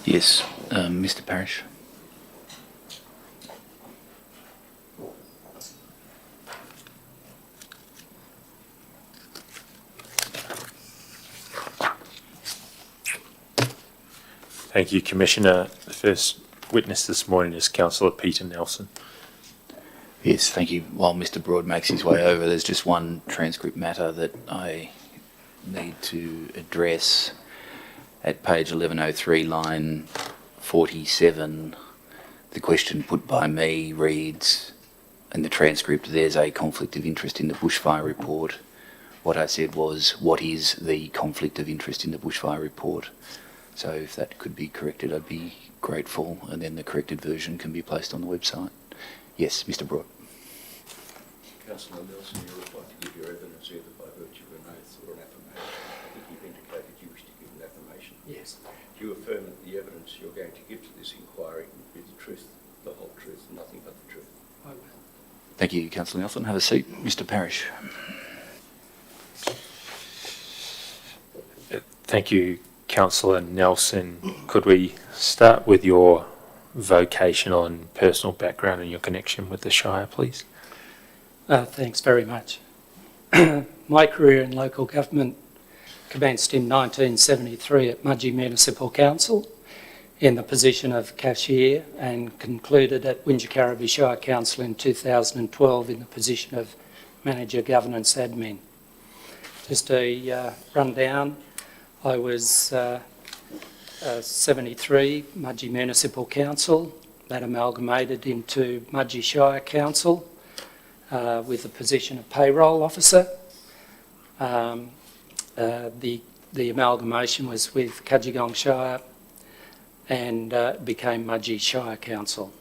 Yes, Mr. Parrish. Thank you, Commissioner. The first witness this morning is Councillor Peter Nelson. Yes, thank you. While Mr. Broad makes his way over, there's just one transcript matter that I need to address. At page 1103, line 47, the question put by me reads, in the transcript, there's a conflict of interest in the bushfire report. What I said was, what is the conflict of interest in the bushfire report? So if that could be corrected, I'd be grateful, and then the corrected version can be placed on the website. Yes, Mr. Broad. Councillor Nelson, you're required to give your evidence either by virtue of an oath or an affirmation. I think you've indicated you wish to give an affirmation. Yes. Do you affirm that the evidence you're going to give to this inquiry will be the truth, the whole truth, and nothing but the truth? I will. Thank you, Councillor Nelson. Have a seat. Mr. Parrish. Thank you, Councillor Nelson. Could we start with your vocational and personal background and your connection with the Shire, please? Thanks very much. My career in local government commenced in 1973 at Mudgee Municipal Council in the position of cashier and concluded at Wingecarribee Shire Council in 2012 in the position of manager governance admin. Just a rundown, I was 73 Mudgee Municipal Council, that amalgamated into Mudgee Shire Council with the position of payroll officer. The amalgamation was with Cudgegong Shire and became Mudgee Shire Council.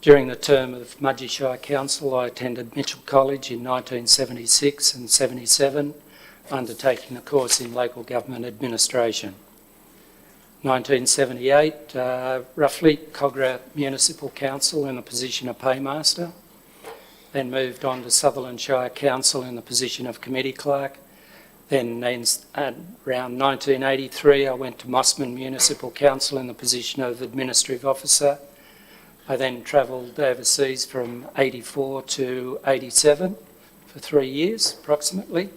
During the term of Mudgee Shire Council, I attended Mitchell College in 1976 and 77, undertaking a course in local government administration. 1978, roughly, Cogra Municipal Council in the position of paymaster, then moved on to Sutherland Shire Council in the position of committee clerk. Then around 1983, I went to Mossman Municipal Council in the position of administrative officer. I then travelled overseas from 84 to 87 for 3 years, approximately.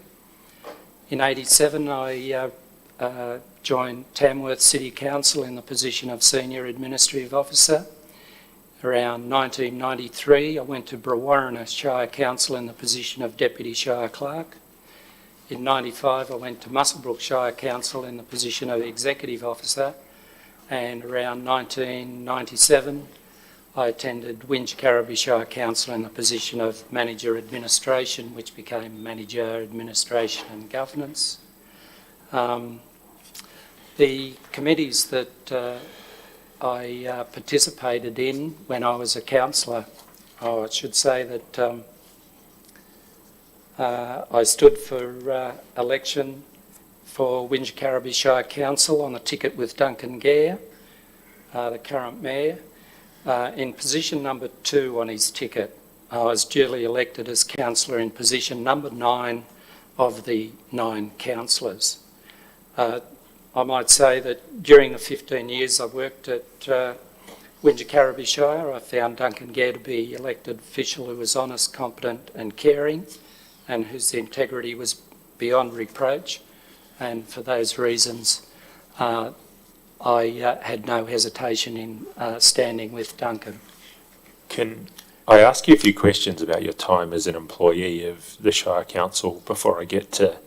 In 87, I joined Tamworth City Council in the position of senior administrative officer. Around 1993, I went to Brewarrina Shire Council in the position of Deputy Shire Clerk. In 95, I went to Muswellbrook Shire Council in the position of Executive Officer. And around 1997, I attended Wingecarribee Shire Council in the position of Manager Administration, which became Manager Administration and Governance. The committees that I participated in when I was a councillor, I should say that I stood for election for Wingecarribee Shire Council on a ticket with Duncan Gare, the current mayor. In position number 2 on his ticket, I was duly elected as councillor in position number 9 of the 9 councillors. I might say that during the 15 years I worked at Wingecarribee Shire, I found Duncan Gare to be elected official who was honest, competent and caring, and whose integrity was beyond reproach. And for those reasons, I had no hesitation in standing with Duncan. Can I ask you a few questions about your time as an employee of the Shire Council before I get to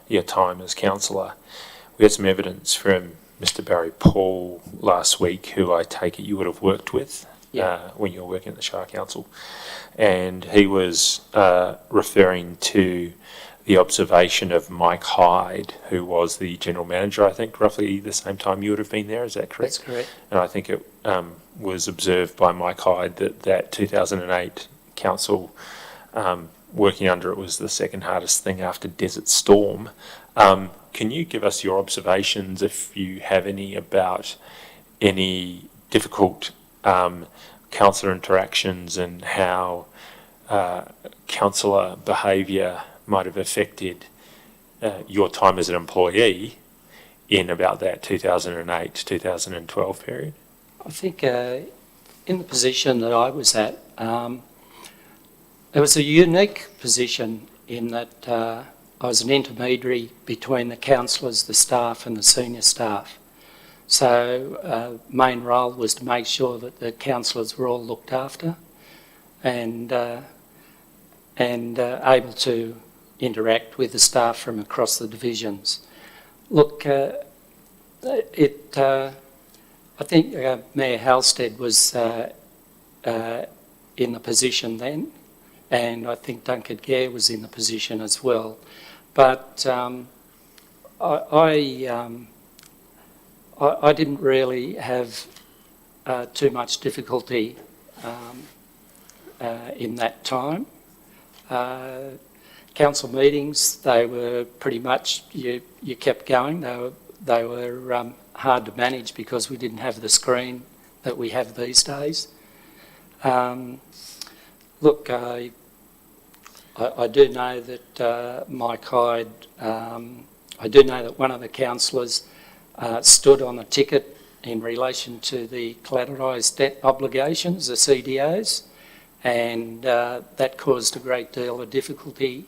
your time as councillor? We had some evidence from Mr. Barry Paul last week, who I take it you would have worked with when you were working at the Shire Council. And he was referring to the observation of Mike Hyde, who was the General Manager, I think, roughly the same time you would have been there. Is that correct? That's correct. And I think it was observed by Mike Hyde that 2008 council, working under it, was the second hardest thing after Desert Storm. Can you give us your observations, if you have any, about any difficult councillor interactions and how councillor behaviour might have affected your time as an employee in about that 2008 to 2012 period? I think in the position that I was at, it was a unique position in that I was an intermediary between the councillors, the staff and the senior staff. So main role was to make sure that the councillors were all looked after and able to interact with the staff from across the divisions. Look, I think Mayor Halstead was in the position then, and I think Duncan Gare was in the position as well. But I didn't really have too much difficulty in that time. Council meetings, they were pretty much, you kept going. They were hard to manage because we didn't have the screen that we have these days. Look, I do know that Mike Hyde, I do know that one of the councillors stood on a ticket in relation to the collateralised debt obligations, the CDOs, and that caused a great deal of difficulty.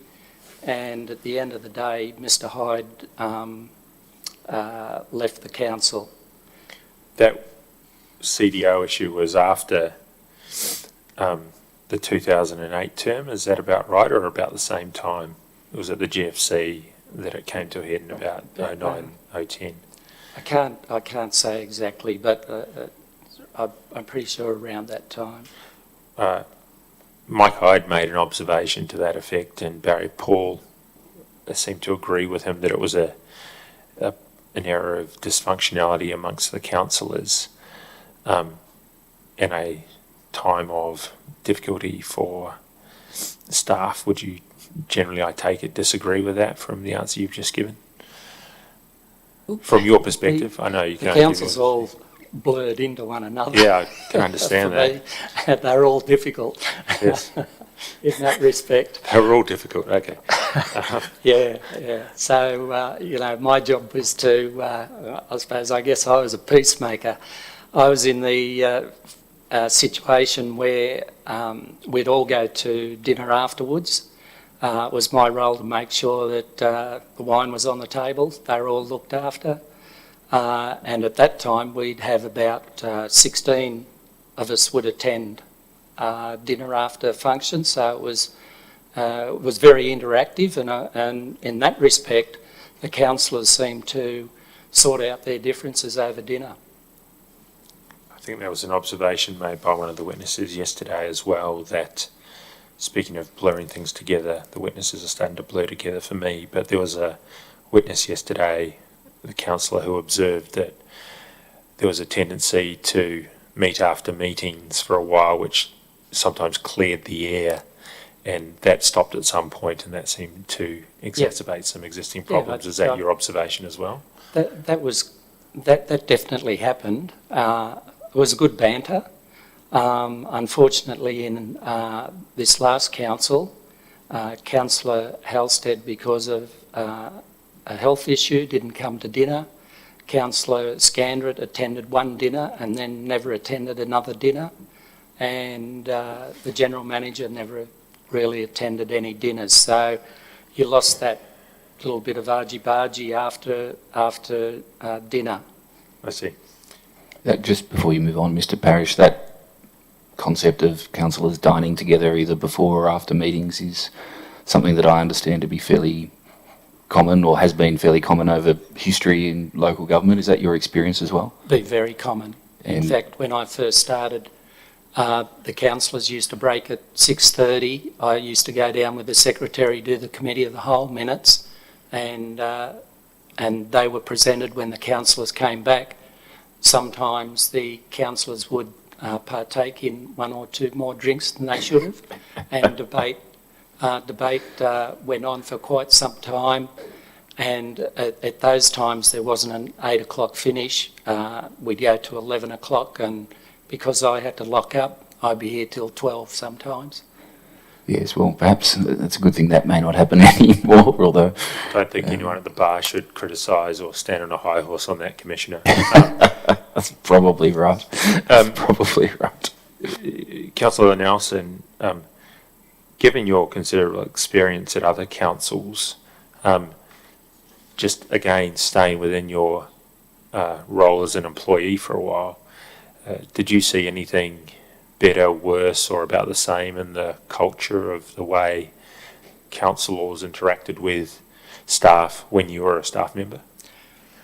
And at the end of the day, Mr Hyde left the council. That CDO issue was after the 2008 term, is that about right, or about the same time? It was at the GFC that it came to a head in about 09, 010? I can't say exactly, but I'm pretty sure around that time. Mike Hyde made an observation to that effect, and Barry Paul seemed to agree with him that it was an area of dysfunctionality amongst the councillors in a time of difficulty for staff. Would you generally, I take it, disagree with that from the answer you've just given? From your perspective, I know you can't. The councils all blurred into one another. Yeah, I can understand that. They're all difficult. Yes. In that respect. They're all difficult, okay. Yeah. So, you know, my job was to, I guess I was a peacemaker. I was in the situation where we'd all go to dinner afterwards. It was my role to make sure that the wine was on the table, they were all looked after. And at that time, we'd have about 16 of us would attend dinner after function, so it was very interactive, and in that respect, the councillors seemed to sort out their differences over dinner. I think there was an observation made by one of the witnesses yesterday as well that, speaking of blurring things together, the witnesses are starting to blur together for me, but there was a witness yesterday, the councillor, who observed that there was a tendency to meet after meetings for a while, which sometimes cleared the air, and that stopped at some point, and that seemed to exacerbate some existing problems. Is that your observation as well? That definitely happened. It was a good banter. Unfortunately, in this last council, Councillor Halstead, because of a health issue, didn't come to dinner. Councillor Scandrett attended one dinner and then never attended another dinner. And the General Manager never really attended any dinners. So you lost that little bit of argy-bargy after dinner. I see. Just before you move on, Mr Parish, that concept of councillors dining together either before or after meetings is something that I understand to be fairly common, or has been fairly common over history in local government. Is that your experience as well? Be very common. In fact, when I first started, the councillors used to break at 6:30. I used to go down with the secretary, do the committee of the whole minutes, and they were presented when the councillors came back. Sometimes the councillors would partake in one or two more drinks than they should have, and debate went on for quite some time, and at those times there wasn't an 8 o'clock finish. We'd go to 11 o'clock, and because I had to lock up, I'd be here till 12 sometimes. Yes, well, perhaps it's a good thing that may not happen anymore, although... I don't think anyone at the bar should criticise or stand on a high horse on that, Commissioner. That's probably right. Probably right. Councillor Nelson, given your considerable experience at other councils, just again staying within your role as an employee for a while, did you see anything better, worse, or about the same in the culture of the way councillors interacted with staff when you were a staff member?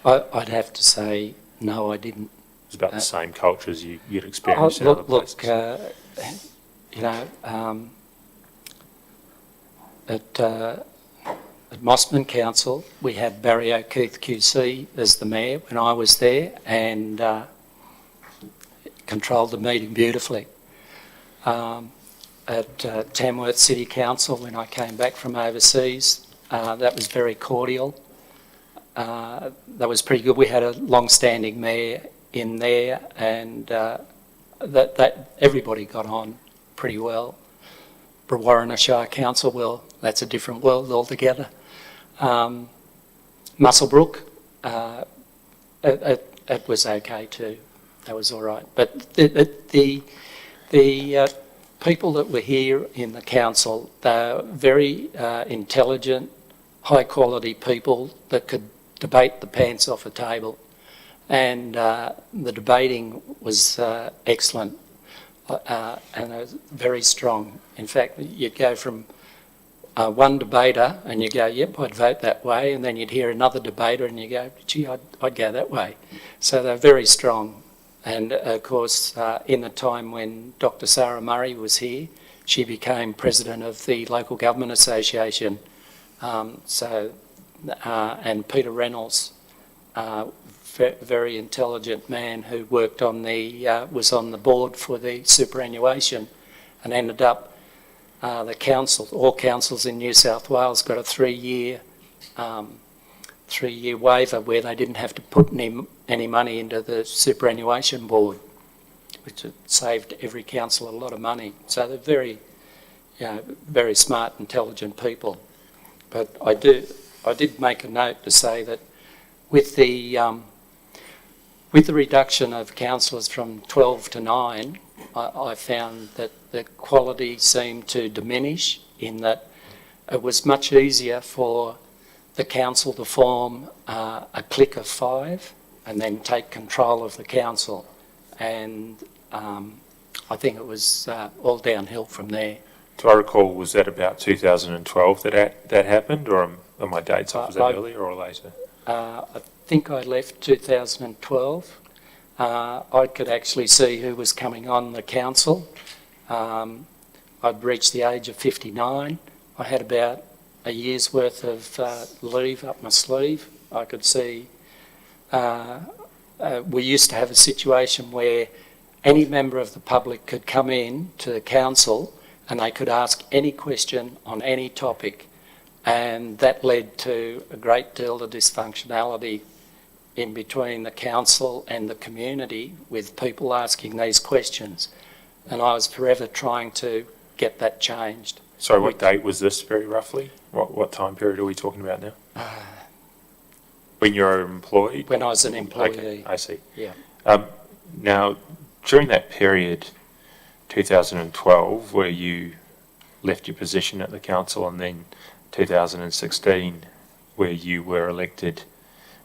I'd have to say no, I didn't. It's about the same culture as you'd experienced in other places. At Mossman Council, we had Barry O'Keefe QC as the mayor when I was there, and controlled the meeting beautifully. At Tamworth City Council, when I came back from overseas, that was very cordial. That was pretty good. We had a long-standing mayor in there, and that everybody got on pretty well. Brewarrina Shire Council, well, that's a different world altogether. Muswellbrook, it was okay too. That was all right. But the people that were here in the council, they're very intelligent, high-quality people that could debate the pants off a table. And the debating was excellent and it was very strong. In fact, you'd go from one debater and you go, yep, I'd vote that way, and then you'd hear another debater and you go, gee, I'd go that way. So they're very strong. And of course, in the time when Dr. Sarah Murray was here, she became president of the Local Government Association. And Peter Reynolds, very intelligent man who worked on was on the board for the superannuation, and ended up the council, all councils in New South Wales got a three-year waiver where they didn't have to put any money into the superannuation board, which saved every council a lot of money. So they're very smart, intelligent people. But I did make a note to say that with the reduction of councillors from 12 to 9, I found that the quality seemed to diminish, in that it was much easier for the council to form a clique of 5 and then take control of the council. And I think it was all downhill from there. Do I recall, was that about 2012 that happened, or are my dates off? Was that earlier or later? I think I left 2012. I could actually see who was coming on the council. I'd reached the age of 59. I had about a year's worth of leave up my sleeve. I could see we used to have a situation where any member of the public could come in to the council and they could ask any question on any topic, and that led to a great deal of dysfunctionality in between the council and the community, with people asking these questions, and I was forever trying to get that changed. Sorry, what date was this, very roughly? What time period are we talking about now? When you were employed? When I was an employee. Okay, I see. Yeah. Now, during that period, 2012, where you left your position at the council, and then 2016, where you were elected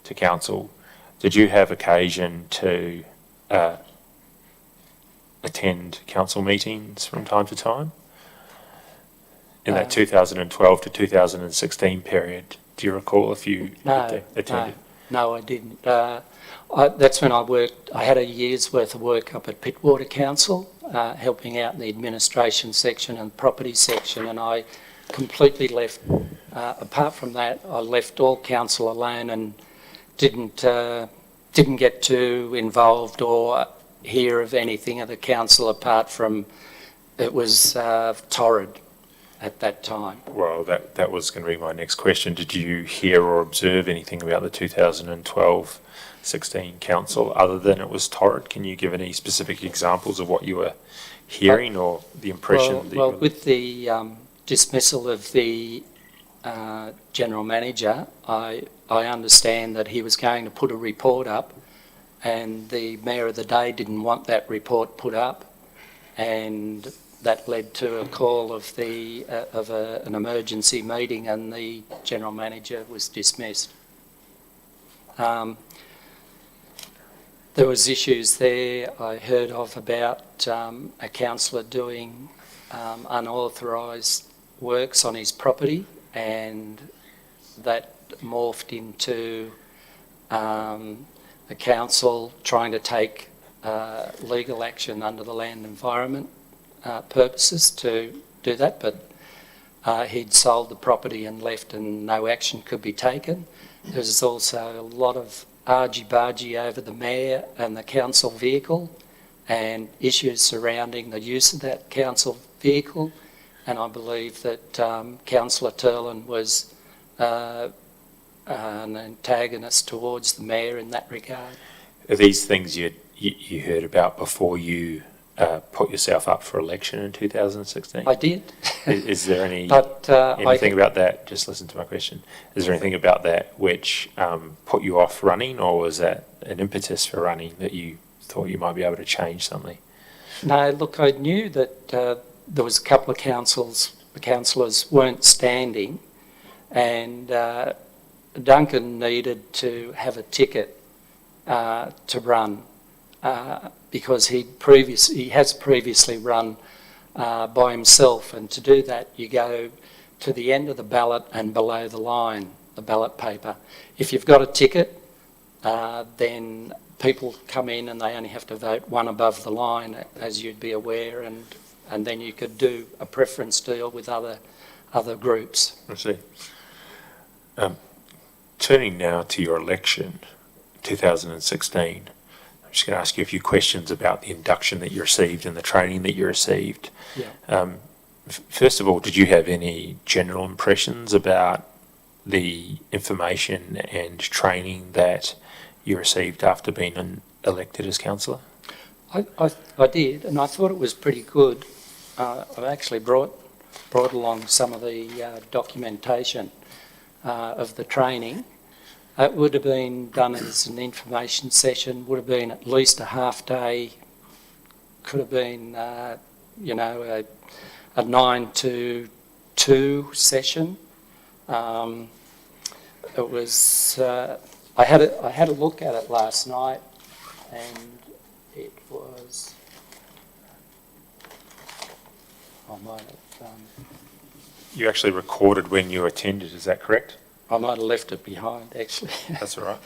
to council, did you have occasion to attend council meetings from time to time? In that 2012 to 2016 period, do you recall if you attended? No, I didn't. That's when I worked. I had a year's worth of work up at Pittwater Council, helping out in the administration section and property section, and I completely left. Apart from that, I left all council alone and didn't get too involved or hear of anything of the council, apart from it was torrid. at that time. Well, that was going to be my next question. Did you hear or observe anything about the 2012-16 council other than it was torrid? Can you give any specific examples of what you were hearing or the impression? Well, with the dismissal of the general manager, I understand that he was going to put a report up, and the mayor of the day didn't want that report put up, and that led to a call of an emergency meeting, and the general manager was dismissed. There was issues there I heard of about a councillor doing unauthorised works on his property, and that morphed into the council trying to take legal action under the land environment purposes to do that, but he'd sold the property and left and no action could be taken. There was also a lot of argy-bargy over the mayor and the council vehicle and issues surrounding the use of that council vehicle, and I believe that Councillor Turlin was an antagonist towards the mayor in that regard. Are these things you heard about before you put yourself up for election in 2016? I did. Is there any But, anything about that? Just listen to my question. Is there anything about that which put you off running, or was that an impetus for running that you thought you might be able to change something? No, look, I knew that there was a couple of the councillors weren't standing, and Duncan needed to have a ticket to run because he has previously run by himself, and to do that you go to the end of the ballot and below the line, the ballot paper. If you've got a ticket, then people come in and they only have to vote one above the line, as you'd be aware, and then you could do a preference deal with other groups. I see. Turning now to your election, 2016, I'm just going to ask you a few questions about the induction that you received and the training that you received. Yeah. First of all, did you have any general impressions about the information and training that you received after being elected as councillor? I did, and I thought it was pretty good. I've actually brought along some of the documentation of the training. It would have been done as an information session, would have been at least a half day, could have been, a 9 to 2 session. It was, I had a look at it last night, and it was, I might have, You actually recorded when you attended, is that correct? I might have left it behind, actually. That's all right.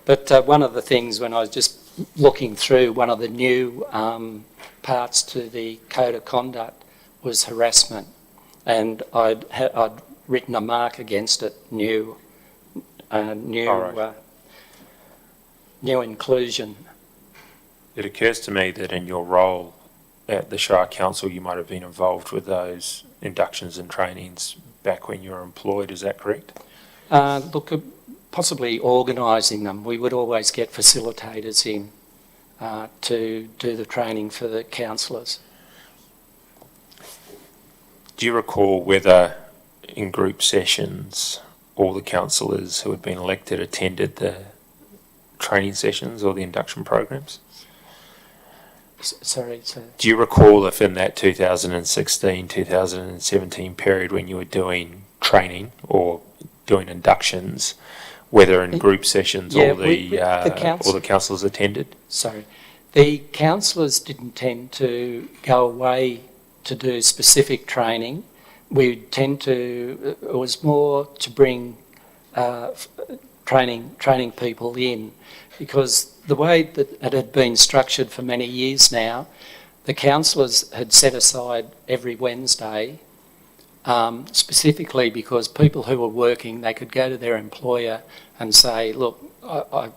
But one of the things, when I was just looking through, one of the new parts to the code of conduct was harassment, and I'd written a mark against it, new inclusion. It occurs to me that in your role at the Shire Council, you might have been involved with those inductions and trainings back when you were employed, is that correct? Look, possibly organising them. We would always get facilitators in to do the training for the councillors. Do you recall whether in group sessions all the councillors who had been elected attended the training sessions or the induction programs? Sorry, sir. Do you recall if in that 2016-2017 period when you were doing training or doing inductions, whether in group sessions all the councillors attended? Sorry. The councillors didn't tend to go away to do specific training. We tend to, it was more to bring training people in, because the way that it had been structured for many years now, the councillors had set aside every Wednesday specifically because people who were working, they could go to their employer and say, look, I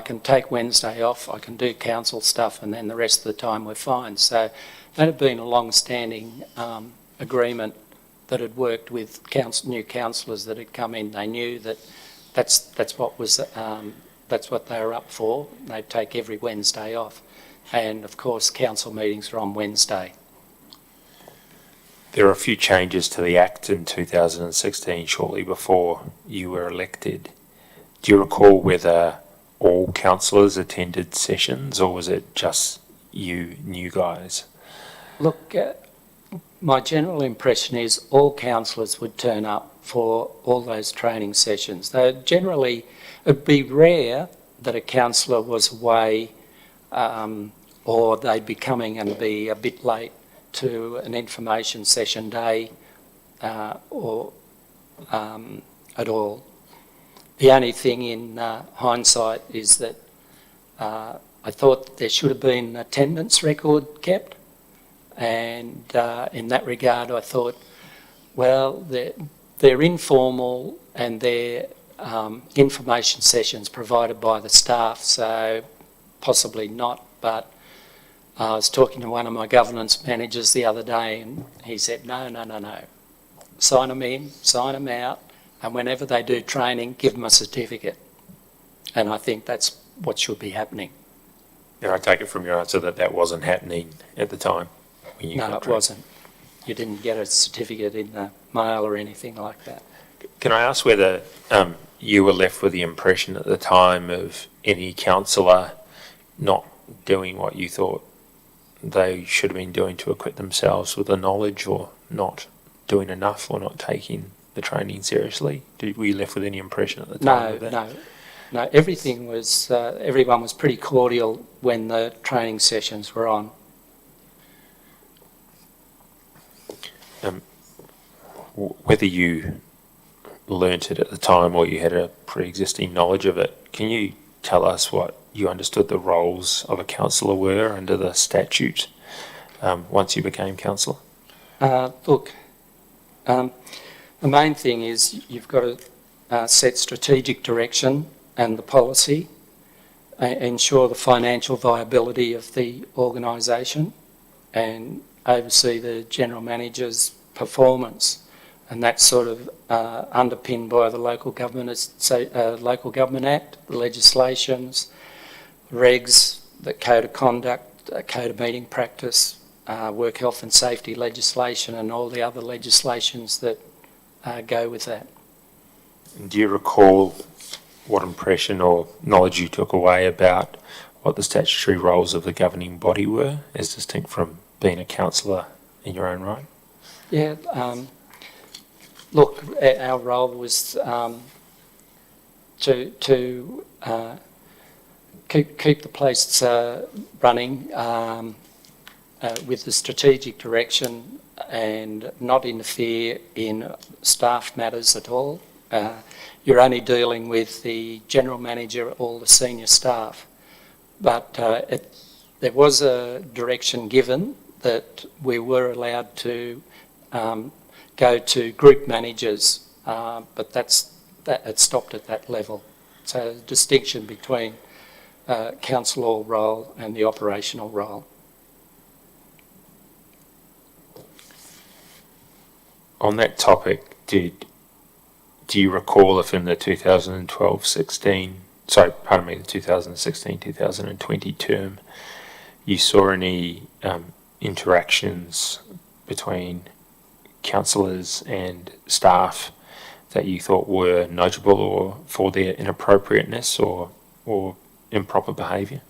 can take Wednesday off, I can do council stuff, and then the rest of the time we're fine. So that had been a long-standing agreement that had worked with new councillors that had come in. They knew that that's what they were up for. They'd take every Wednesday off. And of course, council meetings are on Wednesday. There were a few changes to the Act in 2016, shortly before you were elected. Do you recall whether all councillors attended sessions, or was it just you new guys? Look, my general impression is all councillors would turn up for all those training sessions. Generally, it'd be rare that a councillor was away or they'd be coming and be a bit late to an information session day or at all. The only thing in hindsight is that I thought there should have been an attendance record kept, and in that regard I thought, well, they're informal and they're information sessions provided by the staff, so possibly not. But I was talking to one of my governance managers the other day and he said, no, sign them in, sign them out, and whenever they do training, give them a certificate. And I think that's what should be happening. Yeah, I take it from your answer that that wasn't happening at the time when you No, got it trained. wasn't. You didn't get a certificate in the mail or anything like that. Can I ask whether you were left with the impression at the time of any councillor not doing what you thought they should have been doing to equip themselves with the knowledge, or not doing enough, or not taking the training seriously? Were you left with any impression at the time of that? No. Everything was, everyone was pretty cordial when the training sessions were on. Whether you learnt it at the time or you had a pre-existing knowledge of it, can you tell us what you understood the roles of a councillor were under the statute once you became councillor? Look, the main thing is you've got to set strategic direction and the policy, ensure the financial viability of the organisation, and oversee the general manager's performance. And that's sort of underpinned by the Local Government Act, the legislations, regs, the Code of Conduct, Code of Meeting Practice, Work Health and Safety legislation, and all the other legislations that go with that. And do you recall what impression or knowledge you took away about what the statutory roles of the governing body were, as distinct from being a councillor in your own right? Yeah, look, our role was to keep the place running with the strategic direction and not interfere in staff matters at all. You're only dealing with the general manager, all the senior staff. But there was a direction given that we were allowed to go to group managers, but it stopped at that level. So the distinction between councillor role and the operational role. On that topic, do you recall if in the 2016-2020 term, you saw any interactions between councillors and staff that you thought were notable or for their inappropriateness or improper behaviour?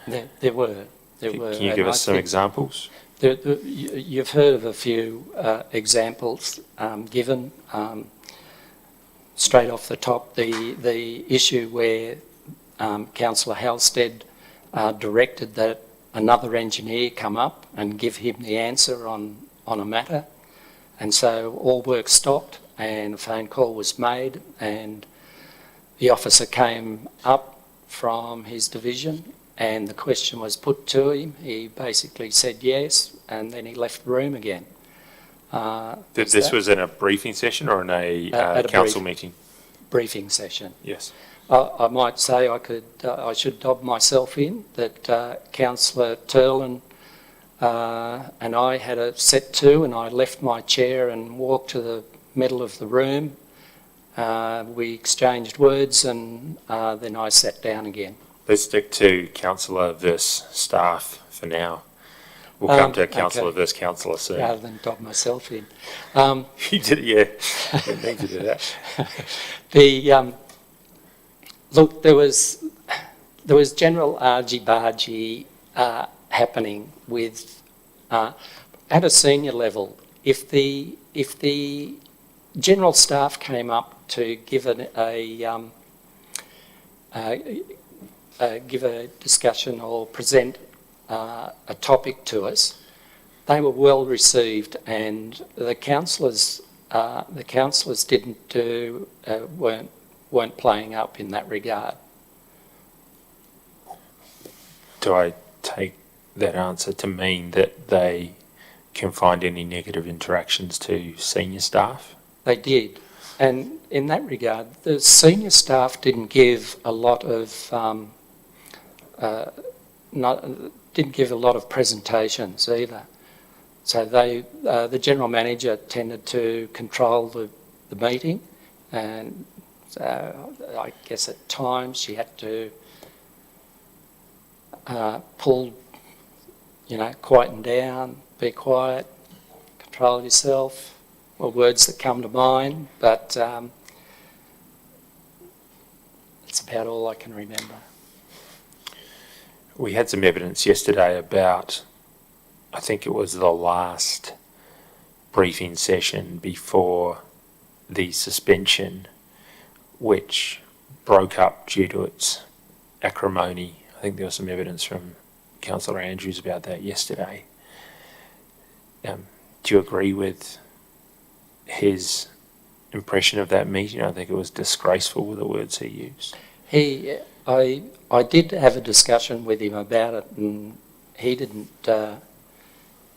There were. Can you give us some examples? You've heard of a few examples given. Straight off the top, the issue where Councillor Halstead directed that another engineer come up and give him the answer on a matter, and so all work stopped and a phone call was made, and the officer came up from his division and the question was put to him. He basically said yes, and then he left the room again. This was in a briefing session or in a council meeting? Briefing session. Yes. I might say I should dob myself in that Councillor Turlin and I had a set to, and I left my chair and walked to the middle of the room. We exchanged words, and then I sat down again. Let's stick to councillor versus staff for now. We'll come to councillor versus councillor soon. Rather than dob myself in. You did, yeah. You need to do that. Look, there was general argy-bargy happening with at a senior level. If the general staff came up to give a discussion or present a topic to us, they were well received, and the councillors didn't weren't playing up in that regard. Do I take that answer to mean that they confined any negative interactions to senior staff? They did, and in that regard, the senior staff didn't give a lot of presentations either. So the general manager tended to control the meeting, and I guess at times she had to pull, quieten down, be quiet, control yourself, or words that come to mind, but that's about all I can remember. We had some evidence yesterday about, I think it was the last briefing session before the suspension, which broke up due to its acrimony. I think there was some evidence from Councillor Andrews about that yesterday. Do you agree with his impression of that meeting? I think it was disgraceful, were the words he used. I did have a discussion with him about it, and he didn't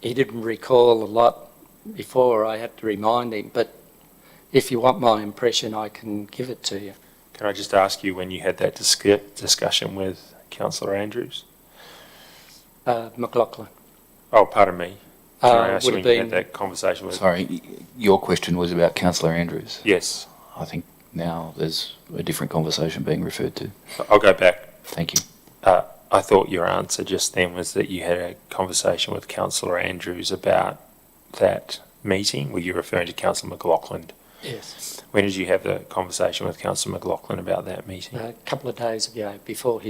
recall a lot before. I had to remind him, but if you want my impression, I can give it to you. Can I just ask you when you had that discussion with Councillor Andrews? McLaughlin. Oh, pardon me. Can I ask you would when have you had been. that conversation with... Sorry, your question was about Councillor Andrews. Yes. I think now there's a different conversation being referred to. I'll go back. Thank you. I thought your answer just then was that you had a conversation with Councillor Andrews about that meeting. Were you referring to Councillor McLaughlin? Yes. When did you have the conversation with Councillor McLaughlin about that meeting? A couple of days ago, before he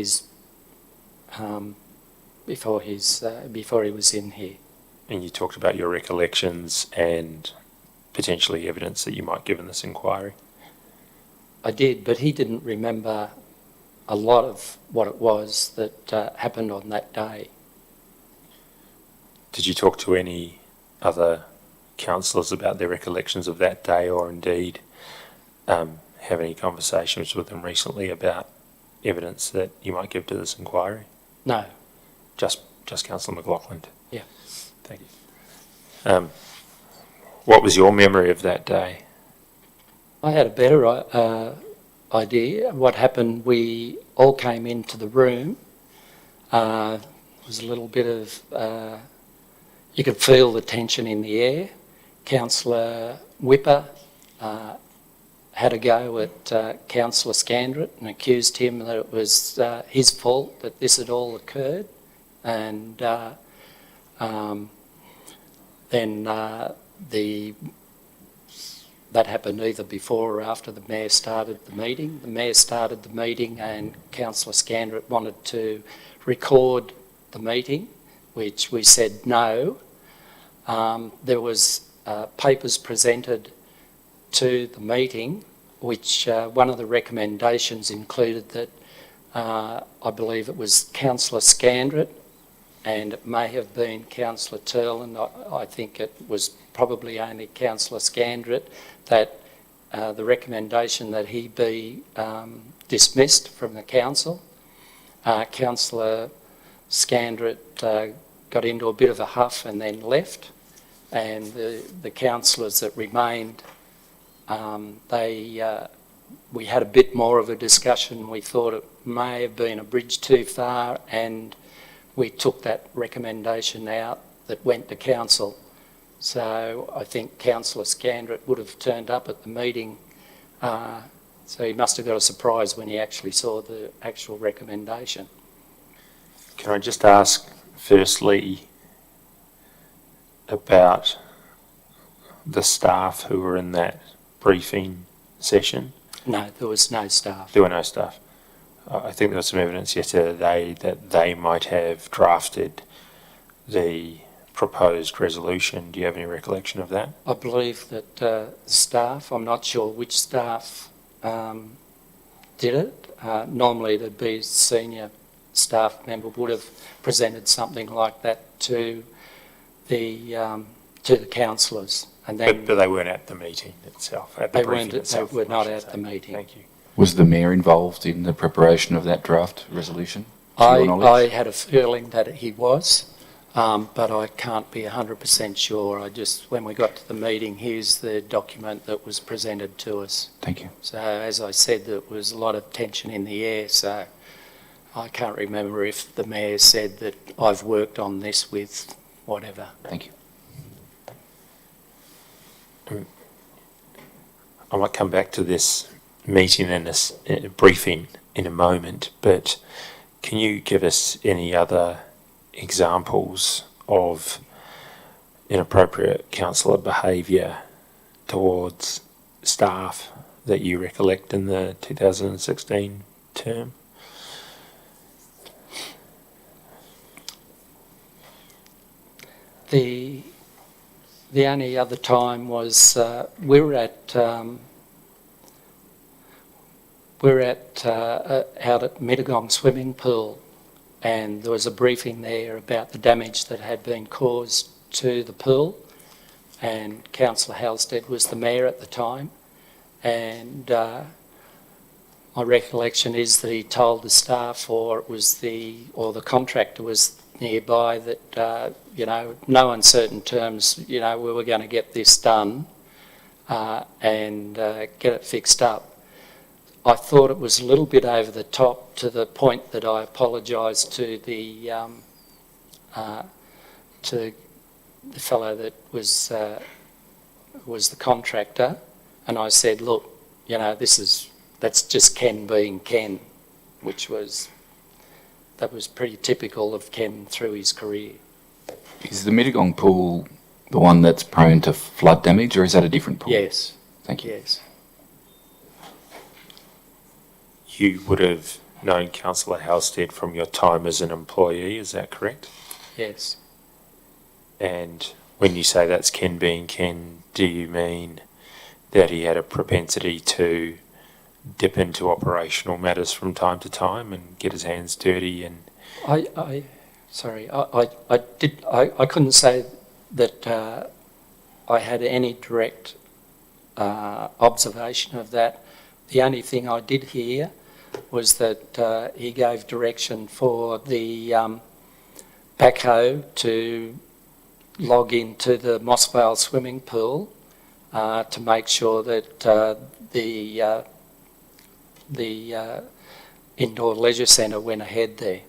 was in here. And you talked about your recollections and potentially evidence that you might give in this inquiry? I did, but he didn't remember a lot of what it was that happened on that day. Did you talk to any other councillors about their recollections of that day, or indeed have any conversations with them recently about evidence that you might give to this inquiry? No. Just Councillor McLaughlin? Yeah. Thank you. What was your memory of that day? I had a better idea. What happened, we all came into the room. There was a little bit of, you could feel the tension in the air. Councillor Whipper had a go at Councillor Scandrett and accused him that it was his fault that this had all occurred. And then that happened either before or after the Mayor started the meeting. The Mayor started the meeting and Councillor Scandrett wanted to record the meeting, which we said no. There was papers presented to the meeting, which one of the recommendations included that I believe it was Councillor Scandrett, and it may have been Councillor Turlin. I think it was probably only Councillor Scandrett, that the recommendation that he be dismissed from the council. Councillor Scandrett got into a bit of a huff and then left, and the councillors that remained, we had a bit more of a discussion. We thought it may have been a bridge too far, and we took that recommendation out that went to council. So I think Councillor Scandrett would have turned up at the meeting, so he must have got a surprise when he actually saw the actual recommendation. Can I just ask, firstly, about the staff who were in that briefing session? No, there was no staff. There were no staff. I think there was some evidence yesterday that they might have drafted the proposed resolution. Do you have any recollection of that? I believe that the staff, I'm not sure which staff did it. Normally there'd be a senior staff member would have presented something like that to the councillors, and then But they weren't at the meeting itself, at the they briefing weren't. They itself, were I not should at say. the meeting. Thank you. Was the Mayor involved in the preparation of that draft resolution? to your I knowledge? had a feeling that he was, but I can't be 100% sure. When we got to the meeting, here's the document that was presented to us. Thank you. So as I said, there was a lot of tension in the air, so I can't remember if the Mayor said that I've worked on this with whatever. Thank you. I might come back to this meeting and this briefing in a moment, but can you give us any other examples of inappropriate councillor behaviour towards staff that you recollect in the 2016 term? The only other time was we were out at Mittagong swimming pool, and there was a briefing there about the damage that had been caused to the pool, and Councillor Halstead was the Mayor at the time, and my recollection is that he told the staff, or the contractor was nearby, that no uncertain terms, we were going to get this done and get it fixed up. I thought it was a little bit over the top, to the point that I apologised to the fellow that was the contractor, and I said, look, that's just Ken being Ken, that was pretty typical of Ken through his career. Is the Mittagong pool the one that's prone to flood damage, or is that a different pool? Yes. Thank you. Yes. You would have known Councillor Halstead from your time as an employee, is that correct? Yes. And when you say that's Ken being Ken, do you mean that he had a propensity to dip into operational matters from time to time and get his hands dirty? And I couldn't say that I had any direct observation of that. The only thing I did hear was that he gave direction for the backhoe to log into the Mossvale swimming pool to make sure that the indoor leisure centre went ahead there.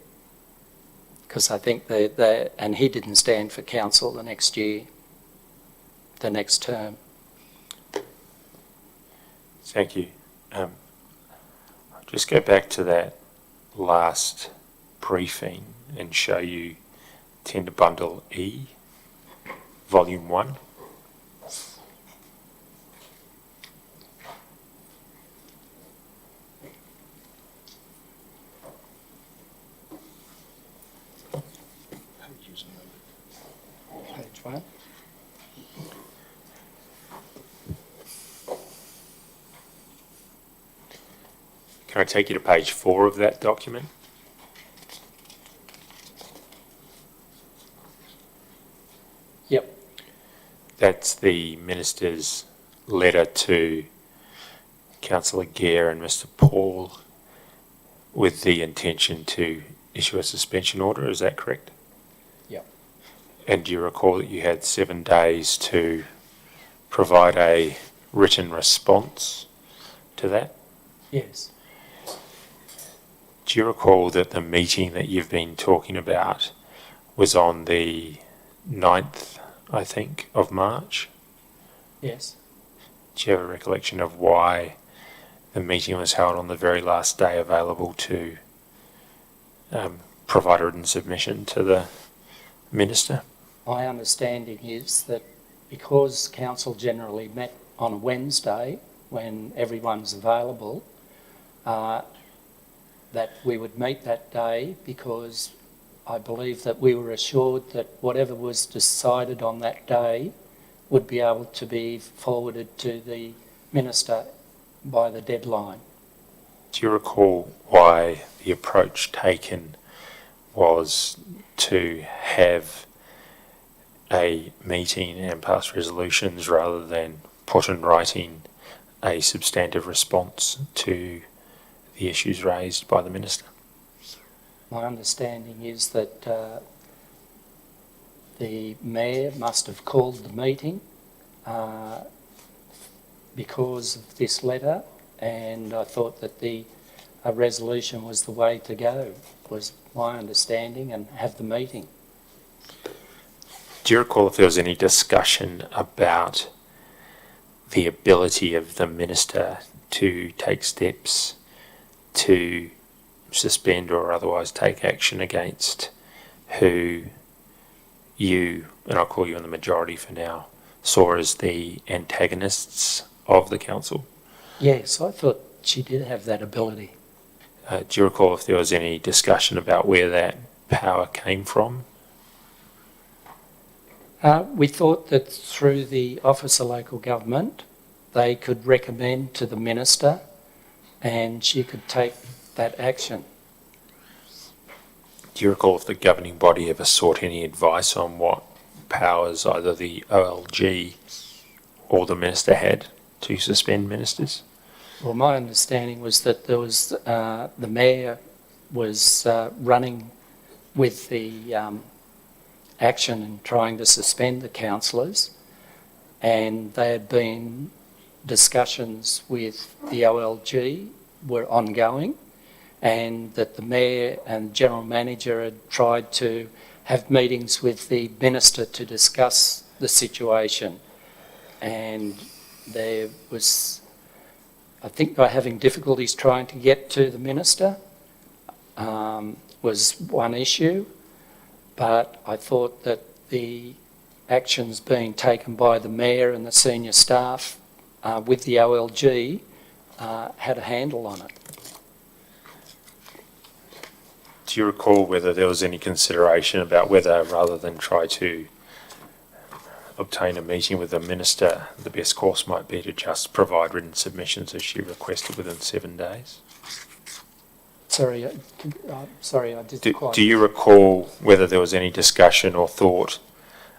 Because I think and he didn't stand for council the next year, the next term. thank you. I'll just go back to that last briefing and show you Tender Bundle E, Volume 1. Pages numbered. Page 1. Can I take you to page 4 of that document? Yep. That's the Minister's letter to Councillor Gare and Mr Paul with the intention to issue a suspension order, is that correct? Yep. And do you recall that you had 7 days to provide a written response to that? Yes. Do you recall that the meeting that you've been talking about was on the 9th, I think, of March. Yes. Do you have a recollection of why the meeting was held on the very last day available to provide a written submission to the Minister? My understanding is that because council generally met on a Wednesday when everyone's available, that we would meet that day because I believe that we were assured that whatever was decided on that day would be able to be forwarded to the Minister by the deadline. Do you recall why the approach taken was to have a meeting and pass resolutions rather than put in writing a substantive response to the issues raised by the Minister? My understanding is that the Mayor must have called the meeting because of this letter, and I thought that a resolution was the way to go, was my understanding, and have the meeting. Do you recall if there was any discussion about the ability of the Minister to take steps to suspend or otherwise take action against who you, and I'll call you in the majority for now, saw as the antagonists of the council? Yes, I thought she did have that ability. Do you recall if there was any discussion about where that power came from? We thought that through the Office of Local Government, they could recommend to the Minister and she could take that action. Do you recall if the governing body ever sought any advice on what powers either the OLG or the Minister had to suspend ministers? Well, my understanding was that there was the Mayor was running with the action and trying to suspend the councillors, and there had been discussions with the OLG were ongoing, and that the Mayor and General Manager had tried to have meetings with the Minister to discuss the situation, and there was, I think they were having difficulties trying to get to the Minister, was one issue, but I thought that the actions being taken by the Mayor and the senior staff with the OLG had a handle on it. Do you recall whether there was any consideration about whether, rather than try to obtain a meeting with the Minister, the best course might be to just provide written submissions as she requested within 7 days? Sorry, I didn't quite... Do you recall whether there was any discussion or thought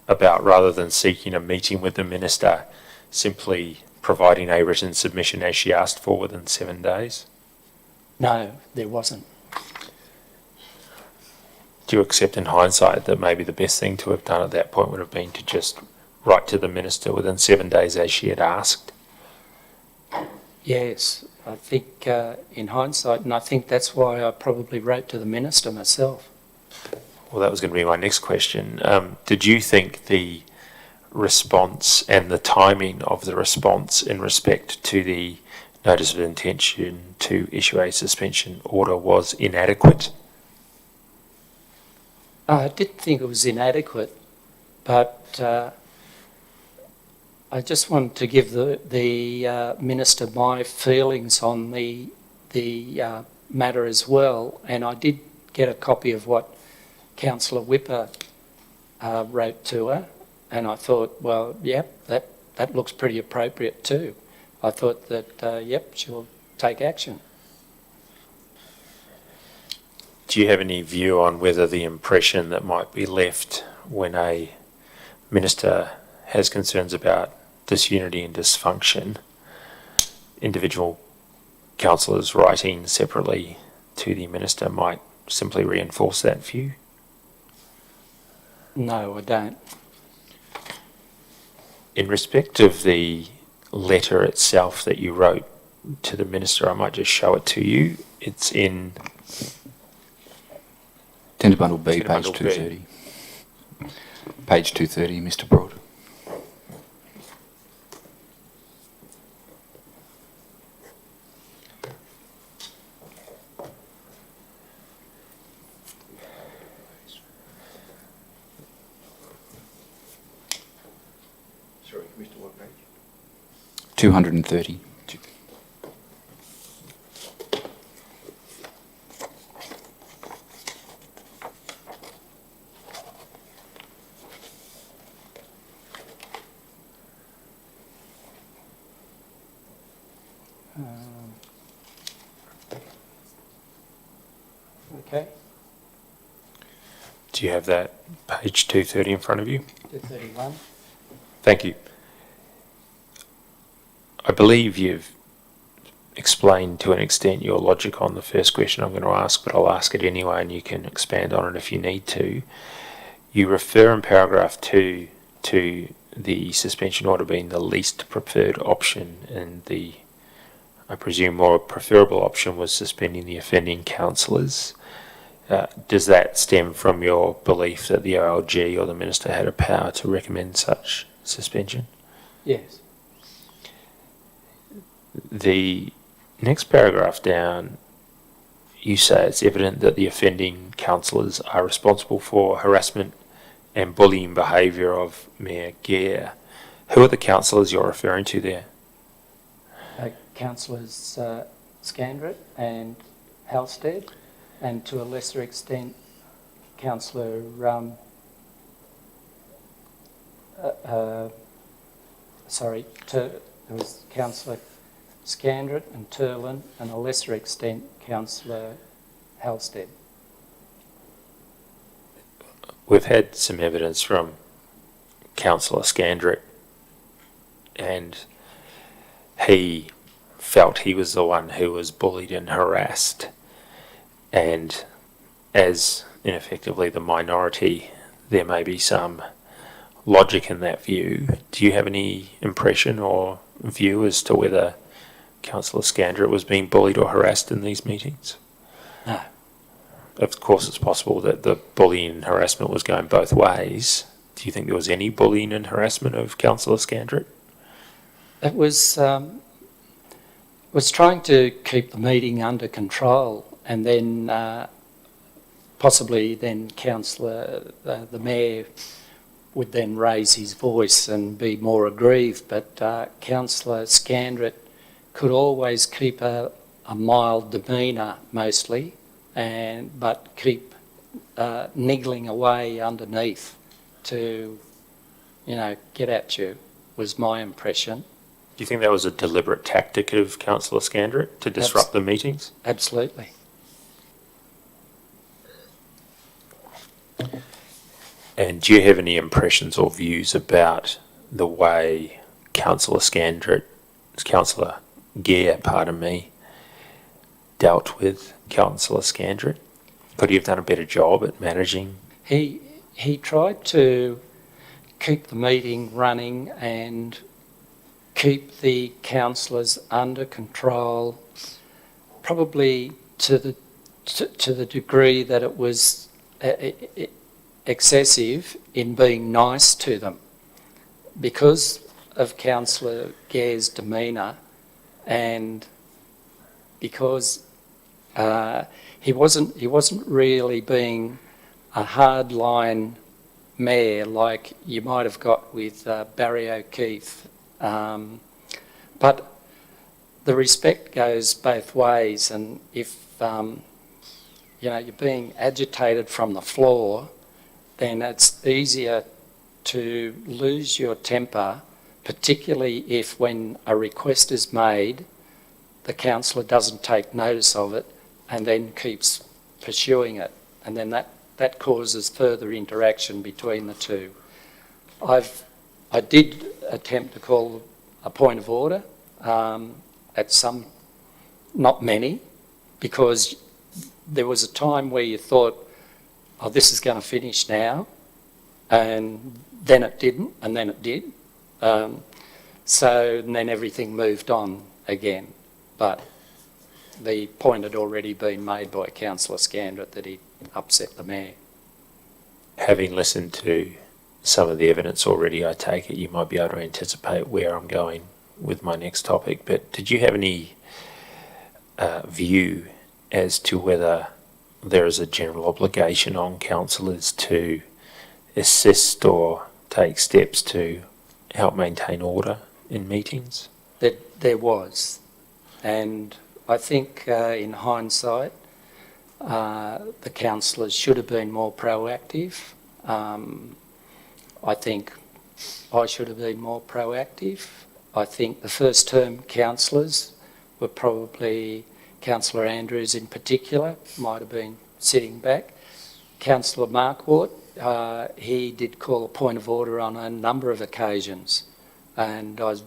about, rather than seeking a meeting with the Minister, simply providing a written submission as she asked for within 7 days? No, there wasn't. Do you accept in hindsight that maybe the best thing to have done at that point would have been to just write to the Minister within 7 days as she had asked? Yes, I think in hindsight, and I think that's why I probably wrote to the Minister myself. Well, that was going to be my next question. Did you think the response and the timing of the response in respect to the notice of intention to issue a suspension order was inadequate? I didn't think it was inadequate, but I just wanted to give the Minister my feelings on the matter as well, and I did get a copy of what Councillor Whipper wrote to her, and I thought, well, yep, that looks pretty appropriate too. I thought that, yep, she'll take action. Do you have any view on whether the impression that might be left when a Minister has concerns about disunity and dysfunction, individual councillors writing separately to the Minister might simply reinforce that view? No, I don't. In respect of the letter itself that you wrote to the Minister, I might just show it to you. It's in Tender Bundle B, Tender page Bundle B. 230. Page 230, Mr. Broad. Sorry, Mr. What page? 230. Okay, Do you have that page 230 in front of you? 231. Thank you. I believe you've explained to an extent your logic on the first question I'm going to ask, but I'll ask it anyway and you can expand on it if you need to. You refer in paragraph 2 to the suspension order being the least preferred option, and the, I presume, more preferable option was suspending the offending councillors. Does that stem from your belief that the OLG or the Minister had a power to recommend such suspension? Yes. The next paragraph down, you say it's evident that the offending councillors are responsible for harassment and bullying behaviour of Mayor Gare. Who are the councillors you're referring to there? Councillors Scandrett and Halstead, and to a lesser extent, Councillor there was Councillor Scandrett and Turlin, and a lesser extent, Councillor Halstead. We've had some evidence from Councillor Scandrett, and he felt he was the one who was bullied and harassed, and as ineffectively the minority, there may be some logic in that view. Do you have any impression or view as to whether Councillor Scandrett was being bullied or harassed in these meetings? No. Of course, it's possible that the bullying and harassment was going both ways. Do you think there was any bullying and harassment of Councillor Scandrett? It was trying to keep the meeting under control, and then possibly then Councillor, the Mayor, would then raise his voice and be more aggrieved, but Councillor Scandrett could always keep a mild demeanour mostly, but keep niggling away underneath to, get at you, was my impression. Do you think that was a deliberate tactic of Councillor Scandrett to disrupt the meetings? Absolutely. And do you have any impressions or views about the way Councillor Gare, dealt with Councillor Scandrett? Could he have done a better job at managing? He tried to keep the meeting running and keep the councillors under control, probably to the degree that it was excessive in being nice to them, because of Councillor Gare's demeanour, and because he wasn't really being a hardline mayor like you might have got with Barry O'Keefe. But the respect goes both ways, and if you're being agitated from the floor, then it's easier to lose your temper, particularly if when a request is made, the councillor doesn't take notice of it and then keeps pursuing it, and then that causes further interaction between the two. I did attempt to call a point of order at some, not many, because there was a time where you thought, oh, this is going to finish now, and then it didn't, and then it did. And then everything moved on again. But the point had already been made by Councillor Scandrett that he'd upset the mayor. Having listened to some of the evidence already, I take it you might be able to anticipate where I'm going with my next topic. But did you have any view as to whether there is a general obligation on councillors to assist or take steps to help maintain order in meetings? There was, and I think in hindsight, the councillors should have been more proactive. I think I should have been more proactive. I think the first term councillors were probably Councillor Andrews in particular, might have been sitting back. Councillor Markwart, he did call a point of order on a number of occasions, and I was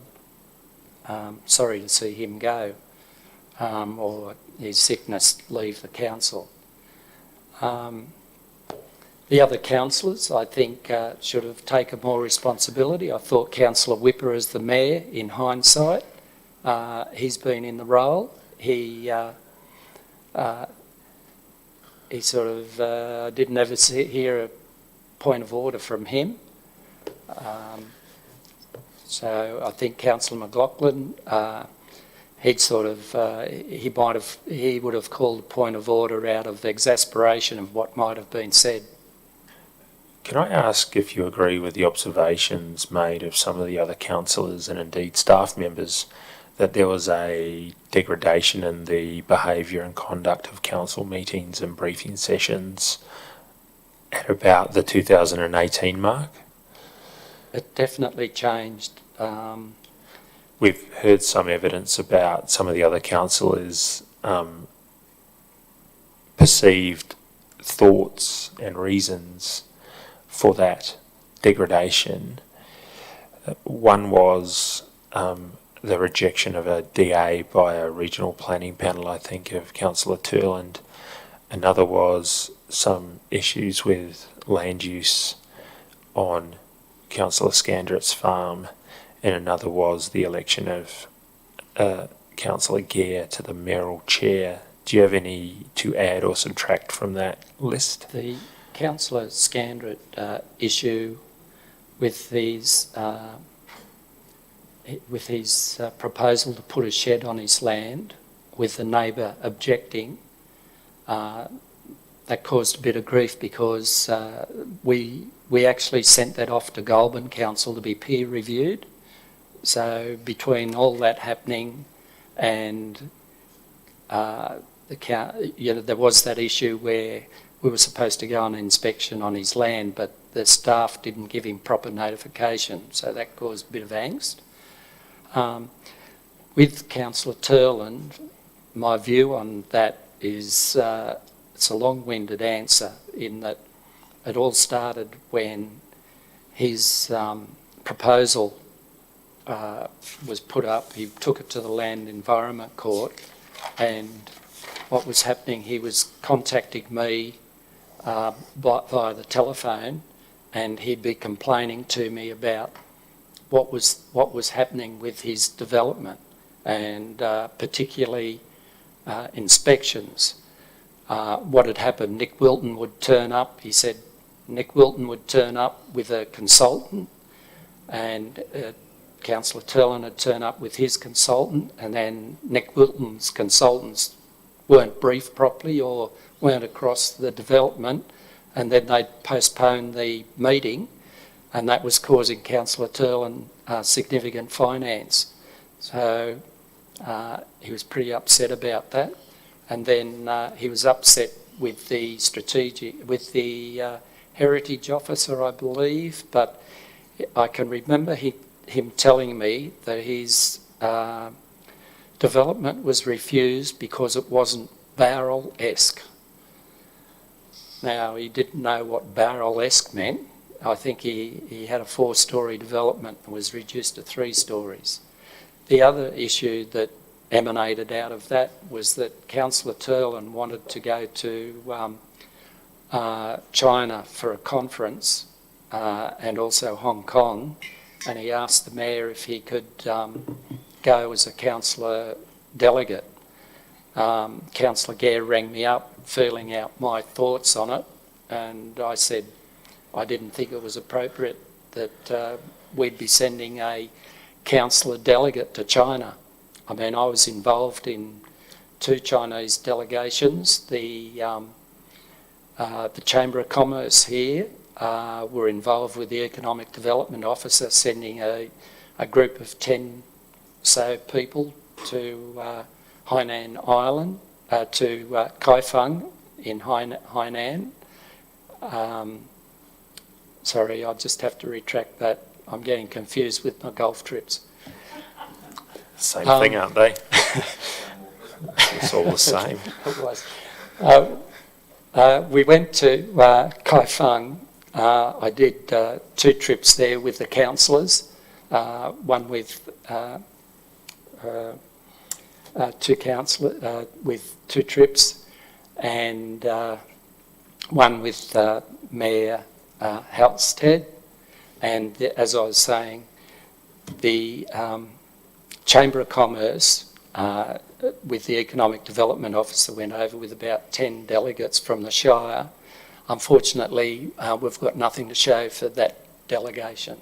sorry to see him go, or his sickness leave the council. The other councillors, I think, should have taken more responsibility. I thought Councillor Whipper, as the mayor, in hindsight, he's been in the role. He sort of didn't ever hear a point of order from him. So I think Councillor McLaughlin, he would have called a point of order out of exasperation of what might have been said. Can I ask if you agree with the observations made of some of the other councillors and indeed staff members that there was a degradation in the behaviour and conduct of council meetings and briefing sessions at about the 2018 mark? It definitely changed. We've heard some evidence about some of the other councillors' perceived thoughts and reasons for that degradation. One was the rejection of a DA by a regional planning panel, I think, of Councillor Turland. Another was some issues with land use on Councillor Scandrett's farm, and another was the election of Councillor Gare to the mayoral chair. Do you have any to add or subtract from that list? The Councillor Scandrett issue with his proposal to put a shed on his land, with the neighbour objecting, that caused a bit of grief because we actually sent that off to Goulburn Council to be peer reviewed. So between all that happening and there was that issue where we were supposed to go on inspection on his land, but the staff didn't give him proper notification, so that caused a bit of angst. With Councillor Turland, my view on that is it's a long-winded answer in that it all started when his proposal was put up. He took it to the Land Environment Court, and what was happening, he was contacting me via the telephone, and he'd be complaining to me about what was happening with his development, and particularly inspections. What had happened, Nick Wilton would turn up. He said Nick Wilton would turn up with a consultant, and Councillor Turland would turn up with his consultant, and then Nick Wilton's consultants weren't briefed properly or weren't across the development, and then they'd postpone the meeting, and that was causing Councillor Turland significant finance. So he was pretty upset about that, and then he was upset with the heritage officer, I believe, but I can remember him telling me that his development was refused because it wasn't barrel-esque. Now, he didn't know what barrel-esque meant. I think he had a 4-storey development and was reduced to 3 stories. The other issue that emanated out of that was that Councillor Turland wanted to go to China for a conference and also Hong Kong, and he asked the mayor if he could go as a councillor delegate. Councillor Gare rang me up, feeling out my thoughts on it, and I said, I didn't think it was appropriate that we'd be sending a councillor delegate to China. I mean, I was involved in 2 Chinese delegations. The Chamber of Commerce here were involved with the Economic Development Officer sending a group of 10 so people to Hainan Island, to Kaifeng in Hainan. Sorry, I'll just have to retract that. I'm getting confused with my golf trips. Same thing, aren't they? It's all the same. It was. We went to Kaifeng. I did 2 trips there with the councillors, one with 2 councillors with 2 trips, and one with Mayor Halstead. And as I was saying, the Chamber of Commerce with the Economic Development Officer went over with about 10 delegates from the Shire. Unfortunately, we've got nothing to show for that delegation.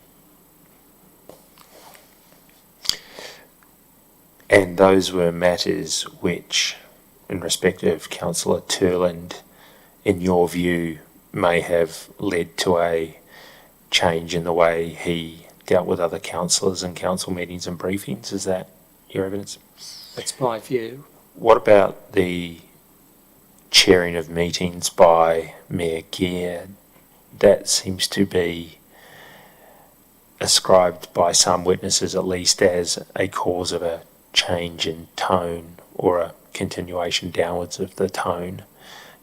And those were matters which, in respect of Councillor Turland, in your view, may have led to a change in the way he dealt with other councillors in council meetings and briefings. Is that your evidence? That's my view. What about the chairing of meetings by Mayor Gear? That seems to be ascribed by some witnesses at least as a cause of a change in tone or a continuation downwards of the tone.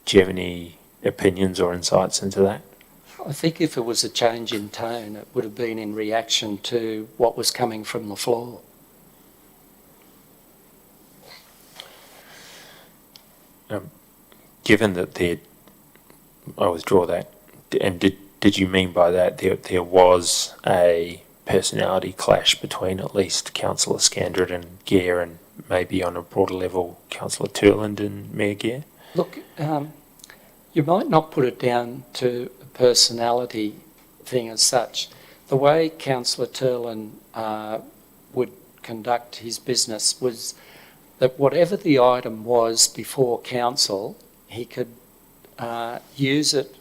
Do you have any opinions or insights into that? I think if it was a change in tone, it would have been in reaction to what was coming from the floor. Given that I withdraw that, and did you mean by that there was a personality clash between at least Councillor Scandrett and Gear, and maybe on a broader level Councillor Turland and Mayor Gear? Look, you might not put it down to a personality thing as such. The way Councillor Turland would conduct his business was that whatever the item was before council, he could use it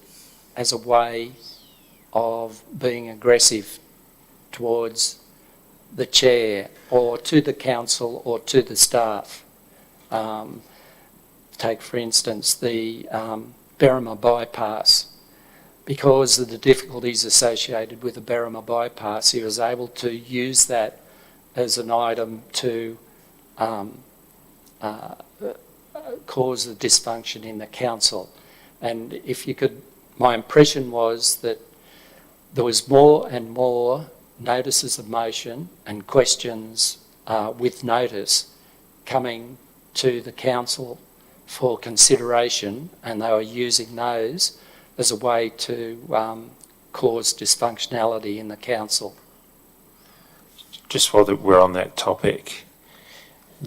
as a way of being aggressive towards the chair or to the council or to the staff. Take, for instance, the Berrima bypass. Because of the difficulties associated with the Berrima bypass, he was able to use that as an item to cause the dysfunction in the council. And if you could, my impression was that there was more and more notices of motion and questions with notice coming to the council for consideration, and they were using those as a way to cause dysfunctionality in the council. Just while we're on that topic,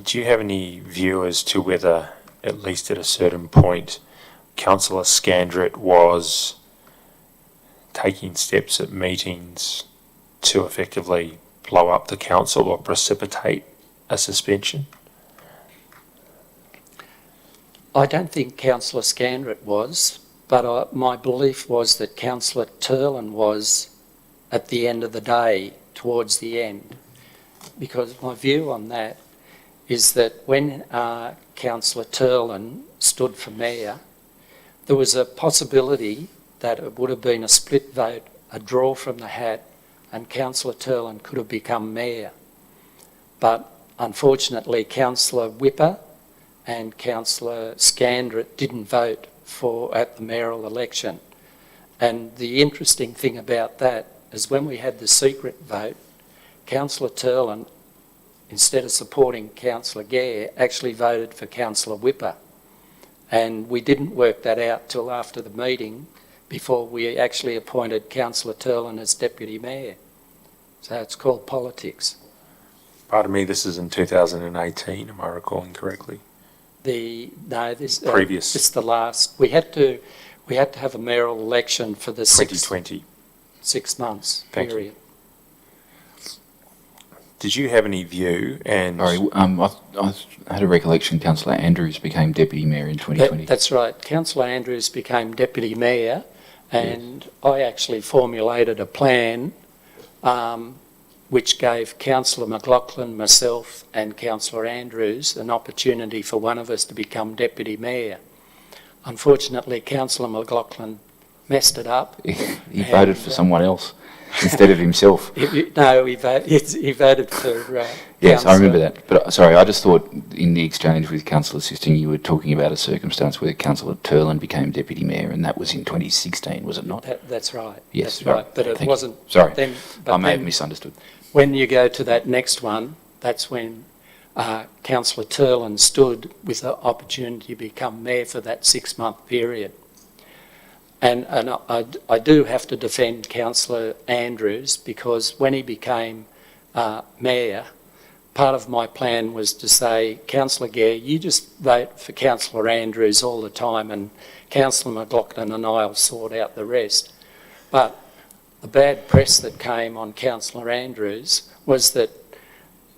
do you have any view as to whether, at least at a certain point, Councillor Scandrett was taking steps at meetings to effectively blow up the council or precipitate a suspension? I don't think Councillor Scandrett was, but my belief was that Councillor Turland was at the end of the day, towards the end, because my view on that is that when Councillor Turland stood for mayor, there was a possibility that it would have been a split vote, a draw from the hat, and Councillor Turland could have become mayor. But unfortunately, Councillor Whipper and Councillor Scandrett didn't vote at the mayoral election. And the interesting thing about that is when we had the secret vote, Councillor Turland, instead of supporting Councillor Gare, actually voted for Councillor Whipper. And we didn't work that out till after the meeting, before we actually appointed Councillor Turland as Deputy Mayor. So it's called politics. Pardon me, this is in 2018, am I recalling correctly? This Previous. This is the last. We had to have a mayoral election for the 2020. 6 months Thank you. period. Did you have any view? And Sorry, I had a recollection Councillor Andrews became Deputy Mayor in 2020. That's right. Councillor Andrews became Deputy Mayor, and I actually formulated a plan which gave Councillor McLaughlin, myself and Councillor Andrews an opportunity for one of us to become Deputy Mayor. Unfortunately, Councillor McLaughlin messed it up. He voted for someone else instead of himself. No, he voted for Yes, I remember Councillor- that. But sorry, I just thought in the exchange with Councillor Sisting, you were talking about a circumstance where Councillor Turlin became Deputy Mayor, and that was in 2016, was it not? That's right. Yes, that's right. But thank it you. wasn't. Sorry, Then, but I may have then misunderstood. when you go to that next one, that's when Councillor Turlin stood with the opportunity to become Mayor for that 6-month period. And I do have to defend Councillor Andrews, because when he became Mayor, part of my plan was to say, Councillor Gare, you just vote for Councillor Andrews all the time, and Councillor McLaughlin and I will sort out the rest. But the bad press that came on Councillor Andrews was that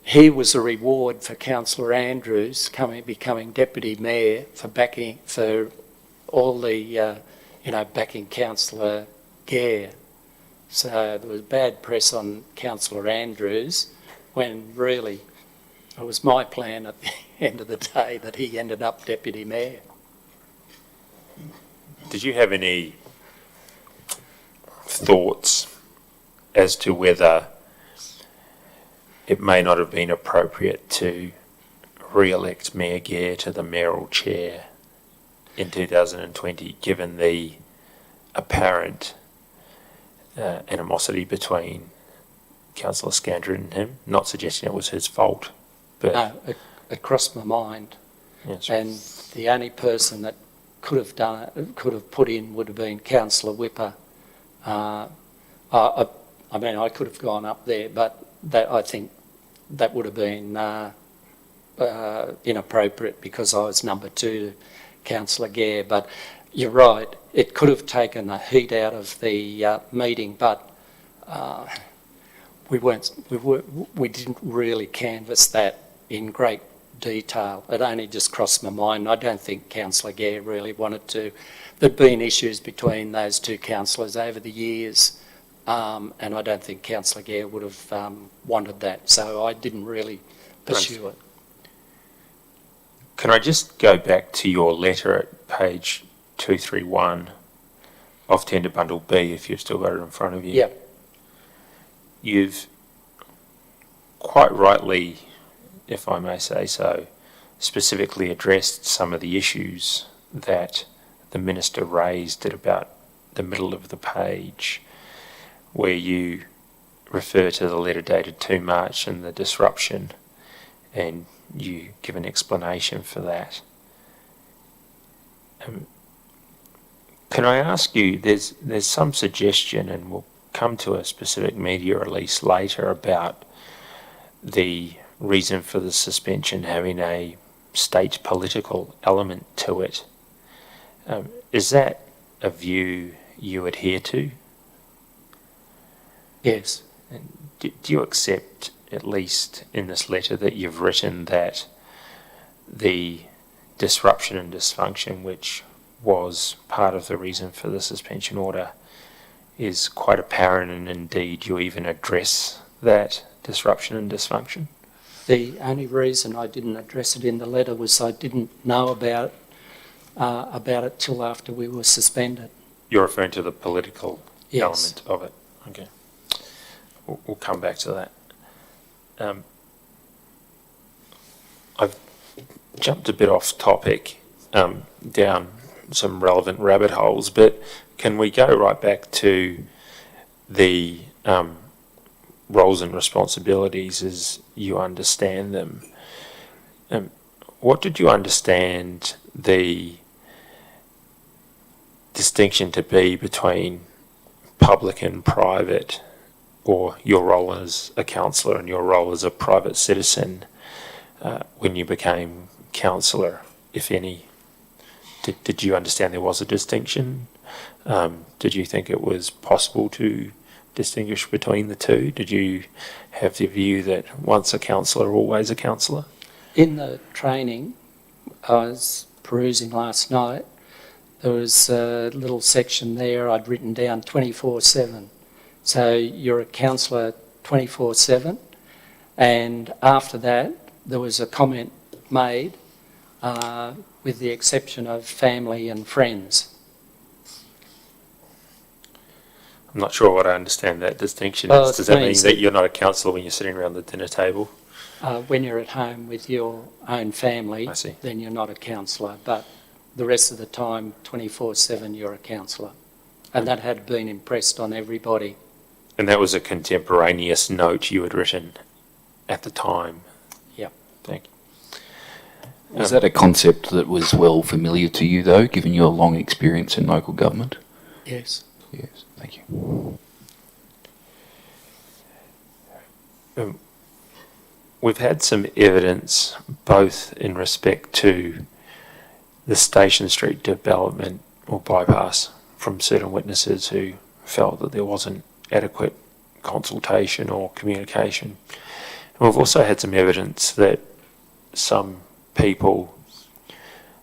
he was a reward for Councillor Andrews becoming Deputy Mayor for backing for all the backing Councillor Gare. So there was bad press on Councillor Andrews, when really it was my plan at the end of the day that he ended up Deputy Mayor. did you have any thoughts as to whether it may not have been appropriate to re-elect Mayor Gare to the mayoral chair in 2020, given the apparent animosity between Councillor Scandron and him? Not suggesting it was his fault, but No, it crossed my mind, yes. and the only person that could have done it, could have put in, would have been Councillor Whipper. I mean, I could have gone up there, but I think that would have been inappropriate, because I was number 2 to Councillor Gare. But you're right, it could have taken the heat out of the meeting, but we didn't really canvass that in great detail. It only just crossed my mind. I don't think Councillor Gare really wanted to. There'd been issues between those two councillors over the years, and I don't think Councillor Gare would have wanted that. So I didn't really pursue it. Can I just go back to your letter at page 231 of Tender Bundle B, if you've still got it in front of you? Yeah. You've quite rightly, if I may say so, specifically addressed some of the issues that the Minister raised at about the middle of the page, where you refer to the letter dated 2 March and the disruption, and you give an explanation for that. Can I ask you, there's some suggestion, and we'll come to a specific media release later, about the reason for the suspension having a state political element to it. Is that a view you adhere to? Yes. And do you accept, at least in this letter that you've written, that the disruption and dysfunction, which was part of the reason for the suspension order, is quite apparent, and indeed you even address that disruption and dysfunction? The only reason I didn't address it in the letter was I didn't know about it till after we were suspended. You're referring to the political Yes. element of it. Okay. We'll come back to that. I've jumped a bit off topic, down some relevant rabbit holes, but can we go right back to the roles and responsibilities as you understand them? What did you understand the distinction to be between public and private, or your role as a councillor and your role as a private citizen when you became councillor, if any? Did you understand there was a distinction? Did you think it was possible to distinguish between the two? Did you have the view that once a councillor, always a councillor? In the training, I was perusing last night, there was a little section there I'd written down 24/7. So you're a councillor 24/7, and after that there was a comment made with the exception of family and friends. I'm not sure what I understand that distinction Oh, is. Does that mean means that you're not a councillor when you're sitting around the dinner table? When you're at home with your own family, I see. then you're not a councillor, but the rest of the time, 24/7, you're a councillor. And that had been impressed on everybody. And that was a contemporaneous note you had written at the time? Yep. Thank you. Was that a concept that was well familiar to you, though, given your long experience in local government? Yes. Yes, thank you. We've had some evidence, both in respect to the Station Street development or bypass, from certain witnesses who felt that there wasn't adequate consultation or communication. And we've also had some evidence that some people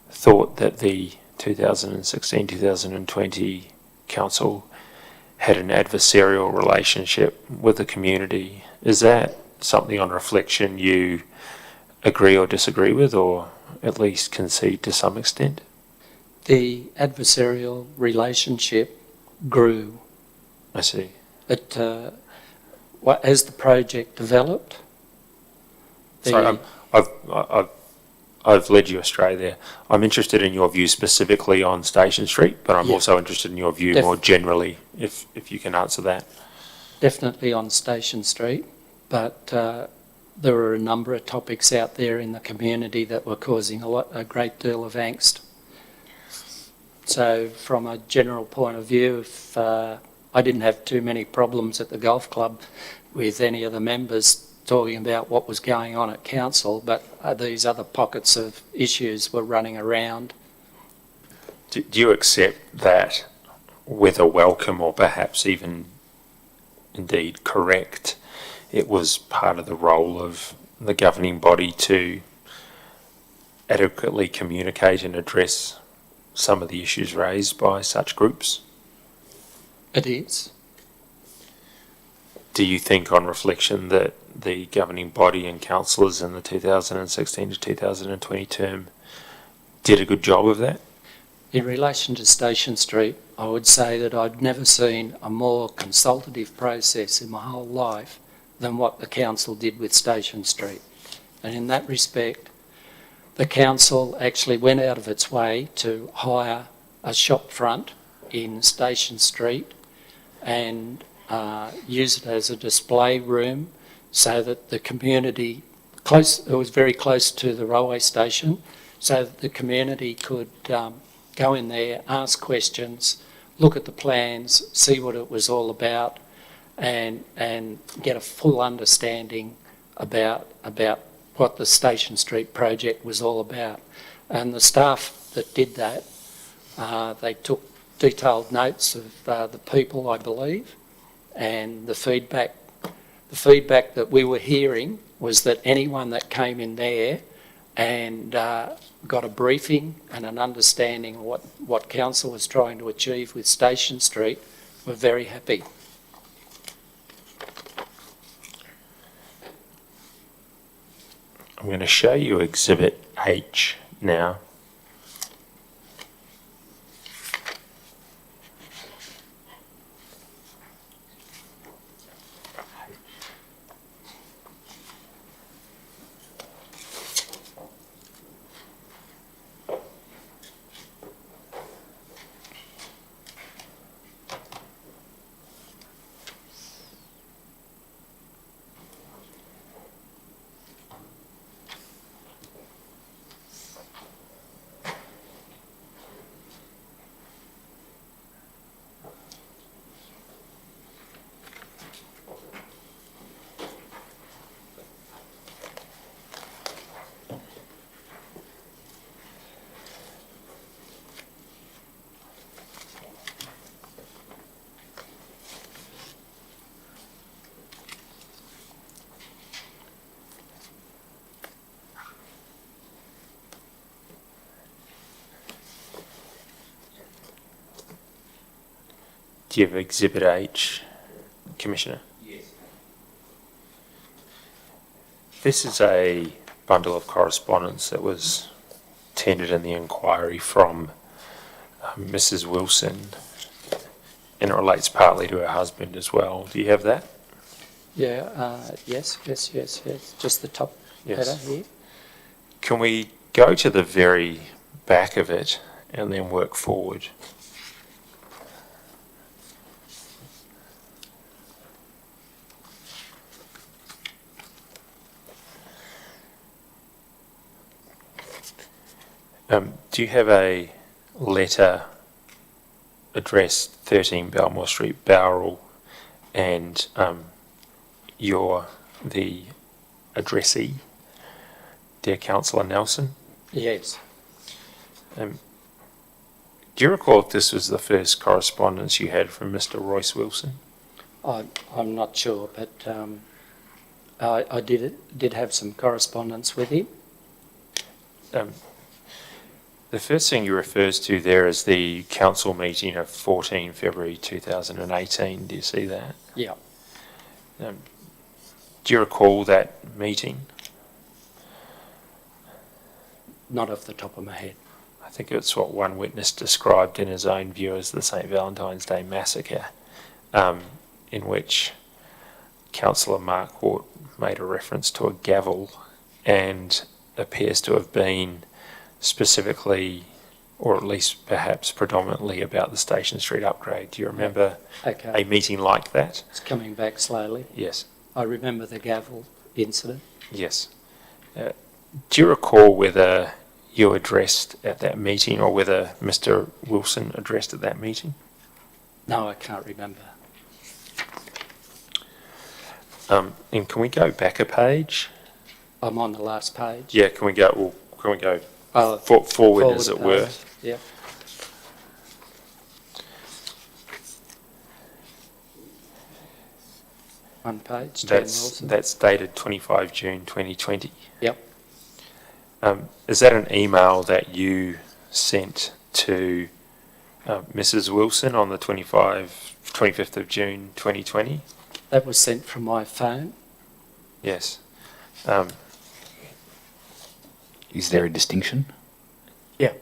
thought that the 2016-2020 council had an adversarial relationship with the community. Is that something on reflection you agree or disagree with, or at least concede to some extent? The adversarial relationship grew. I see. It, as the project developed, Sorry, I've led you astray there. I'm interested in your view specifically on Station Street, but I'm also interested in your view more generally, if you can answer that. Definitely on Station Street, but there were a number of topics out there in the community that were causing a great deal of angst. So from a general point of view, if I didn't have too many problems at the golf club with any of the members talking about what was going on at council, but these other pockets of issues were running around. Do you accept that, whether welcome or perhaps even indeed correct, it was part of the role of the governing body to adequately communicate and address some of the issues raised by such groups? It is. Do you think, on reflection, that the governing body and councillors in the 2016 to 2020 term did a good job of that? In relation to Station Street, I would say that I'd never seen a more consultative process in my whole life than what the council did with Station Street. And in that respect, the council actually went out of its way to hire a shop front in Station Street and use it as a display room so that the community, it was very close to the railway station, so that the community could go in there, ask questions, look at the plans, see what it was all about, and get a full understanding about what the Station Street project was all about. And the staff that did that, they took detailed notes of the people, I believe, and the feedback that we were hearing was that anyone that came in there and got a briefing and an understanding of what council was trying to achieve with Station Street were very happy. I'm going to show you Exhibit H now. Do you have Exhibit H, Commissioner? Yes. This is a bundle of correspondence that was tendered in the inquiry from Mrs. Wilson, and it relates partly to her husband as well. Do you have that? Yeah, yes. Just the top Yes. header here. Can we go to the very back of it and then work forward? Do you have a letter addressed 13 Belmore Street, Bowral, and you're the addressee, dear Councillor Nelson? Yes. Do you recall if this was the first correspondence you had from Mr. Royce Wilson? I'm not sure, but I did have some correspondence with him. The first thing you refers to there is the council meeting of 14 February 2018. Do you see that? Yeah. Do you recall that meeting? Not off the top of my head. I think it's what one witness described in his own view as the St. Valentine's Day massacre, in which Councillor Marquardt made a reference to a gavel and appears to have been specifically, or at least perhaps predominantly, about the Station Street upgrade. Do you remember Okay. a meeting like that? It's coming back slowly. Yes. I remember the gavel incident. Yes. Do you recall whether you addressed at that meeting or whether Mr. Wilson addressed at that meeting? No, I can't remember. And can we go back a page? I'm on the last page. Yeah, can we go Oh, forward as it were? page. Yeah. One page. 10 Wilson. That's dated 25 June 2020. Yep. Is that an email that you sent to Mrs. Wilson on the 25th of June 2020? That was sent from my phone. Yes. Is there a distinction? Yeah.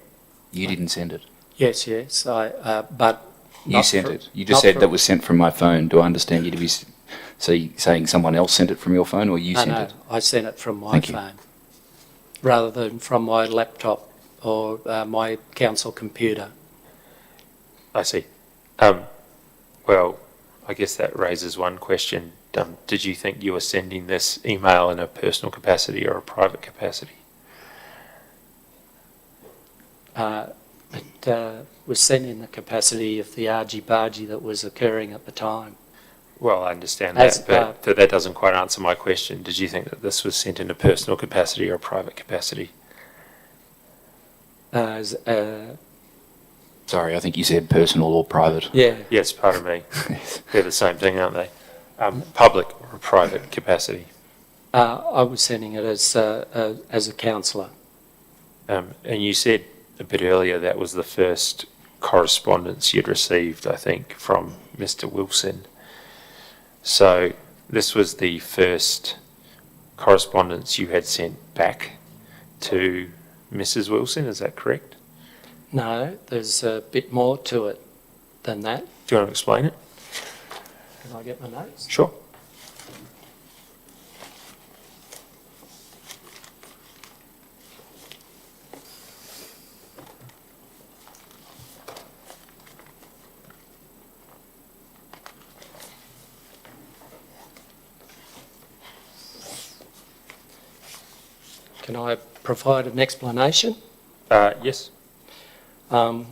You didn't send it. Yes. But You not sent for- it. You just not said for- that was sent from my phone. Do I understand you to be saying someone else sent it from your phone, or you No, sent no, it? I sent it from my Thank you. phone, rather than from my laptop or my council computer. I see. Well, I guess that raises one question. Did you think you were sending this email in a personal capacity or a private capacity? It was sent in the capacity of the argy-bargy that was occurring at the time. Well, I understand As, that, but that doesn't quite answer my question. Did you think that this was sent in a personal capacity or a private capacity? Sorry, I think you said personal or private. Yeah, Yes, pardon me. They're the same thing, aren't they? Public or a private capacity. I was sending it as a councillor. And you said a bit earlier that was the first correspondence you'd received, I think, from Mr. Wilson. So this was the first correspondence you had sent back to Mrs. Wilson, is that correct? No, there's a bit more to it than that. Do you want to explain it? Can I get my notes? Sure. Can I provide an explanation? Yes. You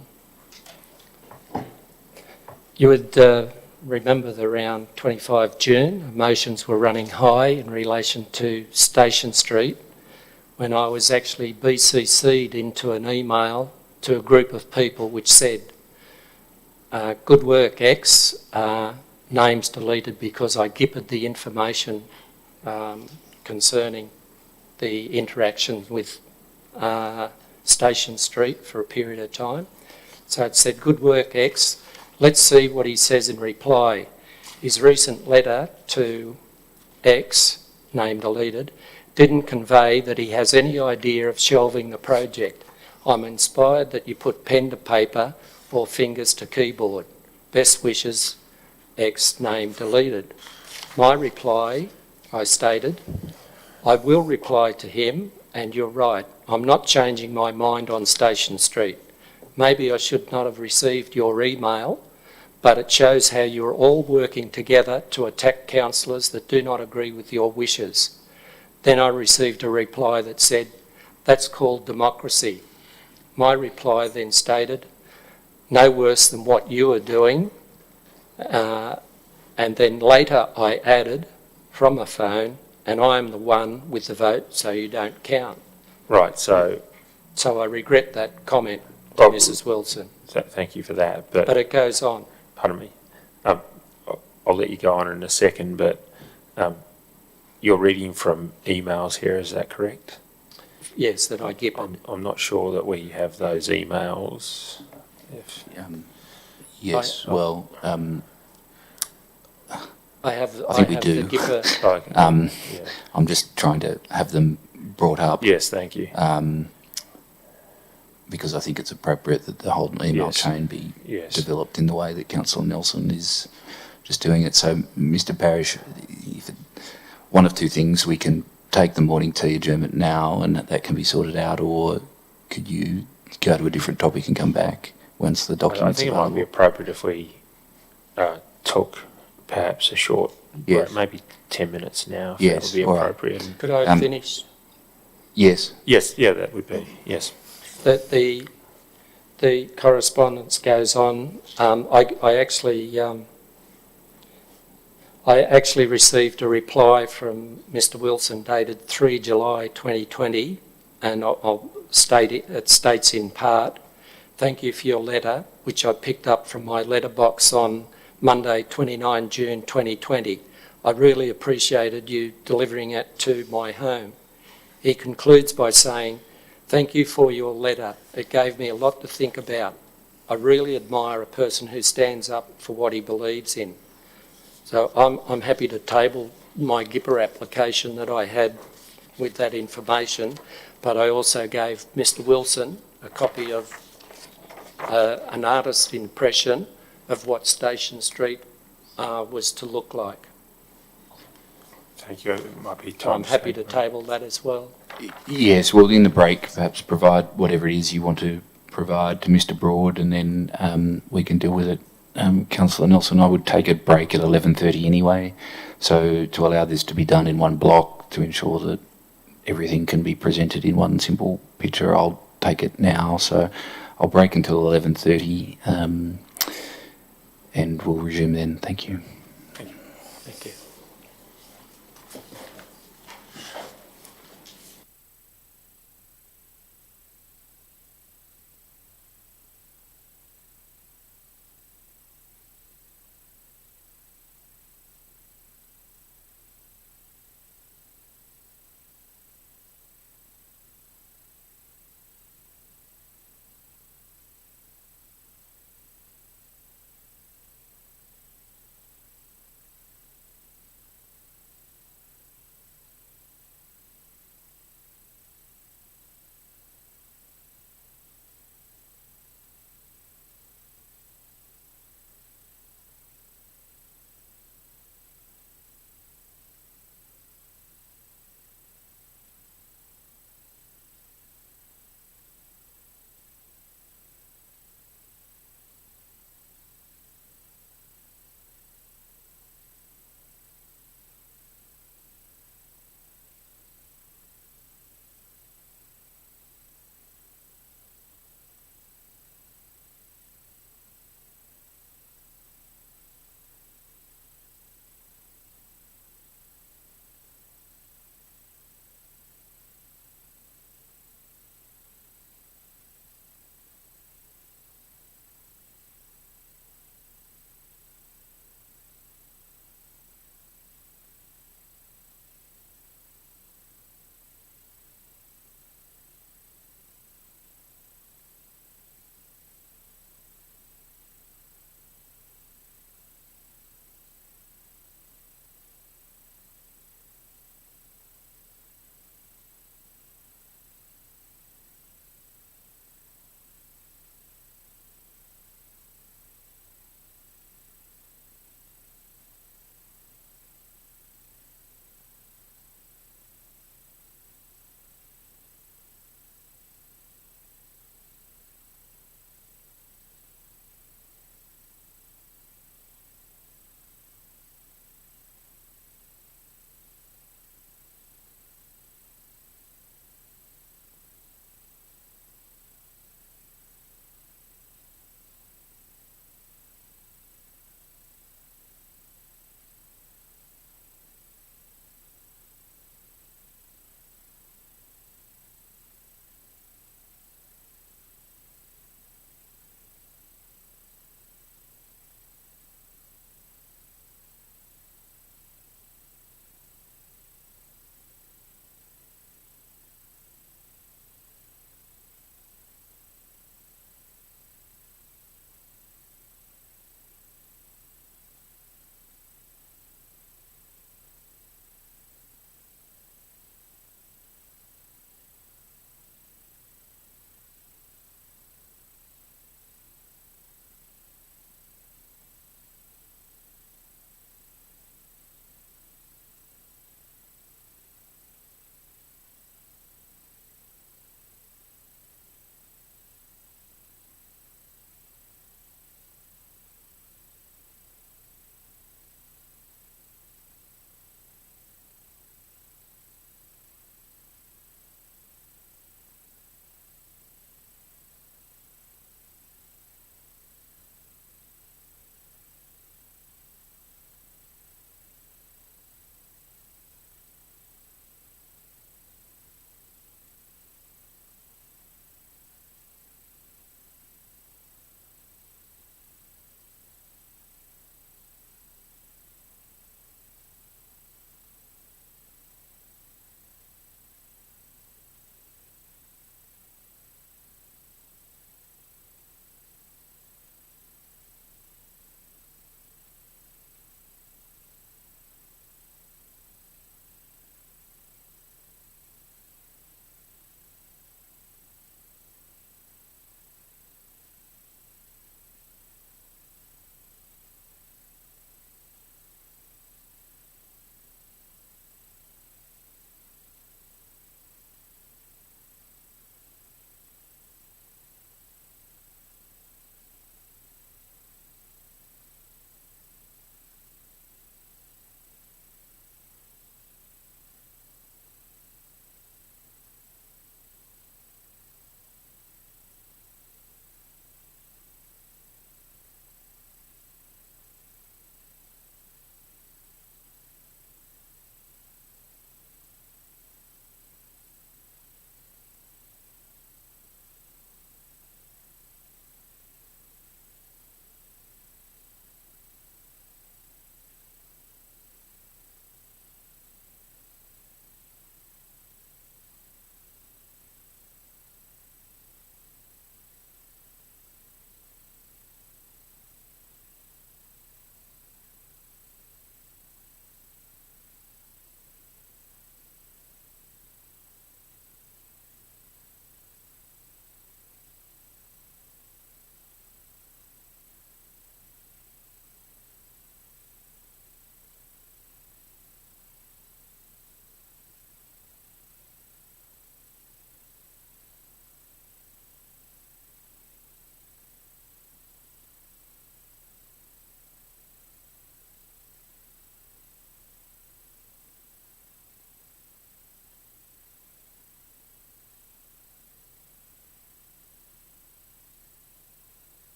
would remember that around 25 June, emotions were running high in relation to Station Street when I was actually BCC'd into an email to a group of people which said, good work X, names deleted because I gippered the information concerning the interaction with Station Street for a period of time. So it said, good work X, Let's see what he says in reply. His recent letter to X, name deleted, didn't convey that he has any idea of shelving the project. I'm inspired that you put pen to paper or fingers to keyboard. Best wishes, X, name deleted. My reply, I stated, I will reply to him, and you're right, I'm not changing my mind on Station Street. Maybe I should not have received your email, but it shows how you're all working together to attack councillors that do not agree with your wishes. Then I received a reply that said, that's called democracy. My reply then stated, no worse than what you are doing. And then later I added from a phone, and I am the one with the vote, so you don't count. Right, so I regret that comment to Oh. Mrs Wilson. thank you for that. But But it goes on. pardon me, I'll let you go on in a second, but you're reading from emails here, is that correct? Yes, that I give it. I'm not sure that we have those emails. If, Yes, I have. I think we have do. the Gipper. yeah. I'm just trying to have them brought up. Yes, thank you. Because I think it's appropriate that the whole email Yes. chain be Yes. developed in the way that Councillor Nelson is just doing it. So, Mr Parish, one of two things, we can take the morning tea adjournment now and that can be sorted out, or could you go to a different topic and come back once the I document's think it might be available? appropriate if we took perhaps a short Yes. break, maybe 10 minutes now, if Yes, that would be all right. appropriate. Could I finish? Yes. Yes, yeah, that would be, yes. That the correspondence goes on. I actually received a reply from Mr Wilson dated 3 July 2020, and I'll state it states in part, thank you for your letter, which I picked up from my letterbox on Monday 29 June 2020. I really appreciated you delivering it to my home. He concludes by saying, thank you for your letter. It gave me a lot to think about. I really admire a person who stands up for what he believes in. So I'm happy to table my Gipper application that I had with that information, but I also gave Mr Wilson a copy of an artist's impression of what Station Street was to look like. Thank you. It might be So time I'm happy to statement. table that as well. Yes, well, in the break, perhaps provide whatever it is you want to provide to Mr Broad, and then we can deal with it. Councillor Nelson, I would take a break at 11:30 anyway, so to allow this to be done in one block to ensure that everything can be presented in one simple picture, I'll take it now. So I'll break until 11:30, and we'll resume then. Thank you. Thank you.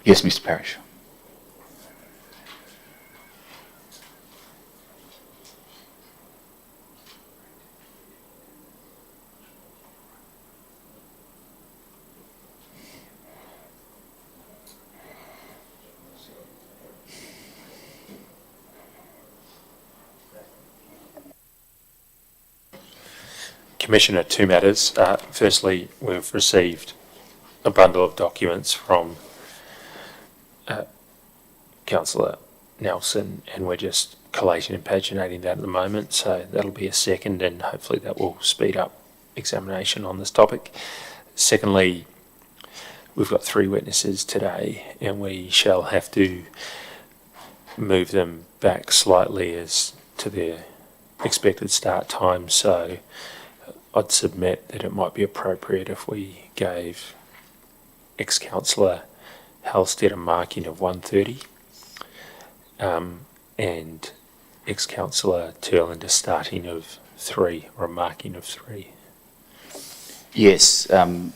Yes, Mr. Parrish. Commissioner, two matters. Firstly, we've received a bundle of documents from Councillor Nelson, and we're just collating and paginating that at the moment, so that'll be a second, and hopefully that will speed up examination on this topic. Secondly, we've got 3 witnesses today, and we shall have to move them back slightly as to their expected start time, so I'd submit that it might be appropriate if we gave ex-councillor Halstead a marking of 1:30 and ex-councillor Turland a starting of 3 or a marking of 3. Yes, I'm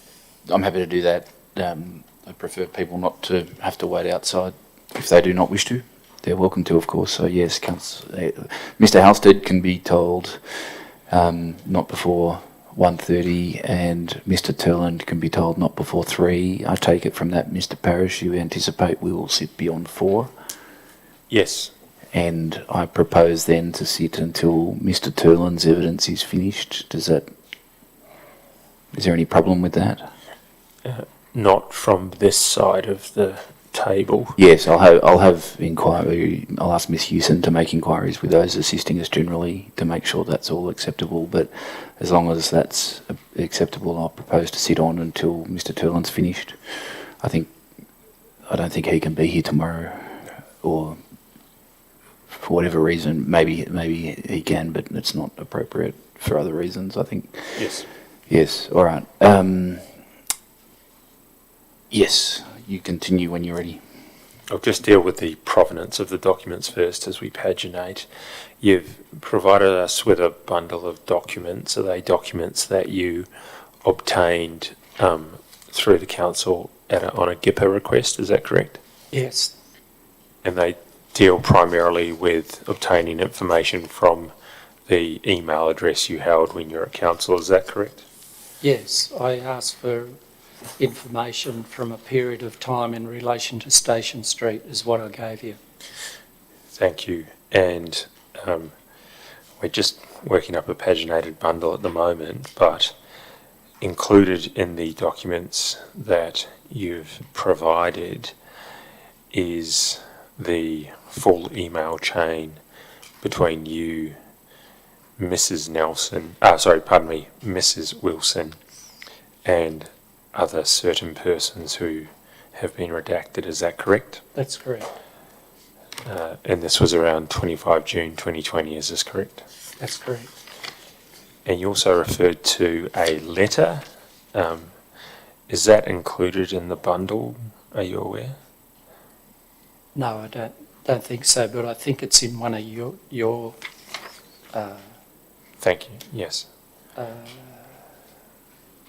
happy to do that. I prefer people not to have to wait outside if they do not wish to. They're welcome to, of course. So yes, Mr. Halstead can be told not before 1:30, and Mr. Turland can be told not before 3. I take it from that, Mr. Parrish, you anticipate we will sit beyond 4? Yes. And I propose then to sit until Mr. Turland's evidence is finished. Is there any problem with that? Not from this side of the table. Yes, I'll have inquiry. I'll ask Miss Hewson to make inquiries with those assisting us generally to make sure that's all acceptable. But as long as that's acceptable, I'll propose to sit on until Mr. Turland's finished. I don't think he can be here tomorrow, or for whatever reason, maybe he can, but it's not appropriate for other reasons, I think. Yes. Yes, all right. Yes, you continue when you're ready. I'll just deal with the provenance of the documents first as we paginate. You've provided us with a bundle of documents. Are they documents that you obtained through the council on a GIPA request? Is that correct? Yes, And they deal primarily with obtaining information from the email address you held when you were at council. Is that correct? yes. I asked for information from a period of time in relation to Station Street is what I gave you. Thank you. And we're just working up a paginated bundle at the moment, but included in the documents that you've provided is the full email chain between you, Mrs. Mrs. Wilson, and other certain persons who have been redacted. Is that correct? That's correct. And this was around 25 June 2020, is this correct? That's correct. And you also referred to a letter. Is that included in the bundle? Are you aware? No, I don't think so, but I think it's in one of your Thank you. Yes. I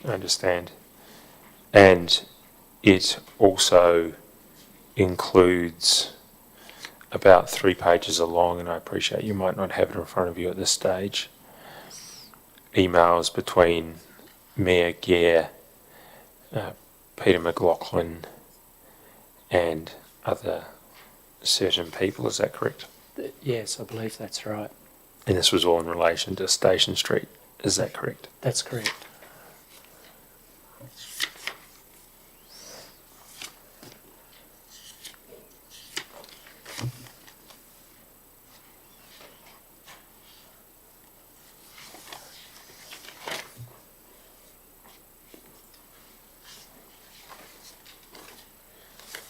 understand. And it also includes about 3 pages along, and I appreciate you might not have it in front of you at this stage, emails between Mayor Gare, Peter McLaughlin, and other certain people. Is that correct? Yes, I believe that's right. And this was all in relation to Station Street. Is that correct? That's correct.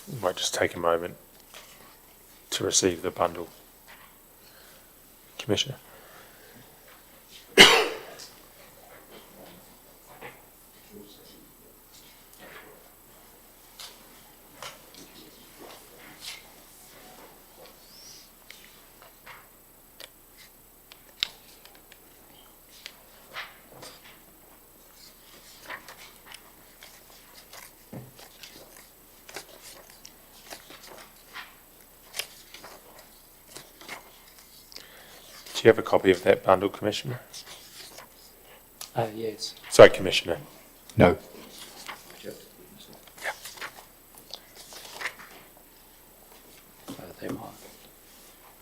We might just take a moment to receive the bundle. Commissioner. Do you have a copy of that bundle, Commissioner? Yes. Sorry, Commissioner. No. So there might.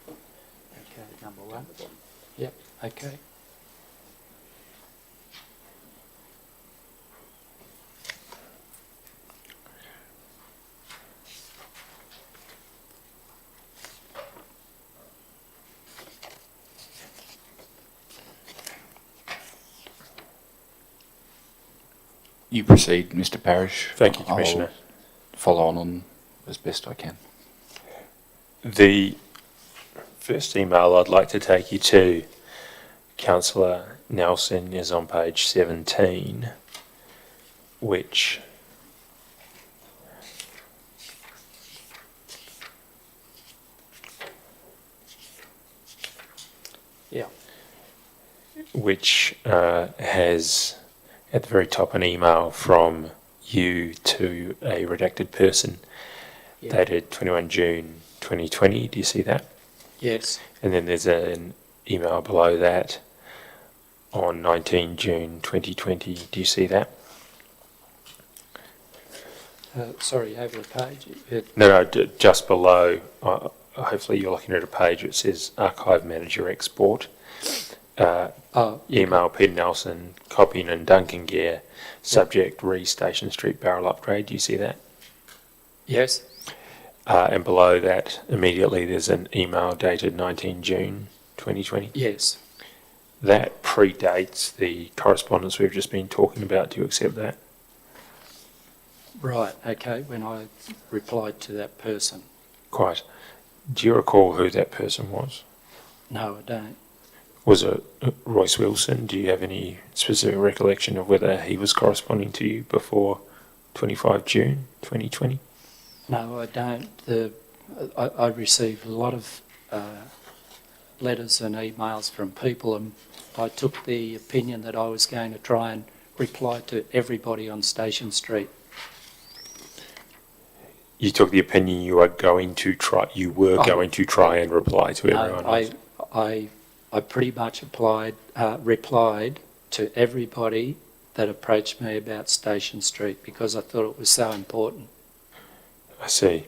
Okay, number one. Yep, okay. You proceed, Mr. Parrish. Thank you, Commissioner. I'll follow on as best I can. The first email I'd like to take you to, Councillor Nelson, is on page 17, which Yeah. has at the very top an email from you to a redacted person Yeah. dated 21 June 2020. Do you see that? Yes. And then there's an email below that on 19 June 2020. Do you see that? Sorry, over the page. No, just below. Hopefully you're looking at a page that says Archive Manager Export. Email Peter Nelson, copying and Duncan Gear, subject re Station Street barrel upgrade. Do you see that? Yes. And below that, immediately, there's an email dated 19 June 2020. Yes. That predates the correspondence we've just been talking about. Do you accept that? Right, okay, when I replied to that person. Quite. Do you recall who that person was? No, I don't. Was it Royce Wilson? Do you have any specific recollection of whether he was corresponding to you before 25 June 2020? No, I don't. I received a lot of letters and emails from people, and I took the opinion that I was going to try and reply to everybody on Station Street. You took the opinion you were going to try and reply to everyone else. I pretty much replied to everybody that approached me about Station Street because I thought it was so important. I see.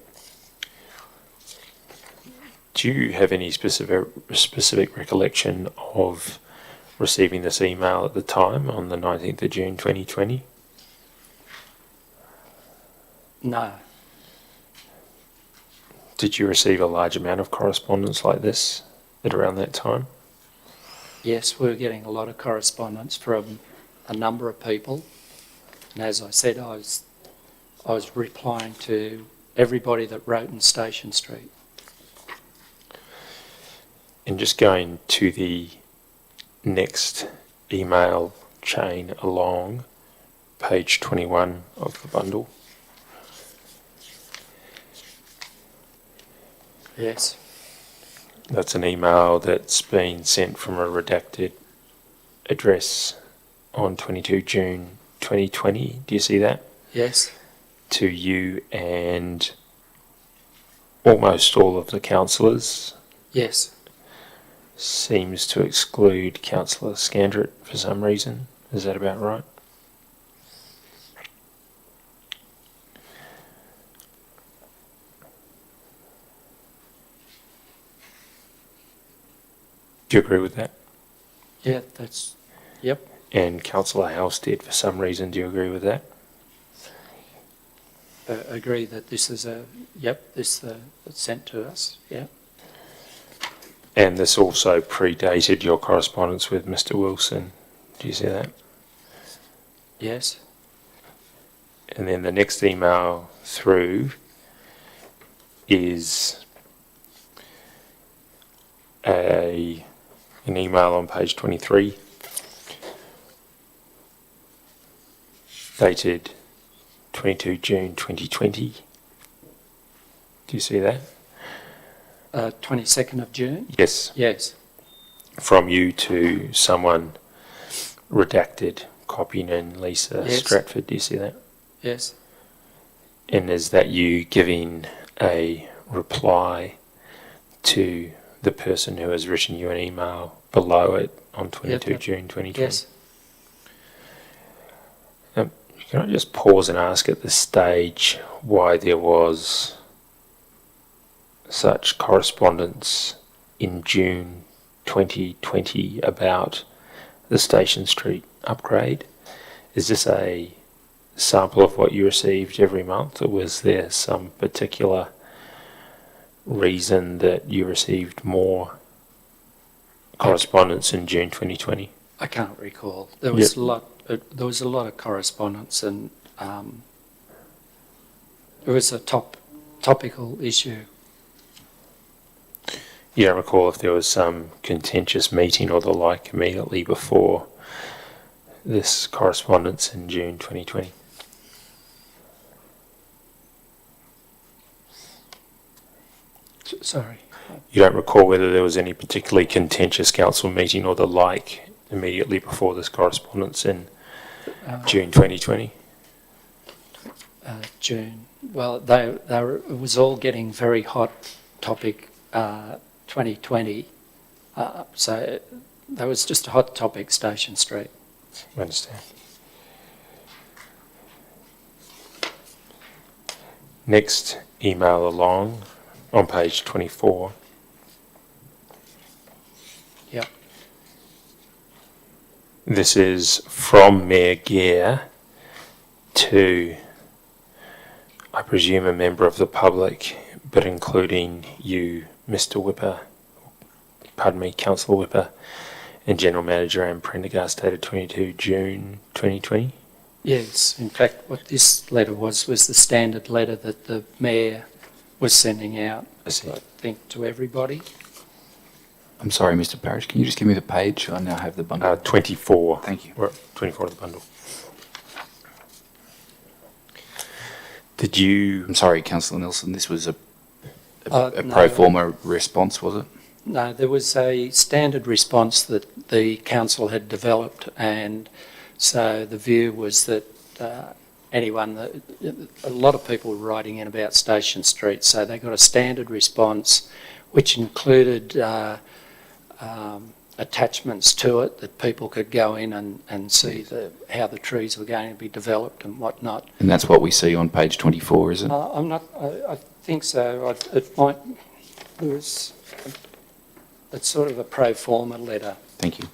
Do you have any specific recollection of receiving this email at the time on the 19th of June 2020? No. Did you receive a large amount of correspondence like this at around that time? Yes, we were getting a lot of correspondence from a number of people, and as I said, I was replying to everybody that wrote in Station Street. And just going to the next email chain along, page 21 of the bundle. Yes. That's an email that's been sent from a redacted address on 22 June 2020. Do you see that? Yes. To you and almost all of the councillors. Yes. Seems to exclude Councillor Scandrett for some reason. Is that about right? Do you agree with that? Yeah, yep. And Councillor Halstead, for some reason, do you agree with that? Agree that this is it's sent to us, yeah. And this also predated your correspondence with Mr. Wilson. Do you see that? Yes. And then the next email through is an email on page 23, dated 22 June 2020. Do you see that? 22nd of June? Yes. Yes. From you to someone redacted, copying in Lisa Yes. Stratford. Do you see that? Yes. And is that you giving a reply to the person who has written you an email below it on 22 Yep. June 2020. Yes. Can I just pause and ask at this stage why there was such correspondence in June 2020 about the Station Street upgrade? Is this a sample of what you received every month, or was there some particular reason that you received more correspondence in June 2020? I can't recall. There was a lot. There was a lot of correspondence, and it was a topical issue. You don't recall if there was some contentious meeting or the like immediately before this correspondence in June 2020? Sorry. You don't recall whether there was any particularly contentious council meeting or the like immediately before this correspondence in June 2020? June. Well, it was all getting very hot topic 2020. So that was just a hot topic, Station Street. I understand. Next email along on page 24. Yep. This is from Mayor Gare to, I presume, a member of the public, but including you, Mr. Whipper, Councillor Whipper, and General Manager Anne Prendergast, dated 22 June 2020. Yes. In fact, what this letter was the standard letter that the Mayor was sending out, I see. I think, to everybody. I'm sorry, Mr. Parrish, can you just give me the page? I now have the bundle. 24. Thank you. We're at 24 of the bundle. Did you... I'm sorry, Councillor Nelson, this was a No. pro forma response, was it? No, there was a standard response that the council had developed, and so the view was that a lot of people were writing in about Station Street, so they got a standard response which included attachments to it that people could go in and see how the trees were going to be developed and whatnot. And that's what we see on page 24, is it? I think so. It's sort of a pro forma letter Thank you.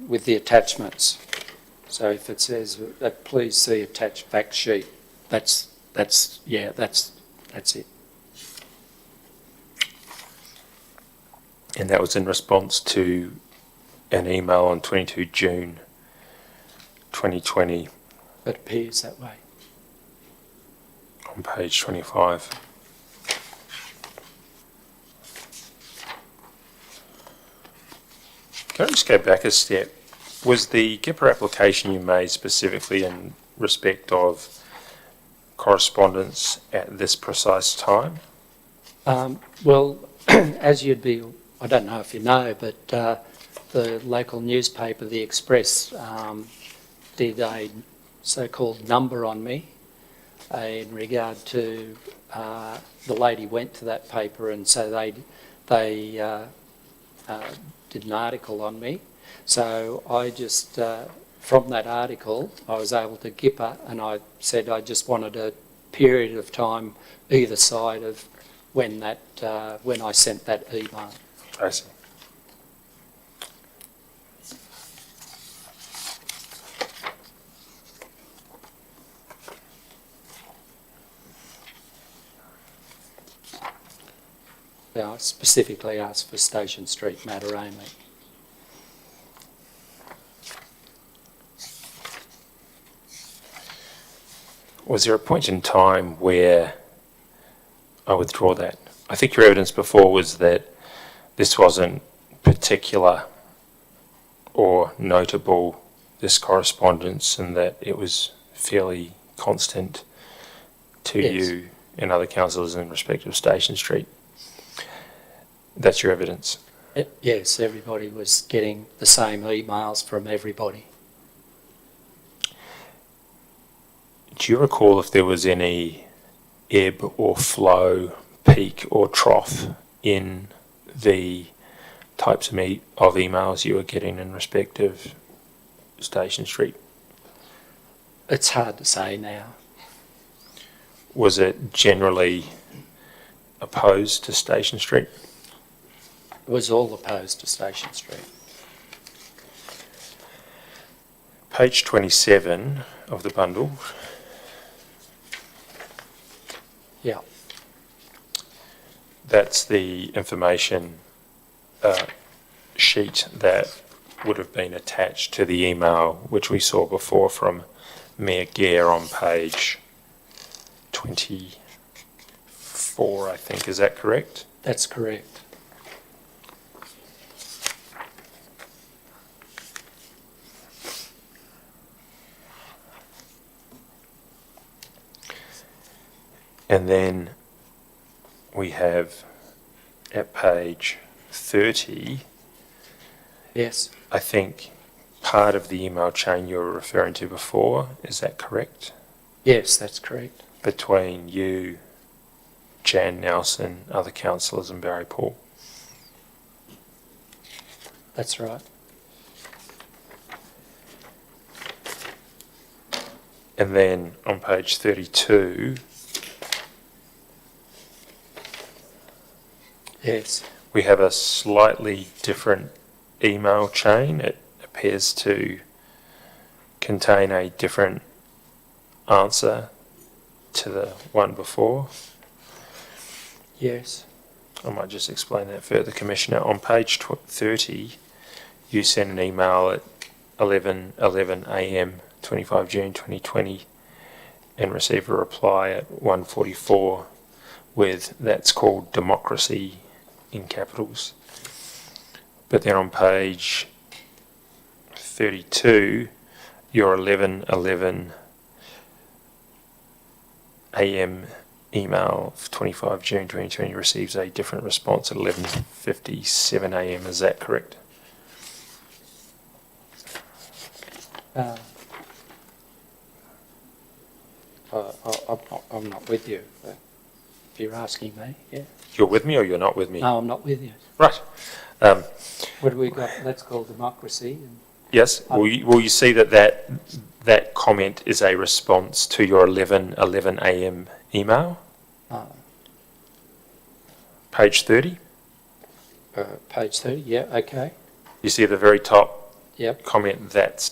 with the attachments. So if it says that please see attached fact sheet, that's it. And that was in response to an email on 22 June 2020 It appears that way. on page 25. Can I just go back a step? Was the GIPR application you made specifically in respect of correspondence at this precise time? Well, as you'd be, I don't know if you know, but the local newspaper, The Express, did a so-called number on me in regard to the lady went to that paper, and so they did an article on me. So I just, from that article, I was able to GIPR, and I said I just wanted a period of time either side of when I sent that email. I see. Now, I specifically asked for Station Street matter only. Was there a point in time where I withdraw that? I think your evidence before was that this wasn't particular or notable, this correspondence, and that it was fairly constant to Yes. you and other councillors in respect of Station Street. That's your evidence. Yes, everybody was getting the same emails from everybody. Do you recall if there was any ebb or flow, peak or trough in the types of emails you were getting in respect of Station Street? It's hard to say now. Was it generally opposed to Station Street? It was all opposed to Station Street. Page 27 of the bundle. Yeah. That's the information sheet that would have been attached to the email which we saw before from Mayor Gare on page 24, I think. Is that correct? That's correct. And then we have at page 30, Yes. I think part of the email chain you were referring to before, is that correct? Yes, that's correct. Between you, Jan Nelson, other councillors and Barry Paul. That's right. And then on page 32, Yes. we have a slightly different email chain. It appears to contain a different answer to the one before. Yes. I might just explain that further, Commissioner. On page 30, you sent an email at 11:11 a.m. 25 June 2020 and received a reply at 1:44 with "that's called democracy" in capitals. But then on page 32, your 11:11 a.m. email of 25 June 2020 receives a different response at 11:57 a.m. Is that correct? I'm not with you. If you're asking me, yeah. You're with me or you're not with me? No, I'm not with you. Right. What have we got? Let's call democracy. And Yes. Will you see that comment is a response to your 11:11 a.m. email? Page 30? Page 30, yeah, okay. You see at the very top Yep. comment, that's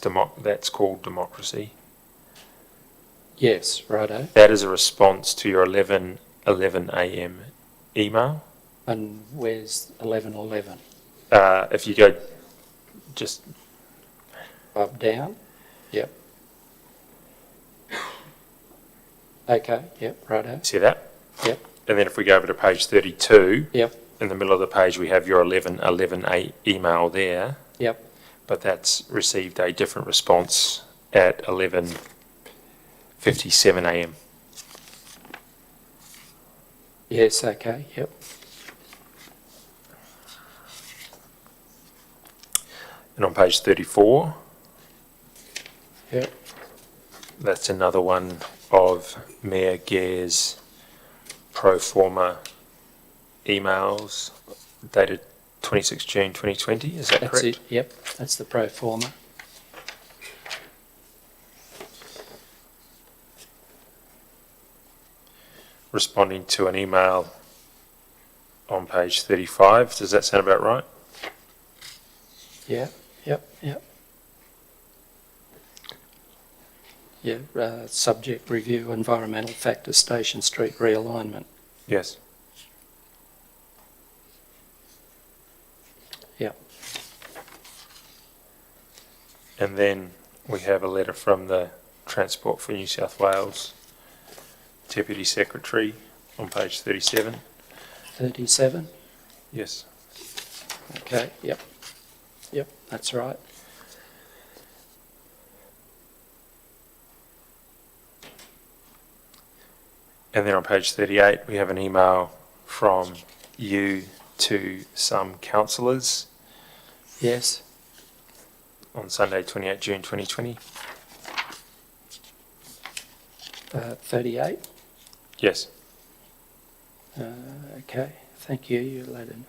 called democracy. Yes, righto. That is a response to your 11:11 a.m. email. And where's 11:11? If you go just Up, down? Yep. Okay, yep, righto. see that? Yep. And then if we go over to page 32, Yep. in the middle of the page we have your 11:11 email there. Yep. But that's received a different response at 11:57 a.m. Yes, okay, yep. And on page 34, Yep. that's another one of Mayor Gare's pro forma emails dated 26 June 2020. Is that That's correct? it, yep. That's the pro forma. Responding to an email on page 35. Does that sound about right? Yeah, yep, yep. Yeah, subject review, environmental factors, Station Street realignment. Yes. Yep. And then we have a letter from the Transport for New South Wales Deputy Secretary on page 37. 37? Yes. Okay, yep. Yep, that's right. And then on page 38, we have an email from you to some councillors Yes. on Sunday, 28 June 2020. 38? Yes. Okay, thank you, you let him.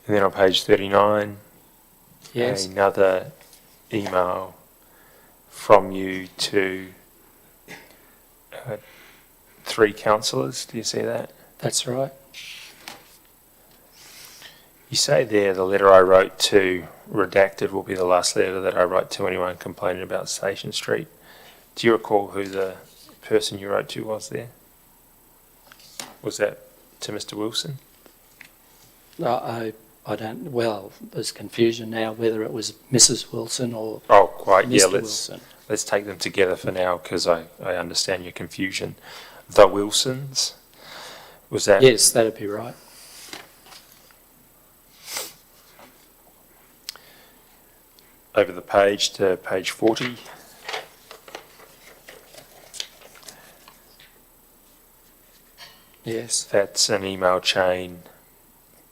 And then on page 39, Yes, another email from you to 3 councillors. Do you see that? that's right. You say there the letter I wrote to redacted will be the last letter that I write to anyone complaining about Station Street. Do you recall who the person you wrote to was there? Was that to Mr. Wilson? I don't, well, there's confusion now whether it was Mrs. Wilson or Oh, quite. Mr. Yeah, Wilson. let's take them together for now because I understand your confusion. The Wilsons? Was that? Yes, that'd be right. Over the page to page 40. Yes, That's an email chain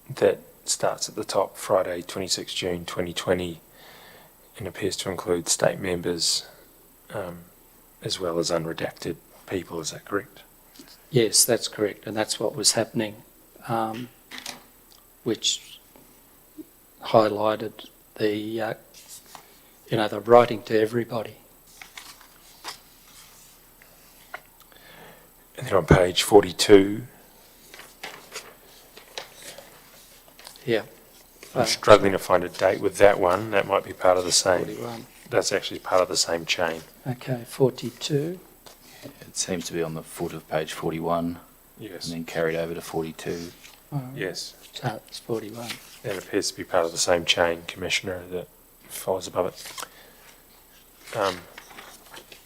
that starts at the top, Friday, 26 June 2020, and appears to include state members as well as unredacted people. Is that correct? yes, that's correct, and that's what was happening, which highlighted the, the writing to everybody. And then on page 42, Yeah. I'm struggling to find a date with that one. That might be part of the same. 41. That's actually part of the same chain. Okay, 42. It seems to be on the foot of page 41 Yes. and then carried over to 42. Yes. So it's 41. It appears to be part of the same chain, Commissioner, that follows above it.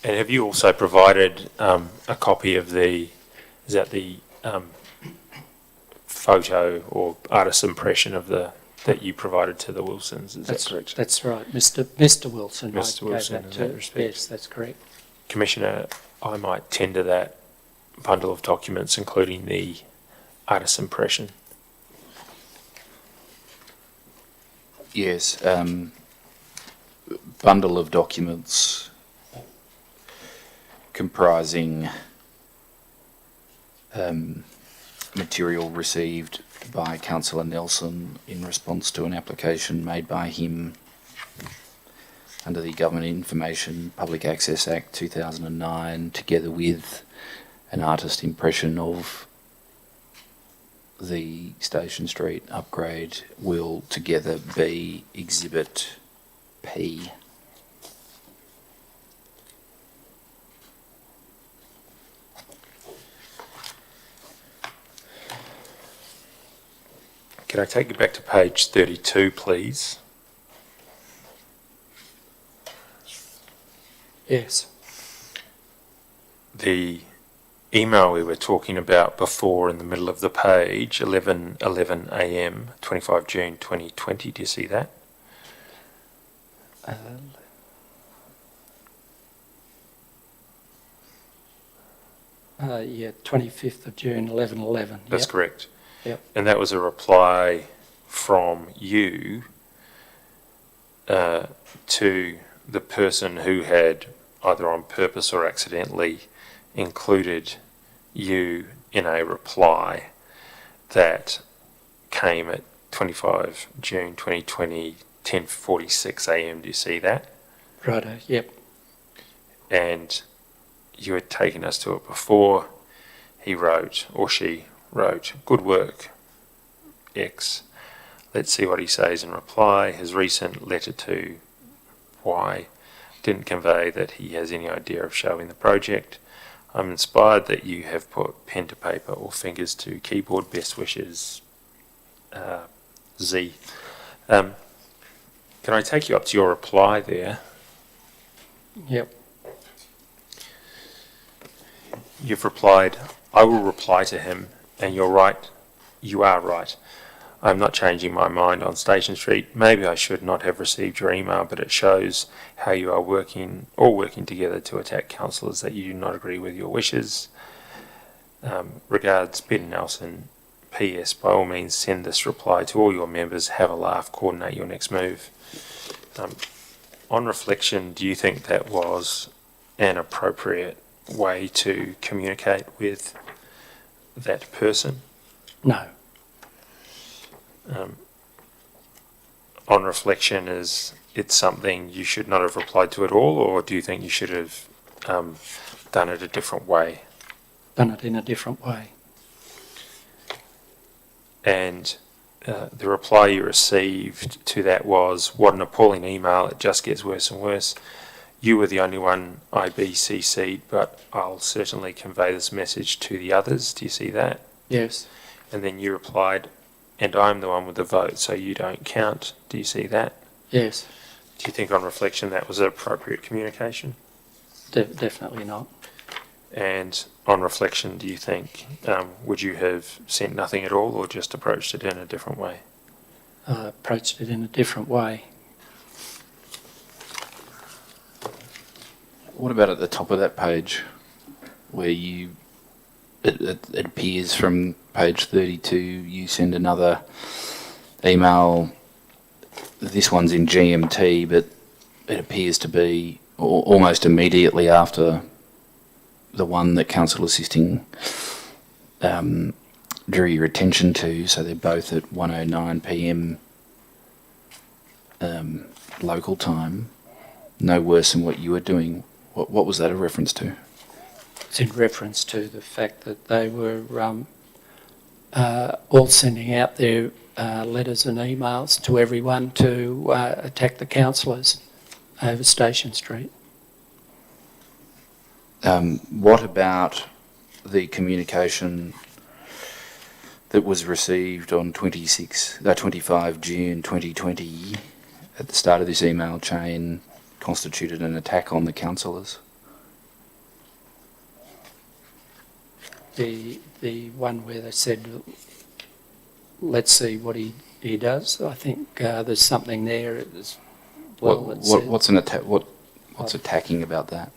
And have you also provided a copy of the photo or artist's impression of that you provided to the Wilsons? Is that correct? That's right, Mr. Wilson. Mr. I Wilson, gave in to. that respect. Yes, that's correct. Commissioner, I might tender that bundle of documents, including the artist's impression. Yes, bundle of documents comprising material received by Councillor Nelson in response to an application made by him under the Government Information Public Access Act 2009, together with an artist impression of the Station Street upgrade, will together be Exhibit P. Can I take you back to page 32, please? Yes. The email we were talking about before in the middle of the page, 11:11 a.m., 25 June 2020. Do you see that? Yeah, 25th of June, 11:11. That's Yep. correct. Yep. And that was a reply from you to the person who had either on purpose or accidentally included you in a reply that came at 25 June 2020, 10:46 a.m. Do you see that? Righto, yep. And you had taken us to it before. He wrote, or she wrote, "Good work, X. Let's see what he says in reply. His recent letter to Y didn't convey that he has any idea of showing the project. I'm inspired that you have put pen to paper or fingers to keyboard. Best wishes, Z." Can I take you up to your reply there? Yep. You've replied, "I will reply to him, and you're right. You are right. I'm not changing my mind on Station Street. Maybe I should not have received your email, but it shows how you are working together to attack councillors that you do not agree with your wishes. Regards, Ben Nelson. P.S. By all means, send this reply to all your members. Have a laugh. Coordinate your next move." On reflection, do you think that was an appropriate way to communicate with that person? No. on reflection, is it something you should not have replied to at all, or do you think you should have done it a different way? Done it in a different way. And the reply you received to that was, "What an appalling email, it just gets worse and worse. You were the only one I BCC'd, but I'll certainly convey this message to the others." Do you see that? Yes. And then you replied, "And I'm the one with the vote, so you don't count." Do you see that? Yes. Do you think on reflection that was appropriate communication? Definitely not. And on reflection, do you think, would you have sent nothing at all or just approached it in a different way? Approached it in a different way. What about at the top of that page, where it appears from page 32, you send another email. This one's in GMT, but it appears to be almost immediately after the one that Council Assisting drew your attention to, so they're both at 1:09 p.m. Local time, no worse than what you were doing. What was that a reference to? It's in reference to the fact that they were all sending out their letters and emails to everyone to attack the councillors over Station Street. What about the communication that was received on 25 June 2020 at the start of this email chain constituted an attack on the councillors? The one where they said, let's see what he does. I think there's something there as well. What's an attack? What's attacking about that?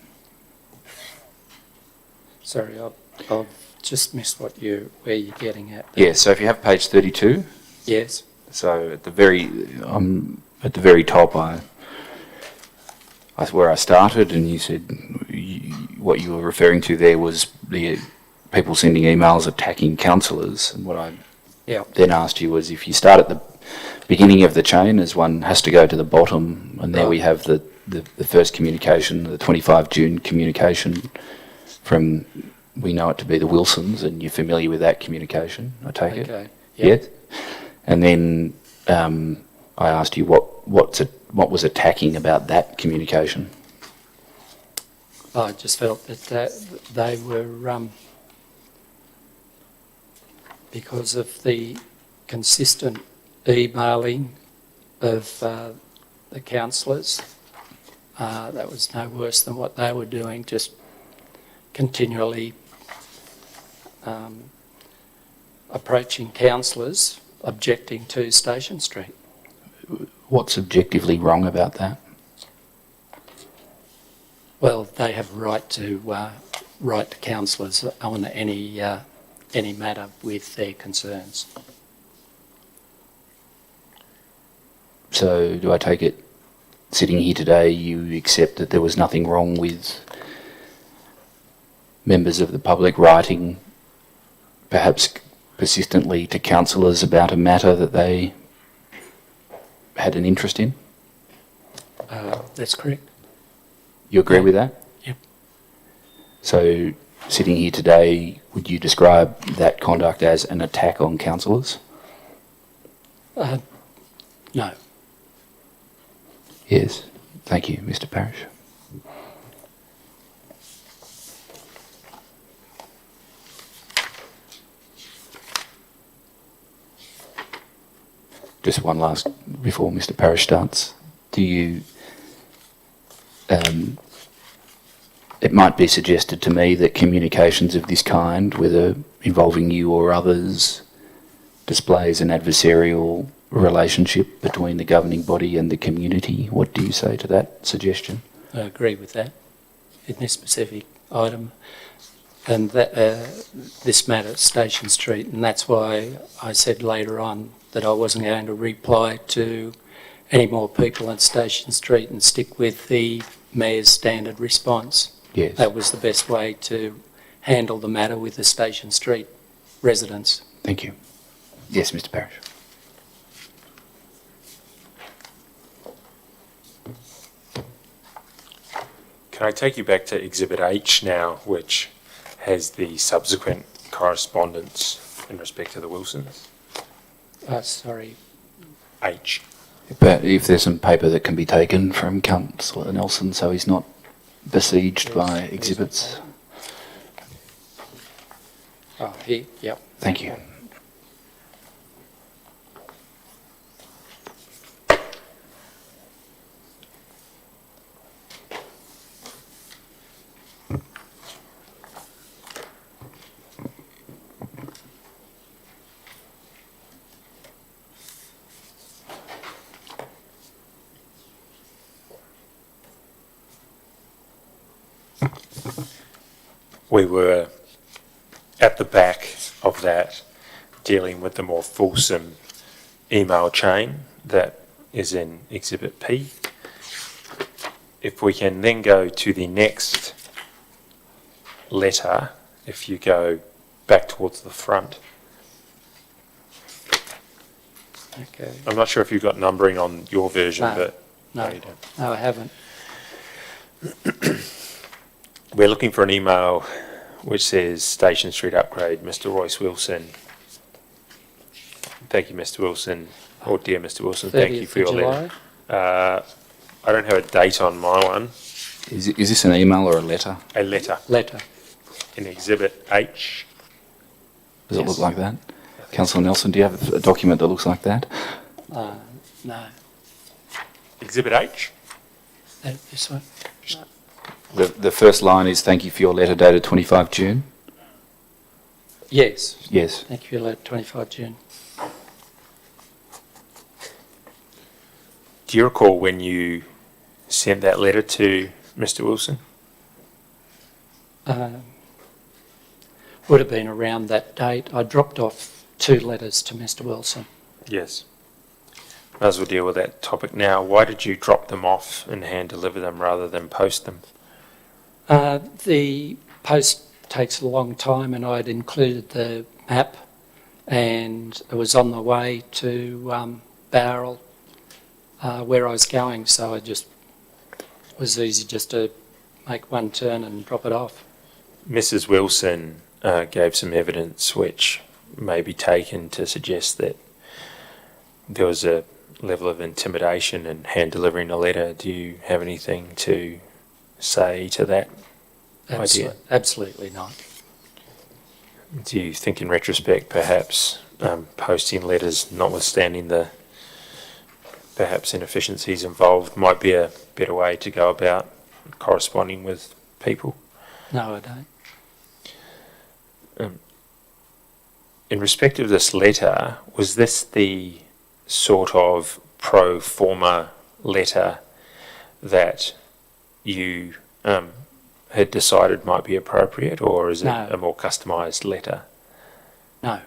Sorry, I've just missed where you're getting at. Yeah. So if you have page 32. Yes. So at the very top, where I started, and you said what you were referring to there was the people sending emails attacking councillors, and what I then asked you was, if you start at the beginning of the chain, as one has to go to the bottom, and there we have the first communication, the 25 June communication from, we know it to be the Wilsons, and you're familiar with that communication, I take it? Okay. Yes. And then I asked you what was attacking about that communication. I just felt that they were, because of the consistent emailing of the councillors, that was no worse than what they were doing, just continually approaching councillors objecting to Station Street. What's objectively wrong about that? Well, they have a right to write to councillors on any matter with their concerns. So do I take it, sitting here today, you accept that there was nothing wrong with members of the public writing, perhaps persistently, to councillors about a matter that they had an interest in? That's correct. You agree with that? Yep. So, sitting here today, would you describe that conduct as an attack on councillors? No. Yes. Thank you, Mr. Parish. Just one last, before Mr. Parish starts. Do you... it might be suggested to me that communications of this kind, whether involving you or others, displays an adversarial relationship between the governing body and the community. What do you say to that suggestion? I agree with that in this specific item. And that, this matter, Station Street, and that's why I said later on that I wasn't going to reply to any more people at Station Street and stick with the Mayor's standard response. Yes. That was the best way to handle the matter with the Station Street residents. Thank you. Yes, Mr. Parish. Can I take you back to Exhibit H now, which has the subsequent correspondence in respect to the Wilsons? Sorry. H. But if there's some paper that can be taken from Councillor Nelson so he's not besieged by exhibits. Oh, here, yep. Thank you. We were at the back of that dealing with the more fulsome email chain that is in Exhibit P. If we can then go to the next letter, if you go back towards the front. Okay. I'm not sure if you've got numbering on your version, No. but No, you don't. no, I haven't. We're looking for an email which says Station Street upgrade, Mr. Royce Wilson. Thank you, Mr. Wilson, or dear Mr. Wilson, thank you 30th for your of letter. July? I don't have a date on my one. Is this an email or a letter? A letter Letter. in Exhibit H. Does it Yes. look like that? Councillor Nelson, do you have a document that looks like that? No. Exhibit H? This one? The first line is thank you for your letter dated 25 June. Yes. Yes. Thank you for your letter, 25 June. Do you recall when you sent that letter to Mr. Wilson? Would have been around that date. I dropped off 2 letters to Mr. Wilson. Yes. Might as well deal with that topic now. Why did you drop them off and hand deliver them rather than post them? The post takes a long time, and I'd included the map, and it was on the way to Bowral, where I was going, so it was easy just to make one turn and drop it off. Mrs. Wilson gave some evidence which may be taken to suggest that there was a level of intimidation in hand delivering a letter. Do you have anything to say to that idea? Absolutely not. Do you think in retrospect perhaps posting letters, notwithstanding the perhaps inefficiencies involved, might be a better way to go about corresponding with people? No, I don't. In respect of this letter, was this the sort of pro forma letter that you had decided might be appropriate, or is it No. a more customised letter? No.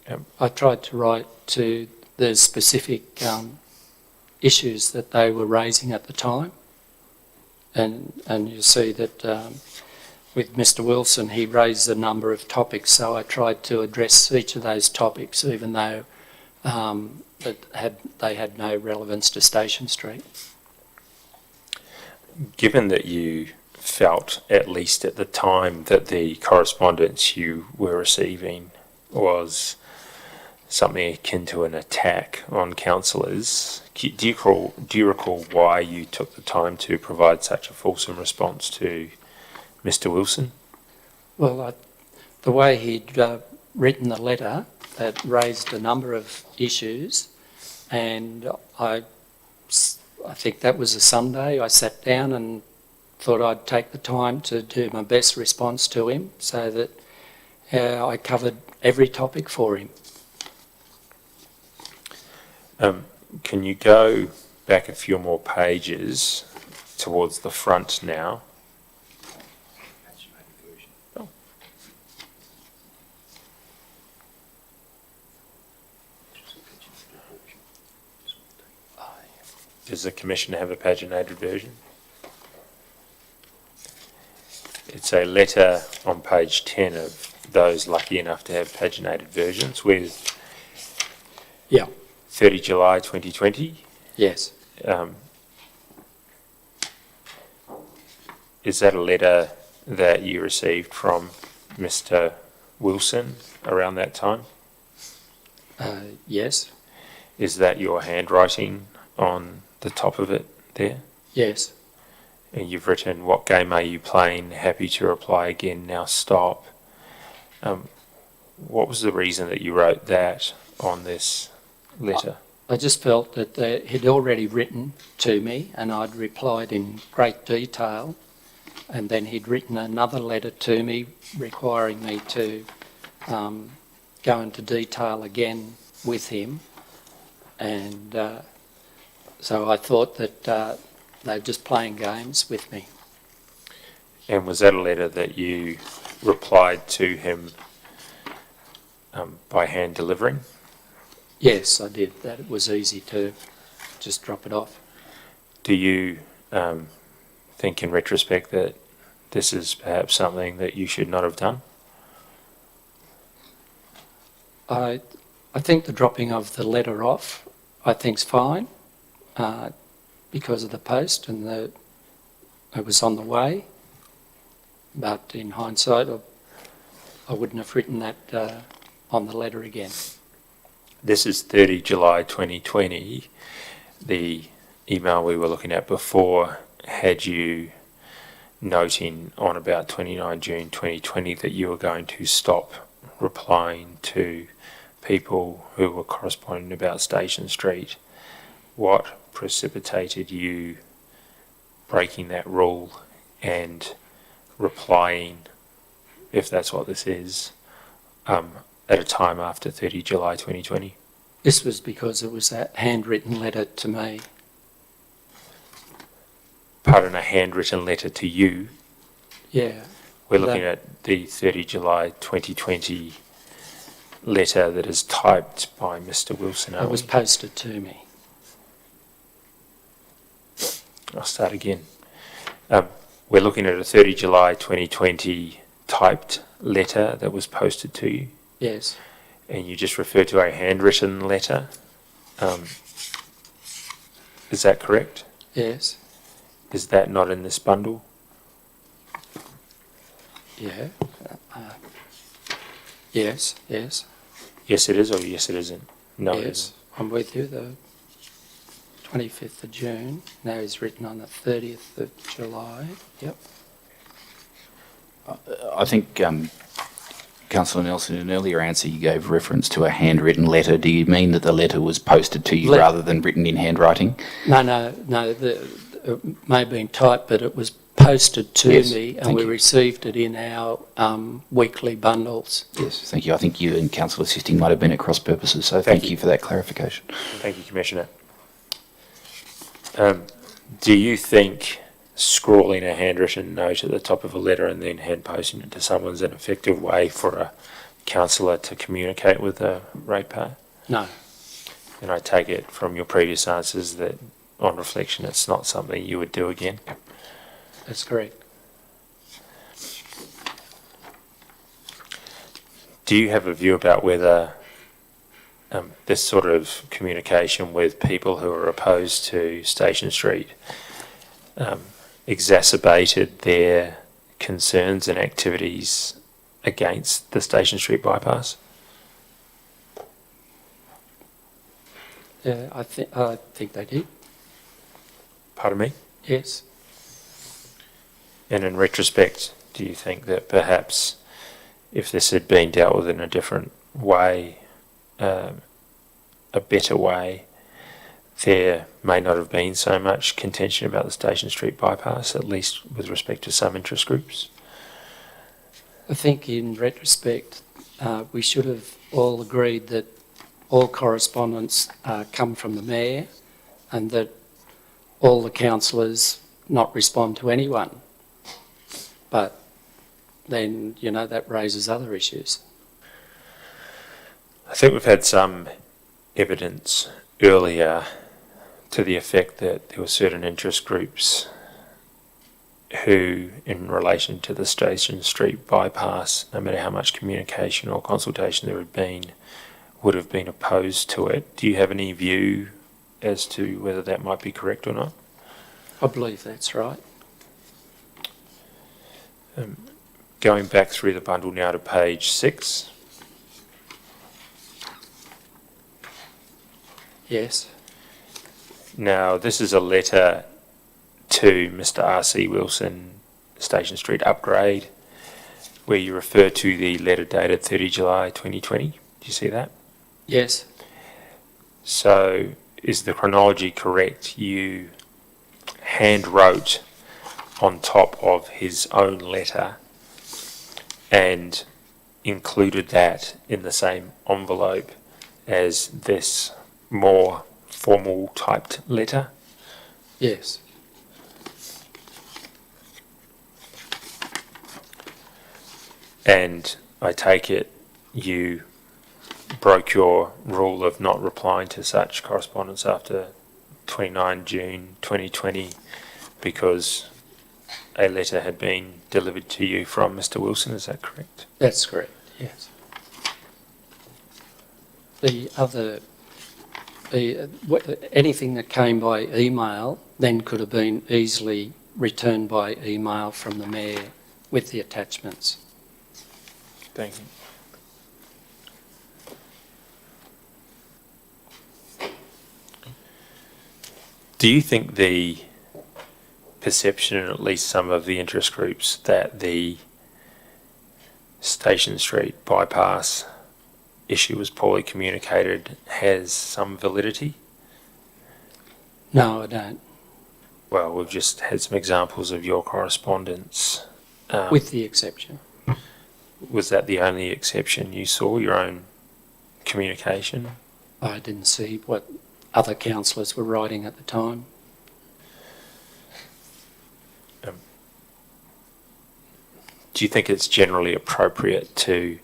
Yep. I tried to write to the specific issues that they were raising at the time, and you see that with Mr. Wilson, he raised a number of topics, so I tried to address each of those topics, even though they had no relevance to Station Street. Given that you felt, at least at the time, that the correspondence you were receiving was something akin to an attack on councillors, do you recall why you took the time to provide such a fulsome response to Mr. Wilson? Well, the way he'd written the letter, that raised a number of issues, and I think that was a Sunday. I sat down and thought I'd take the time to do my best response to him so that I covered every topic for him. Can you go back a few more pages towards the front now? Oh. Does the Commissioner have a paginated version? It's a letter on page 10 of those lucky enough to have paginated versions with Yeah. 30 July 2020. Yes. is that a letter that you received from Mr. Wilson around that time? Yes, Is that your handwriting on the top of it there? yes. And you've written, "What game are you playing? Happy to reply again, now stop." What was the reason that you wrote that on this letter? I just felt that he'd already written to me and I'd replied in great detail, and then he'd written another letter to me requiring me to go into detail again with him, and so I thought that they were just playing games with me. And was that a letter that you replied to him by hand delivering? Yes, I did. That it was easy to just drop it off. Do you think in retrospect that this is perhaps something that you should not have done? I think the dropping of the letter off, I think's fine, because of the post and it was on the way. But in hindsight, I wouldn't have written that on the letter again. This is 30 July 2020. The email we were looking at before had you noting on about 29 June 2020 that you were going to stop replying to people who were corresponding about Station Street. What precipitated you breaking that rule and replying, if that's what this is, at a time after 30 July 2020? This was because it was a handwritten letter to me. Pardon, a handwritten letter to you? Yeah. We're looking at the 30 July 2020 letter that is typed by Mr. Wilson. It was posted to me. I'll start again. We're looking at a 30 July 2020 typed letter that was posted to you. Yes. And you just referred to a handwritten letter. Is that correct? Yes. Is that not in this bundle? Yeah. Yes. Yes. Yes, it is, or yes, it isn't? No, it Yes. isn't. I'm with you. The 25th of June. Now it's written on the 30th of July. Yep. I think, Councillor Nelson, in an earlier answer you gave reference to a handwritten letter. Do you mean that the letter was posted to you rather than written in handwriting? No. It may have been typed, but it was posted to Yes, me, and thank we you. received it in our weekly bundles. Yes, thank you. I think you and Councillor Assisting might have been at cross purposes, so thank you for that clarification. Thank you, Commissioner. Do you think scrawling a handwritten note at the top of a letter and then hand posting it to someone is an effective way for a councillor to communicate with a ratepayer? No. And I take it from your previous answers that on reflection it's not something you would do again? That's correct. Do you have a view about whether this sort of communication with people who are opposed to Station Street exacerbated their concerns and activities against the Station Street bypass? Yeah, I think they did. Pardon me? Yes. And in retrospect, do you think that perhaps if this had been dealt with in a different way, a better way, there may not have been so much contention about the Station Street bypass, at least with respect to some interest groups? I think in retrospect, we should have all agreed that all correspondence come from the Mayor and that all the councillors not respond to anyone. But then, that raises other issues. I think we've had some evidence earlier to the effect that there were certain interest groups who, in relation to the Station Street bypass, no matter how much communication or consultation there had been, would have been opposed to it. Do you have any view as to whether that might be correct or not? I believe that's right. Going back through the bundle now to page 6. Yes. Now, this is a letter to Mr. R.C. Wilson, Station Street upgrade, where you refer to the letter dated 30 July 2020. Do you see that? Yes. So, is the chronology correct? You hand wrote on top of his own letter and included that in the same envelope as this more formal typed letter? Yes. And I take it you broke your rule of not replying to such correspondence after 29 June 2020 because a letter had been delivered to you from Mr. Wilson, is that correct? That's correct, yes. Anything that came by email then could have been easily returned by email from the Mayor with the attachments. Thank you. Do you think the perception in at least some of the interest groups that the Station Street bypass issue was poorly communicated has some validity? No, I don't. Well, we've just had some examples of your correspondence. With the exception. Was that the only exception you saw, your own communication? I didn't see what other councillors were writing at the time. Do you think it's generally appropriate to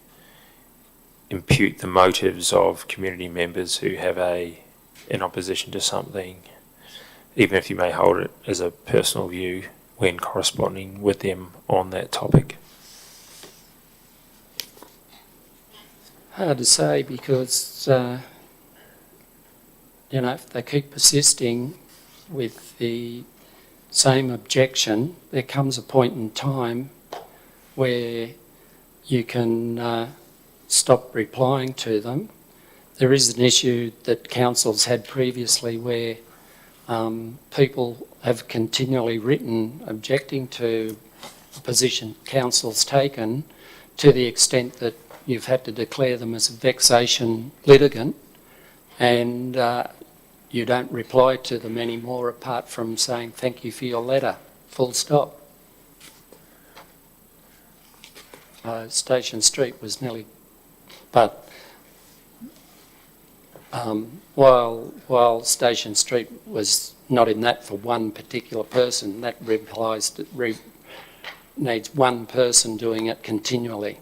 impute the motives of community members who have in opposition to something, even if you may hold it as a personal view, when corresponding with them on that topic? Hard to say because, if they keep persisting with the same objection, there comes a point in time where you can stop replying to them. There is an issue that councils had previously where people have continually written objecting to the position council's taken to the extent that you've had to declare them as a vexation litigant and you don't reply to them anymore apart from saying thank you for your letter, full stop. Station Street was nearly, but while Station Street was not in that for one particular person, that needs one person doing it continually.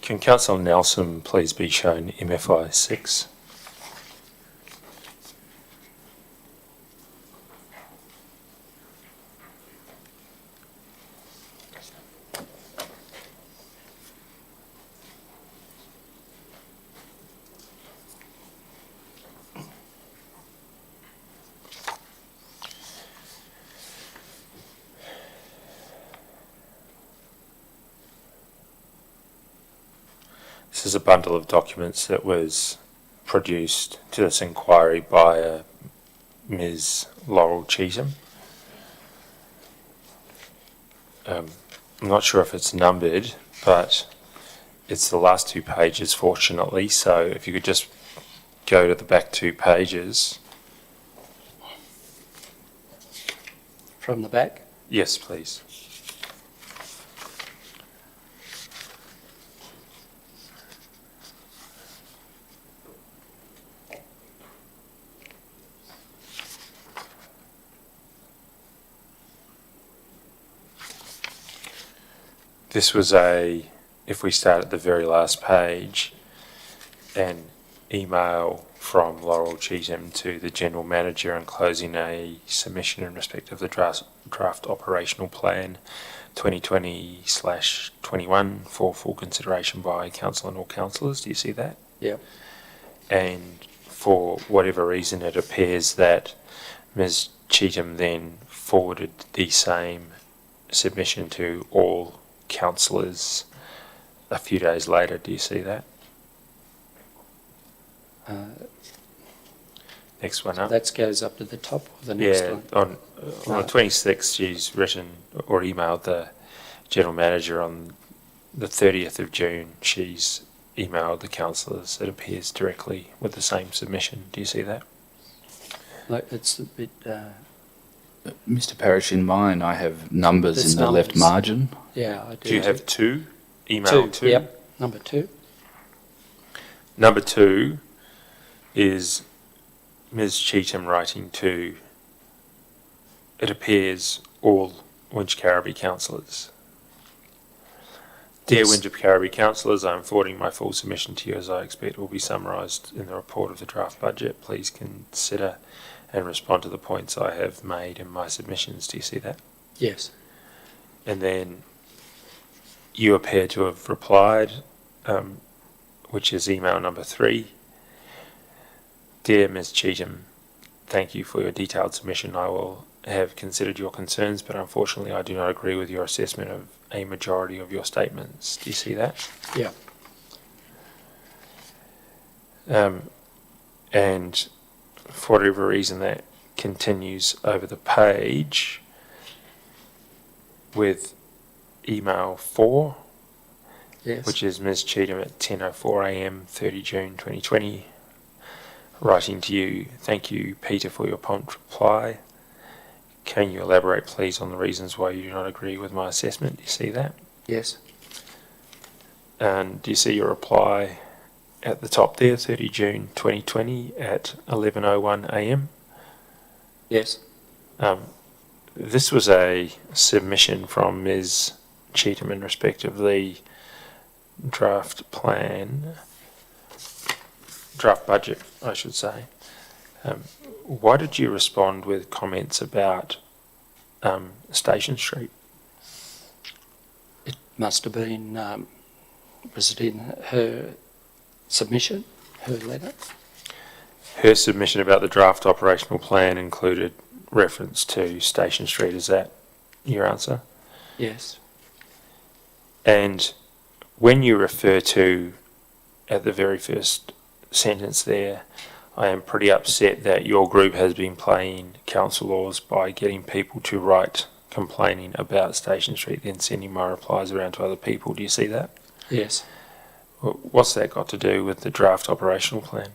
Can Councillor Nelson please be shown MFI 6? This is a bundle of documents that was produced to this inquiry by Ms. Laurel Cheetham. I'm not sure if it's numbered, but it's the last 2 pages, fortunately. So if you could just go to the back 2 pages. From the back? Yes, please. This was if we start at the very last page, an email from Laurel Cheetham to the General Manager enclosing a submission in respect of the draft operational plan 2020/21 for full consideration by Council and all councillors. Do you see that? Yeah. And for whatever reason, it appears that Ms. Cheetham then forwarded the same submission to all councillors a few days later. Do you see that? Next one up. That goes up to the top of the next one. On the 26th, she's written or emailed the General Manager. On the 30th of June, she's emailed the councillors, it appears, directly with the same submission. Do you see that? Like, it's a bit... Mr. Parrish, in mine, I have numbers There's in the left numbers. margin. yeah, I do. Do you have two? Email two? Yep, number 2. Number 2 is Ms. Cheetham writing to, it appears, all Wingecarribee councillors. Dear Yes. Wingecarribee councillors, I am forwarding my full submission to you as I expect will be summarised in the report of the draft budget. Please consider and respond to the points I have made in my submissions. Do you see that? Yes. And then you appear to have replied, which is email number 3. Dear Ms. Cheetham, thank you for your detailed submission. I will have considered your concerns, but unfortunately I do not agree with your assessment of a majority of your statements. Do you see that? Yeah. And for whatever reason that continues over the page with email 4, Yes. which is Ms. Cheetham at 10:04 a.m. 30 June 2020, writing to you, thank you Peter for your prompt reply. Can you elaborate please on the reasons why you do not agree with my assessment? Do you see that? Yes. And do you see your reply at the top there, 30 June 2020 at 11:01 a.m.? Yes. This was a submission from Ms. Cheetham in respect of the draft budget, I should say. Why did you respond with comments about Station Street? It must have been, was it in her submission, her letter? Her submission about the draft operational plan included reference to Station Street. Is that your answer? Yes. And when you refer to, at the very first sentence there, I am pretty upset that your group has been playing council laws by getting people to write complaining about Station Street, then sending my replies around to other people. Do you see that? Yes. What's that got to do with the draft operational plan?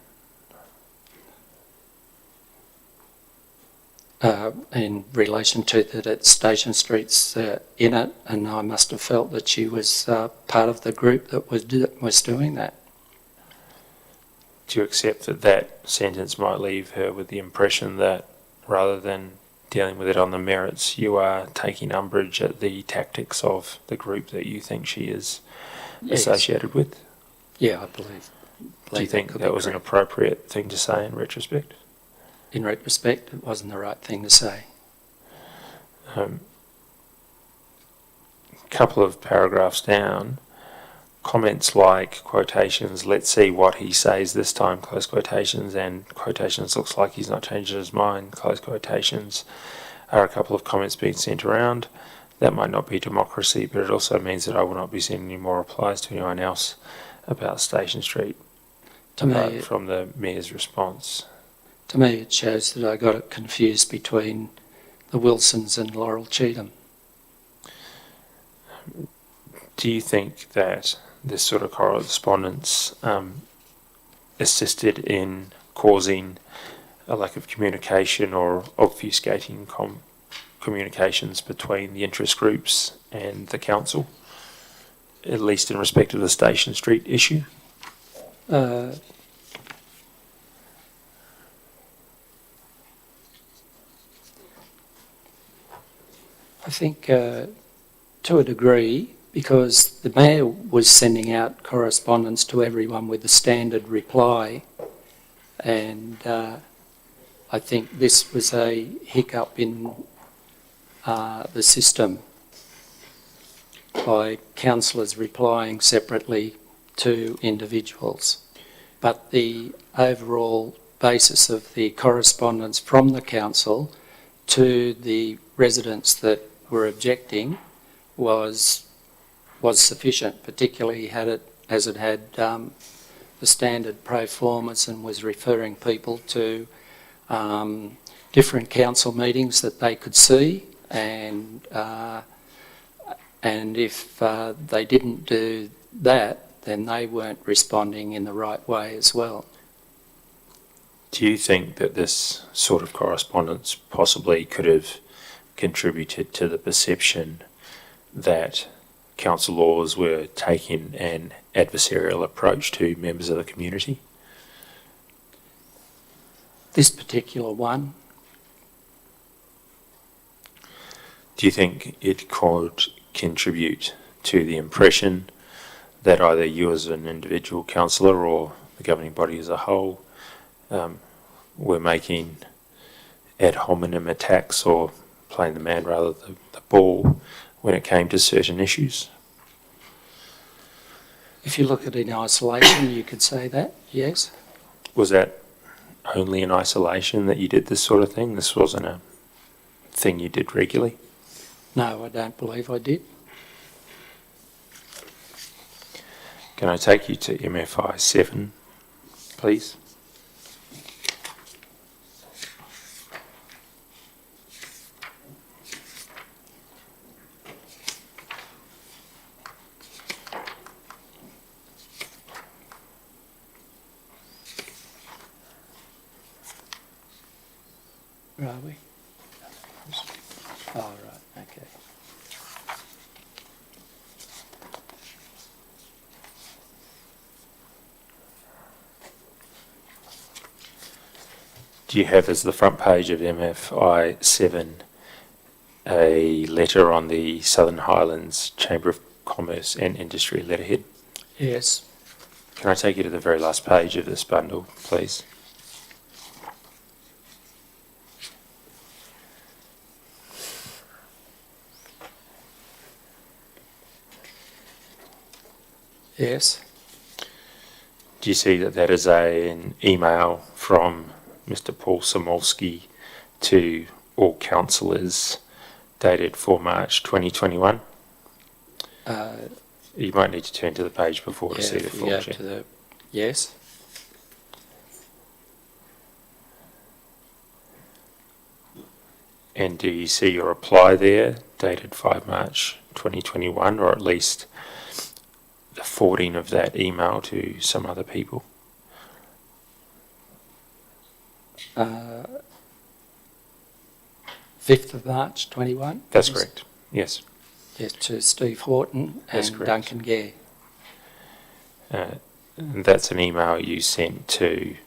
In relation to that Station Street's in it, and I must have felt that she was part of the group that was doing that. Do you accept that that sentence might leave her with the impression that rather than dealing with it on the merits, you are taking umbrage at the tactics of the group that you think she is associated with? Yeah, I believe. Do you think that was an appropriate thing to say in retrospect? In retrospect, it wasn't the right thing to say. Couple of paragraphs down, comments like quotations, let's see what he says this time, close quotations, and quotations, looks like he's not changing his mind, close quotations, are a couple of comments being sent around. That might not be democracy, but it also means that I will not be sending any more replies to anyone else about Station Street, apart from the Mayor's response. To me, it shows that I got it confused between the Wilsons and Laurel Cheetham. Do you think that this sort of correspondence assisted in causing a lack of communication or obfuscating communications between the interest groups and the council, at least in respect of the Station Street issue? I think to a degree, because the Mayor was sending out correspondence to everyone with a standard reply, and I think this was a hiccup in the system by councillors replying separately to individuals. But the overall basis of the correspondence from the council to the residents that were objecting was sufficient, particularly as it had the standard pro formas and was referring people to different council meetings that they could see, and if they didn't do that, then they weren't responding in the right way as well. Do you think that this sort of correspondence possibly could have contributed to the perception that council laws were taking an adversarial approach to members of the community? This particular one, Do you think it could contribute to the impression that either you as an individual councillor or the governing body as a whole were making ad hominem attacks or playing the man rather than the ball when it came to certain issues? if you look at it in isolation, you could say that, yes. Was that only in isolation that you did this sort of thing? This wasn't a thing you did regularly? No, I don't believe I did. Can I take you to MFI 7, please? Where are we? Oh, right, okay. Do you have as the front page of MFI 7 a letter on the Southern Highlands Chamber of Commerce and Industry letterhead? Yes. Can I take you to the very last page of this bundle, please? Yes. Do you see that that is an email from Mr. Paul Samolski to all councillors dated 4 March 2021? You might need to turn to the page before to see the full check. Yes. And do you see your reply there dated 5 March 2021, or at least the forwarding of that email to some other people? 5th of March 21. That's correct, yes. Yes, to Steve Horton That's and correct. Duncan Gare. And that's an email you sent to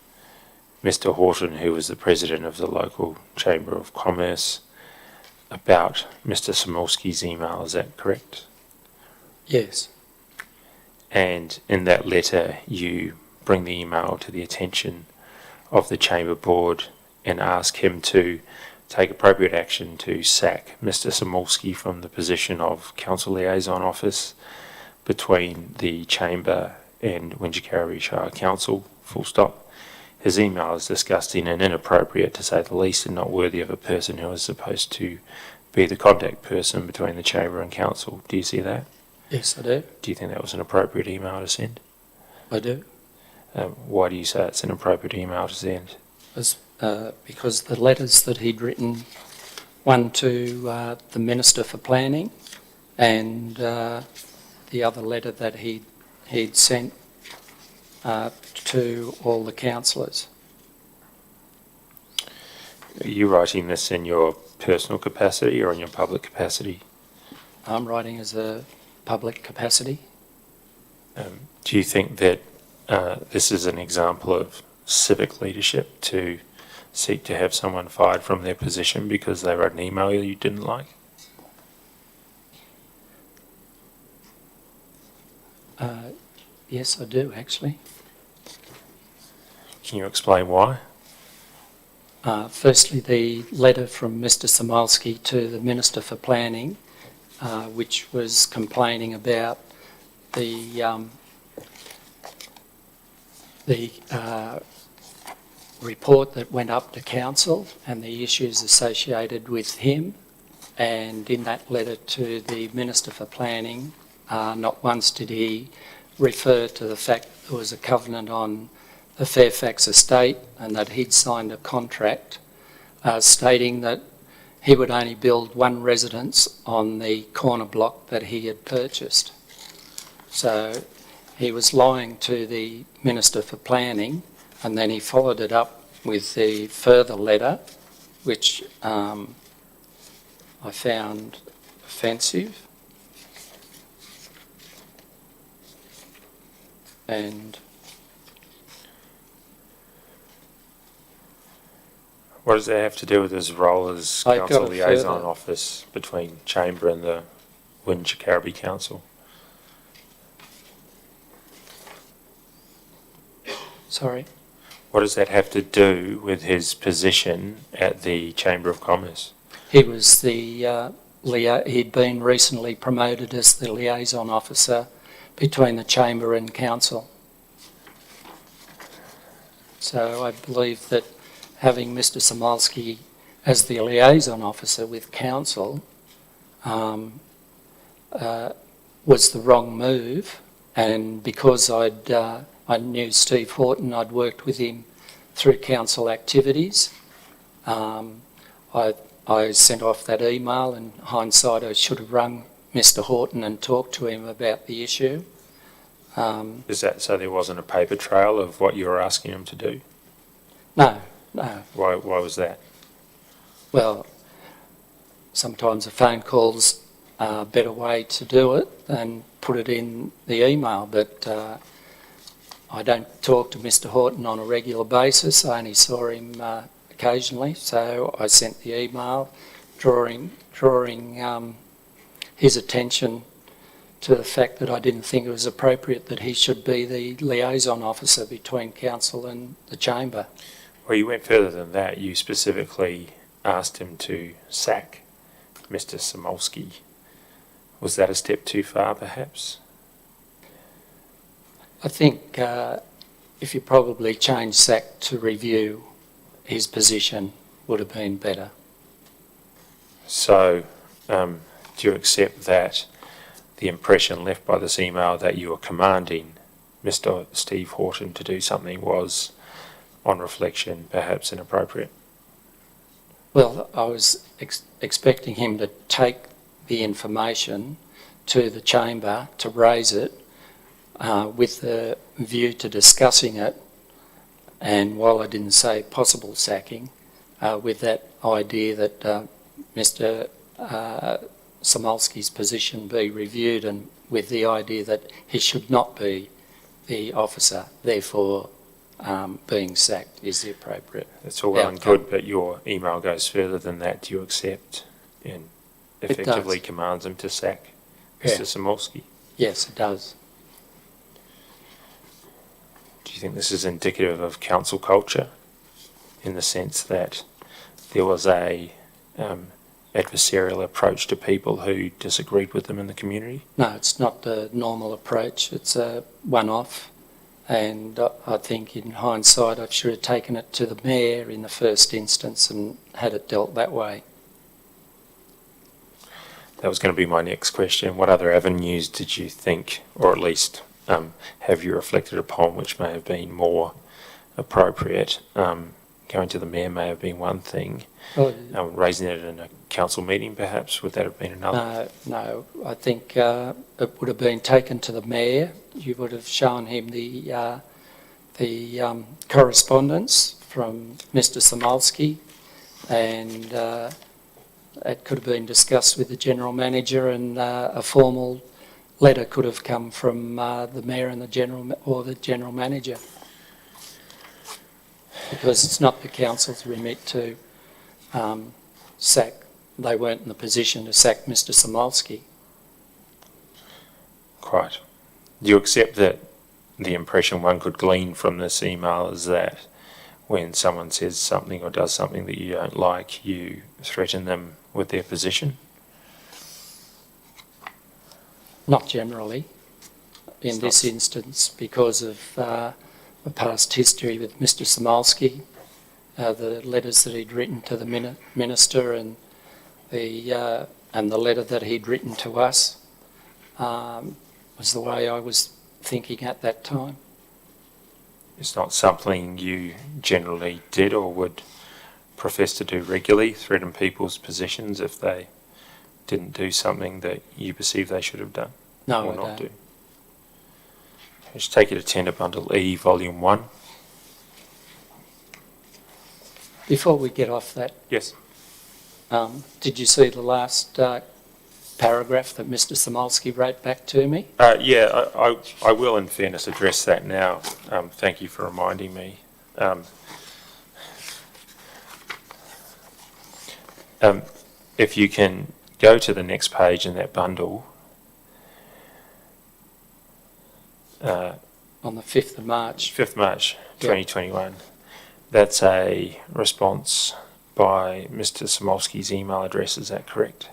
Mr. Horton, who was the president of the local Chamber of Commerce, about Mr. Samolski's email, is that correct? Yes. And in that letter you bring the email to the attention of the Chamber Board and ask him to take appropriate action to sack Mr. Samolski from the position of Council Liaison Office between the Chamber and Wingecarribee Shire Council, full stop. His email is disgusting and inappropriate, to say the least, and not worthy of a person who is supposed to be the contact person between the Chamber and Council. Do you see that? Yes, I do. Do you think that was an appropriate email to send? I do. Why do you say it's an appropriate email to send? Because the letters that he'd written, one to the Minister for Planning, and the other letter that he'd sent to all the councillors. Are you writing this in your personal capacity or in your public capacity? I'm writing as a public capacity. Do you think that this is an example of civic leadership to seek to have someone fired from their position because they wrote an email you didn't like? Yes, I do, actually. Can you explain why? Firstly, the letter from Mr Samolski to the Minister for Planning, which was complaining about the report that went up to council and the issues associated with him. And in that letter to the Minister for Planning, not once did he refer to the fact that there was a covenant on the Fairfax estate and that he'd signed a contract stating that he would only build one residence on the corner block that he had purchased. So he was lying to the Minister for Planning, and then he followed it up with the further letter, which I found offensive. And What does that have to do with his role as I've got council it liaison further. office between Chamber and the Wingecarribee Council? sorry, What does that have to do with his position at the Chamber of Commerce? he was the he'd been recently promoted as the liaison officer between the Chamber and Council. So I believe that having Mr Samolski as the liaison officer with Council was the wrong move, and because I knew Steve Horton, I'd worked with him through council activities. I sent off that email. In hindsight, I should have rung Mr Horton and talked to him about the issue. Is that so there wasn't a paper trail of what you were asking him to do? No. Why was that? Well, sometimes a phone call's a better way to do it than put it in the email, but I don't talk to Mr Horton on a regular basis. I only saw him occasionally, so I sent the email drawing his attention to the fact that I didn't think it was appropriate that he should be the liaison officer between council and the chamber. Well, you went further than that. You specifically asked him to sack Mr Samolski. Was that a step too far, perhaps? I think if you probably changed sack to review, his position would have been better. So, do you accept that the impression left by this email that you were commanding Mr Steve Horton to do something was, on reflection, perhaps inappropriate? Well, I was expecting him to take the information to the chamber to raise it with the view to discussing it, and while I didn't say possible sacking, with that idea that Mr Samolski's position be reviewed, and with the idea that he should not be the officer, therefore being sacked is the appropriate That's all well and outcome. good, but your email goes further than that. Do you accept and It effectively does. commands him to sack Yeah. Mr Samolski? Yes, it does. Do you think this is indicative of council culture, in the sense that there was a adversarial approach to people who disagreed with them in the community? No, it's not the normal approach. It's a one-off, and I think in hindsight I should have taken it to the mayor in the first instance and had it dealt that way. That was going to be my next question. What other avenues did you think, or at least have you reflected upon, which may have been more appropriate? Going to the mayor may have been one thing. Well, Raising it in a council meeting, perhaps, would that have been another? no, I think it would have been taken to the mayor. You would have shown him the correspondence from Mr Samolski, and it could have been discussed with the general manager, and a formal letter could have come from the mayor and the general manager, because it's not the council's remit to sack. They weren't in the position to sack Mr Samolski. Quite. Do you accept that the impression one could glean from this email is that when someone says something or does something that you don't like, you threaten them with their position? Not generally. In this instance, because of the past history with Mr. Samolski, the letters that he'd written to the minister and the letter that he'd written to us was the way I was thinking at that time. It's not something you generally did or would profess to do regularly, threaten people's positions if they didn't do something that you perceive they should have done? No, or I not don't. do? I should take you to Tender Bundle E, Volume 1. Before we get off that, Yes. did you see the last paragraph that Mr. Samolski wrote back to me? Yeah, I will, in fairness, address that now. Thank you for reminding me. If you can go to the next page in that bundle. On the 5th of March. 5th March 2021. That's a response by Mr. Samolski's email address, is that correct?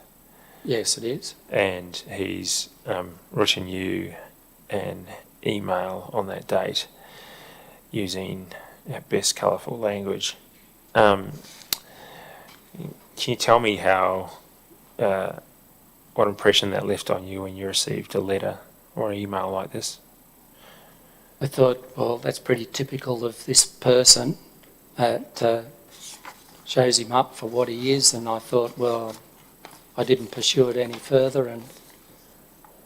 Yes, it is. And he's written you an email on that date using, at best, colourful language. Can you tell me how, what impression that left on you when you received a letter or an email like this? I thought, well, that's pretty typical of this person. It shows him up for what he is, and I thought, well, I didn't pursue it any further, and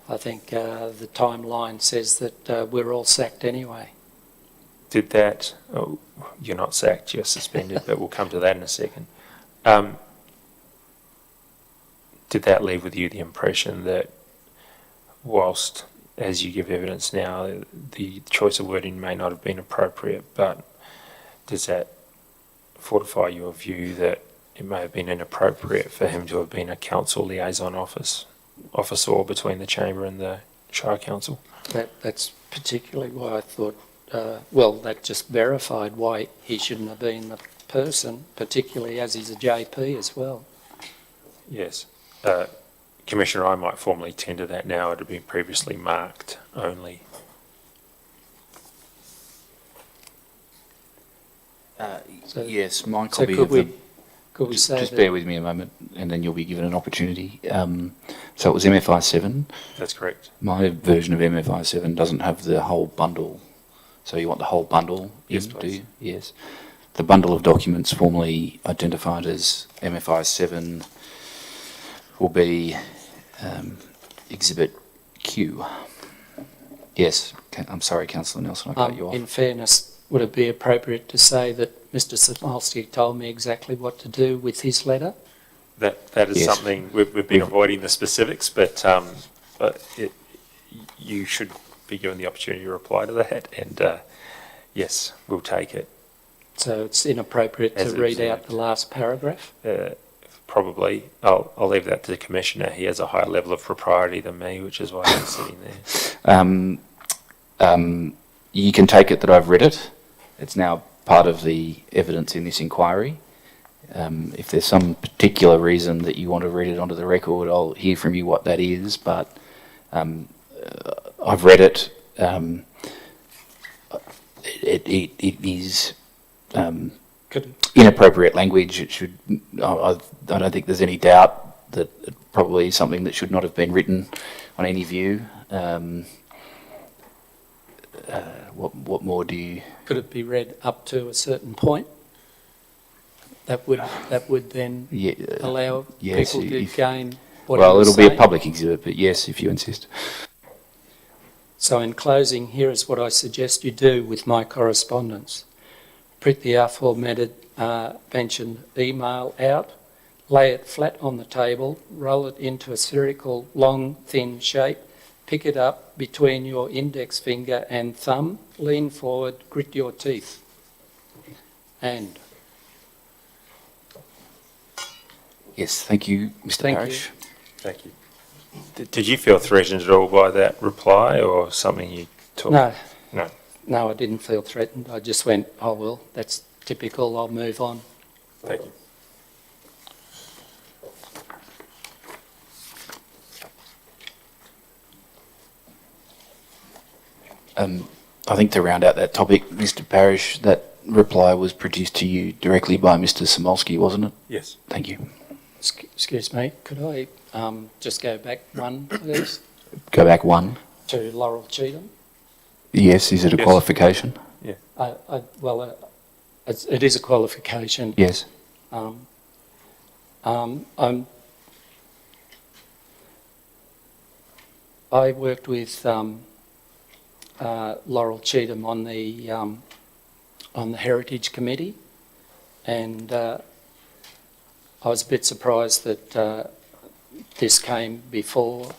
I think the timeline says that we're all sacked anyway. Did that, oh, you're not sacked, you're suspended, but we'll come to that in a second. Did that leave with you the impression that whilst, as you give evidence now, the choice of wording may not have been appropriate, but does that fortify your view that it may have been inappropriate for him to have been a council liaison officer between the Chamber and the Shire Council? That's particularly why I thought, well, that just verified why he shouldn't have been the person, particularly as he's a JP as well. Yes. Commissioner, I might formally tender that now. It had been previously marked only. So- Yes, my So copy could of the... we say Just that? bear with me a moment, and then you'll be given an opportunity. So it was MFI 7. That's correct. My version of MFI 7 doesn't have the whole bundle. So you want the whole bundle? Yes, in, please. do you? Yes. The bundle of documents formerly identified as MFI 7 will be Exhibit Q. Yes, I'm sorry, Councillor Nelson, I cut you off. In fairness, would it be appropriate to say that Mr. Samolski told me exactly what to do with his letter? That is Yes. something we've been avoiding the specifics, but you should be given the opportunity to reply to that, and yes, we'll take it. So it's inappropriate As to read observed. out the last paragraph? Probably. I'll leave that to the Commissioner. He has a higher level of propriety than me, which is why I'm sitting there. You can take it that I've read it. It's now part of the evidence in this inquiry. If there's some particular reason that you want to read it onto the record, I'll hear from you what that is, but I've read it. It is inappropriate language. It should. I don't think there's any doubt that it probably is something that should not have been written on any view. What more do you? Could it be read up to a certain point? That would then allow yes, people to gain what well, he was it'll be a saying? public exhibit, but yes, if you insist. So in closing, here is what I suggest you do with my correspondence. Print the aforementioned mentioned email out, lay it flat on the table, roll it into a spherical, long, thin shape, pick it up between your index finger and thumb, lean forward, grit your teeth. And Yes, thank you, Mr. Thank Parrish. Thank you. Did you feel threatened at all by that reply, or something you took? No. No. No, I didn't feel threatened. I just went, oh, well, that's typical. I'll move on. Thank you. I think to round out that topic, Mr. Parrish, that reply was produced to you directly by Mr. Samolsky, wasn't it? Yes. Thank you. Excuse me, could I just go back one, please, Go back one. to Laurel Cheatham? Yes, is it a Yes. qualification? It is a qualification. Yes. I worked with Laurel Cheatham on the Heritage Committee, and I was a bit surprised that this came before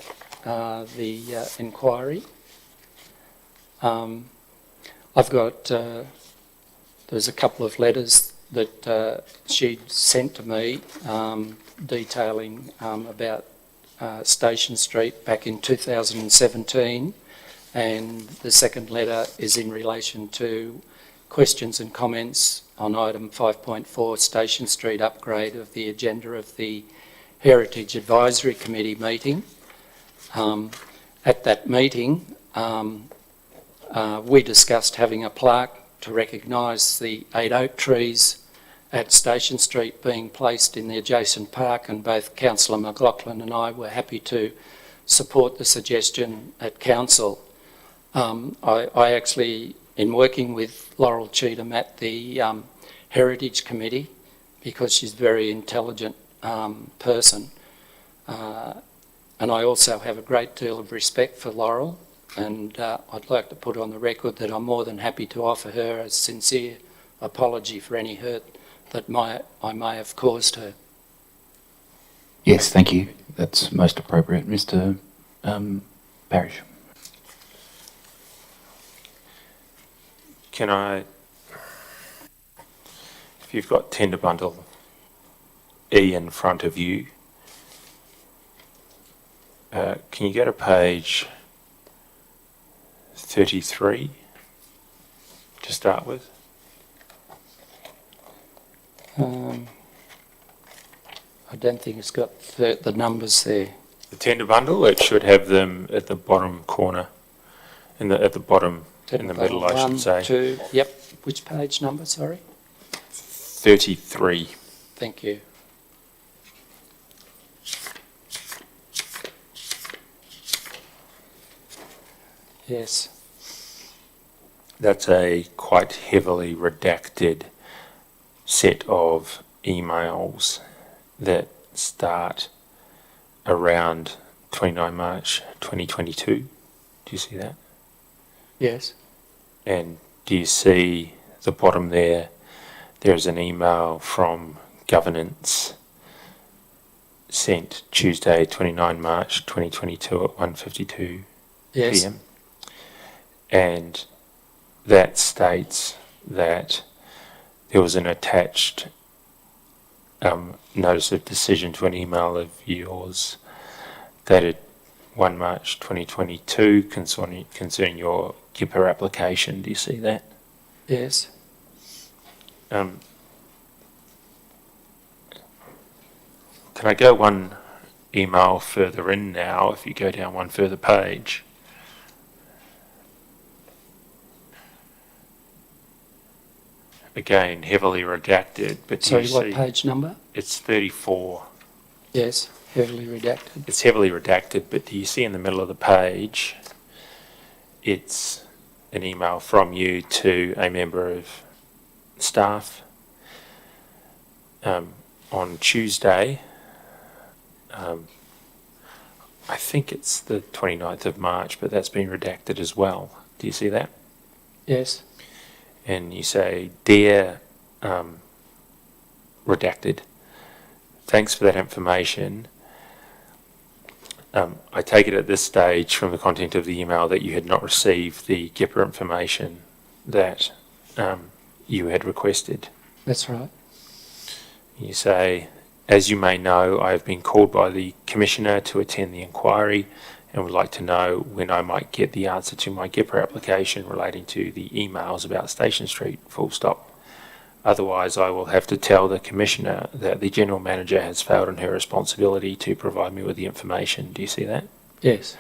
the inquiry. I've got there's a couple of letters that she'd sent to me detailing about Station Street back in 2017, and the second letter is in relation to questions and comments on item 5.4, Station Street upgrade of the agenda of the Heritage Advisory Committee meeting. At that meeting, we discussed having a plaque to recognise the 8 oak trees at Station Street being placed in the adjacent park, and both Councillor McLaughlin and I were happy to support the suggestion at Council. I actually, in working with Laurel Cheatham at the Heritage Committee, because she's a very intelligent person, and I also have a great deal of respect for Laurel, and I'd like to put on the record that I'm more than happy to offer her a sincere apology for any hurt that I may have caused her. Yes, thank you. That's most appropriate, Mr. Parrish. Can I, if you've got tender bundle E in front of you, can you go to page 33 to start with? I don't think it's got the numbers there. The tender bundle, it should have them at the bottom corner, at the bottom, in the middle, I should say. 1, 2, yep. Which page number, sorry? 33. Thank you. Yes. That's a quite heavily redacted set of emails that start around 29 March 2022. Do you see that? Yes. And do you see the bottom there? There's an email from Governance sent Tuesday 29 March 2022 at 1:52 Yes. p.m. And that states that there was an attached notice of decision to an email of yours dated 1 March 2022 concerning your Kipper application. Do you see that? Yes. Can I go one email further in now, if you go down one further page? Again, heavily redacted, but do Sorry, you what see? page number? It's 34. Yes, heavily redacted. It's heavily redacted, but do you see in the middle of the page, it's an email from you to a member of staff on Tuesday. I think it's the 29th of March, but that's been redacted as well. Do you see that? Yes. And you say, "Dear redacted, thanks for that information. I take it at this stage from the content of the email that you had not received the Kipper information that you had requested." That's right. You say, As you may know, I have been called by the Commissioner to attend the inquiry and would like to know when I might get the answer to my GIPA application relating to the emails about Station Street, full stop. Otherwise, I will have to tell the Commissioner that the General Manager has failed in her responsibility to provide me with the information. Do you see that? Yes.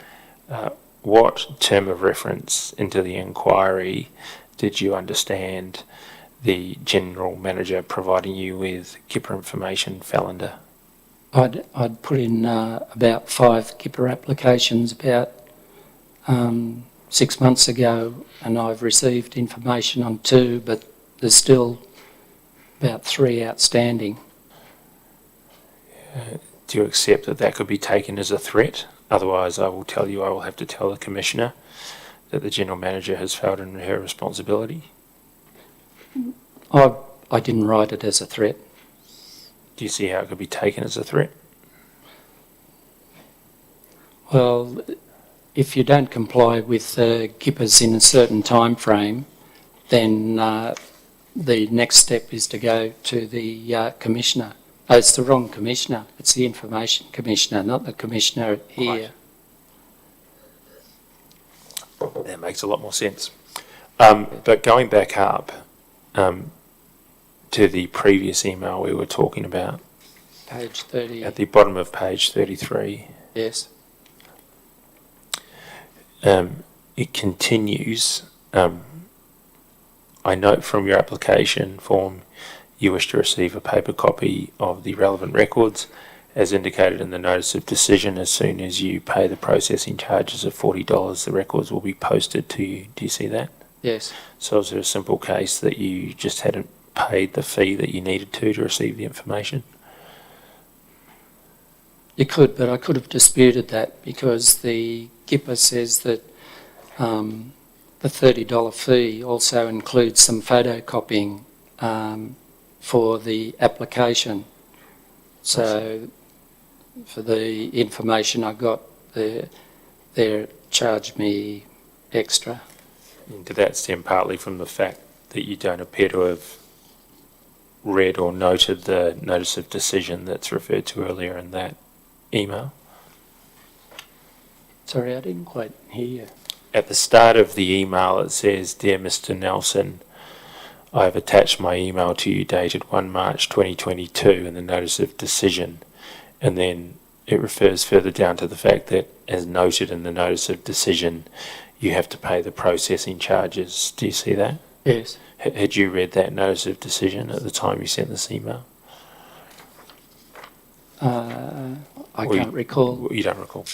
What term of reference into the inquiry did you understand the General Manager providing you with GIPA information fell under? I'd put in about 5 GIPA applications about 6 months ago, and I've received information on 2, but there's still about 3 outstanding. Do you accept that that could be taken as a threat? Otherwise, I will have to tell the Commissioner that the General Manager has failed in her responsibility. I didn't write it as a threat. Do you see how it could be taken as a threat? Well, if you don't comply with GIPAs in a certain time frame, then the next step is to go to the Commissioner. Oh, it's the wrong Commissioner. It's the Information Commissioner, not the Commissioner here. Right. That makes a lot more sense. But going back up to the previous email we were talking about. Page 30. At the bottom of page 33. Yes. It continues. I note from your application form you wish to receive a paper copy of the relevant records as indicated in the notice of decision. As soon as you pay the processing charges of $40, the records will be posted to you. Do you see that? Yes. So is it a simple case that you just hadn't paid the fee that you needed to receive the information? You could, but I could have disputed that because the GIPA says that the $30 fee also includes some photocopying for the application. So for the information I got, they charged me extra. Did that stem partly from the fact that you don't appear to have read or noted the notice of decision that's referred to earlier in that email? Sorry, I didn't quite hear you. At the start of the email it says, "Dear Mr. Nelson, I have attached my email to you dated 1 March 2022 in the notice of decision," and then it refers further down to the fact that, as noted in the notice of decision, you have to pay the processing charges. Do you see that? Yes. Had you read that notice of decision at the time you sent this email? I can't recall. You don't recall?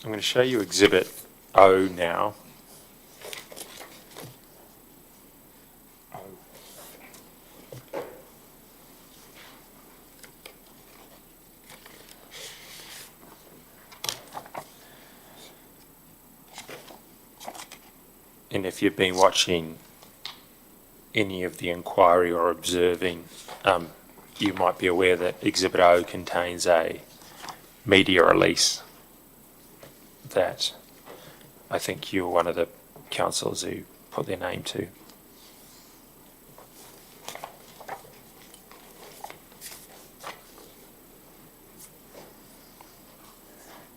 I'm going to show you Exhibit O now. And if you've been watching any of the inquiry or observing, you might be aware that Exhibit O contains a media release that I think you're one of the councillors who put their name to.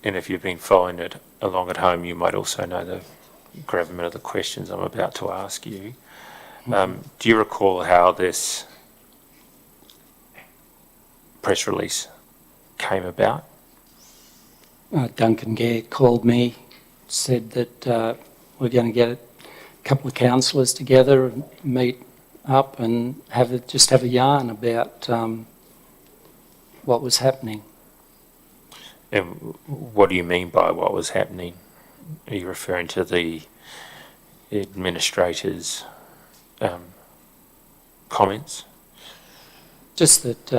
And if you've been following it along at home, you might also know the gravamen of the questions I'm about to ask you. Do you recall how this press release came about? Duncan Gare called me, said that we're going to get a couple of councillors together and meet up and have a yarn about what was happening. And what do you mean by what was happening? Are you referring to the administrator's comments? Just that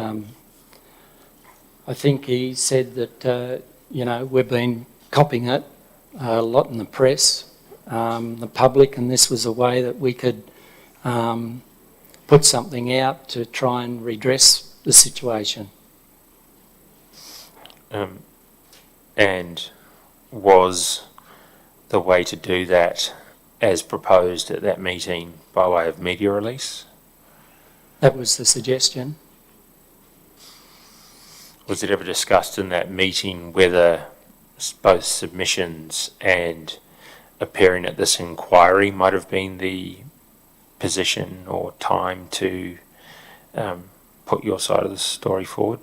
I think he said that, we've been copying it a lot in the press, the public, and this was a way that we could put something out to try and redress the situation. And was the way to do that as proposed at that meeting by way of media release? That was the suggestion. Was it ever discussed in that meeting whether both submissions and appearing at this inquiry might have been the position or time to put your side of the story forward?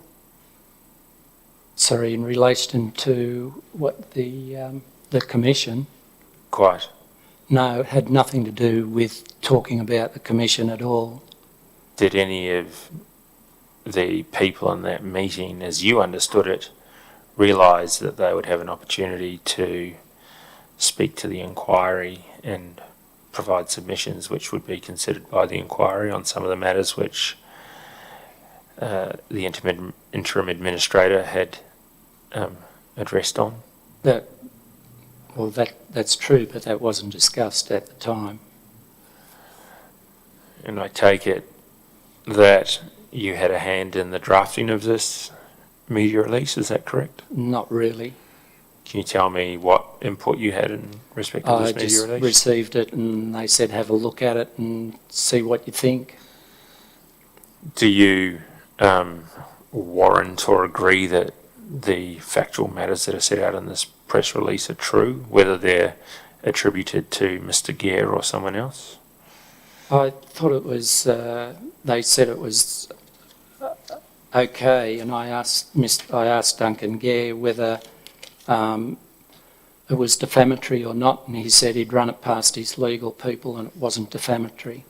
Sorry, in relation to what the commission? Quite. No, it had nothing to do with talking about the commission at all. Did any of the people in that meeting, as you understood it, realise that they would have an opportunity to speak to the inquiry and provide submissions which would be considered by the inquiry on some of the matters which the interim administrator had addressed on? That's true, but that wasn't discussed at the time. And I take it that you had a hand in the drafting of this media release, is that correct? Not really. Can you tell me what input you had in respect to this media I just release? received it and they said have a look at it and see what you think. Do you warrant or agree that the factual matters that are set out in this press release are true, whether they're attributed to Mr. Gare or someone else? I thought it was, they said it was okay, and I asked Duncan Gare whether it was defamatory or not, and he said he'd run it past his legal people and it wasn't defamatory.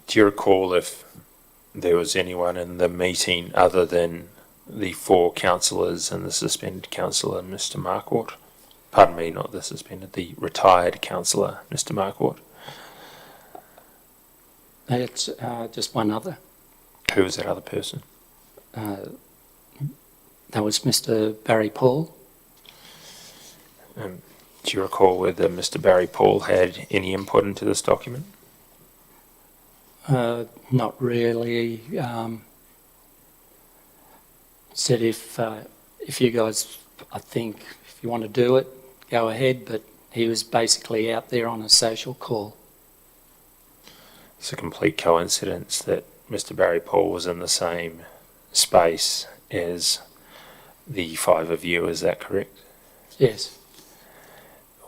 Do you recall if there was anyone in the meeting other than the 4 councillors and the suspended councillor, Mr. Marquardt? Pardon me, not the suspended, the retired councillor, Mr. Marquardt. It's just one other. Who was that other person? That was Mr. Barry Paul. Do you recall whether Mr. Barry Paul had any input into this document? Not really. Said if you guys, I think, if you want to do it, go ahead, but he was basically out there on a social call. It's a complete coincidence that Mr. Barry Paul was in the same space as the 5 of you, is that correct? Yes.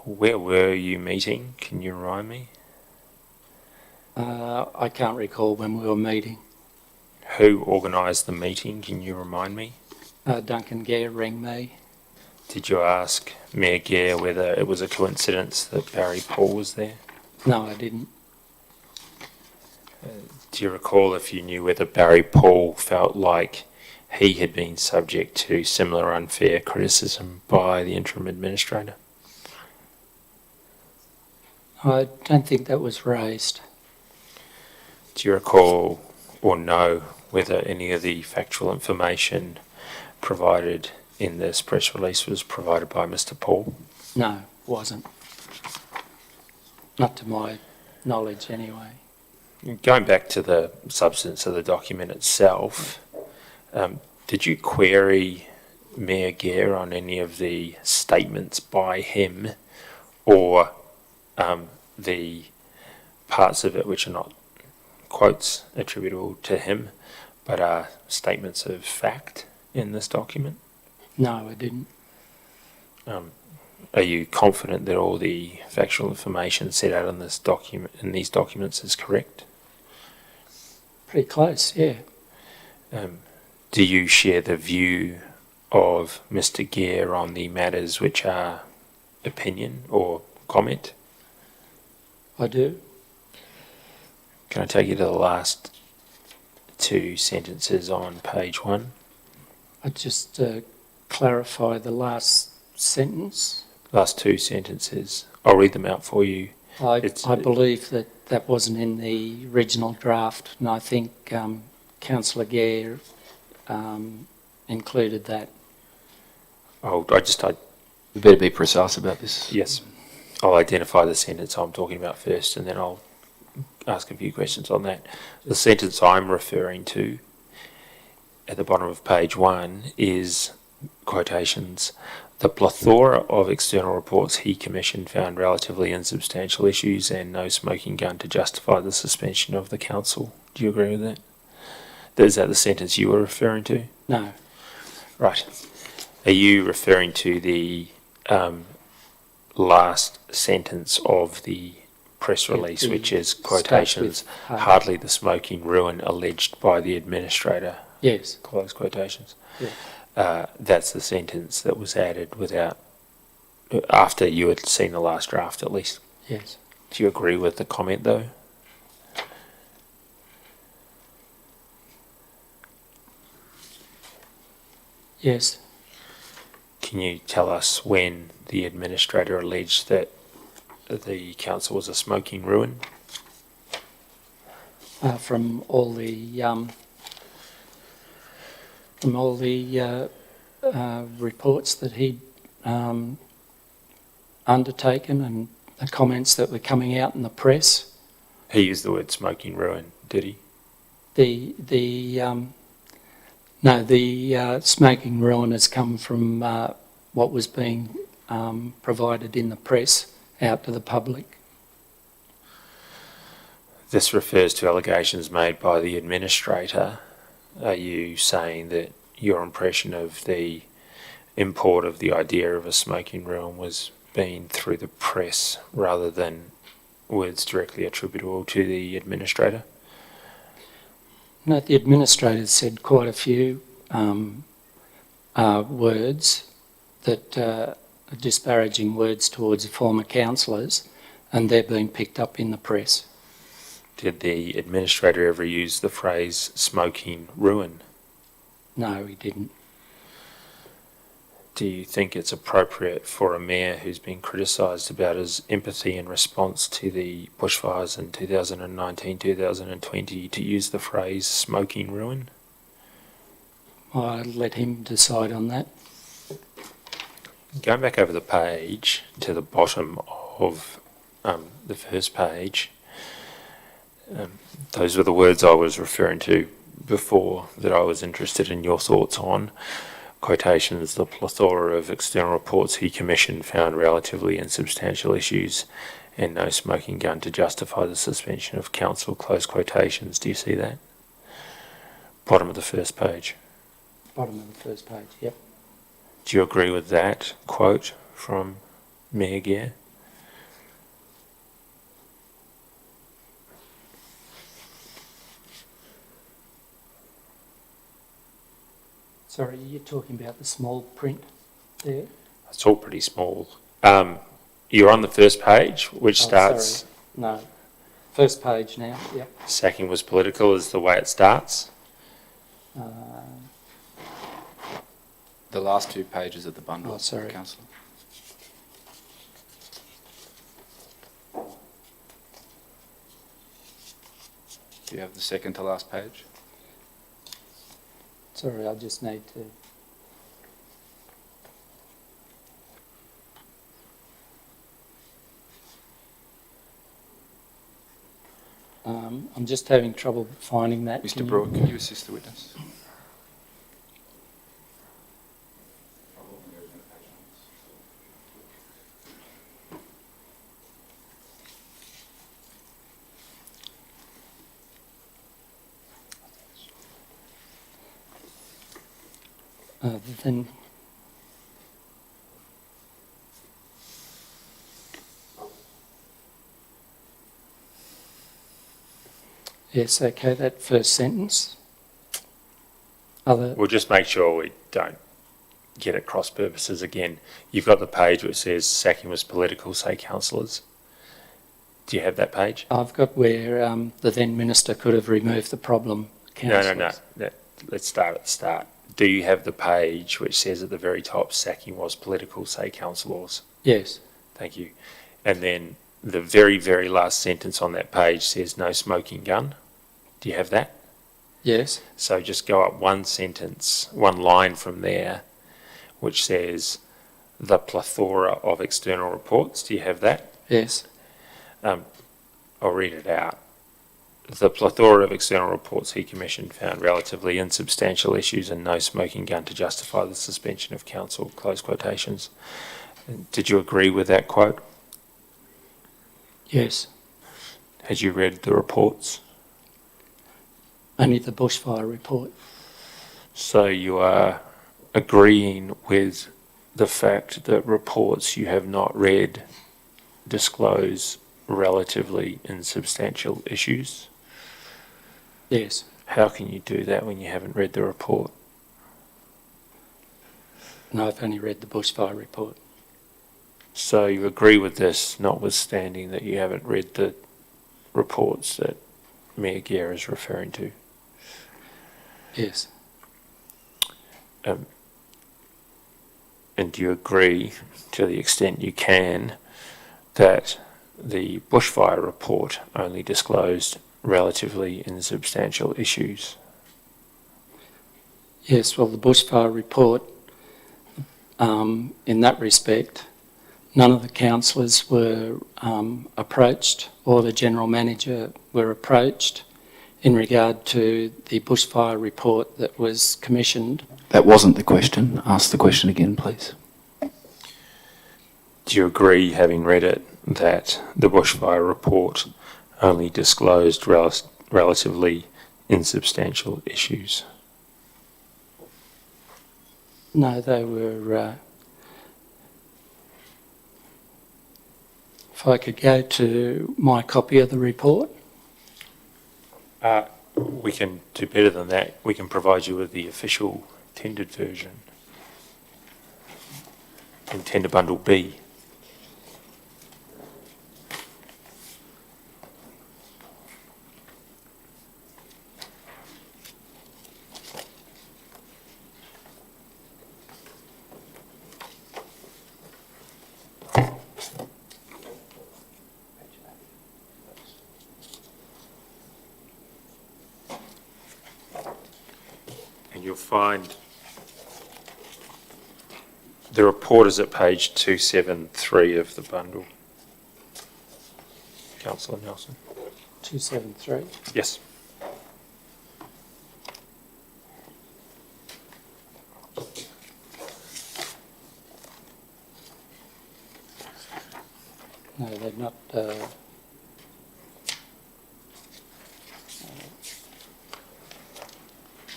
Where were you meeting? Can you remind me? I can't recall when we were meeting. Who organised the meeting? Can you remind me? Duncan Gare rang me. Did you ask Mayor Gare whether it was a coincidence that Barry Paul was there? No, I didn't. Do you recall if you knew whether Barry Paul felt like he had been subject to similar unfair criticism by the interim administrator? I don't think that was raised. Do you recall or know whether any of the factual information provided in this press release was provided by Mr. Paul? No, wasn't. Not to my knowledge anyway. Going back to the substance of the document itself, did you query Mayor Gare on any of the statements by him or the parts of it which are not quotes attributable to him but are statements of fact in this document? No, I didn't. Are you confident that all the factual information set out in this document, in these documents, is correct? Pretty close, yeah. Do you share the view of Mr. Gare on the matters which are opinion or comment? I do. Can I take you to the last 2 sentences on page 1? I just clarify the last sentence. Last 2 sentences. I'll read them out for you. I believe that wasn't in the original draft, and I think Councillor Gare included that. I You better be precise about this. yes. I'll identify the sentence I'm talking about first, and then I'll ask a few questions on that. The sentence I'm referring to at the bottom of page 1 is quotations. The plethora of external reports he commissioned found relatively insubstantial issues and no smoking gun to justify the suspension of the council. Do you agree with that? Is that the sentence you were referring to? No. Right. Are you referring to the last sentence of the press release, which is quotations, hardly the smoking ruin alleged by the administrator? Yes. Close quotations. Yeah. That's the sentence that was added without, after you had seen the last draft at least. Yes. Do you agree with the comment though? Yes. Can you tell us when the administrator alleged that the council was a smoking ruin? From all the reports that he'd undertaken and the comments that were coming out in the press. He used the word smoking ruin, did he? The smoking ruin has come from what was being provided in the press out to the public. This refers to allegations made by the administrator. Are you saying that your impression of the import of the idea of a smoking ruin was being through the press rather than words directly attributable to the administrator? No, the administrator said quite a few words that are disparaging words towards the former councillors, and they're being picked up in the press. Did the administrator ever use the phrase smoking ruin? No, he didn't. Do you think it's appropriate for a mayor who's been criticised about his empathy in response to the bushfires in 2019-2020 to use the phrase smoking ruin? I'll let him decide on that. Going back over the page to the bottom of the first page, those were the words I was referring to before that I was interested in your thoughts on. Quotations, the plethora of external reports he commissioned found relatively insubstantial issues and no smoking gun to justify the suspension of council, close quotations. Do you see that? Bottom of the first page. Bottom of the first page, yep. Do you agree with that quote from Mayor Gare? Sorry, you're talking about the small print there? It's all pretty small. You're on the first page, which starts... Sorry. No. First page now, yep. Sacking was political is the way it starts. The last 2 pages of the bundle, sorry. Councillor. Do you have the second to last page? Sorry, I just need to... I'm just having trouble finding that. Mr. Broad, can you assist the witness? Then yes, okay, that first sentence. We'll just make sure we don't get at cross purposes again. You've got the page which says sacking was political, say councillors. Do you have that page? I've got where the then minister could have removed the problem councillors. No. Let's start at the start. Do you have the page which says at the very top, sacking was political, say councillors? Yes. Thank you. And then the very, very last sentence on that page says no smoking gun. Do you have that? Yes. So just go up one sentence, one line from there, which says the plethora of external reports. Do you have that? Yes. I'll read it out. The plethora of external reports he commissioned found relatively insubstantial issues and no smoking gun to justify the suspension of council, close quotations. Did you agree with that quote? Yes. Had you read the reports? Only the bushfire report. So you are agreeing with the fact that reports you have not read disclose relatively insubstantial issues? Yes. How can you do that when you haven't read the report? No, I've only read the bushfire report. So you agree with this, notwithstanding that you haven't read the reports that Mayor Gare is referring to? Yes. And do you agree, to the extent you can, that the bushfire report only disclosed relatively insubstantial issues? Yes, well, the bushfire report, in that respect, none of the councillors were approached, or the general manager were approached in regard to the bushfire report that was commissioned. That wasn't the question. Ask the question again, please. Do you agree, having read it, that the bushfire report only disclosed relatively insubstantial issues? No, they were... if I could go to my copy of the report. We can do better than that. We can provide you with the official tendered version in Tender Bundle B. And you'll find the report is at page 273 of the bundle. Councillor Nelson. 273. Yes. No, they're not... The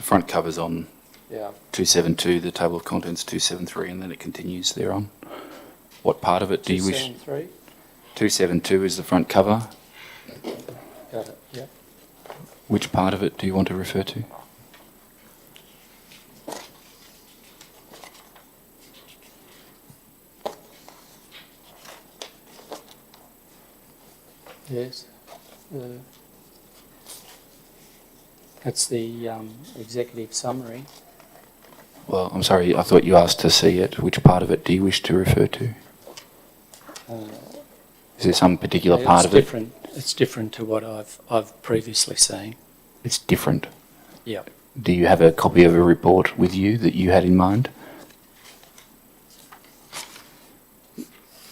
front cover's on yeah. 272, the table of contents 273, and then it continues thereon. What part of it do you wish? 273. 272 is the front cover. Got it, yeah. Which part of it do you want to refer to? Yes. That's the executive summary. Well, I'm sorry, I thought you asked to see it. Which part of it do you wish to refer to? Is there some particular part of it? It's different to what I've previously seen. It's different. Yeah. Do you have a copy of a report with you that you had in mind?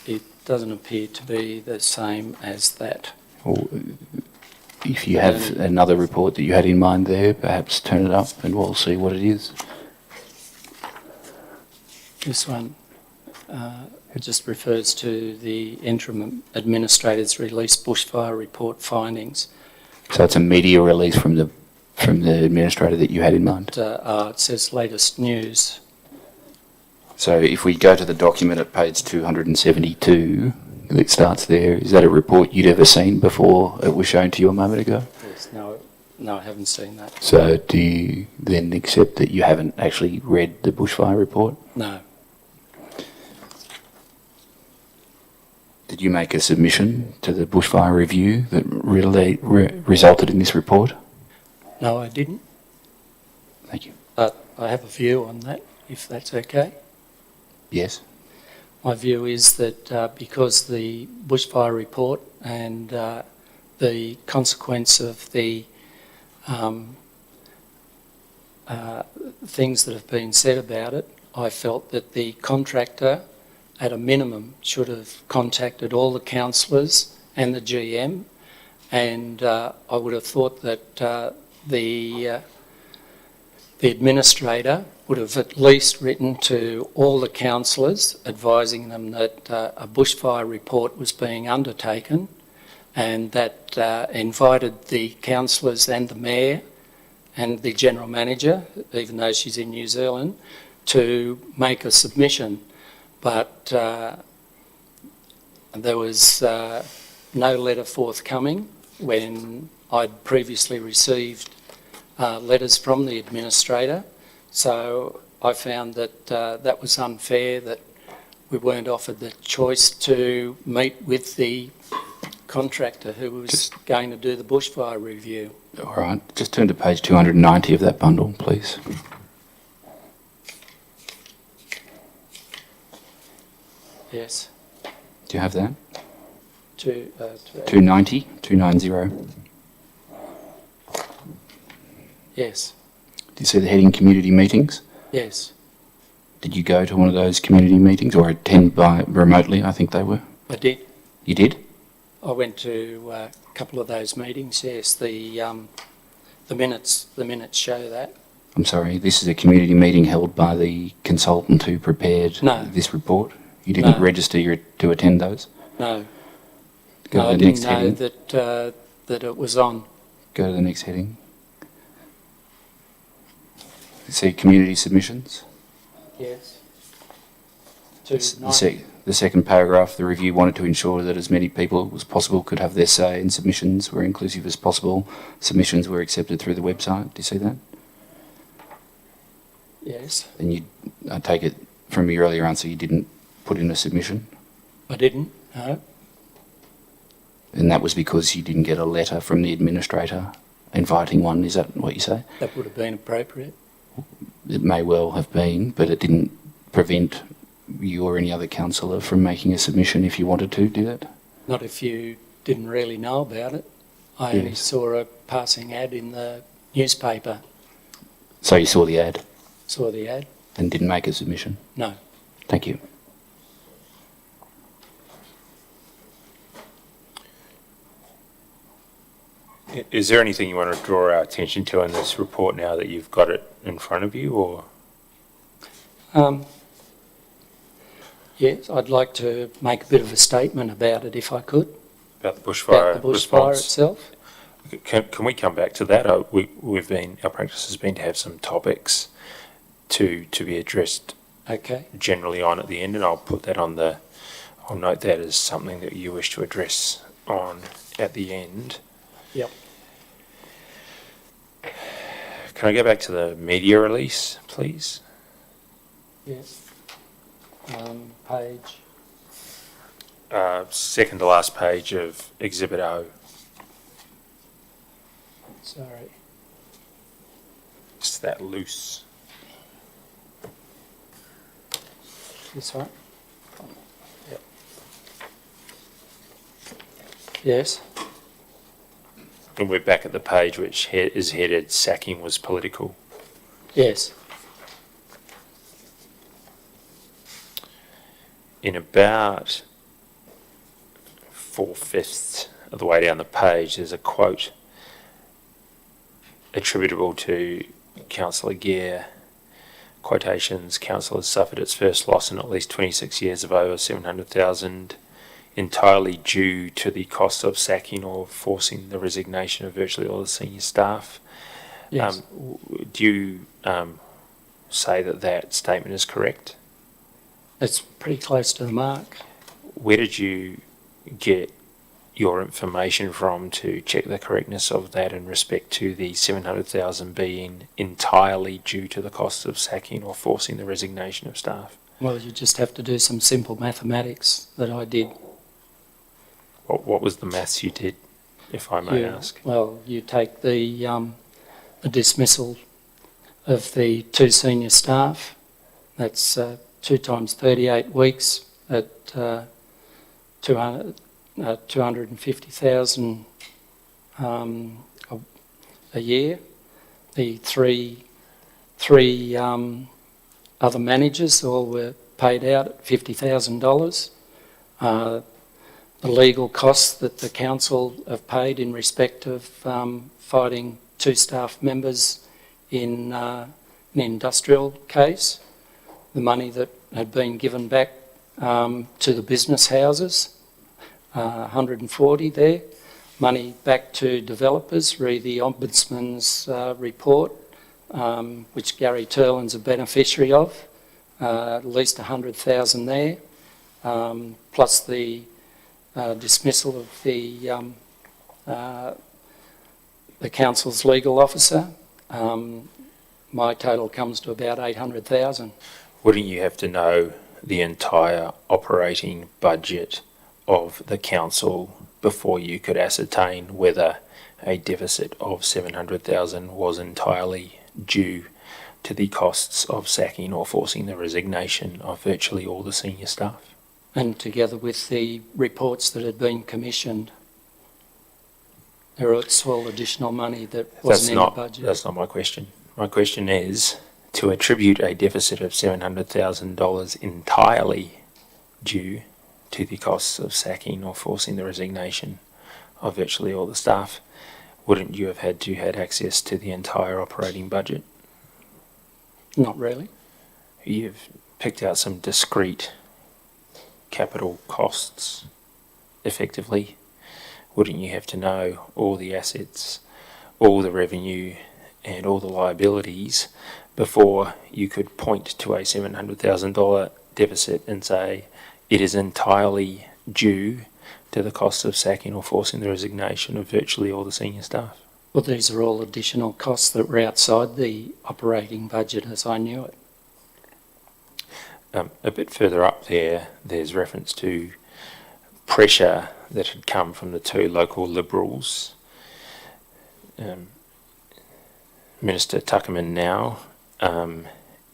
It doesn't appear to be the same as that. Or if you have another report that you had in mind there, perhaps turn it up and we'll see what it is. This one it just refers to the interim administrator's released bushfire report findings. So it's a media release from the administrator that you had in mind. It says latest news. So if we go to the document at page 272, it starts there. Is that a report you'd ever seen before it was shown to you a moment ago? Yes, no, I haven't seen that. So do you then accept that you haven't actually read the bushfire report? No. Did you make a submission to the bushfire review that really resulted in this report? No, I didn't. Thank you. But I have a view on that, if that's okay. Yes. My view is that because the bushfire report and the consequence of the things that have been said about it, I felt that the contractor at a minimum, should have contacted all the councillors and the GM, and I would have thought that the administrator would have at least written to all the councillors advising them that a bushfire report was being undertaken, and that invited the councillors and the mayor and the general manager, even though she's in New Zealand, to make a submission. But there was no letter forthcoming when I'd previously received letters from the administrator. So I found that that was unfair, that we weren't offered the choice to meet with the contractor who was going to do the bushfire review. All right, just turn to page 290 of that bundle, please. Yes. Do you have that? 290. 290. Yes. Do you see the heading community meetings? Yes. Did you go to one of those community meetings or attend by remotely, I think they were? I did. You did? I went to a couple of those meetings, yes. The minutes show that. I'm sorry, this is a community meeting held by the consultant who prepared No. this report? You didn't No. register to attend those? No. Go No, to I the didn't next know heading. that it was on. Go to the next heading. See community submissions? Yes. The second paragraph, the review wanted to ensure that as many people as possible could have their say and submissions were inclusive as possible. Submissions were accepted through the website. Do you see that? Yes. And I take it from your earlier answer, you didn't put in a submission? I didn't, no. And that was because you didn't get a letter from the administrator inviting one, is that what you say? That would have been appropriate. It may well have been, but it didn't prevent you or any other councillor from making a submission if you wanted to do that? Not if you didn't really know about it. I only Yes. saw a passing ad in the newspaper. So you saw the ad Saw the ad? and didn't make a submission? No. Thank you. Is there anything you want to draw our attention to in this report now that you've got it in front of you, or? Yes, I'd like to make a bit of a statement about it if I could. About the bushfire About the bushfire response? itself. Can we come back to that? Our practice has been to have some topics to be addressed Okay. generally on at the end, and I'll note that as something that you wish to address on at the end. Yep. Can I go back to the media release, please? Yes. Page. Second to last page of Exhibit O. Sorry. Just that loose. This one? Yep. Yes. And we're back at the page which is headed "Sacking was political." Yes. In about 4/5 of the way down the page, there's a quote attributable to Councillor Gere. Quotations: "Council has suffered its first loss in at least 26 years of over 700,000, entirely due to the cost of sacking or forcing the resignation of virtually all the senior staff." Yes. Do you say that statement is correct? It's pretty close to the mark. Where did you get your information from to check the correctness of that in respect to the 700,000 being entirely due to the cost of sacking or forcing the resignation of staff? Well, you just have to do some simple mathematics that I did. What was the maths you did, if I may ask? Well, you take the dismissal of the 2 senior staff. That's 2 times 38 weeks at 250,000 a year. The three other managers all were paid out at $50,000. The legal costs that the council have paid in respect of fighting 2 staff members in an industrial case, the money that had been given back to the business houses, 140 there, money back to developers, re the Ombudsman's report, which Gary Turlin's a beneficiary of, at least 100,000 there, plus the dismissal of the council's legal officer. My total comes to about 800,000. Wouldn't you have to know the entire operating budget of the council before you could ascertain whether a deficit of 700,000 was entirely due to the costs of sacking or forcing the resignation of virtually all the senior staff? And together with the reports that had been commissioned, there was all additional money that wasn't in the budget. That's not my question. My question is, to attribute a deficit of $700,000 entirely due to the costs of sacking or forcing the resignation of virtually all the staff, wouldn't you have had to had access to the entire operating budget? Not really. You've picked out some discrete capital costs, effectively. Wouldn't you have to know all the assets, all the revenue, and all the liabilities before you could point to a $700,000 deficit and say it is entirely due to the cost of sacking or forcing the resignation of virtually all the senior staff? Well, these are all additional costs that were outside the operating budget as I knew it. A bit further up there, there's reference to pressure that had come from the 2 local Liberals, Minister Tuckerman now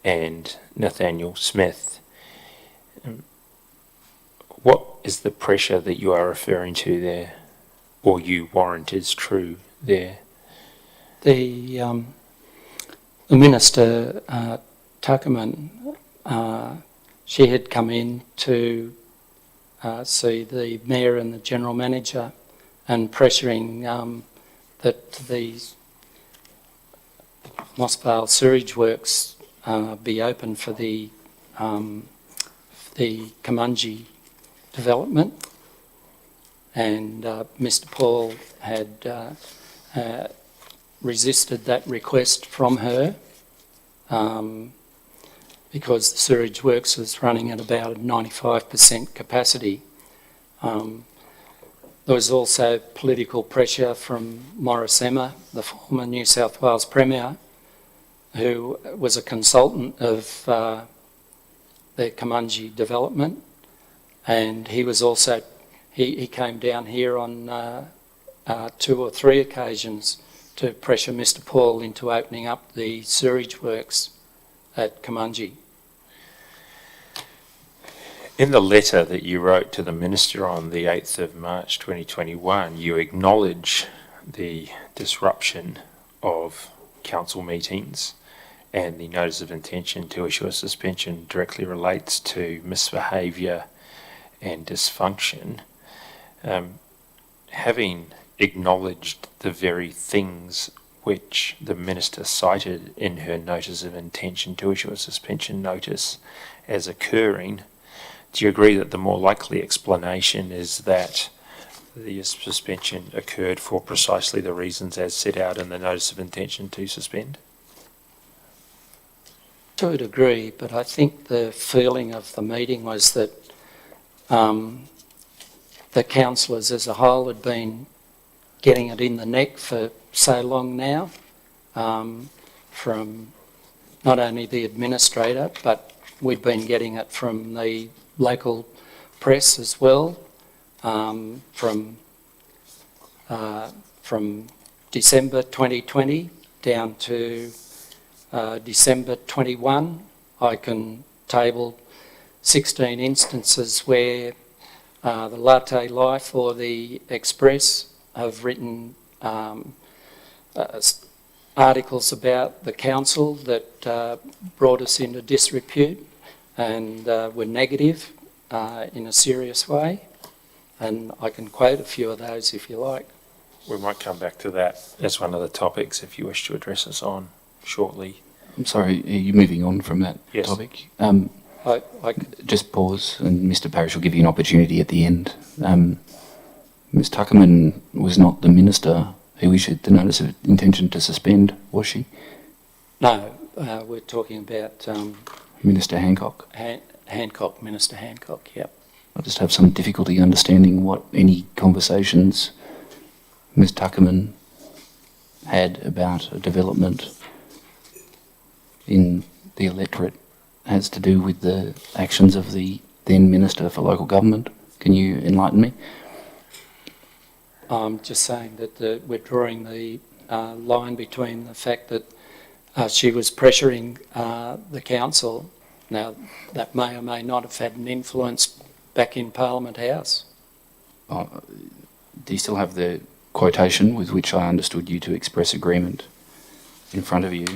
and Nathaniel Smith. What is the pressure that you are referring to there, or you warrant is true there? The Minister Tuckerman, she had come in to see the Mayor and the General Manager and pressuring that the Moss Vale Sewerage Works be open for the Coumungi development, and Mr Paul had resisted that request from her because the sewerage works was running at about 95% capacity. There was also political pressure from Morris Emma, the former New South Wales Premier, who was a consultant of the Coumungi development, and he was also, he came down here on 2 or 3 occasions to pressure Mr Paul into opening up the sewerage works at Coumungi. In the letter that you wrote to the Minister on the 8th of March 2021, you acknowledge the disruption of council meetings, and the notice of intention to issue a suspension directly relates to misbehaviour and dysfunction. Having acknowledged the very things which the Minister cited in her notice of intention to issue a suspension notice as occurring, do you agree that the more likely explanation is that the suspension occurred for precisely the reasons as set out in the notice of intention to suspend? To a degree, but I think the feeling of the meeting was that the councillors as a whole had been getting it in the neck for so long now, from not only the administrator, but we'd been getting it from the local press as well, from December 2020 down to December 21. I can table 16 instances where the Latte Life or the Express have written articles about the council that brought us into disrepute, and were negative in a serious way. And I can quote a few of those if you like. We might come back to that as one of the topics if you wish to address us on shortly. I'm sorry, are you moving on from that Yes. topic? I Just pause, and Mr. Parish will give you an opportunity at the end. Ms. Tuckerman was not the minister who issued the notice of intention to suspend, was she? No, we're talking about Minister Hancock. Hancock, Minister Hancock, yep. I just have some difficulty understanding what any conversations Ms. Tuckerman had about a development in the electorate has to do with the actions of the then Minister for Local Government. Can you enlighten me? I'm just saying that we're drawing the line between the fact that she was pressuring the council. Now, that may or may not have had an influence back in Parliament House. Do you still have the quotation with which I understood you to express agreement in front of you?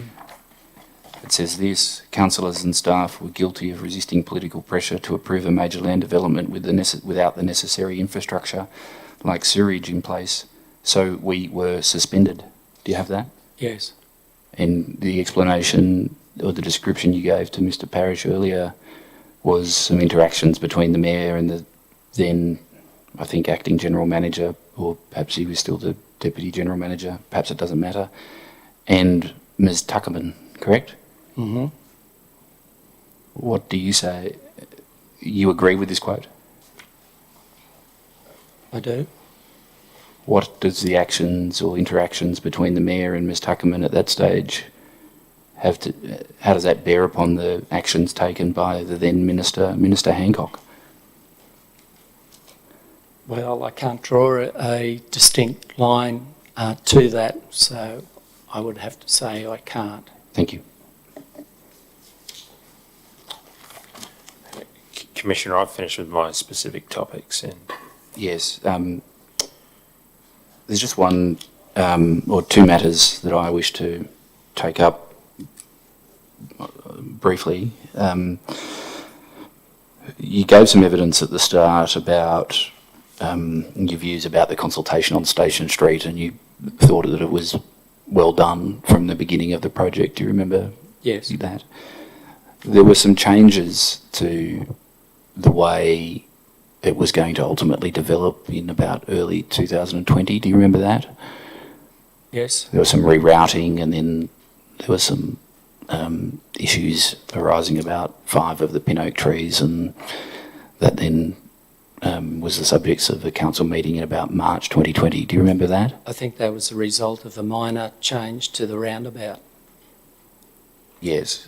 It says this: councillors and staff were guilty of resisting political pressure to approve a major land development without the necessary infrastructure like sewerage in place, so we were suspended. Do you have that? Yes. And the explanation or the description you gave to Mr. Parish earlier was some interactions between the Mayor and the then, I think, acting General Manager, or perhaps he was still the Deputy General Manager, perhaps it doesn't matter, and Ms. Tuckerman, correct? Mm-hmm. What do you say? You agree with this quote? I do. What does the actions or interactions between the Mayor and Ms. Tuckerman at that stage have to, how does that bear upon the actions taken by the then Minister Hancock? Well, I can't draw a distinct line to that, so I would have to say I can't. Thank you. Commissioner, I've finished with my specific topics. And Yes. There's just one or two matters that I wish to take up briefly. You gave some evidence at the start about your views about the consultation on Station Street, and you thought that it was well done from the beginning of the project. Do you remember Yes. that? There were some changes to the way it was going to ultimately develop in about early 2020. Do you remember that? Yes. There was some rerouting, and then there were some issues arising about 5 of the pin oak trees, and that then was the subject of a council meeting in about March 2020. Do you remember that? I think that was the result of a minor change to the roundabout. Yes.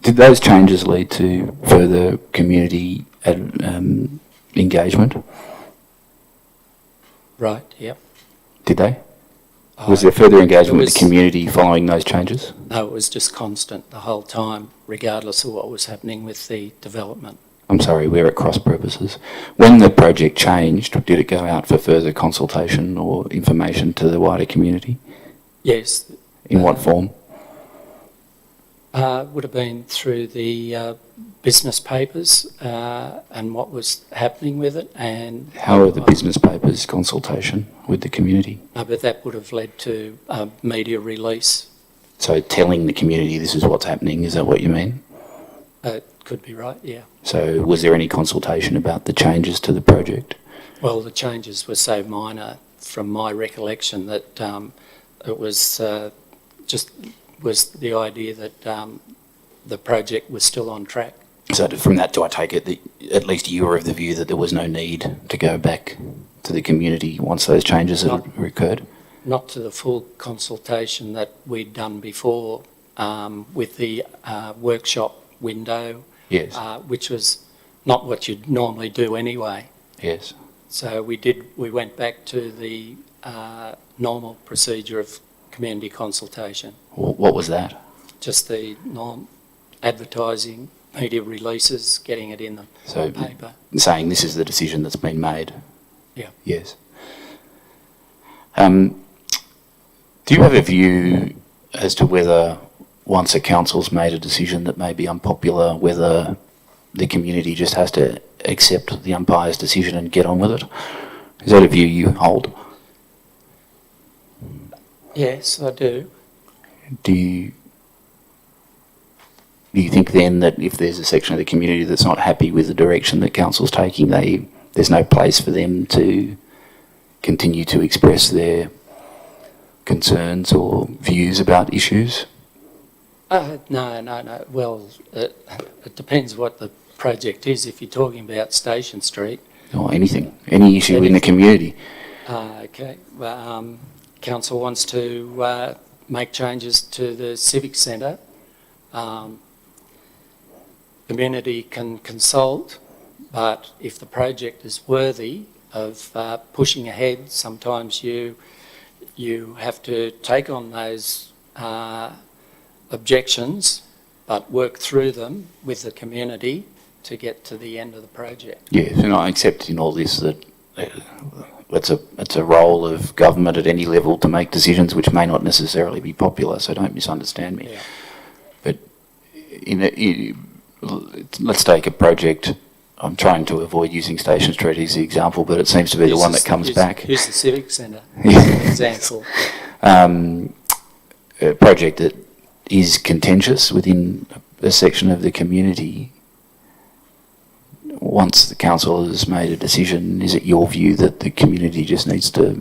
Did those changes lead to further community engagement? Right, yep. Did they? Was there further engagement with the was- community following those changes? No, it was just constant the whole time, regardless of what was happening with the development. I'm sorry, we're at cross purposes. When the project changed, did it go out for further consultation or information to the wider community? Yes. In what form? Would have been through the business papers and what was happening with it, and How are the business papers' consultation with the community? but that would have led to a media release. So telling the community this is what's happening, is that what you mean? Could be right, yeah. So was there any consultation about the changes to the project? Well, the changes were so minor, from my recollection, that it was just was the idea that the project was still on track. So from that, do I take it that at least you were of the view that there was no need to go back to the community once those changes had occurred? Not to the full consultation that we'd done before with the workshop window, Yes. which was not what you'd normally do anyway. Yes. So we went back to the normal procedure of community consultation, What was that? just the advertising, media releases, getting it in the So paper. saying this is the decision that's been made? Yeah. Yes. Do you have a view as to whether once a council's made a decision that may be unpopular, whether the community just has to accept the umpire's decision and get on with it? Is that a view you hold? Yes, I do. Do you think then that if there's a section of the community that's not happy with the direction that council's taking, there's no place for them to continue to express their concerns or views about issues? No. Well, it depends what the project is. If you're talking about Station Street. Or anything, any issue in the community? Okay. Well, council wants to make changes to the civic centre. Community can consult, but if the project is worthy of pushing ahead, sometimes you have to take on those objections, but work through them with the community to get to the end of the project. Yes, and I accept in all this that it's a role of government at any level to make decisions which may not necessarily be popular, so don't misunderstand me. Yeah. But let's take a project. I'm trying to avoid using Station Street as the example, but it seems to be the one that comes back. Here's the Civic Centre Yeah. example. A project that is contentious within a section of the community. Once the council has made a decision, is it your view that the community just needs to,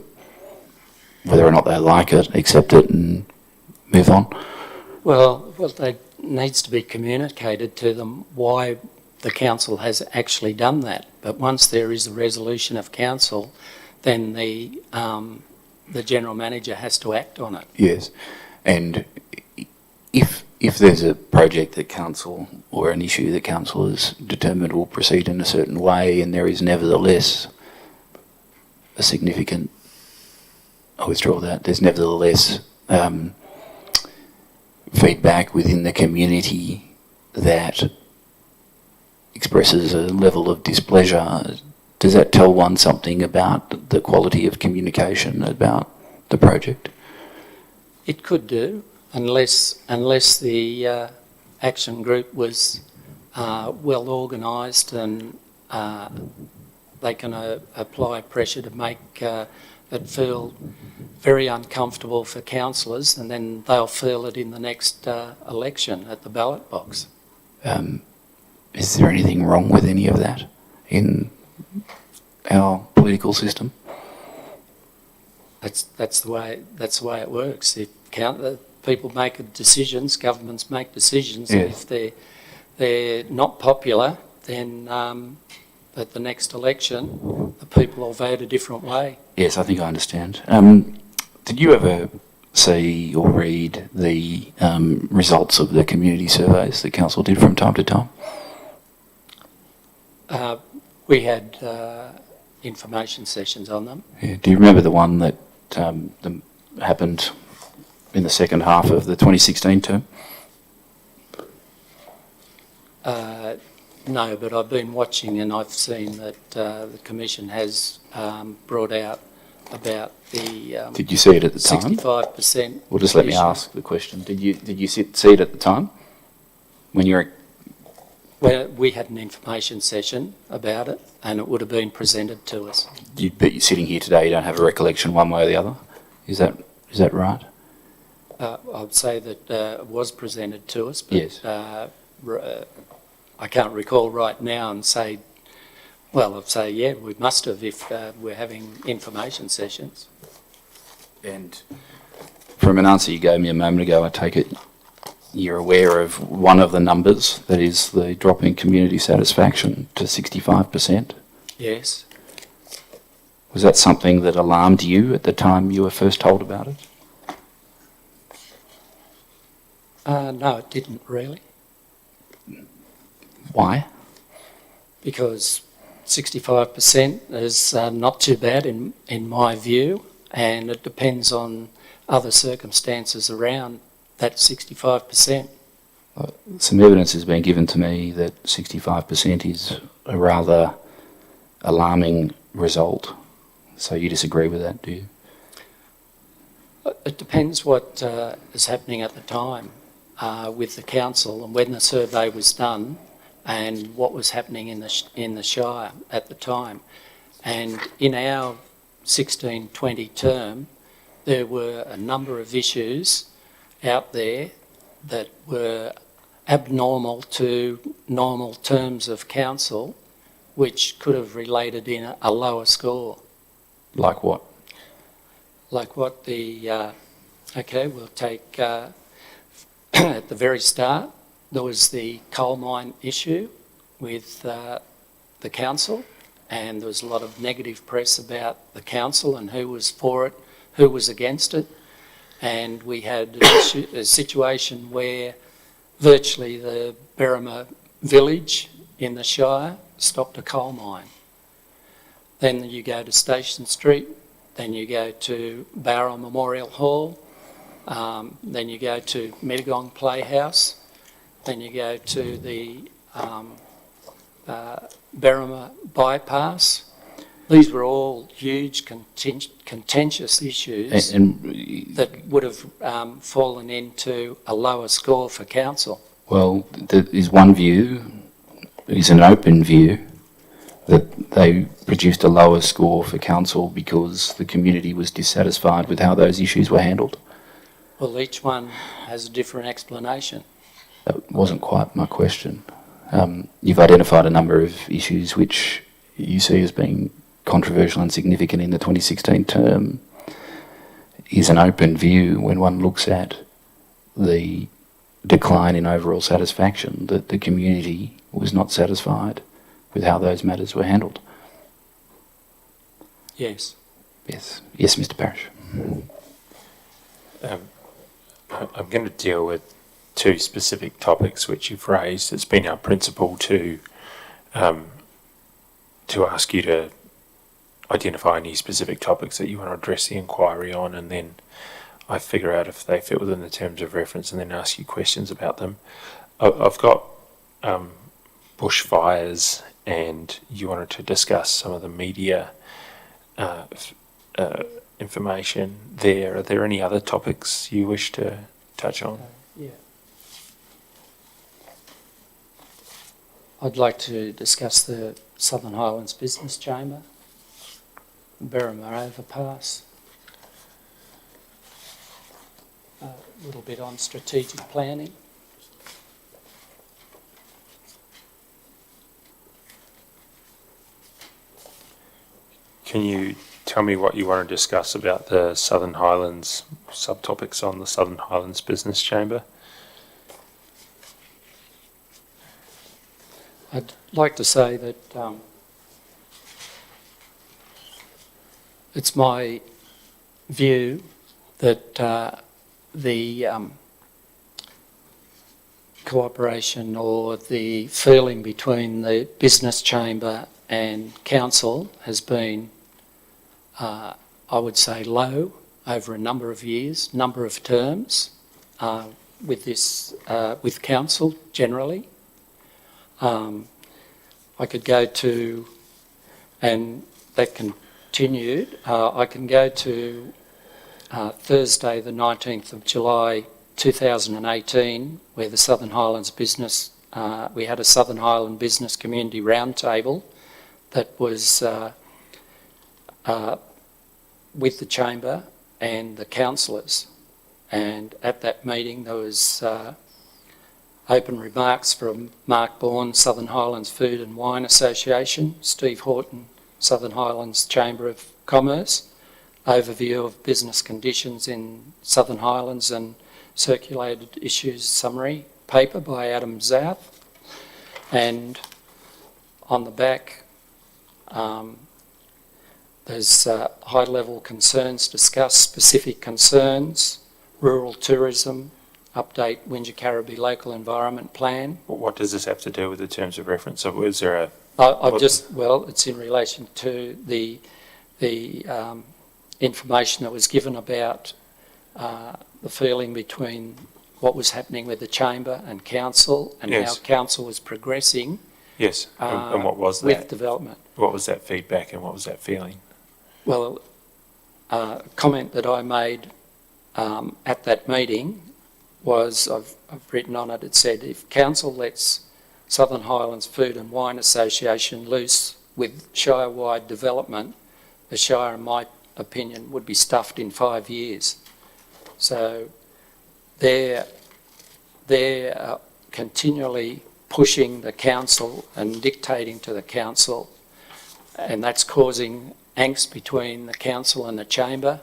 whether or not they like it, accept it and move on? Well, it needs to be communicated to them why the council has actually done that. But once there is a resolution of council, then the general manager has to act on it. Yes, and if there's a project that council or an issue that council has determined will proceed in a certain way, and there is nevertheless a significant, I withdraw that, there's nevertheless feedback within the community that expresses a level of displeasure, does that tell one something about the quality of communication about the project? It could do, unless the action group was well organised and they can apply pressure to make it feel very uncomfortable for councillors, and then they'll feel it in the next election at the ballot box. Is there anything wrong with any of that in our political system? That's the way it works. People make decisions, governments make decisions, and if they're not popular, then at the next election, the people will vote a different way. Yes, I think I understand. Did you ever see or read the results of the community surveys the council did from time to time? We had information sessions on them. Yeah. Do you remember the one that happened in the second half of the 2016 term? No, but I've been watching and I've seen that the Commission has brought out about the Did you see it at the time? 65%. Well, just let me ask the question. Did you see it at the time when you were? Well, we had an information session about it, and it would have been presented to us. But you're sitting here today, you don't have a recollection one way or the other. Is that right? I'd say that it was presented to us, but Yes. I can't recall right now and say, well, I'd say, yeah, we must have if we're having information sessions. And from an answer you gave me a moment ago, I take it you're aware of one of the numbers, that is the drop in community satisfaction to 65%. Yes. Was that something that alarmed you at the time you were first told about it? No, it didn't really, Why? because 65% is not too bad in my view, and it depends on other circumstances around that 65%. Some evidence has been given to me that 65% is a rather alarming result. So you disagree with that, do you? It depends what is happening at the time. with the council and when the survey was done and what was happening in the Shire at the time. And in our 16-20 term, there were a number of issues out there that were abnormal to normal terms of council, which could have related in a lower score. Like what? Like what the, okay, we'll take, at the very start, there was the coal mine issue with the council, and there was a lot of negative press about the council and who was for it, who was against it. And we had a situation where virtually the Berrima village in the Shire stopped a coal mine. Then you go to Station Street, then you go to Barrow Memorial Hall, then you go to Mittagong Playhouse, then you go to the Berrima bypass. These were all huge contentious issues that would have fallen into a lower score for council. Well, there is one view, is an open view, that they produced a lower score for council because the community was dissatisfied with how those issues were handled. Well, each one has a different explanation. That wasn't quite my question. You've identified a number of issues which you see as being controversial and significant in the 2016 term. Is an open view when one looks at the decline in overall satisfaction, that the community was not satisfied with how those matters were handled. Yes. Yes, yes, Mr. Parrish. I'm going to deal with two specific topics which you've raised. It's been our principle to ask you to identify any specific topics that you want to address the inquiry on, and then I figure out if they fit within the terms of reference and then ask you questions about them. I've got bushfires, and you wanted to discuss some of the media information there. Are there any other topics you wish to touch on? Yeah. I'd like to discuss the Southern Highlands Business Chamber, Berrima Overpass, a little bit on strategic planning. Can you tell me what you want to discuss about the Southern Highlands, subtopics on the Southern Highlands Business Chamber? I'd like to say that it's my view that the cooperation or the feeling between the business chamber and council has been, I would say, low over a number of years, number of terms with council generally. I could go to, and that continued, I can go to Thursday the 19th of July 2018, where the Southern Highlands Business, we had a Southern Highland Business Community Roundtable that was with the Chamber and the councillors. And at that meeting there was open remarks from Mark Bourne, Southern Highlands Food and Wine Association, Steve Horton, Southern Highlands Chamber of Commerce, overview of business conditions in Southern Highlands and circulated issues summary paper by Adam Zouth. And on the back there's high-level concerns discussed, specific concerns, rural tourism, update Wingecarribee Local Environment Plan. What does this have to do with the terms of reference? So is there a... well, it's in relation to the information that was given about the feeling between what was happening with the Chamber and Council and Yes. how Council was progressing. Yes, and what was that? With development. What was that feedback and what was that feeling? Well, a comment that I made at that meeting was, I've written on it, it said, if council lets Southern Highlands Food and Wine Association loose with Shire-wide development, the Shire, in my opinion, would be stuffed in 5 years. So they're continually pushing the council and dictating to the council, and that's causing angst between the council and the chamber.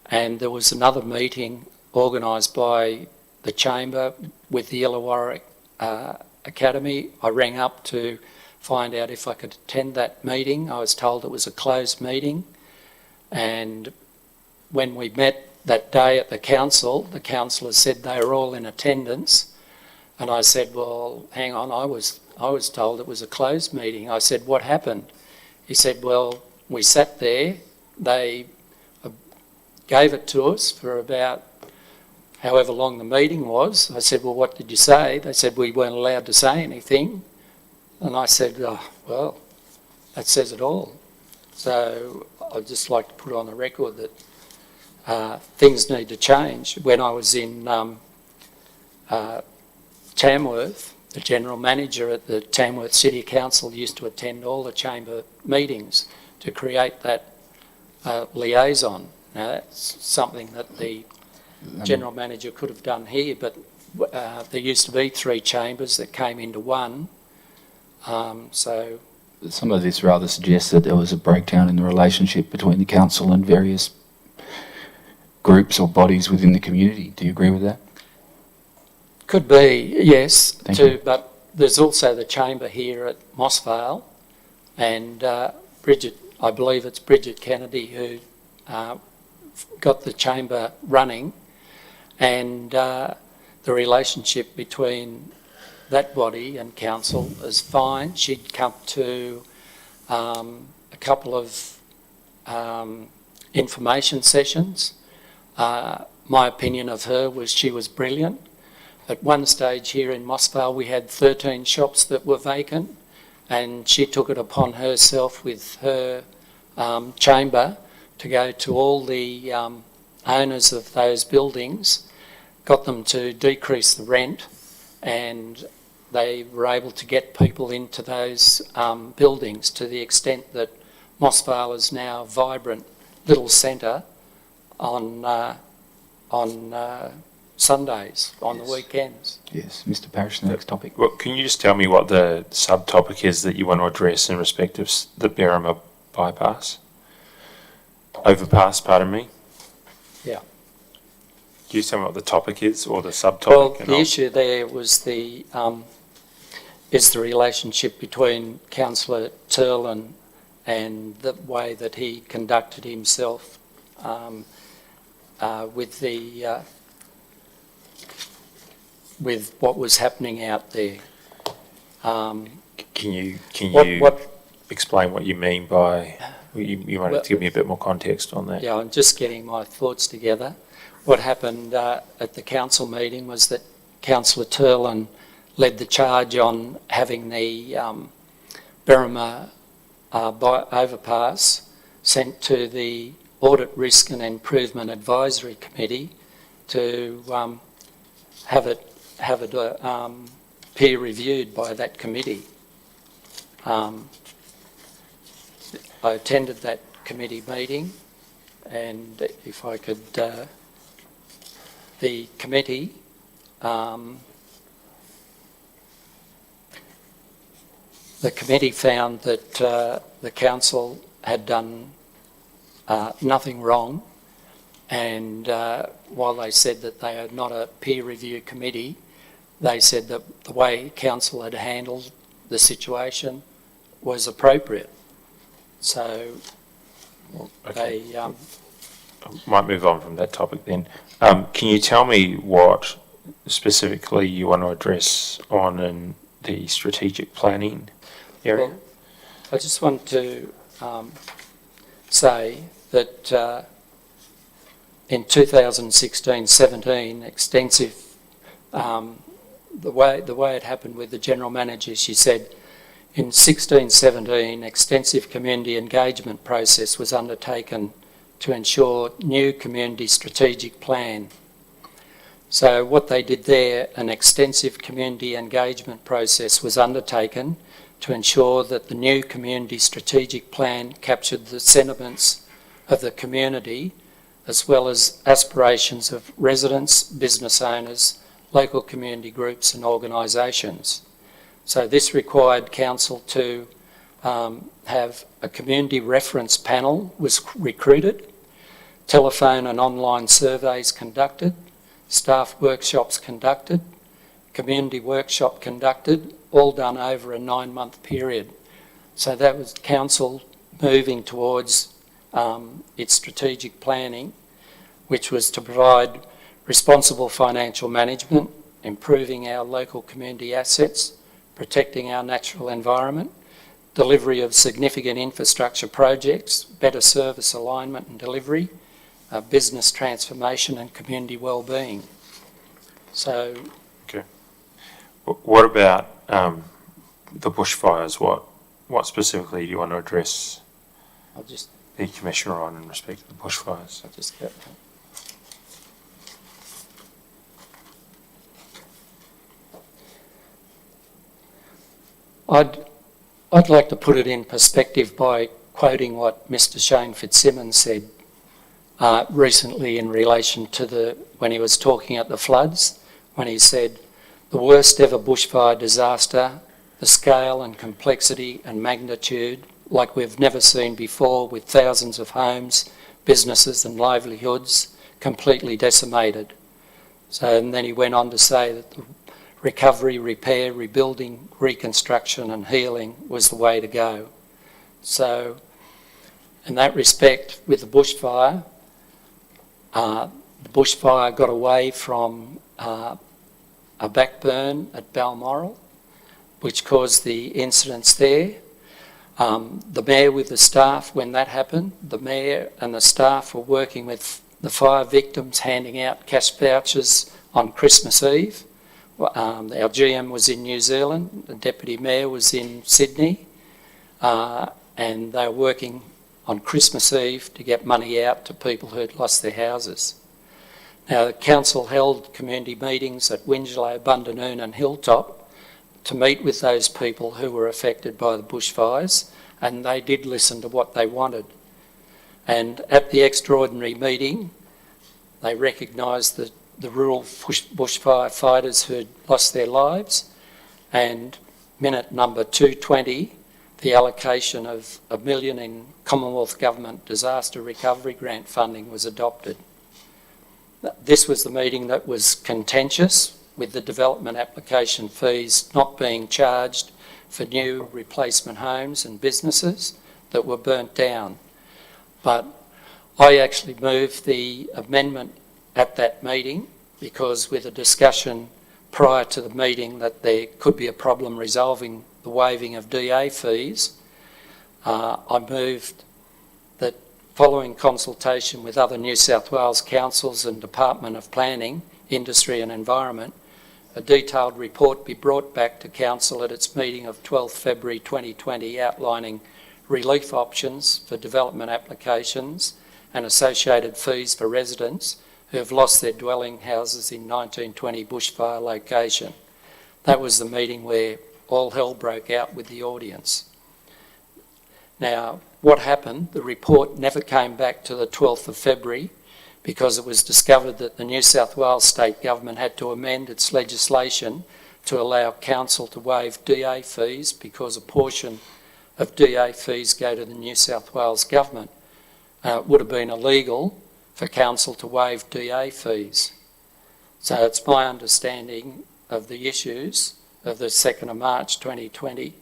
And there was another meeting organised by the chamber with the Illawarra Academy. I rang up to find out if I could attend that meeting. I was told it was a closed meeting, and when we met that day at the councillors said they were all in attendance, and I said, well, hang on, I was told it was a closed meeting. I said, what happened? He said, well, we sat there, they gave it to us for about however long the meeting was. I said, well, what did you say? They said we weren't allowed to say anything. And I said, oh, well, that says it all. So I'd just like to put on the record that things need to change. When I was in Tamworth, the general manager at the Tamworth City Council used to attend all the chamber meetings to create that liaison. Now, that's something that the general manager could have done here, but there used to be 3 chambers that came into one. So some of this rather suggests that there was a breakdown in the relationship between the council and various groups or bodies within the community. Do you agree with that? Could be, yes, Thank you. but there's also the chamber here at Mossvale, and Bridget, I believe it's Bridget Kennedy who got the chamber running, and the relationship between that body and council is fine. She'd come to a couple of information sessions. My opinion of her was she was brilliant. At one stage here in Mossvale we had 13 shops that were vacant, and she took it upon herself with her chamber to go to all the owners of those buildings, got them to decrease the rent, and they were able to get people into those buildings to the extent that Mossvale is now a vibrant little centre on Sundays, on the weekends. Yes, Mr. Parrish, the next topic. Well, can you just tell me what the subtopic is that you want to address in respect of the Berrima overpass, pardon me? Yeah. Can you tell me what the topic is, or the subtopic? Well, the issue there was the relationship between Councillor Turlin and the way that he conducted himself with what was happening out there. Can you What explain what you mean by? You wanted to give me a bit more context on that. Yeah, I'm just getting my thoughts together. What happened at the council meeting was that Councillor Turlin led the charge on having the Berrima overpass sent to the Audit Risk and Improvement Advisory Committee to have it peer reviewed by that committee. I attended that committee meeting, and if I could, the committee found that the council had done nothing wrong, and while they said that they are not a peer review committee, they said that the way council had handled the situation was appropriate. So Okay. they I might move on from that topic then. Can you tell me what specifically you want to address on in the strategic planning area? Well, I just want to say that in 2016-17, extensive, the way it happened with the General Manager, she said, in 16-17, extensive community engagement process was undertaken to ensure new community strategic plan. So what they did there, an extensive community engagement process was undertaken to ensure that the new community strategic plan captured the sentiments of the community as well as aspirations of residents, business owners, local community groups and organisations. So this required council to have a community reference panel was recruited, telephone and online surveys conducted, staff workshops conducted, community workshop conducted, all done over a 9-month period. So that was council moving towards its strategic planning, which was to provide responsible financial management, improving our local community assets, protecting our natural environment, delivery of significant infrastructure projects, better service alignment and delivery, business transformation and community wellbeing. So, Okay. What about the bushfires? What specifically do you want to address I'll just the Commissioner on in respect to the bushfires? get I'd like to put it in perspective by quoting what Mr. Shane Fitzsimmons said recently in relation to when he was talking at the floods, when he said, the worst ever bushfire disaster, the scale and complexity and magnitude like we've never seen before, with thousands of homes, businesses and livelihoods completely decimated. So, and then he went on to say that the recovery, repair, rebuilding, reconstruction and healing was the way to go. So in that respect, with the bushfire got away from a backburn at Balmoral, which caused the incidents there. The Mayor with the staff, when that happened, the Mayor and the staff were working with the fire victims, handing out cash vouchers on Christmas Eve. Our GM was in New Zealand, the Deputy Mayor was in Sydney, and they were working on Christmas Eve to get money out to people who had lost their houses. Now, the council held community meetings at Winslow, Bundanoon and Hilltop to meet with those people who were affected by the bushfires, and they did listen to what they wanted. And at the extraordinary meeting, they recognised that the rural bushfire fighters who had lost their lives, and minute number 220, the allocation of $1 million in Commonwealth Government Disaster Recovery Grant funding was adopted. This was the meeting that was contentious, with the development application fees not being charged for new replacement homes and businesses that were burnt down. But I actually moved the amendment at that meeting because, with a discussion prior to the meeting that there could be a problem resolving the waiving of DA fees, I moved that, following consultation with other New South Wales councils and Department of Planning, Industry and Environment, a detailed report be brought back to Council at its meeting of 12th February 2020 outlining relief options for development applications and associated fees for residents who have lost their dwelling houses in 1920 bushfire location. That was the meeting where all hell broke out with the audience. Now, what happened? The report never came back to the 12th of February because it was discovered that the New South Wales State Government had to amend its legislation to allow council to waive DA fees, because a portion of DA fees go to the New South Wales Government. It would have been illegal for council to waive DA fees. So it's my understanding of the issues of the 2nd of March 2020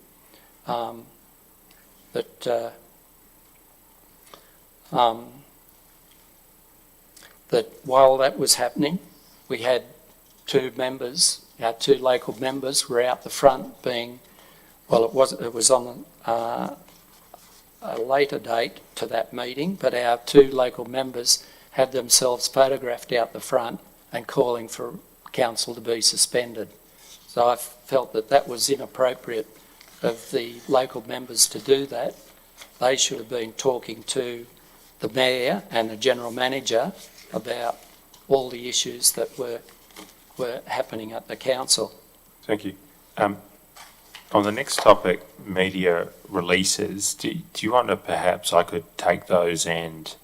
that while that was happening, we had two members, our two local members were out the front being, well, it was on a later date to that meeting, but our two local members had themselves photographed out the front and calling for council to be suspended. So I felt that that was inappropriate of the local members to do that. They should have been talking to the Mayor and the General Manager about all the issues that were were happening at the council. Thank you. On the next topic, media releases, do you want to perhaps I could take those and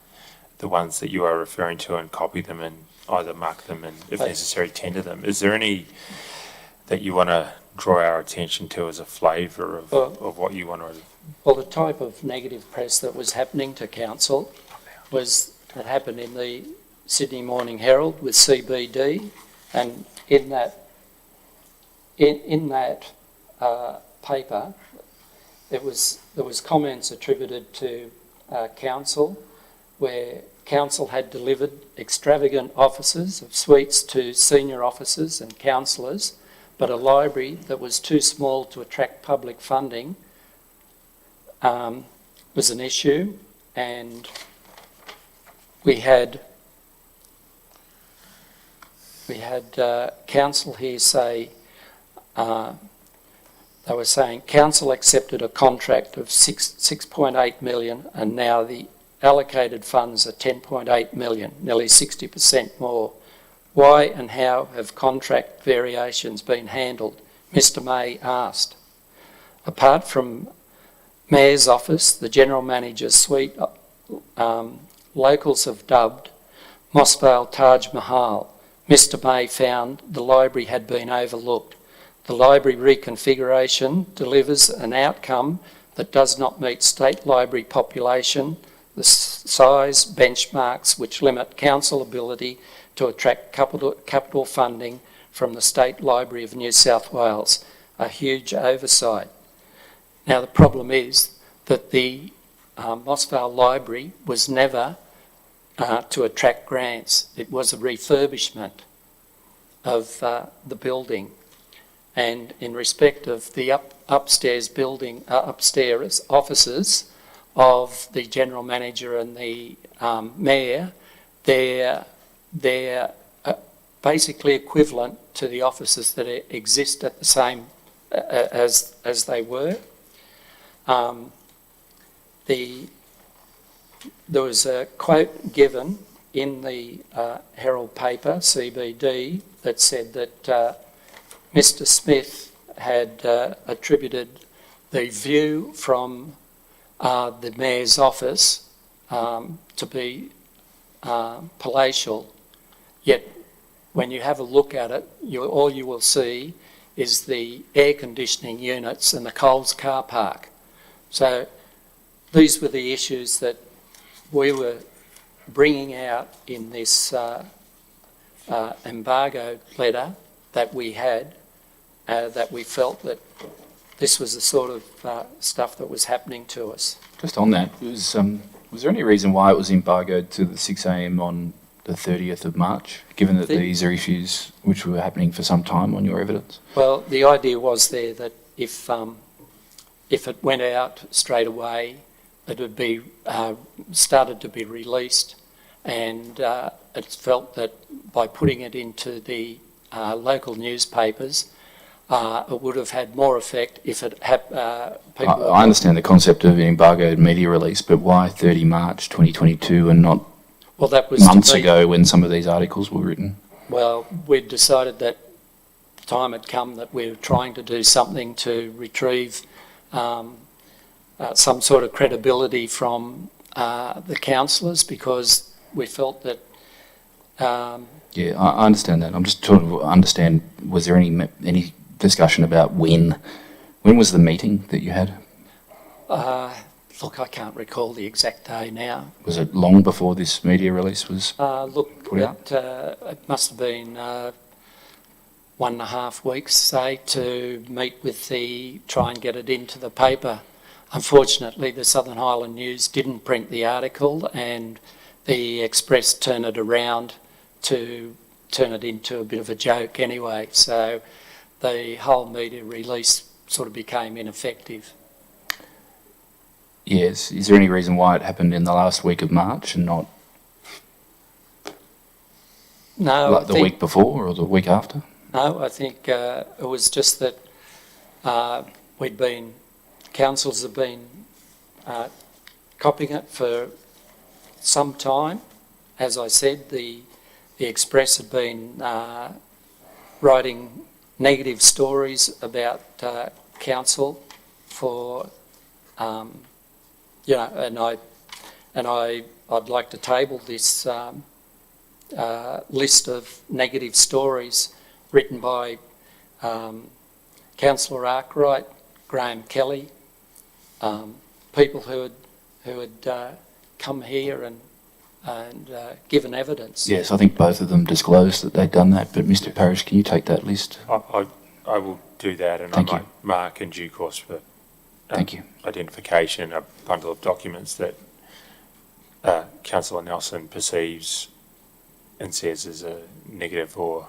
the ones that you are referring to and copy them and either mark them and, if necessary, tender them? Is there any that you want to draw our attention to as a flavour of what you want to... Well, the type of negative press that was happening to council was that happened in the Sydney Morning Herald with CBD, and in that paper, there was comments attributed to council, where council had delivered extravagant offices of suites to senior officers and councillors, but a library that was too small to attract public funding was an issue. And we had council here say, they were saying council accepted a contract of 6.8 million, and now the allocated funds are 10.8 million, nearly 60% more. Why and how have contract variations been handled? Mr. May asked. Apart from Mayor's office, the General Manager's suite, locals have dubbed Mossvale Taj Mahal. Mr. May found the library had been overlooked. The library reconfiguration delivers an outcome that does not meet state library population, the size benchmarks which limit council ability to attract capital funding from the State Library of New South Wales, a huge oversight. Now the problem is that the Mossvale Library was never to attract grants. It was a refurbishment of the building, and in respect of the upstairs building, upstairs offices of the General Manager and the Mayor, they're basically equivalent to the offices that exist at the same as they were. There was a quote given in the Herald paper, CBD, that said that Mr. Smith had attributed the view from the Mayor's office to be palatial. Yet when you have a look at it, all you will see is the air conditioning units and the Coles car park. So these were the issues that we were bringing out in this embargo letter that we had, that we felt that this was the sort of stuff that was happening to us. Just on that, was there any reason why it was embargoed to the 6 a.m. on the 30th of March, given that these are issues which were happening for some time on your evidence? Well, the idea was there that if it went out straight away, it would be started to be released, and it's felt that by putting it into the local newspapers, it would have had more effect if it had... I understand the concept of an embargoed media release, but why 30 March 2022 and not that was months ago when some of these articles were written? Well, we'd decided that the time had come that we were trying to do something to retrieve some sort of credibility from the councillors, because we felt that... Yeah, I understand that. I'm just trying to understand, was there any discussion about when was the meeting that you had? Look, I can't recall the exact day now. Was it long before this media release was put out? It must have been 1.5 weeks, say, to meet with try and get it into the paper. Unfortunately, the Southern Highland News didn't print the article, and the Express turned it around to turn it into a bit of a joke anyway. So the whole media release sort of became ineffective. Yes. Is there any reason why it happened in the last week of March and not like the week before or the week after? No, I think it was just that councils have been copying it for some time. As I said, the Express had been writing negative stories about council for, and I'd like to table this list of negative stories written by Councillor Arkwright, Graham Kelly, people who had come here and given evidence. Yes, I think both of them disclosed that they'd done that, but Mr Parish, can you take that list? I will do that, and Thank I you. might mark in due course for Thank you. identification a bundle of documents that Councillor Nelson perceives and says is a negative or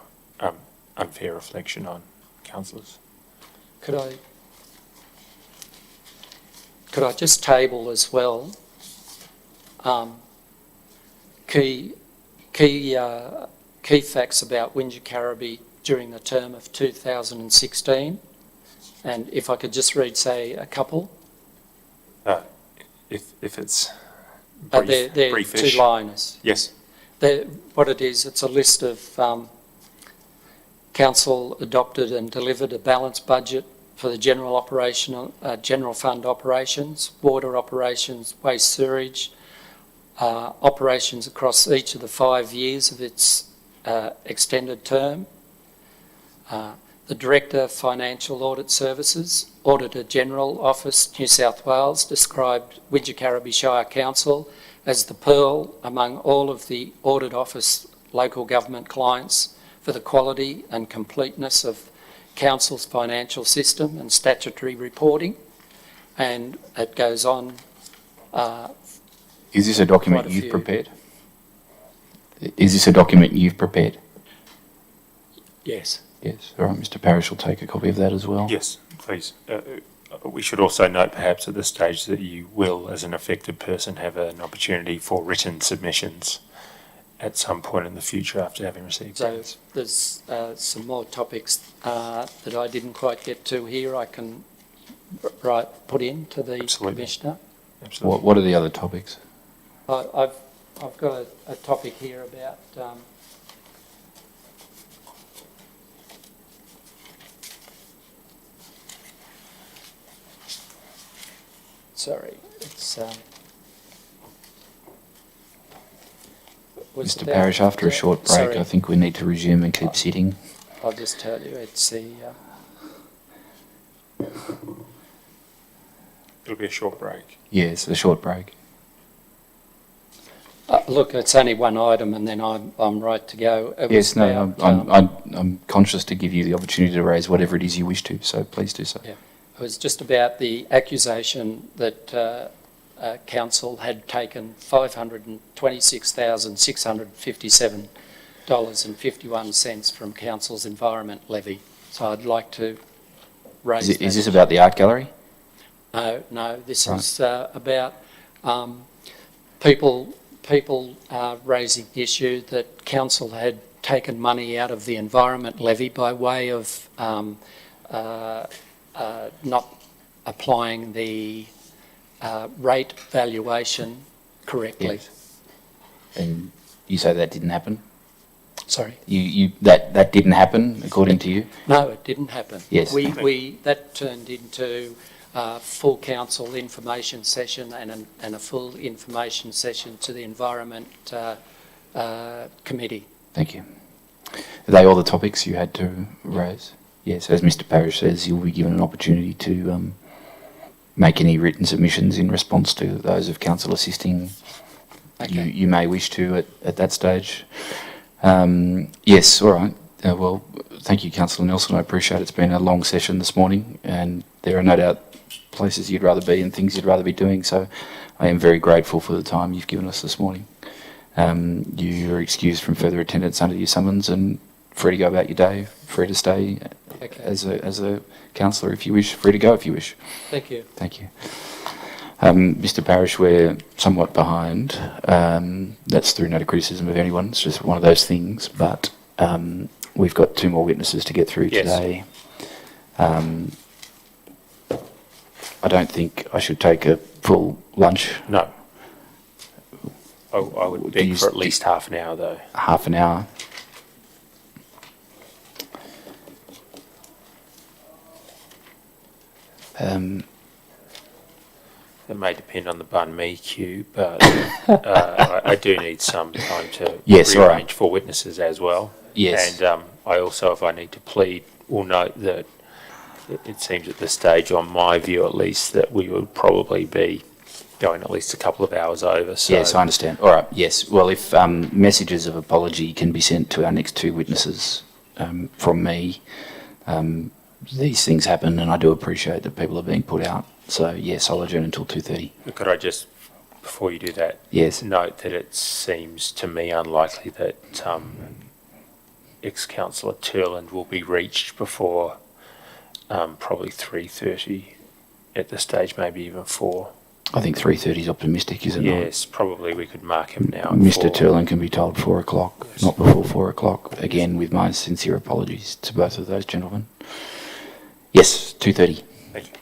unfair reflection on councillors. Could I just table as well key facts about Wingecarribee during the term of 2016, and if I could just read, say, a couple. If it's They're briefish. two-liners. Yes. What it is, it's a list of council adopted and delivered a balanced budget for the general fund operations, water operations, waste sewerage, operations across each of the 5 years of its extended term. The Director, Financial Audit Services, Auditor General Office, New South Wales, described Wingecarribee Shire Council as the pearl among all of the Audit Office local government clients for the quality and completeness of Council's financial system and statutory reporting. And it goes on. Is this a document Quite a you've few. prepared? Is this a document you've prepared? Yes. Yes. All right, Mr Parish will take a copy of that as well. Yes, please. We should also note perhaps at this stage that you will, as an affected person, have an opportunity for written submissions at some point in the future after having received So those. there's some more topics that I didn't quite get to here. I can put in to the Absolutely. Commissioner. Absolutely. What are the other topics? I've got a topic here about sorry, it's was Mr about, Parish, after a short break, sorry. I think we need to resume and keep sitting. I'll just tell you, it's the It'll be a short break. Yes, a short break. look, it's only one item, and then I'm right to go. It Yes, was no, about, I'm conscious to give you the opportunity to raise whatever it is you wish to, so please do so. Yeah. It was just about the accusation that Council had taken $526,657.51 from Council's environment levy. So I'd like to raise that. Is this about the art gallery? No, this Right. is about people raising the issue that Council had taken money out of the environment levy by way of not applying the rate valuation correctly. Yes. And you say that didn't happen? Sorry. That didn't happen, according to you? No, it didn't happen. Yes. That turned into a full council information session and a full information session to the Environment Committee. Thank you. Are they all the topics you had to raise? Yes, as Mr Parish says, you'll be given an opportunity to make any written submissions in response to those of council assisting. Okay. You may wish to at that stage. Yes, all right. Well, thank you, Councillor Nelson. I appreciate it's been a long session this morning, and there are no doubt places you'd rather be and things you'd rather be doing, so I am very grateful for the time you've given us this morning. You are excused from further attendance under your summons and free to go about your day, free to stay Okay. as a councillor if you wish, free to go if you wish. Thank you. Thank you. Mr Parish, we're somewhat behind. That's through no criticism of anyone, it's just one of those things, but we've got two more witnesses to get through Yes. today. I don't think I should take a full lunch, No. I would Do beg you for at least half an hour, though. half an hour. It may depend on the banh mi queue, but I do need some time to Yes, all right. rearrange for witnesses as well. Yes. And I also, if I need to plead, will note that it seems at this stage, on my view at least, that we would probably be going at least a couple of hours over. So Yes, I understand. All right, yes. Well, if messages of apology can be sent to our next two witnesses from me, these things happen, and I do appreciate that people are being put out. So, yes, I'll adjourn until 2:30. could I just, before you do that, Yes. note that it seems to me unlikely that ex-councillor Turland will be reached before probably 3:30 at this stage, maybe even 4. I think 3:30 is optimistic, is it not? Yes, probably we could mark him now. at Mr. 4. Turlin can be told 4 o'clock, not before 4 o'clock. Again, with my sincere apologies to both of those gentlemen. Yes, 2:30. Thank you.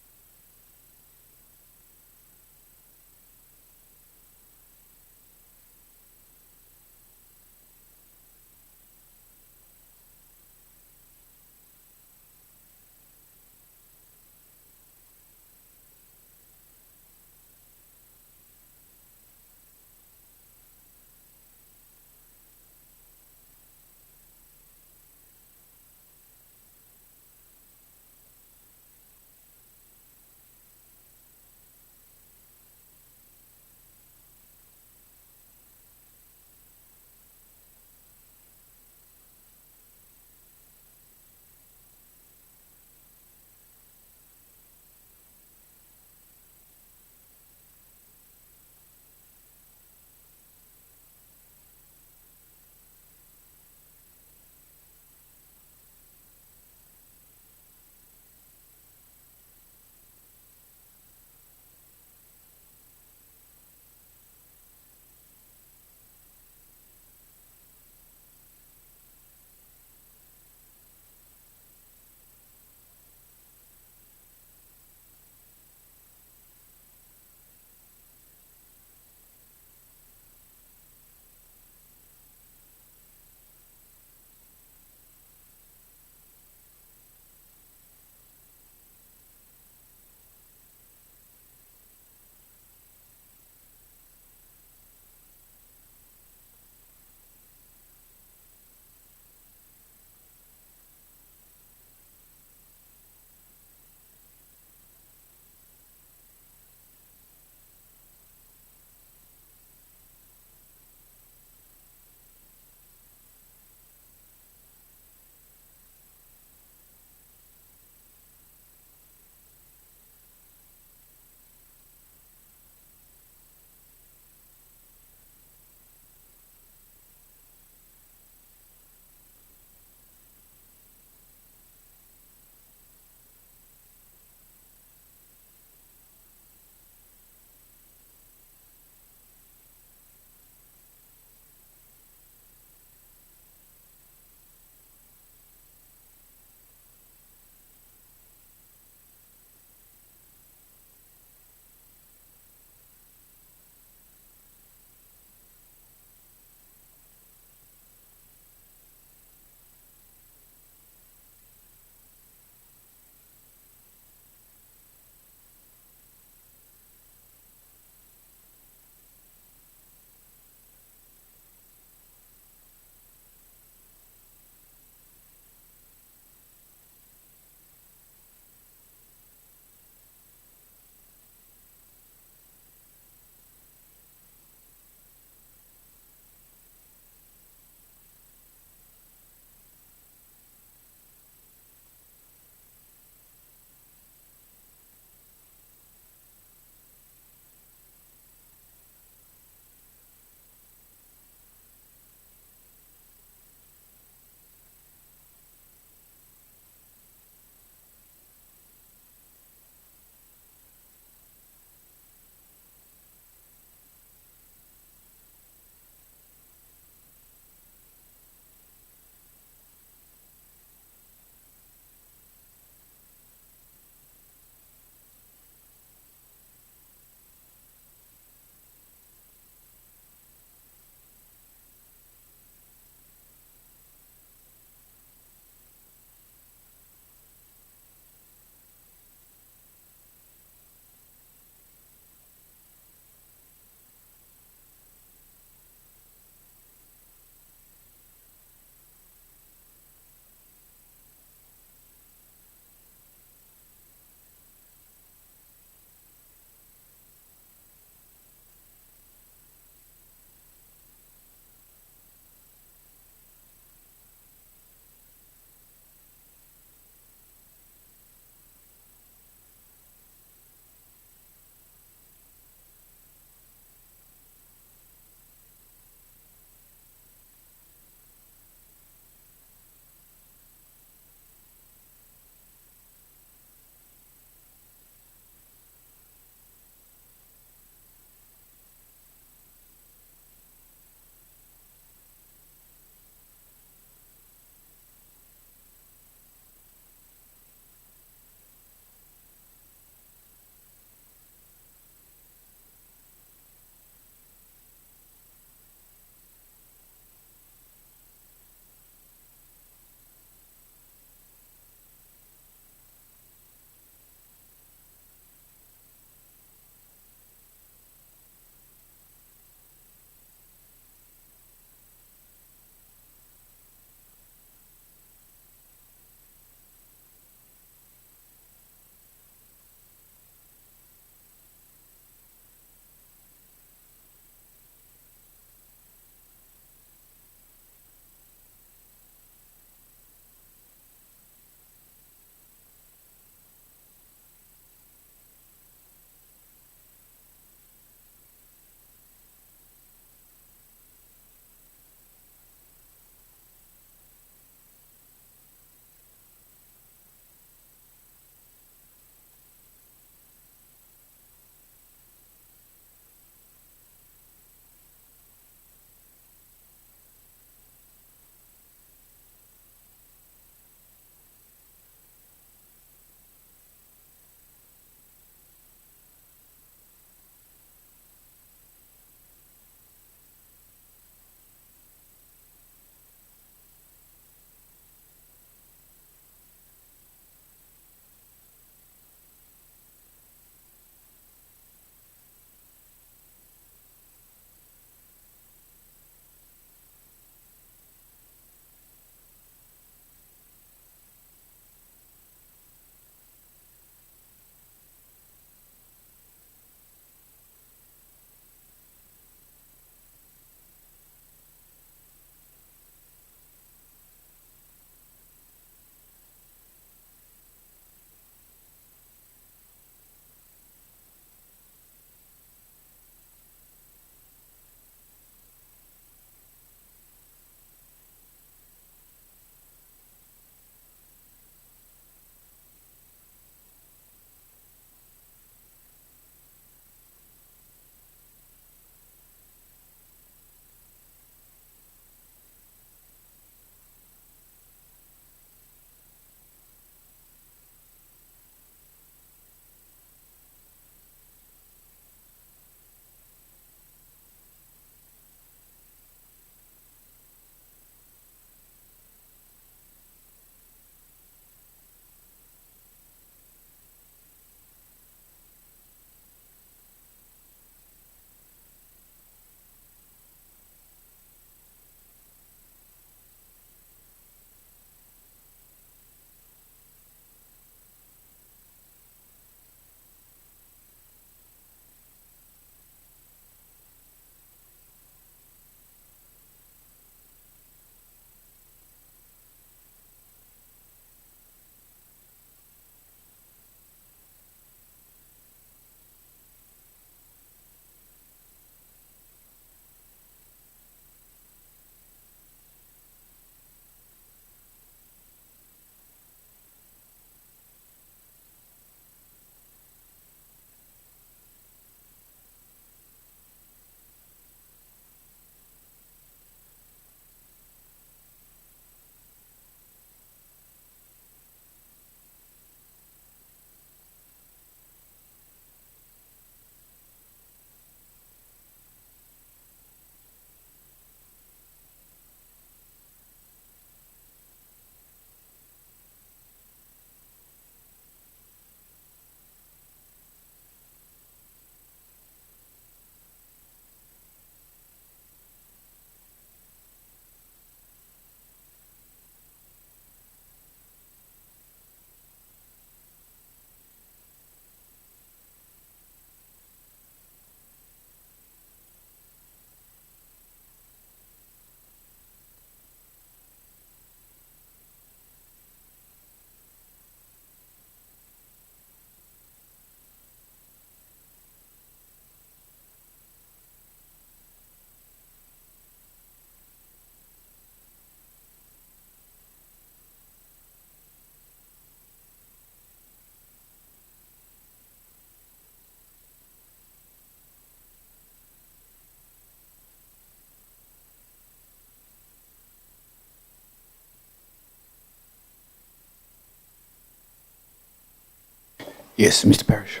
Yes, Mr. Parrish.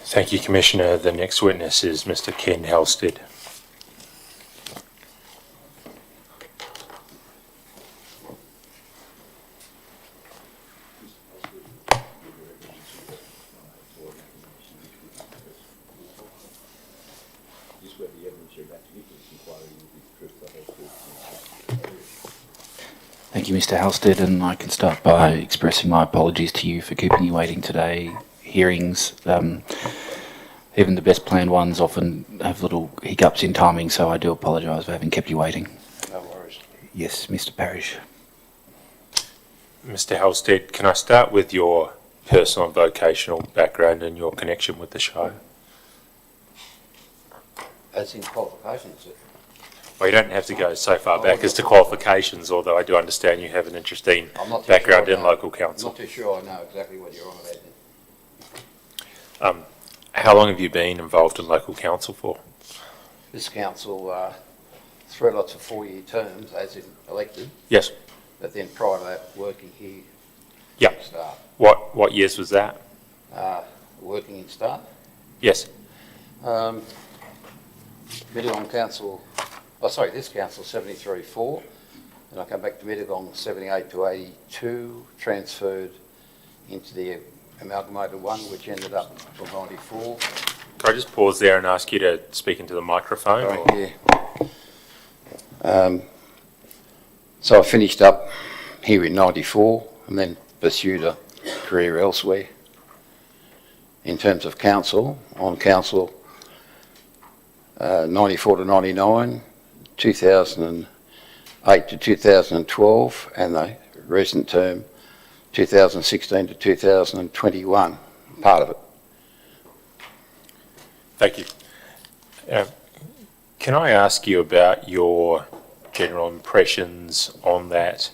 Thank you, Commissioner. The next witness is Mr. Ken Halstead. Thank you, Mr. Halstead, and I can start by expressing my apologies to you for keeping you waiting today. Hearings, even the best planned ones often have little hiccups in timing, so I do apologise for having kept you waiting. No worries. Yes, Mr. Parrish. Mr. Halstead, can I start with your personal and vocational background and your connection with the Shire? As in qualifications, Well, you don't have to go so far back as to qualifications, although I do understand you have an interesting I'm not too background sure, in no. local I'm council. not too sure I know exactly what you're on about. How long have you been involved in local council for? This council, 3 lots of 4-year terms, as in elected, Yes. but then prior to that, working here. Yep. in Staff. What years was that? Working in Staff. Yes. Mittagong Council, this council 73-4, and I come back to Mittagong 78 to 82, transferred into the amalgamated one, which ended up until 94. Can I just pause there and ask you to speak into the microphone? Sorry, or- yeah. So I finished up here in 94 and then pursued a career elsewhere. In terms of council, on council 94 to 99, 2008 to 2012, and the recent term 2016 to 2021, part of it. Thank you. Can I ask you about your general impressions on that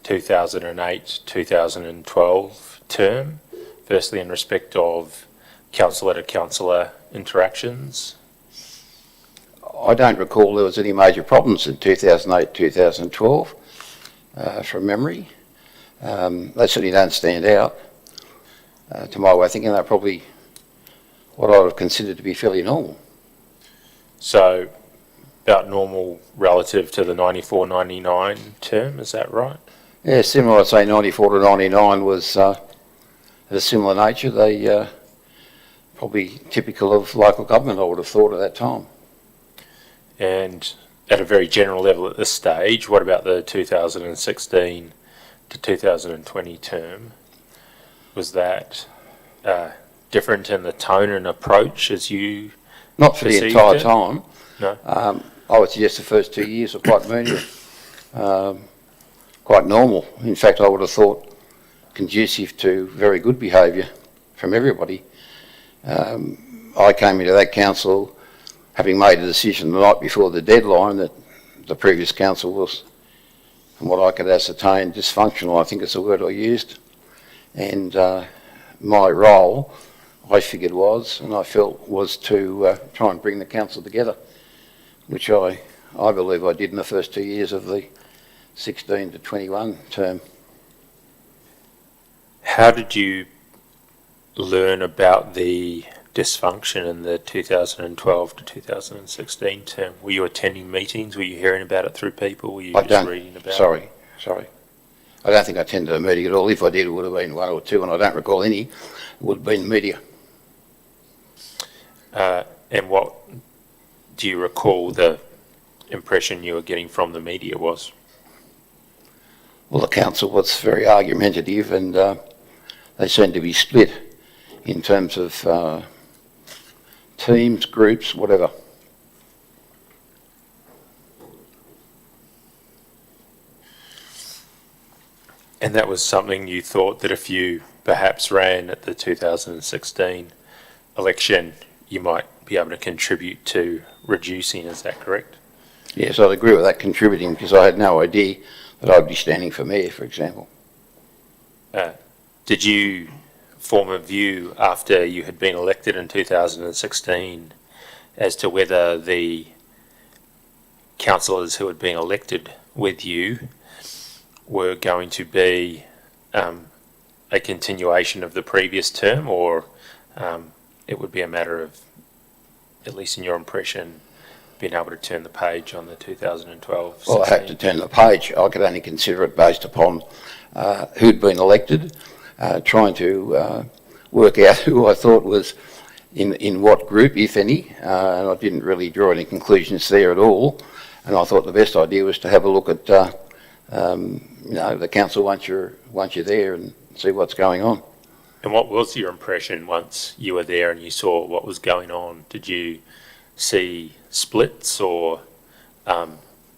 2008-2012 term, firstly in respect of councillor to councillor interactions? I don't recall there was any major problems in 2008-2012 from memory. They certainly don't stand out to my way of thinking. They're probably what I would have considered to be fairly normal. So about normal relative to the 94-99 term, is that right? Yeah, similar. I'd say 94 to 99 was of a similar nature. They probably typical of local government, I would have thought at that time. And at a very general level at this stage, what about the 2016 to 2020 term? Was that different in the tone and approach as you Not for the perceived entire it? time. No? I would suggest the first 2 years were quite menial, quite normal. In fact, I would have thought conducive to very good behaviour from everybody. I came into that council having made a decision the night before the deadline that the previous council was, from what I could ascertain, dysfunctional, I think is the word I used. And my role, I figured was, and I felt was to try and bring the council together, which I believe I did in the first 2 years of the 16 to 21 term. How did you learn about the dysfunction in the 2012 to 2016 term? Were you attending meetings? Were you hearing about it through people? Were you just reading about it? Sorry. I don't think I attended a meeting at all. If I did, it would have been 1 or 2, and I don't recall any. It would have been the media. And what do you recall the impression you were getting from the media was? Well, the council was very argumentative, and they seemed to be split in terms of teams, groups, whatever. And that was something you thought that if you perhaps ran at the 2016 election, you might be able to contribute to reducing, is that correct? Yes, I'd agree with that, contributing, because I had no idea that I'd be standing for mayor, for example. Did you form a view after you had been elected in 2016 as to whether the councillors who had been elected with you were going to be a continuation of the previous term, or it would be a matter of, at least in your impression, being able to turn the page on the 2012? Well, I have to turn the page. I could only consider it based upon who'd been elected, trying to work out who I thought was in what group, if any, and I didn't really draw any conclusions there at all. And I thought the best idea was to have a look at, the council once you're there and see what's going on. And what was your impression once you were there and you saw what was going on? Did you see splits or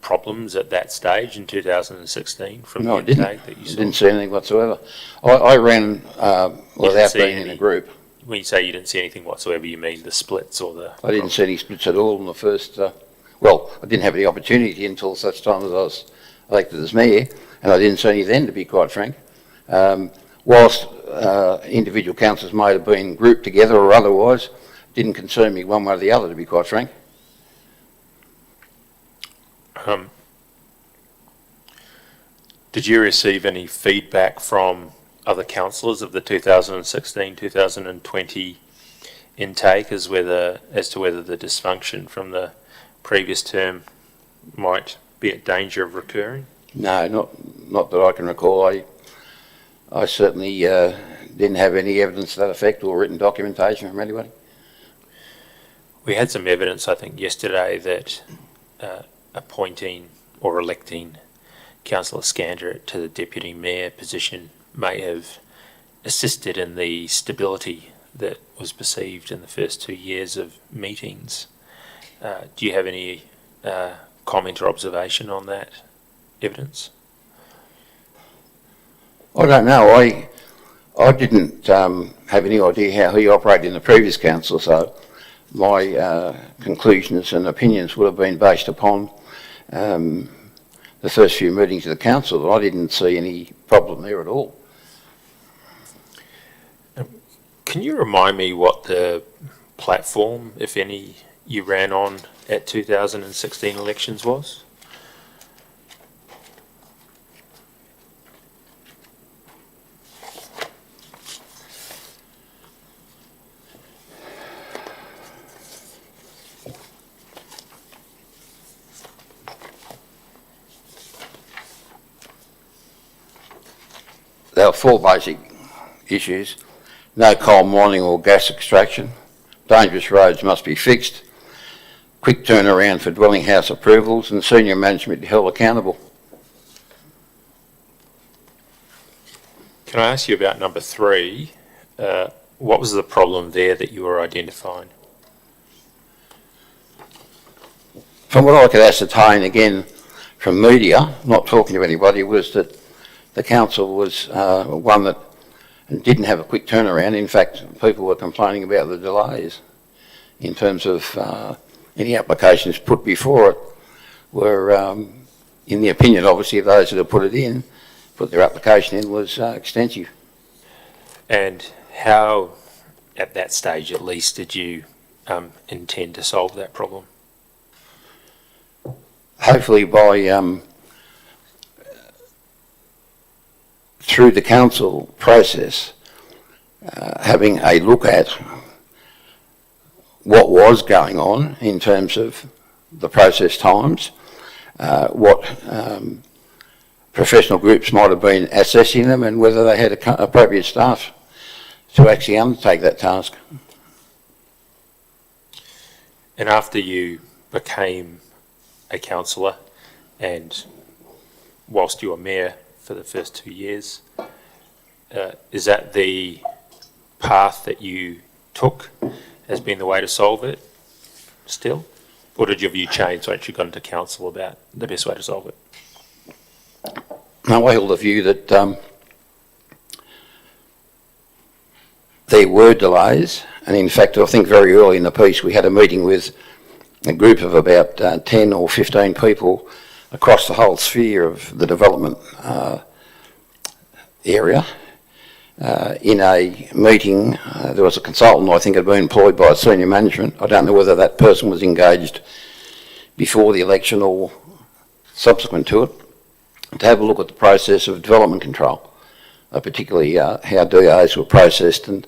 problems at that stage in 2016 from No, the intake that you saw? I didn't see anything whatsoever. I ran without being in a group. When you say you didn't see anything whatsoever, you mean the splits or the... I didn't see any splits at all in the first, well, I didn't have the opportunity until such time as I was elected as mayor, and I didn't see any then, to be quite frank. Whilst individual councillors may have been grouped together or otherwise, didn't concern me one way or the other, to be quite frank. Did you receive any feedback from other councillors of the 2016-2020 intake as to whether the dysfunction from the previous term might be at danger of recurring? No, not that I can recall. I certainly didn't have any evidence to that effect or written documentation from anybody. We had some evidence, I think, yesterday that appointing or electing Councillor Scandrett to the Deputy Mayor position may have assisted in the stability that was perceived in the first 2 years of meetings. Do you have any comment or observation on that evidence? I don't know. I didn't have any idea how he operated in the previous council, so my conclusions and opinions would have been based upon the first few meetings of the council. I didn't see any problem there at all. Can you remind me what the platform, if any, you ran on at 2016 elections was? There were 4 basic issues. No coal mining or gas extraction. Dangerous roads must be fixed. Quick turnaround for dwelling house approvals, and senior management held accountable. Can I ask you about number 3? What was the problem there that you were identifying? From what I could ascertain, again, from media, not talking to anybody, was that the council was one that didn't have a quick turnaround. In fact, people were complaining about the delays in terms of any applications put before it were, in the opinion, obviously, of those that had put their application in, was extensive. And how, at that stage at least, did you intend to solve that problem? Hopefully by through the council process, having a look at what was going on in terms of the process times, what professional groups might have been assessing them, and whether they had appropriate staff to actually undertake that task. And after you became a councillor, and whilst you were mayor for the first 2 years, is that the path that you took as being the way to solve it still? Or did your view change once you got into council about the best way to solve it? No, I held the view that there were delays, and in fact I think very early in the piece we had a meeting with a group of about 10 or 15 people across the whole sphere of the development area. In a meeting, there was a consultant I think had been employed by senior management. I don't know whether that person was engaged before the election or subsequent to it, to have a look at the process of development control. particularly how DAs were processed, and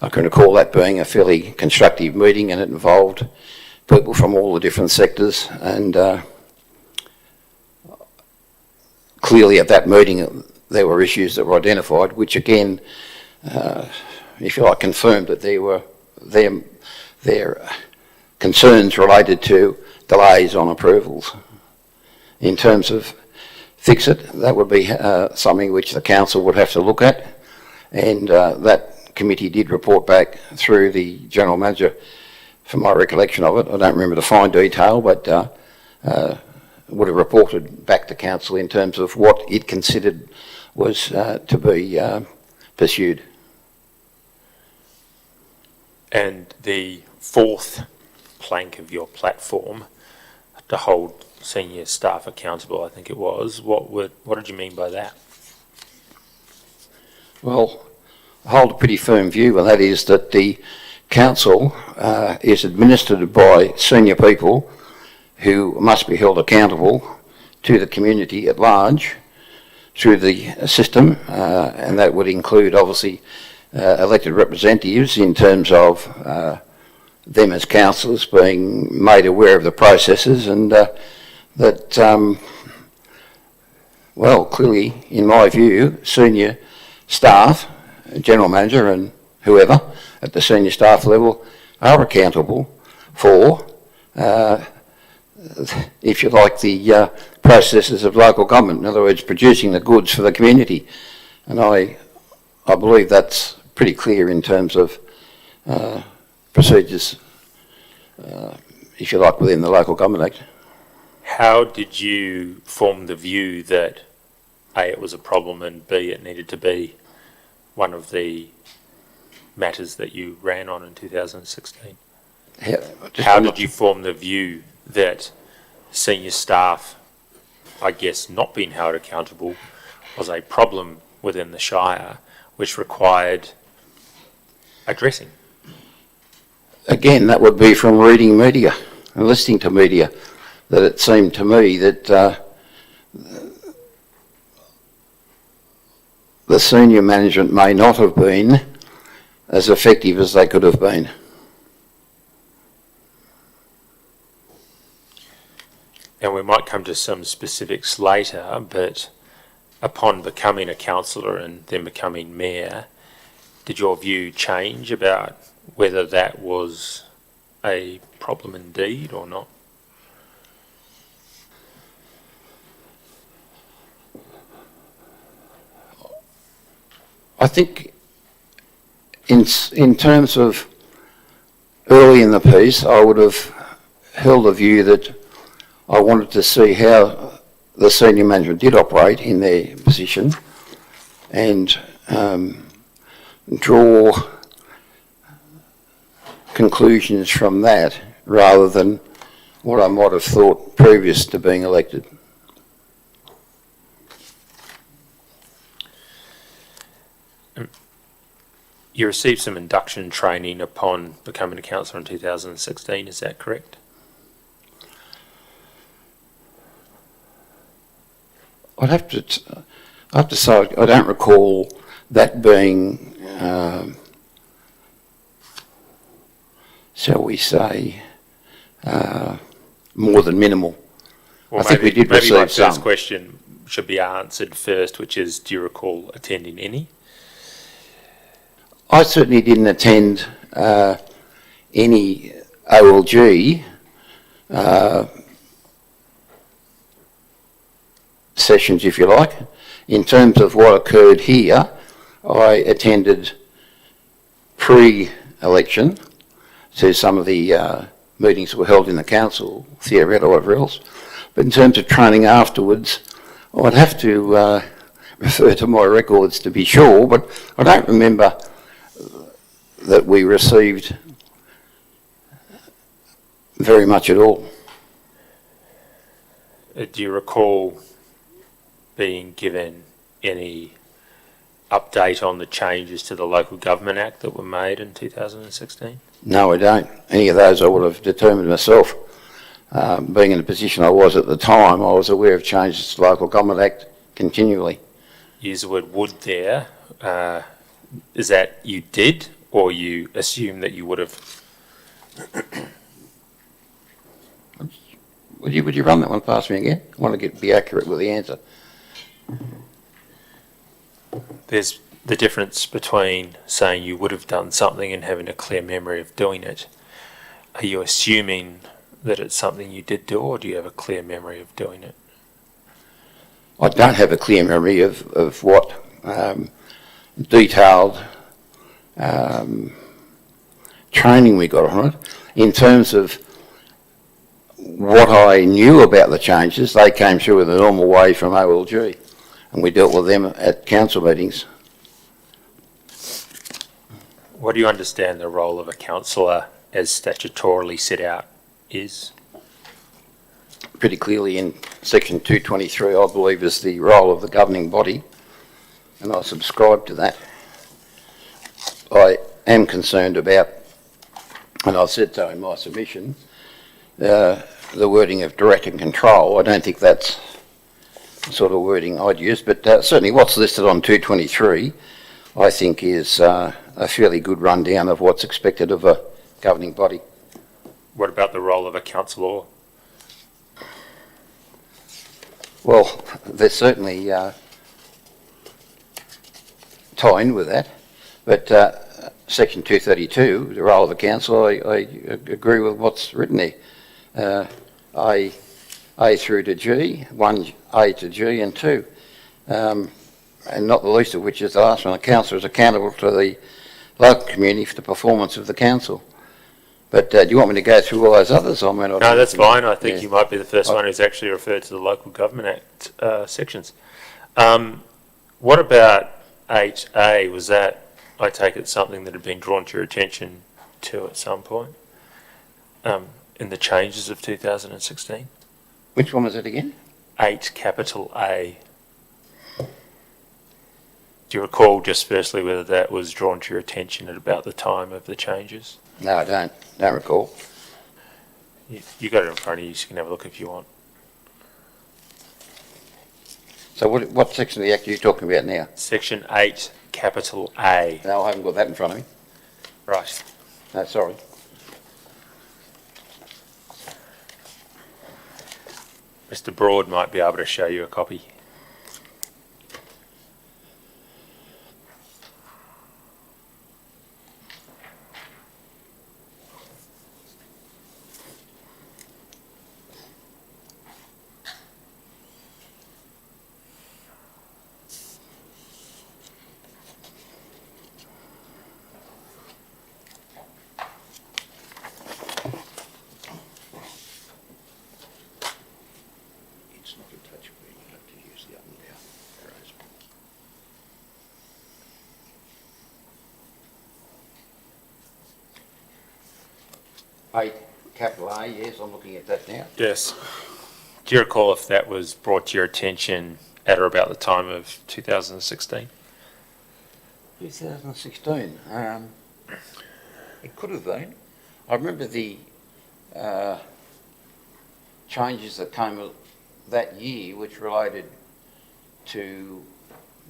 I can recall that being a fairly constructive meeting, and it involved people from all the different sectors, and clearly at that meeting there were issues that were identified, which again, if you like, confirmed that there were their concerns related to delays on approvals. In terms of fix it, that would be something which the council would have to look at, and that committee did report back through the General Manager, from my recollection of it. I don't remember the fine detail, but would have reported back to council in terms of what it considered was to be pursued. And the fourth plank of your platform, to hold senior staff accountable, I think it was, what did you mean by that? Well, I hold a pretty firm view, and that is that the council is administered by senior people who must be held accountable to the community at large through the system, and that would include obviously elected representatives in terms of them as councillors being made aware of the processes, and that, well, clearly, in my view, senior staff, General Manager and whoever at the senior staff level are accountable for, if you like, the processes of local government. In other words, producing the goods for the community. And I believe that's pretty clear in terms of procedures, if you like, within the Local Government Act. How did you form the view that A, it was a problem, and B, it needed to be one of the matters that you ran on in 2016? How did you form the view that senior staff, I guess, not being held accountable was a problem within the Shire which required addressing? Again, that would be from reading media and listening to media, that it seemed to me that the senior management may not have been as effective as they could have been. And we might come to some specifics later, but upon becoming a councillor and then becoming mayor, did your view change about whether that was a problem indeed or not? I think in terms of early in the piece, I would have held the view that I wanted to see how the senior management did operate in their position, and draw conclusions from that rather than what I might have thought previous to being elected. You received some induction training upon becoming a councillor in 2016, is that correct? I'd have to say I don't recall that being, shall we say, more than minimal. Well, I think we did receive my first some. question should be answered first, which is, do you recall attending any? I certainly didn't attend any OLG sessions, if you like. In terms of what occurred here, I attended pre-election to some of the meetings that were held in the council, theatre or whatever else. But in terms of training afterwards, I'd have to refer to my records to be sure, but I don't remember that we received very much at all. Do you recall being given any update on the changes to the Local Government Act that were made in 2016? No, I don't. Any of those I would have determined myself. Being in the position I was at the time, I was aware of changes to the Local Government Act continually. use the word would there, is that you did, or you assume that you would have? Would you run that one past me again? I want to be accurate with the answer. There's the difference between saying you would have done something and having a clear memory of doing it. Are you assuming that it's something you did do, or do you have a clear memory of doing it? I don't have a clear memory of what detailed training we got on it. In terms of what I knew about the changes, they came through in the normal way from OLG, and we dealt with them at council meetings. What do you understand the role of a councillor as statutorily set out is? Pretty clearly in section 223, I believe, is the role of the governing body, and I subscribe to that. I am concerned about, and I've said so in my submission, the wording of direct and control. I don't think that's the sort of wording I'd use, but certainly what's listed on 223, I think is a fairly good rundown of what's expected of a governing body. What about the role of a councillor? Well, there's certainly tie in with that, but section 232, the role of the council, I agree with what's written there. A through to G, 1A to G and 2. And not the least of which is the last one, the council is accountable to the local community for the performance of the council. But do you want me to go through all those others? I mean, No, that's fine. I think yeah. you might be the first one who's actually referred to the Local Government Act sections. What about 8A? Was that, I take it, something that had been drawn to your attention to at some point in the changes of 2016? Which one was it again? 8 capital A. Do you recall just firstly whether that was drawn to your attention at about the time of the changes? No, I don't recall. You got it in front of you, so you can have a look if you want. So what section of the Act are you talking about now? Section 8, capital A. No, I haven't got that in front of me. Right. No, sorry. Mr. Broad might be able to show you a copy. It's not a touch screen, you have to use the up and down arrows. Capital A, yes, I'm looking at that now. Yes. Do you recall if that was brought to your attention at or about the time of 2016? 2016. It could have been. I remember the changes that came that year, which related to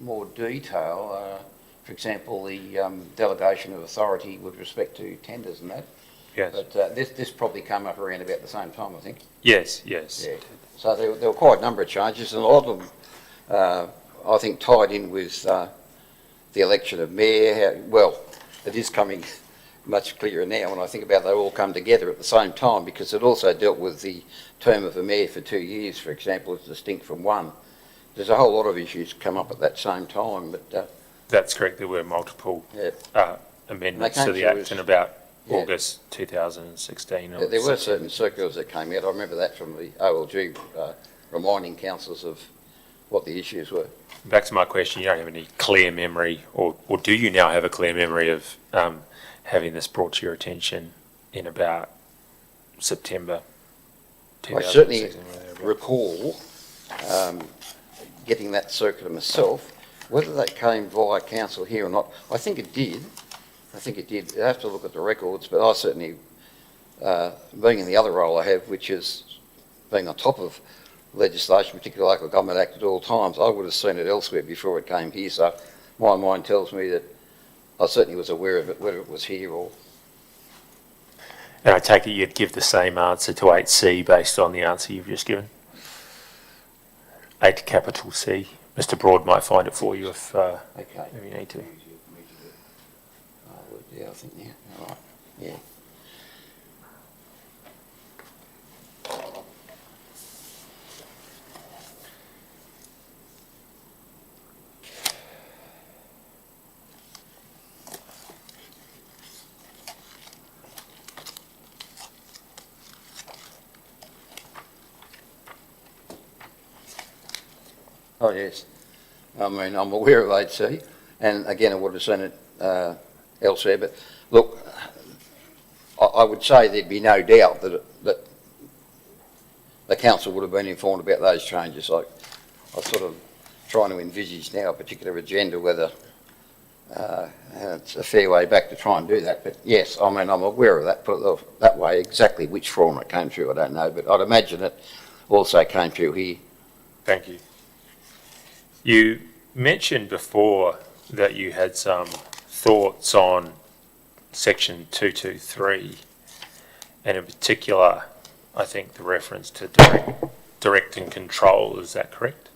more detail. For example, the delegation of authority with respect to tenders and that. Yes. But this probably came up around about the same time, I think. Yes, yes. Yeah. So there were quite a number of changes, and a lot of them, I think, tied in with the election of mayor. Well, it is coming much clearer now when I think about they all come together at the same time, because it also dealt with the term of a mayor for 2 years, for example, as distinct from one. There's a whole lot of issues come up at that same time, but That's correct. There were multiple amendments They to came the through Act in about yeah. August 2016. or there were September. certain circulars that came out. I remember that from the OLG, reminding councillors of what the issues were. Back to my question, you don't have any clear memory, or do you now have a clear memory of having this brought to your attention in about September I certainly 2016? whatever? recall getting that circular myself. Whether that came via council here or not, I think it did. I have to look at the records, but I certainly, being in the other role I have, which is being on top of legislation, particularly Local Government Act, at all times. I would have seen it elsewhere before it came here, so my mind tells me that I certainly was aware of it, whether it was here or... And I take it you'd give the same answer to 8C based on the answer you've just given? 8 capital C. Mr. Broad might find it for you if Okay. you need to. Yeah, I think, yeah, all right, yeah. Oh, yes. I mean, I'm aware of 8C, and again, I would have seen it elsewhere, but look, I would say there'd be no doubt that the council would have been informed about those changes. I'm sort of trying to envisage now a particular agenda, whether it's a fair way back to try and do that, but yes, I mean, I'm aware of that, put it that way. Exactly which form it came through, I don't know, but I'd imagine it also came through here. Thank you. You mentioned before that you had some thoughts on section 223, and in particular, I think the reference to direct and control, is that correct?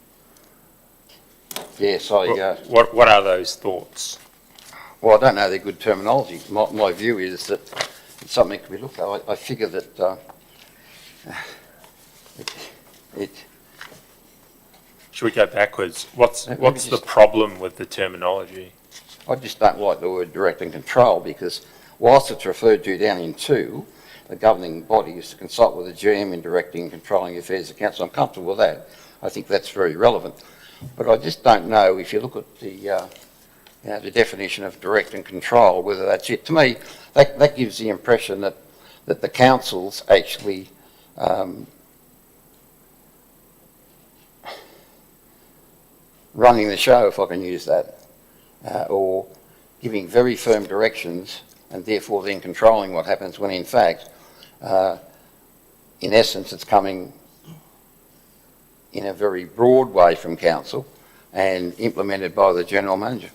Yes, What are those thoughts? well, I don't know the good terminology. My view is that it's something that can be looked at. I figure that Should we go backwards? What's the problem with the terminology? I just don't like the word direct and control, because whilst it's referred to down in 2, the governing body is to consult with the GM in directing and controlling the affairs of the council. I'm comfortable with that. I think that's very relevant. But I just don't know, if you look at the definition of direct and control, whether that's it. To me, that gives the impression that the council's actually running the show, if I can use that, or giving very firm directions and therefore then controlling what happens, when in fact, in essence, it's coming in a very broad way from council and implemented by the General Manager.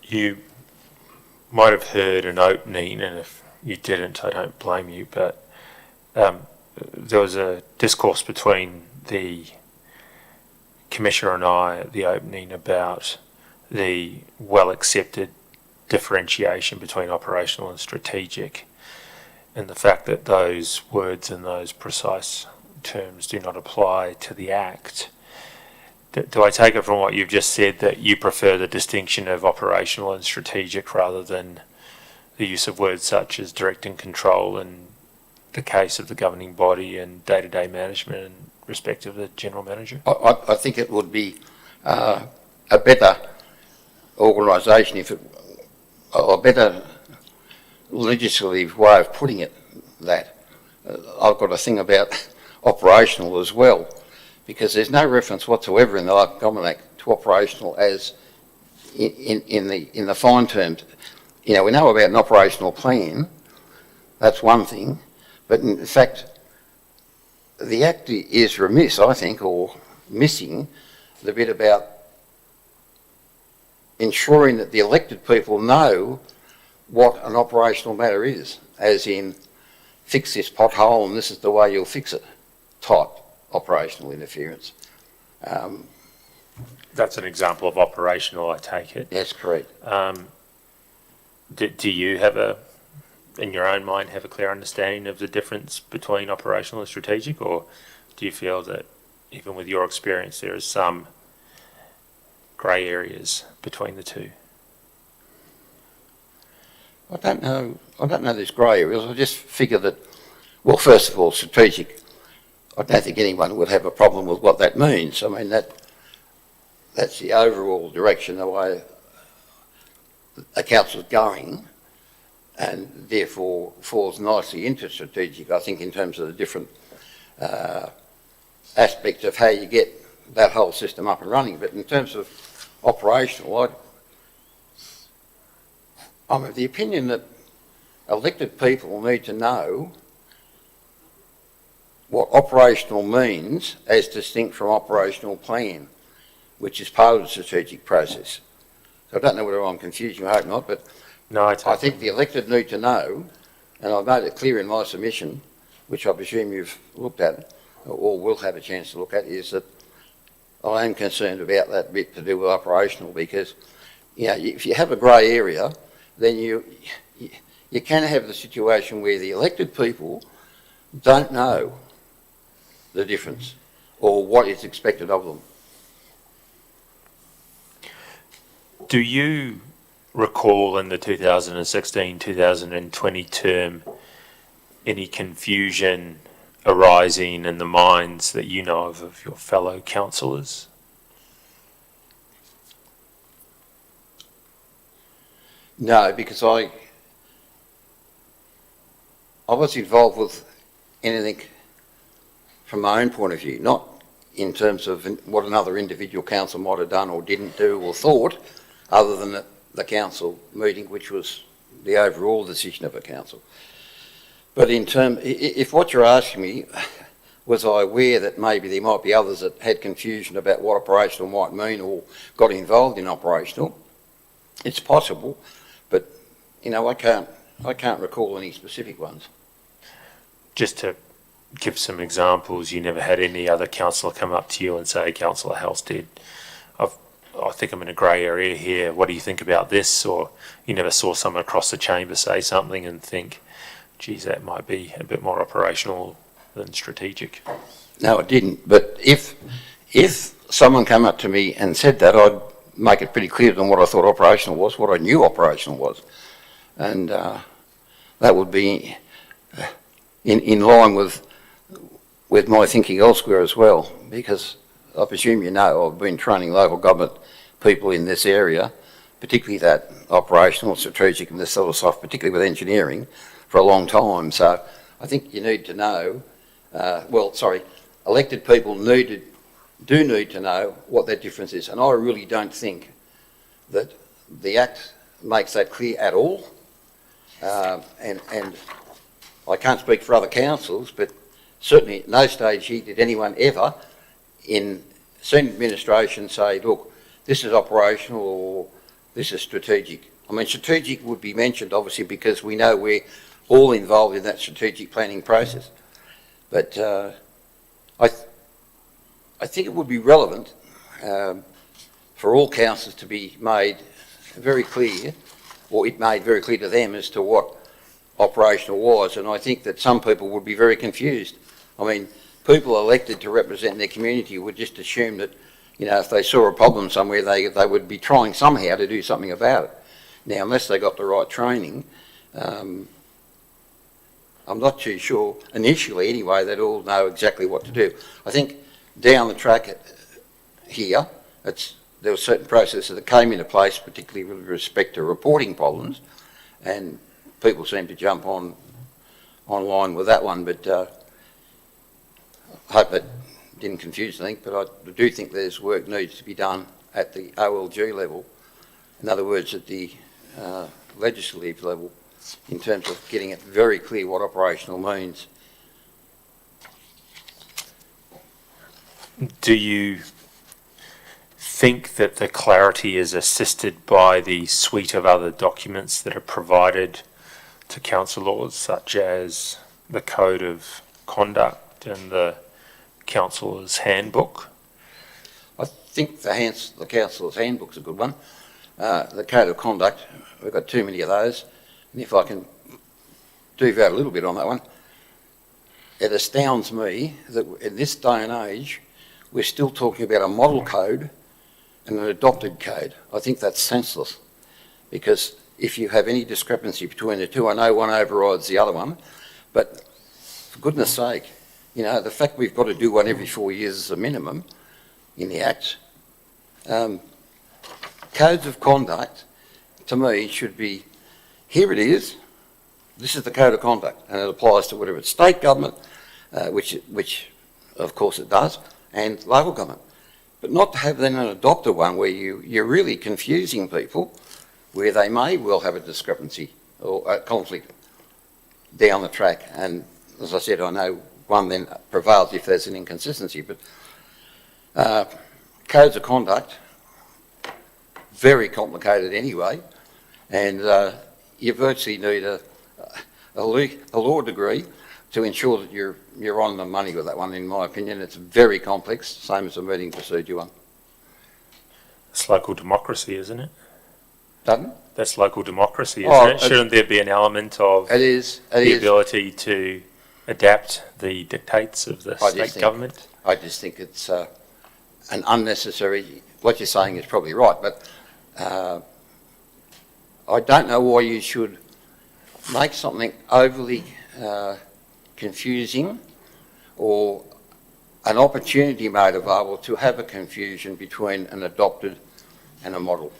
You might have heard an opening, and if you didn't, I don't blame you, but there was a discourse between the Commissioner and I at the opening about the well-accepted differentiation between operational and strategic, and the fact that those words and those precise terms do not apply to the Act. Do I take it from what you've just said that you prefer the distinction of operational and strategic rather than the use of words such as direct and control in the case of the governing body and day-to-day management in respect of the General Manager? I think it would be a better organisation, a better legislative way of putting it, that I've got a thing about operational as well, because there's no reference whatsoever in the Local Government Act to operational as in the fine terms. You know, we know about an operational plan, that's one thing, but in fact the Act is remiss, I think, or missing the bit about ensuring that the elected people know what an operational matter is, as in fix this pothole and this is the way you'll fix it type operational interference. That's an example of operational, I take it. That's correct. Do you have in your own mind, have a clear understanding of the difference between operational and strategic, or do you feel that even with your experience there is some grey areas between the two? I don't know there's grey areas. I just figure that, well, first of all, strategic, I don't think anyone would have a problem with what that means. I mean, that's the overall direction, the way a council's going, and therefore falls nicely into strategic, I think, in terms of the different aspects of how you get that whole system up and running. But in terms of operational, I'm of the opinion that elected people need to know what operational means as distinct from operational plan, which is part of the strategic process. So I don't know whether I'm confusing you, I hope not, but No, I think the elected need to know, and I've made it clear in my submission, which I presume you've looked at, or will have a chance to look at, is that I am concerned about that bit to do with operational, because if you have a grey area, then you can have the situation where the elected people don't know the difference or what is expected of them. Do you recall in the 2016-2020 term any confusion arising in the minds that you know of your fellow councillors? No, because I was involved with anything from my own point of view, not in terms of what another individual council might have done or didn't do or thought, other than the council meeting, which was the overall decision of a council. But if what you're asking me, was I aware that maybe there might be others that had confusion about what operational might mean or got involved in operational, it's possible, but I can't recall any specific ones. Just to give some examples, you never had any other councillor come up to you and say, Councillor Halstead, I think I'm in a grey area here, what do you think about this? Or you never saw someone across the chamber say something and think, geez, that might be a bit more operational than strategic? No, it didn't. But if someone came up to me and said that, I'd make it pretty clear to them what I thought operational was, what I knew operational was. And that would be in line with my thinking elsewhere as well, because I presume I've been training local government people in this area, particularly that operational, strategic and this sort of stuff, particularly with engineering, for a long time. So I think you need to know, elected people do need to know what that difference is. And I really don't think that the Act makes that clear at all. And I can't speak for other councils, but certainly at no stage here did anyone ever in senior administration say, look, this is operational or this is strategic. I mean, strategic would be mentioned obviously because we know we're all involved in that strategic planning process. But I think it would be relevant for all councils to be made very clear, or it made very clear to them as to what operational was. And I think that some people would be very confused. I mean, people elected to represent their community would just assume that, if they saw a problem somewhere, they would be trying somehow to do something about it. Now, unless they got the right training, I'm not too sure, initially anyway, they'd all know exactly what to do. I think down the track here, there were certain processes that came into place, particularly with respect to reporting problems, and people seem to jump online with that one, but I hope that didn't confuse anything, but I do think there's work needs to be done at the OLG level, in other words, at the legislative level, in terms of getting it very clear what operational means. Do you think that the clarity is assisted by the suite of other documents that are provided to councillors, such as the Code of Conduct and the Councillor's Handbook? I think the Councillor's Handbook's a good one. The Code of Conduct, we've got too many of those, and if I can deviate a little bit on that one, it astounds me that in this day and age we're still talking about a model code and an adopted code. I think that's senseless, because if you have any discrepancy between the two, I know one overrides the other one, but for goodness sake, the fact we've got to do one every 4 years is a minimum in the Act. Codes of conduct, to me, should be, here it is, this is the Code of Conduct, and it applies to whatever it's state government, which of course it does, and local government. But not to have then an adopted one where you're really confusing people, where they may well have a discrepancy or a conflict down the track. And as I said, I know one then prevails if there's an inconsistency. But codes of conduct, very complicated anyway, and you virtually need a law degree to ensure that you're on the money with that one. In my opinion, it's very complex, same as a meeting procedure one. It's local democracy, isn't it? Pardon? That's local democracy, isn't it? Shouldn't there be an element of the ability to adapt the dictates of the state government? I just think it's an unnecessary. What you're saying is probably right, but I don't know why you should make something overly confusing or an opportunity made available to have a confusion between an adopted and a model.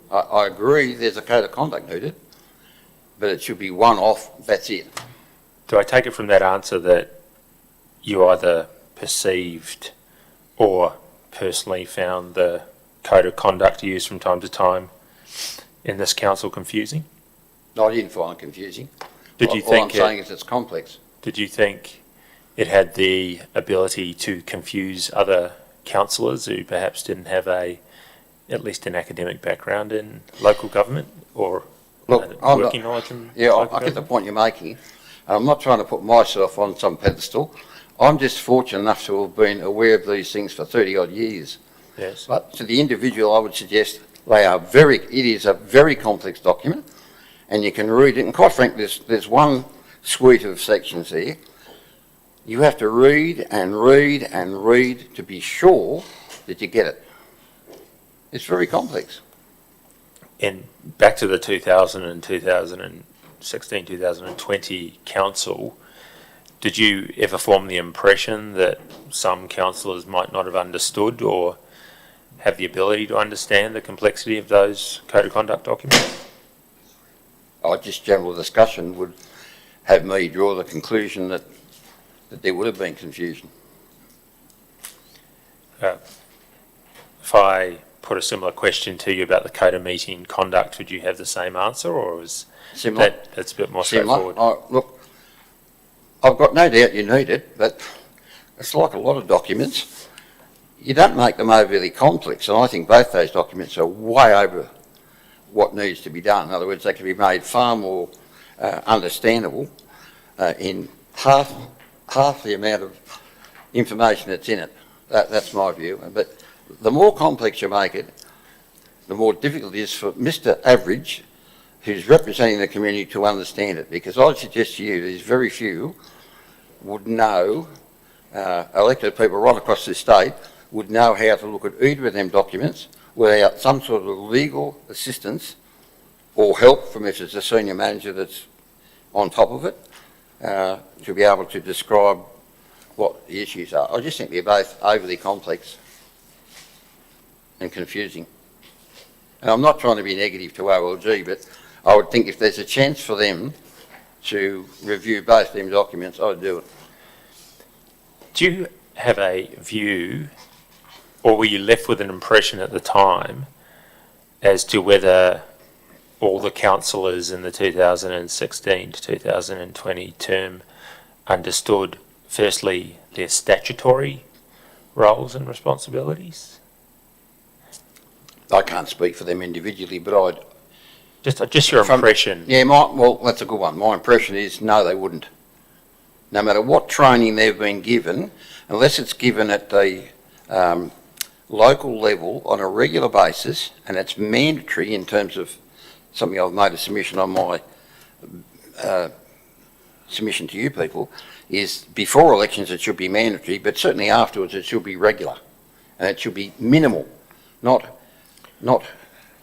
I agree there's a code of conduct needed, but it should be one off, that's it. Do I take it from that answer that you either perceived or personally found the code of conduct used from time to time in this council confusing? No, I didn't find it confusing. Did you All think I'm saying is it's complex. Did you think it had the ability to confuse other councillors who perhaps didn't have at least an academic background in local government or working knowledge in I get the point you're making. I'm not trying to put myself on some pedestal. I'm just fortunate enough to have been aware of these things for 30 odd years. Yes. But to the individual, I would suggest it is a very complex document, and you can read it. And quite frankly, there's one suite of sections here. You have to read and read and read to be sure that you get it. It's very complex. And back to the 2016, 2020 council, did you ever form the impression that some councillors might not have understood or have the ability to understand the complexity of those code of conduct documents? Just general discussion would have me draw the conclusion that there would have been confusion. If I put a similar question to you about the code of meeting conduct, would you have the same answer, or was Similar. that's a bit more Similar. straightforward? Look, I've got no doubt you need it, but it's like a lot of documents. You don't make them overly complex, and I think both those documents are way over what needs to be done. In other words, they can be made far more understandable in half the amount of information that's in it. That's my view. But the more complex you make it, the more difficult it is for Mr. Average, who's representing the community, to understand it. Because I'd suggest to you there's very few would know, elected people right across the state, would know how to look at either of them documents without some sort of legal assistance or help from if it's a senior manager that's on top of it, to be able to describe what the issues are. I just think they're both overly complex and confusing. And I'm not trying to be negative to OLG, but I would think if there's a chance for them to review both them documents, I'd do it. Do you have a view, or were you left with an impression at the time as to whether all the councillors in the 2016 to 2020 term understood, firstly, their statutory roles and responsibilities? I can't speak for them individually, but I'd... Just your impression. Yeah, well, that's a good one. My impression is no, they wouldn't. No matter what training they've been given, unless it's given at the local level on a regular basis, and it's mandatory in terms of something I've made a submission on my submission to you people, is before elections it should be mandatory, but certainly afterwards it should be regular. And it should be minimal, not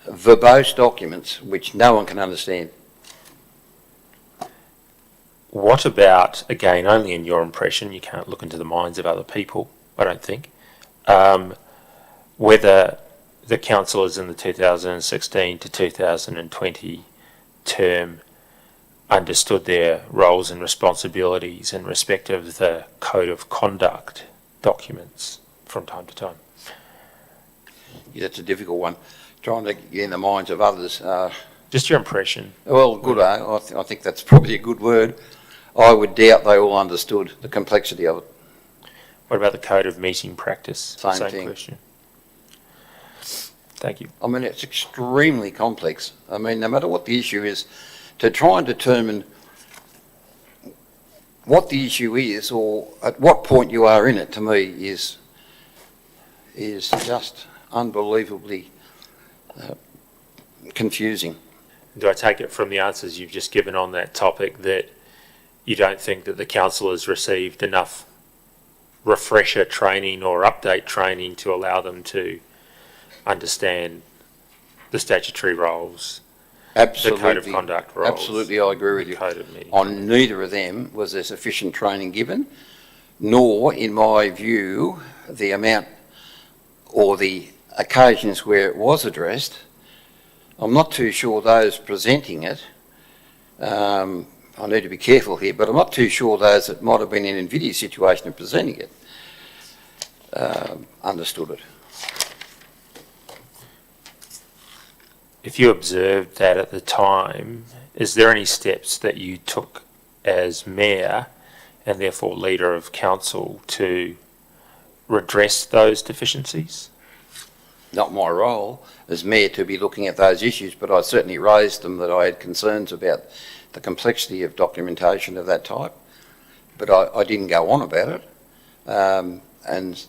verbose documents which no one can understand. What about, again, only in your impression, you can't look into the minds of other people, I don't think, whether the councillors in the 2016 to 2020 term understood their roles and responsibilities in respect of the code of conduct documents from time to time? Yeah, that's a difficult one. Trying to get in the minds of others. Just your impression. Well, good. I think that's probably a good word. I would doubt they all understood the complexity of it. What about the code of meeting practice? Same thing. Question. Thank you. I mean, it's extremely complex. I mean, no matter what the issue is, to try and determine what the issue is or at what point you are in it, to me, is just unbelievably confusing. Do I take it from the answers you've just given on that topic that you don't think that the council has received enough refresher training or update training to allow them to understand the statutory roles, Absolutely. the code of conduct roles? Absolutely, I agree with the you. code of meeting On neither of them was there sufficient training given, nor, in my view, the amount or the occasions where it was addressed. I'm not too sure those presenting it, I need to be careful here, but I'm not too sure those that might have been in an invidious situation of presenting it understood it. If you observed that at the time, is there any steps that you took as mayor and therefore leader of council to redress those deficiencies? Not my role as mayor to be looking at those issues, but I certainly raised them that I had concerns about the complexity of documentation of that type, but I didn't go on about it. And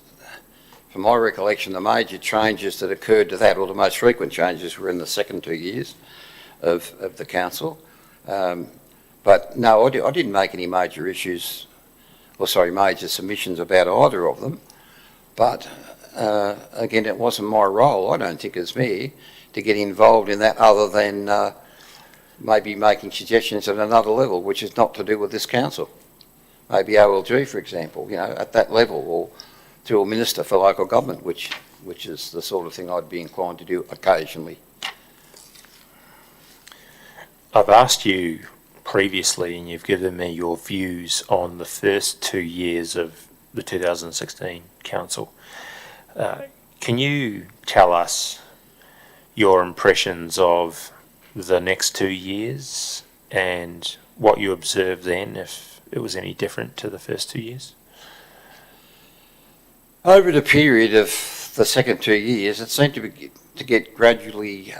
from my recollection, the major changes that occurred to that, or the most frequent changes, were in the second 2 years of the council. But no, I didn't make any major issues, major submissions about either of them. But again, it wasn't my role, I don't think, as mayor, to get involved in that, other than maybe making suggestions at another level, which is not to do with this council. Maybe OLG, for example, at that level, or through a minister for local government, which is the sort of thing I'd be inclined to do occasionally. I've asked you previously, and you've given me your views on the first 2 years of the 2016 council. Can you tell us your impressions of the next 2 years and what you observed then, if it was any different to the first 2 years? Over the period of the second 2 years, it seemed to get gradually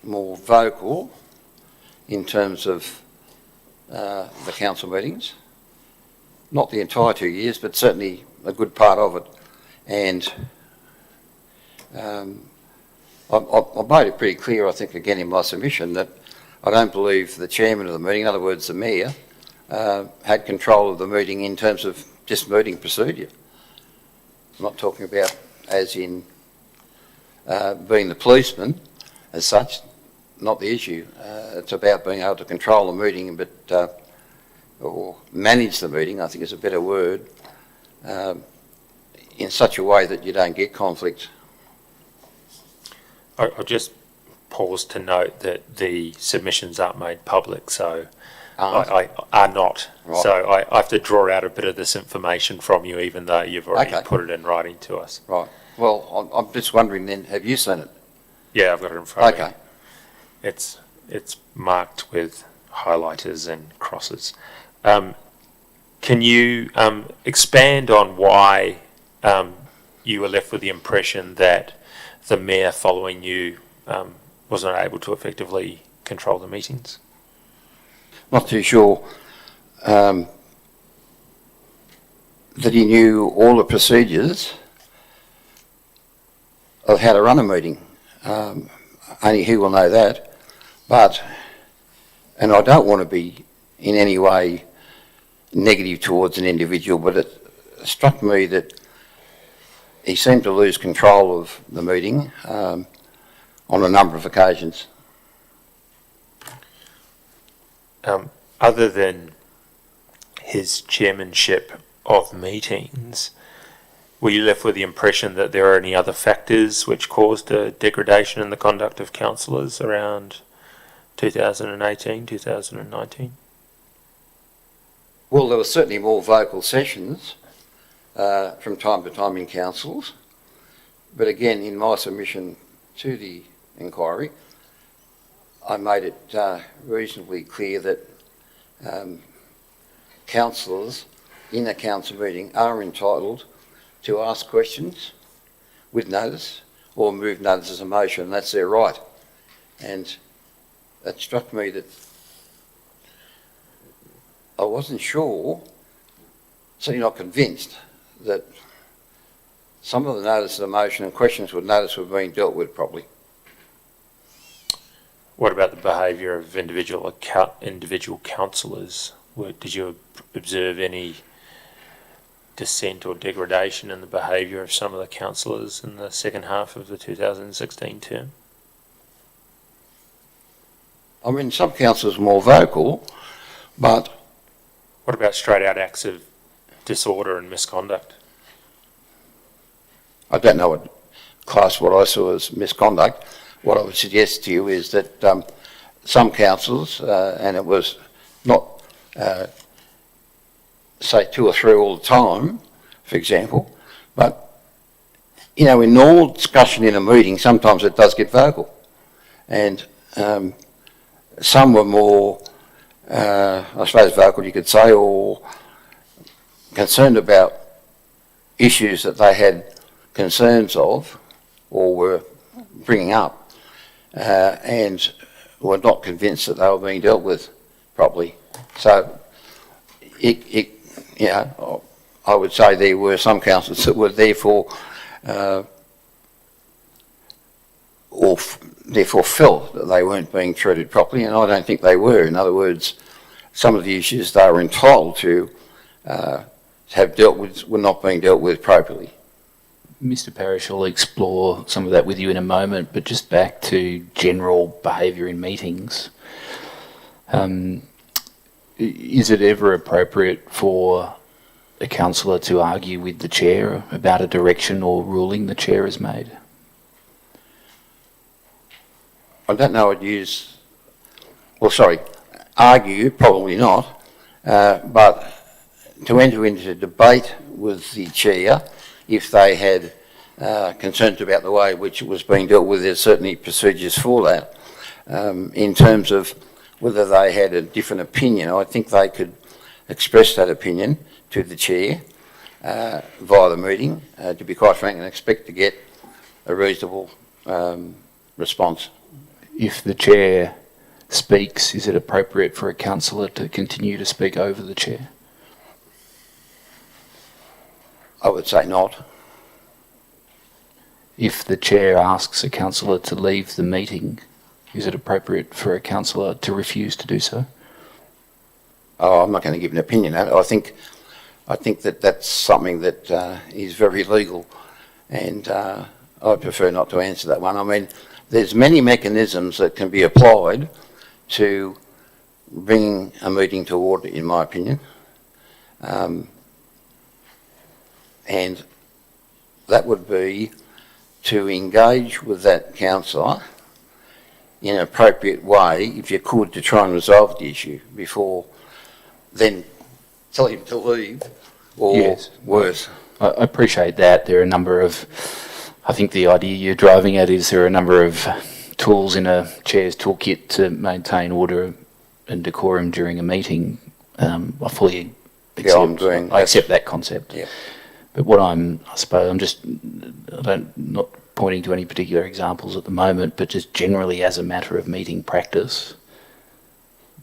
more vocal in terms of the council meetings. Not the entire 2 years, but certainly a good part of it. And I made it pretty clear, I think, again in my submission, that I don't believe the chairman of the meeting, in other words the mayor, had control of the meeting in terms of just meeting procedure. I'm not talking about as in being the policeman as such, not the issue. It's about being able to control the meeting, but or manage the meeting, I think is a better word, in such a way that you don't get conflict. I'll just pause to note that the submissions aren't made public, so I are not. Right. So I have to draw out a bit of this information from you, even though you've already put it in writing to us. Right. Well, I'm just wondering then, have you seen it? Yeah, I've got it in front of me. Okay. It's marked with highlighters and crosses. Can you expand on why you were left with the impression that the mayor following you was not able to effectively control the meetings? Not too sure that he knew all the procedures of how to run a meeting. Only he will know that. But, and I don't want to be in any way negative towards an individual, but it struck me that he seemed to lose control of the meeting on a number of occasions. Other than his chairmanship of meetings, were you left with the impression that there are any other factors which caused a degradation in the conduct of councillors around 2018, 2019? Well, there were certainly more vocal sessions from time to time in councils, but again, in my submission to the inquiry, I made it reasonably clear that councillors in a council meeting are entitled to ask questions with notice or move notice as a motion. That's their right. And it struck me that I wasn't sure, certainly not convinced, that some of the notice of the motion and questions with notice were being dealt with properly. What about the behaviour of individual councillors? Did you observe any dissent or degradation in the behaviour of some of the councillors in the second half of the 2016 term? I mean, some councillors were more vocal, but... What about straight out acts of disorder and misconduct? I don't know what I saw as misconduct. What I would suggest to you is that some councillors, and it was not, say, 2 or 3 all the time, for example, but, you know, in normal discussion in a meeting, sometimes it does get vocal. And some were more, I suppose, vocal, you could say, or concerned about issues that they had concerns of or were bringing up, and were not convinced that they were being dealt with properly. So, you know, I would say there were some councillors that were therefore therefore felt that they weren't being treated properly, and I don't think they were. In other words, some of the issues they were entitled to have dealt with were not being dealt with appropriately. Mr. Parrish, I'll explore some of that with you in a moment, but just back to general behaviour in meetings. Is it ever appropriate for a councillor to argue with the chair about a direction or ruling the chair has made? I don't know, argue, probably not, but to enter into debate with the chair, if they had concerns about the way in which it was being dealt with, there's certainly procedures for that. In terms of whether they had a different opinion, I think they could express that opinion to the chair via the meeting, to be quite frank, and expect to get a reasonable response. If the chair speaks, is it appropriate for a councillor to continue to speak over the chair? I would say not. If the chair asks a councillor to leave the meeting, is it appropriate for a councillor to refuse to do so? Oh, I'm not going to give an opinion on it. I think that that's something that is very legal, and I prefer not to answer that one. I mean, there's many mechanisms that can be applied to bring a meeting to order, in my opinion. And that would be to engage with that councillor in an appropriate way, if you could, to try and resolve the issue before then tell him to leave, or yes, worse. I appreciate that. There are a number of, I think the idea you're driving at is there are a number of tools in a chair's toolkit to maintain order and decorum during a meeting. I fully accept that concept. Yeah. But what I'm not pointing to any particular examples at the moment, but just generally as a matter of meeting practice,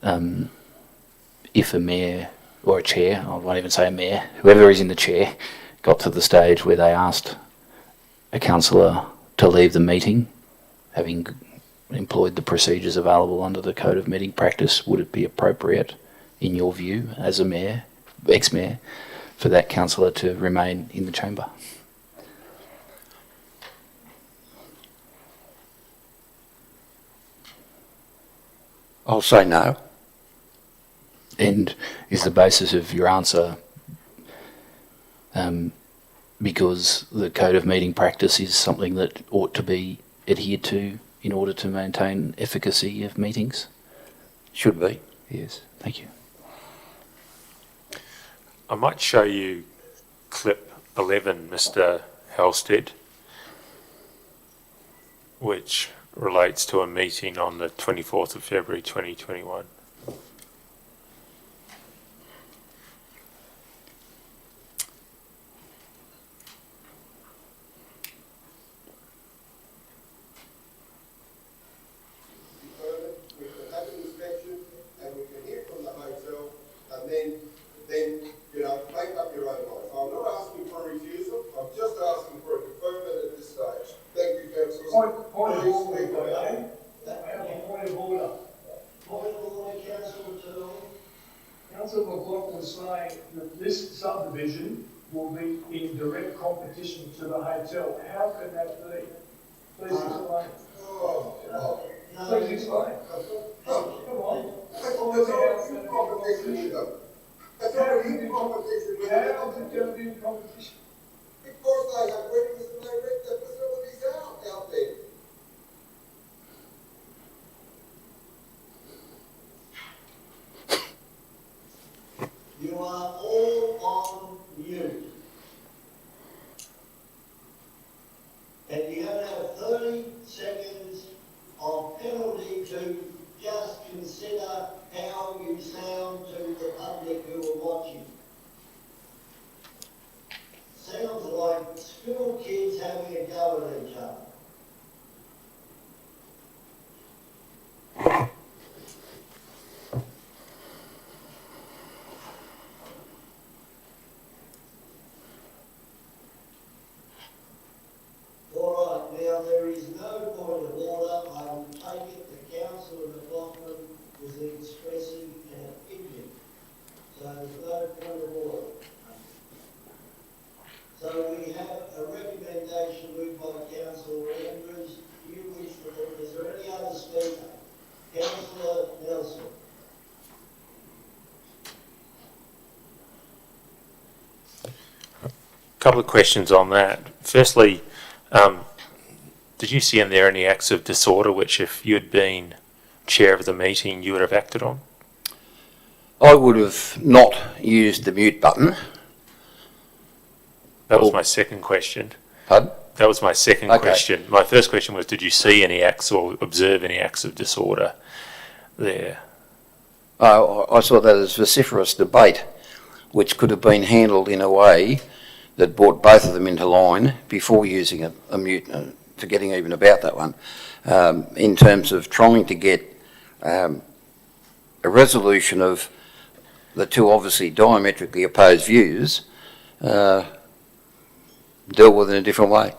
if a mayor or a chair, I won't even say a mayor, whoever is in the chair, got to the stage where they asked a councillor to leave the meeting, having employed the procedures available under the Code of Meeting Practice, would it be appropriate, in your view, as a mayor, ex-mayor, for that councillor to remain in the chamber? I'll say no. And is the basis of your answer because the Code of Meeting Practice is something that ought to be adhered to in order to maintain efficacy of meetings? Should be. Yes, thank you. I might show you clip 11, Mr. Halstead, which relates to a meeting on the 24th of February 2021. We can have an inspection and we can hear from the hotel and then make up your own mind. I'm not asking for a refusal, I'm just asking for a deferment at this stage. Thank you, councillors. Point of order, Please speak okay? now. I have a point of order. Point of order, councillor Turl. Councillor McLaughlin is saying that this subdivision will be in direct competition to the hotel. How can that be? Please explain. Please explain. Come on. That's not in competition with them. That's not in competition with them. How is it going to be in competition? Because they have weddings and they rent their facilities out there. You are all on mute. And you have 30 seconds of penalty to just consider how you sound to the public who are watching. Sounds like school kids having a go at each other. All right, now there is no point of order. I will take it the Councillor McLaughlin was expressing an opinion. So there's no point of order. So we have a recommendation moved by Councillor Andrews. Do you wish to, is there any other speaker? Councillor Nelson. Couple of questions on that. Firstly, did you see in there any acts of disorder which, if you had been chair of the meeting, you would have acted on? I would have not used the mute button. That was my second question. Pardon? That was my second Okay. question. My first question was, did you see any acts or observe any acts of disorder there? I saw that as vociferous debate, which could have been handled in a way that brought both of them into line before using a mute, forgetting even about that one, in terms of trying to get a resolution of the two obviously diametrically opposed views dealt with in a different way.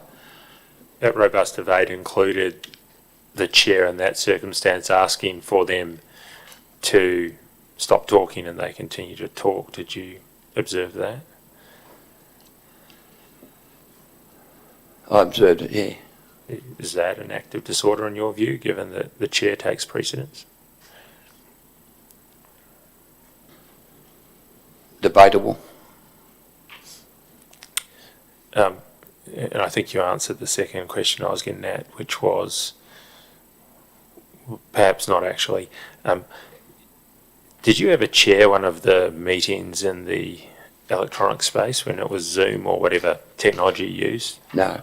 That robust debate included the chair in that circumstance asking for them to stop talking and they continue to talk. Did you observe that? I observed it, yeah. Is that an act of disorder in your view, given that the chair takes precedence? Debatable. And I think you answered the second question I was getting at, which was, perhaps not actually, did you ever chair one of the meetings in the electronic space when it was Zoom or whatever technology you used? No.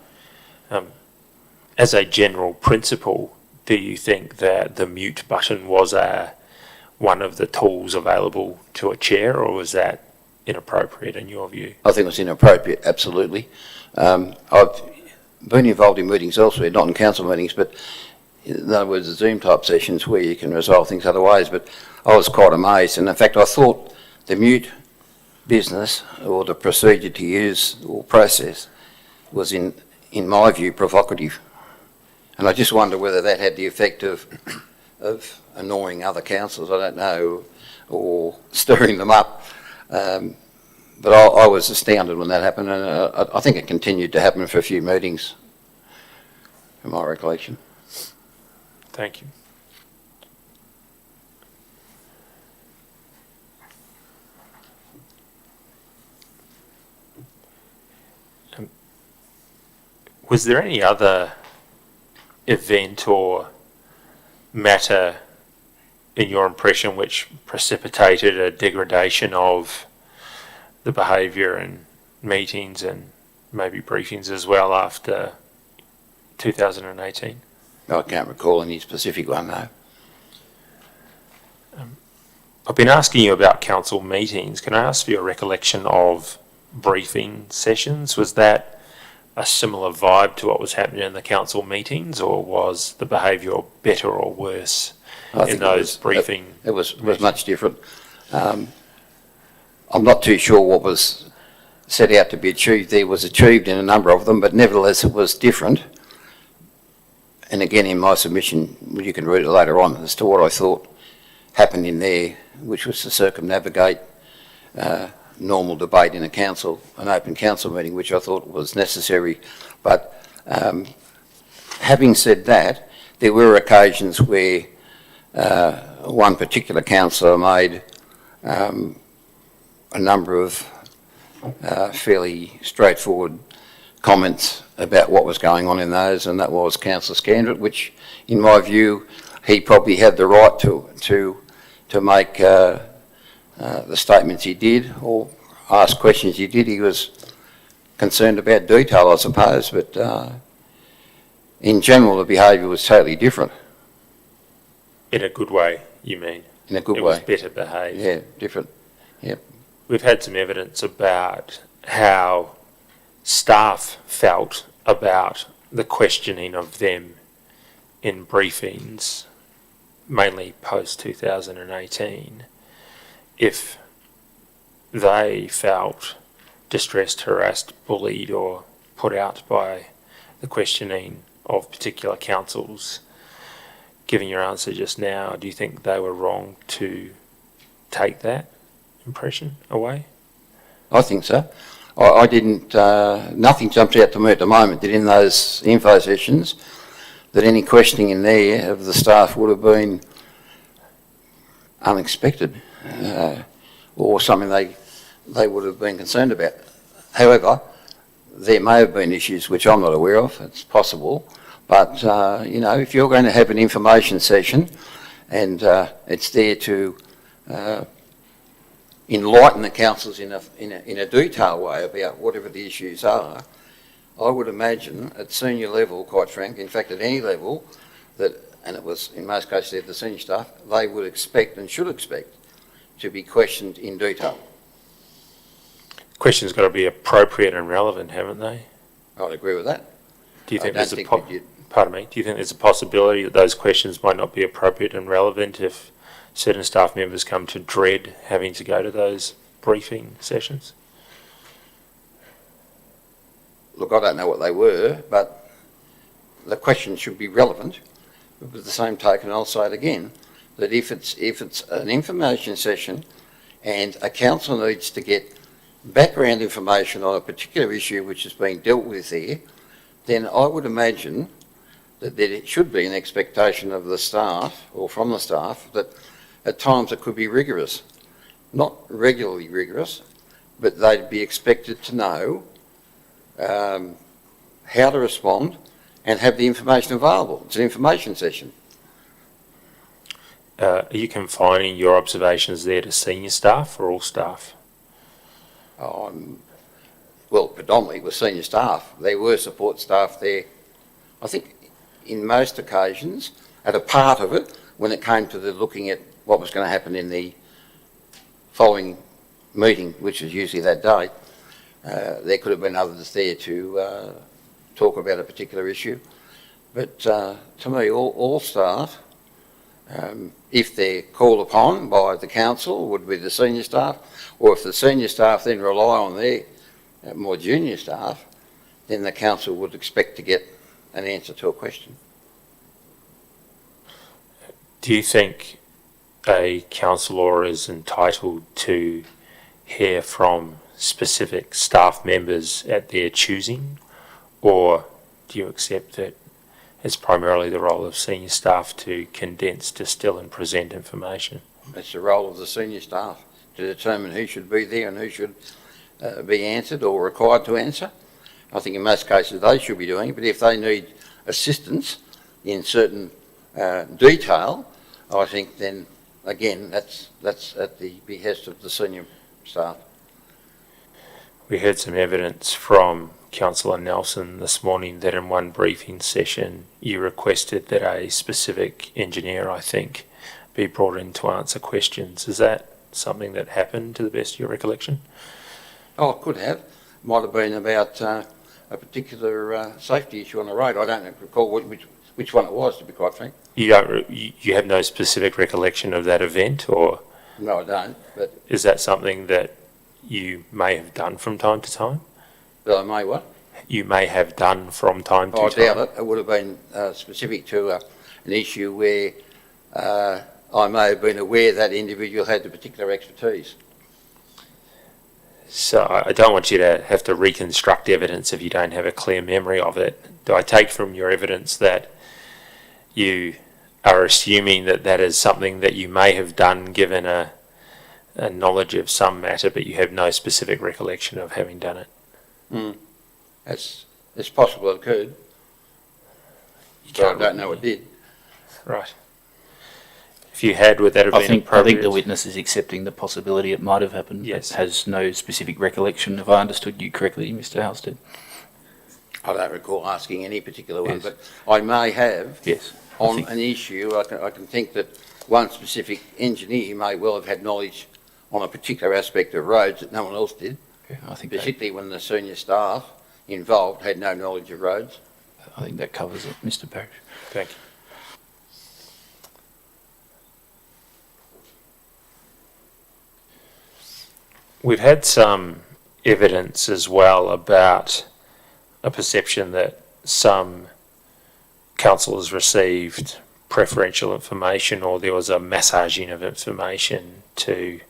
As a general principle, do you think that the mute button was one of the tools available to a chair, or was that inappropriate in your view? I think it was inappropriate, absolutely. I've been involved in meetings elsewhere, not in council meetings, but in other words, the Zoom type sessions where you can resolve things other ways. But I was quite amazed, and in fact I thought the mute business or the procedure to use or process was in my view provocative. And I just wonder whether that had the effect of annoying other councillors, I don't know, or stirring them up. But I was astounded when that happened, and I think it continued to happen for a few meetings, from my recollection. Thank you. Was there any other event or matter in your impression which precipitated a degradation of the behaviour in meetings and maybe briefings as well after 2018? I can't recall any specific one, though. I've been asking you about council meetings. Can I ask for your recollection of briefing sessions? Was that a similar vibe to what was happening in the council meetings, or was the behaviour better or worse in those briefing? It was much different. I'm not too sure what was set out to be achieved there was achieved in a number of them, but nevertheless it was different. And again, in my submission, you can read it later on as to what I thought happened in there, which was to circumnavigate normal debate in a council, an open council meeting, which I thought was necessary. But having said that, there were occasions where one particular councillor made a number of fairly straightforward comments about what was going on in those, and that was Councillor Scandrett, which, in my view, he probably had the right to make the statements he did or ask questions he did. He was concerned about detail, I suppose, but in general the behaviour was totally different. In a good way, you mean? In a good way. It was better behaved. Yeah, different. Yep. We've had some evidence about how staff felt about the questioning of them in briefings, mainly post-2018, if they felt distressed, harassed, bullied or put out by the questioning of particular councils. Given your answer just now, do you think they were wrong to take that impression away? I think so. I didn't, nothing jumps out to me at the moment that in those info sessions that any questioning in there of the staff would have been unexpected or something they would have been concerned about. However, there may have been issues which I'm not aware of, it's possible, but you know, if you're going to have an information session and it's there to enlighten the councillors in a detailed way about whatever the issues are, I would imagine at senior level, quite frankly, in fact at any level, that, and it was in most cases the senior staff, they would expect and should expect to be questioned in detail. Questions got to be appropriate and relevant, haven't they? I'd agree with that. Do you think there's pardon me, do you think there's a possibility that those questions might not be appropriate and relevant if certain staff members come to dread having to go to those briefing sessions? Look, I don't know what they were, but the question should be relevant. But with the same token, I'll say it again, that if it's an information session and a council needs to get background information on a particular issue which is being dealt with there, then I would imagine that there should be an expectation of the staff, or from the staff, that at times it could be rigorous. Not regularly rigorous, but they'd be expected to know how to respond and have the information available. It's an information session. Are you confining your observations there to senior staff or all staff? Well, predominantly with senior staff. There were support staff there. I think in most occasions, at a part of it, when it came to the looking at what was going to happen in the following meeting, which is usually that day, there could have been others there to talk about a particular issue. But to me, all staff, if they're called upon by the council, would be the senior staff, or if the senior staff then rely on their more junior staff, then the council would expect to get an answer to a question. Do you think a councillor is entitled to hear from specific staff members at their choosing, or do you accept that it's primarily the role of senior staff to condense, distill and present information? It's the role of the senior staff to determine who should be there and who should be answered or required to answer. I think in most cases they should be doing it, but if they need assistance in certain detail, I think then again that's at the behest of the senior staff. We heard some evidence from Councillor Nelson this morning that in one briefing session you requested that a specific engineer, I think, be brought in to answer questions. Is that something that happened to the best of your recollection? Oh, it could have. Might have been about a particular safety issue on the road. I don't recall which one it was, to be quite frank. You have no specific recollection of that event, or No, I don't. But is that something that you may have done from time to time? I may what? You may have done from time to I time. doubt it. It would have been specific to an issue where I may have been aware that individual had the particular expertise. So I don't want you to have to reconstruct evidence if you don't have a clear memory of it. Do I take from your evidence that you are assuming that that is something that you may have done given a knowledge of some matter, but you have no specific recollection of having done it? It's possible it occurred. But I don't know it did. Right. If you had, would that have I been think appropriate? the witness is accepting the possibility it might have happened. Yes. But has no specific recollection, if I understood you correctly, Mr. Halstead. I don't recall asking any particular one, Yes. but I may have Yes. on an issue. I can think that one specific engineer may well have had knowledge on a particular aspect of roads that no one else did, I think particularly when the senior staff involved had no knowledge of roads. that covers it, Mr. Parrish. Thank you. We've had some evidence as well about a perception that some councillors received preferential information, or there was a massaging of information to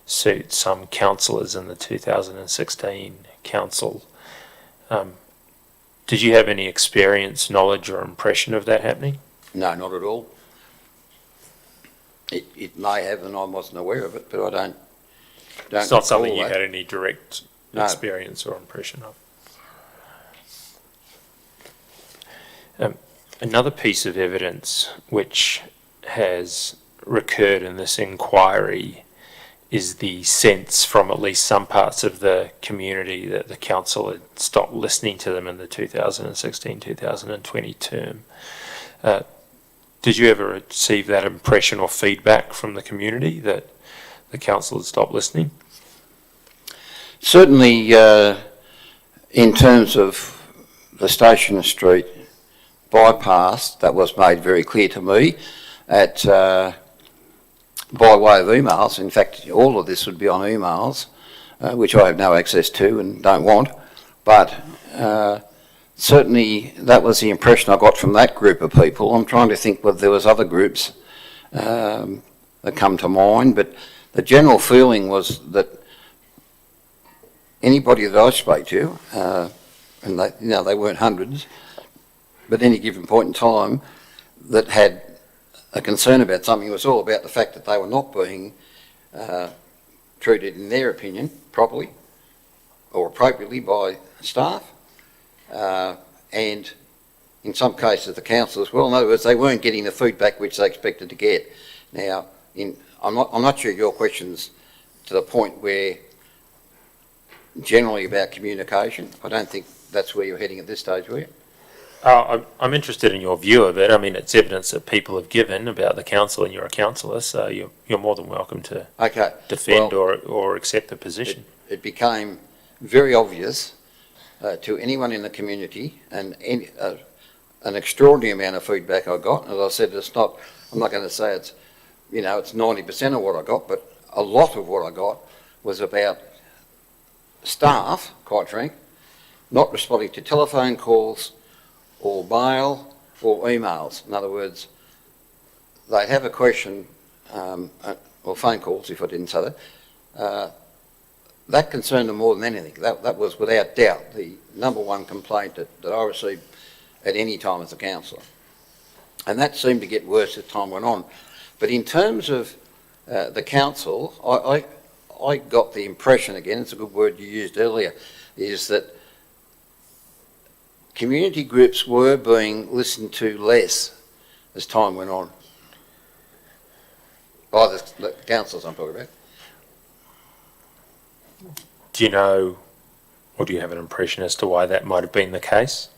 suit some councillors in the 2016 council. Did you have any experience, knowledge or impression of that happening? No, not at all. It may have, and I wasn't aware of it, but I don't. It's not something you recall had that. any direct No. experience or impression of. Another piece of evidence which has recurred in this inquiry is the sense from at least some parts of the community that the council had stopped listening to them in the 2016-2020 term. Did you ever receive that impression or feedback from the community that the council had stopped listening? Certainly, in terms of the Station Street bypass, that was made very clear to me by way of emails. In fact, all of this would be on emails, which I have no access to and don't want. But certainly that was the impression I got from that group of people. I'm trying to think whether there was other groups that come to mind, but the general feeling was that anybody that I spoke to, and they weren't hundreds, but any given point in time that had a concern about something, it was all about the fact that they were not being treated, in their opinion, properly or appropriately by staff, and in some cases the council as well. In other words, they weren't getting the feedback which they expected to get. Now, I'm not sure your question's to the point where generally about communication. I don't think that's where you're heading at this stage, were you? I'm interested in your view of it. I mean, it's evidence that people have given about the council, and you're a councillor, so you're more than welcome to defend or accept the position. It became very obvious to anyone in the community, and an extraordinary amount of feedback I got. As I said, I'm not going to say it's 90% of what I got, but a lot of what I got was about staff, quite frank, not responding to telephone calls or mail or emails. In other words, they'd have a question, or phone calls if I didn't say that. That concerned them more than anything. That was without doubt the number one complaint that I received at any time as a councillor. And that seemed to get worse as time went on. But in terms of the council, I got the impression, again, it's a good word you used earlier, is that community groups were being listened to less as time went on. By the councils I'm talking about. Do you know Or do you have an impression as to why that might have been the case?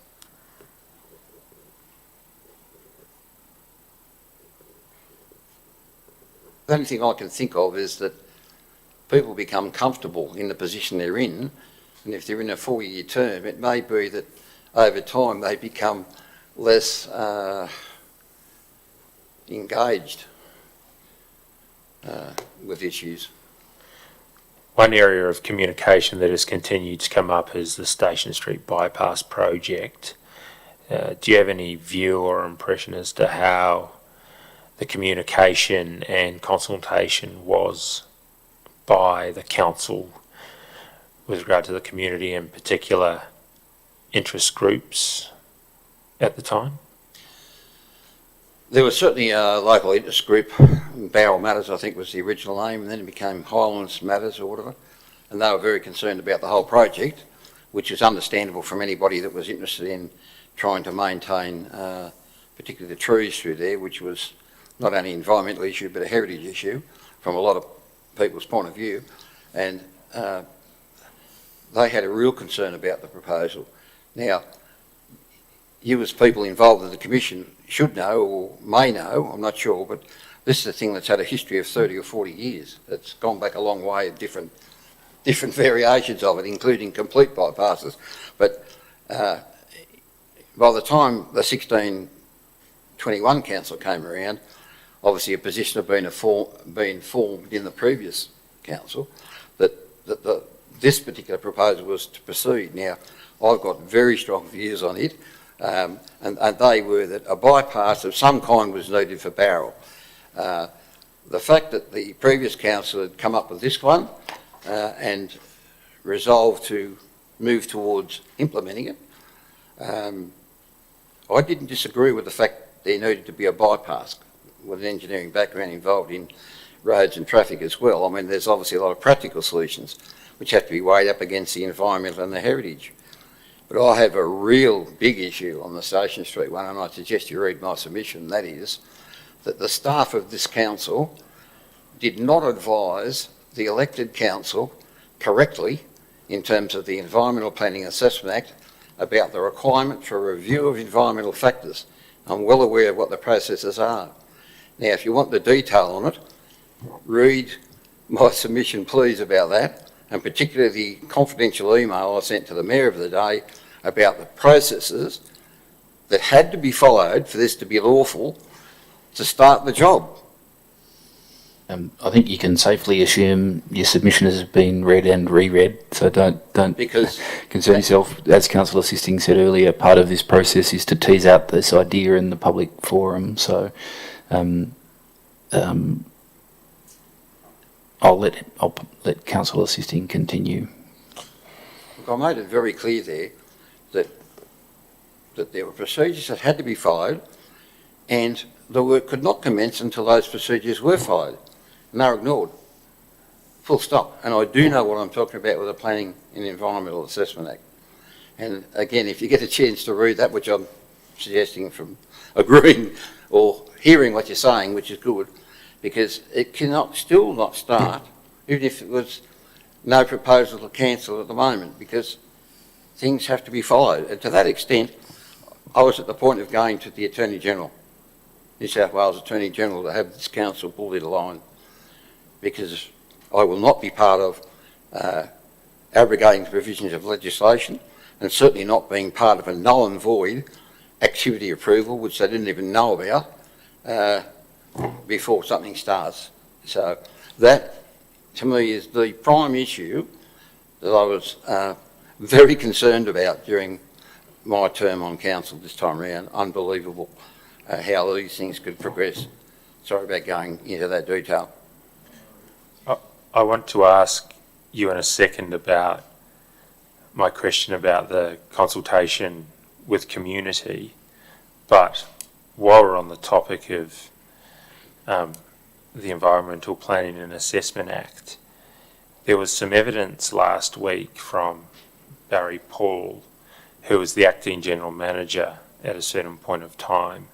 The only thing I can think of is that people become comfortable in the position they're in, and if they're in a 4-year term, it may be that over time they become less engaged with issues. One area of communication that has continued to come up is the Station Street Bypass project. Do you have any view or impression as to how the communication and consultation was by the council with regard to the community and particular interest groups at the time? There was certainly a local interest group, Barrel Matters I think was the original name, and then it became Highlands Matters or whatever, and they were very concerned about the whole project, which is understandable from anybody that was interested in trying to maintain particularly the trees through there, which was not only an environmental issue but a heritage issue from a lot of people's point of view, and they had a real concern about the proposal. Now, you as people involved in the Commission should know or may know, I'm not sure, but this is a thing that's had a history of 30 or 40 years. It's gone back a long way of different variations of it, including complete bypasses. But by the time the 1621 council came around, obviously a position had been formed in the previous council that this particular proposal was to proceed. Now, I've got very strong views on it, and they were that a bypass of some kind was needed for Barrel. The fact that the previous council had come up with this one and resolved to move towards implementing it, I didn't disagree with the fact there needed to be a bypass with an engineering background involved in roads and traffic as well. I mean, there's obviously a lot of practical solutions which have to be weighed up against the environmental and the heritage. But I have a real big issue on the Station Street one, and I suggest you read my submission, that is, that the staff of this council did not advise the elected council correctly in terms of the Environmental Planning Assessment Act about the requirement for a review of environmental factors. I'm well aware of what the processes are. Now, if you want the detail on it, read my submission, please, about that, and particularly the confidential email I sent to the Mayor of the day about the processes that had to be followed for this to be lawful to start the job. I think you can safely assume your submission has been read and reread, so don't Because concern yourself. As Councillor Assisting said earlier, part of this process is to tease out this idea in the public forum, so I'll let Councillor Assisting continue. Look, I made it very clear there that there were procedures that had to be followed, and the work could not commence until those procedures were followed, and they were ignored. Full stop. And I do know what I'm talking about with the Planning and Environmental Assessment Act. And again, if you get a chance to read that, which I'm suggesting from agreeing or hearing what you're saying, which is good, because it cannot still not start, even if it was no proposal to cancel at the moment, because things have to be followed. And to that extent, I was at the point of going to the Attorney General, New South Wales Attorney General, to have this council pull it line, because I will not be part of abrogating the provisions of legislation, and certainly not being part of a null and void activity approval, which they didn't even know about before something starts. So that, to me, is the prime issue that I was very concerned about during my term on council this time around. Unbelievable how these things could progress. Sorry about going into that detail. I want to ask you in a second about my question about the consultation with community, but while we're on the topic of the Environmental Planning and Assessment Act, there was some evidence last week from Barry Paul, who was the acting general manager at a certain point of time,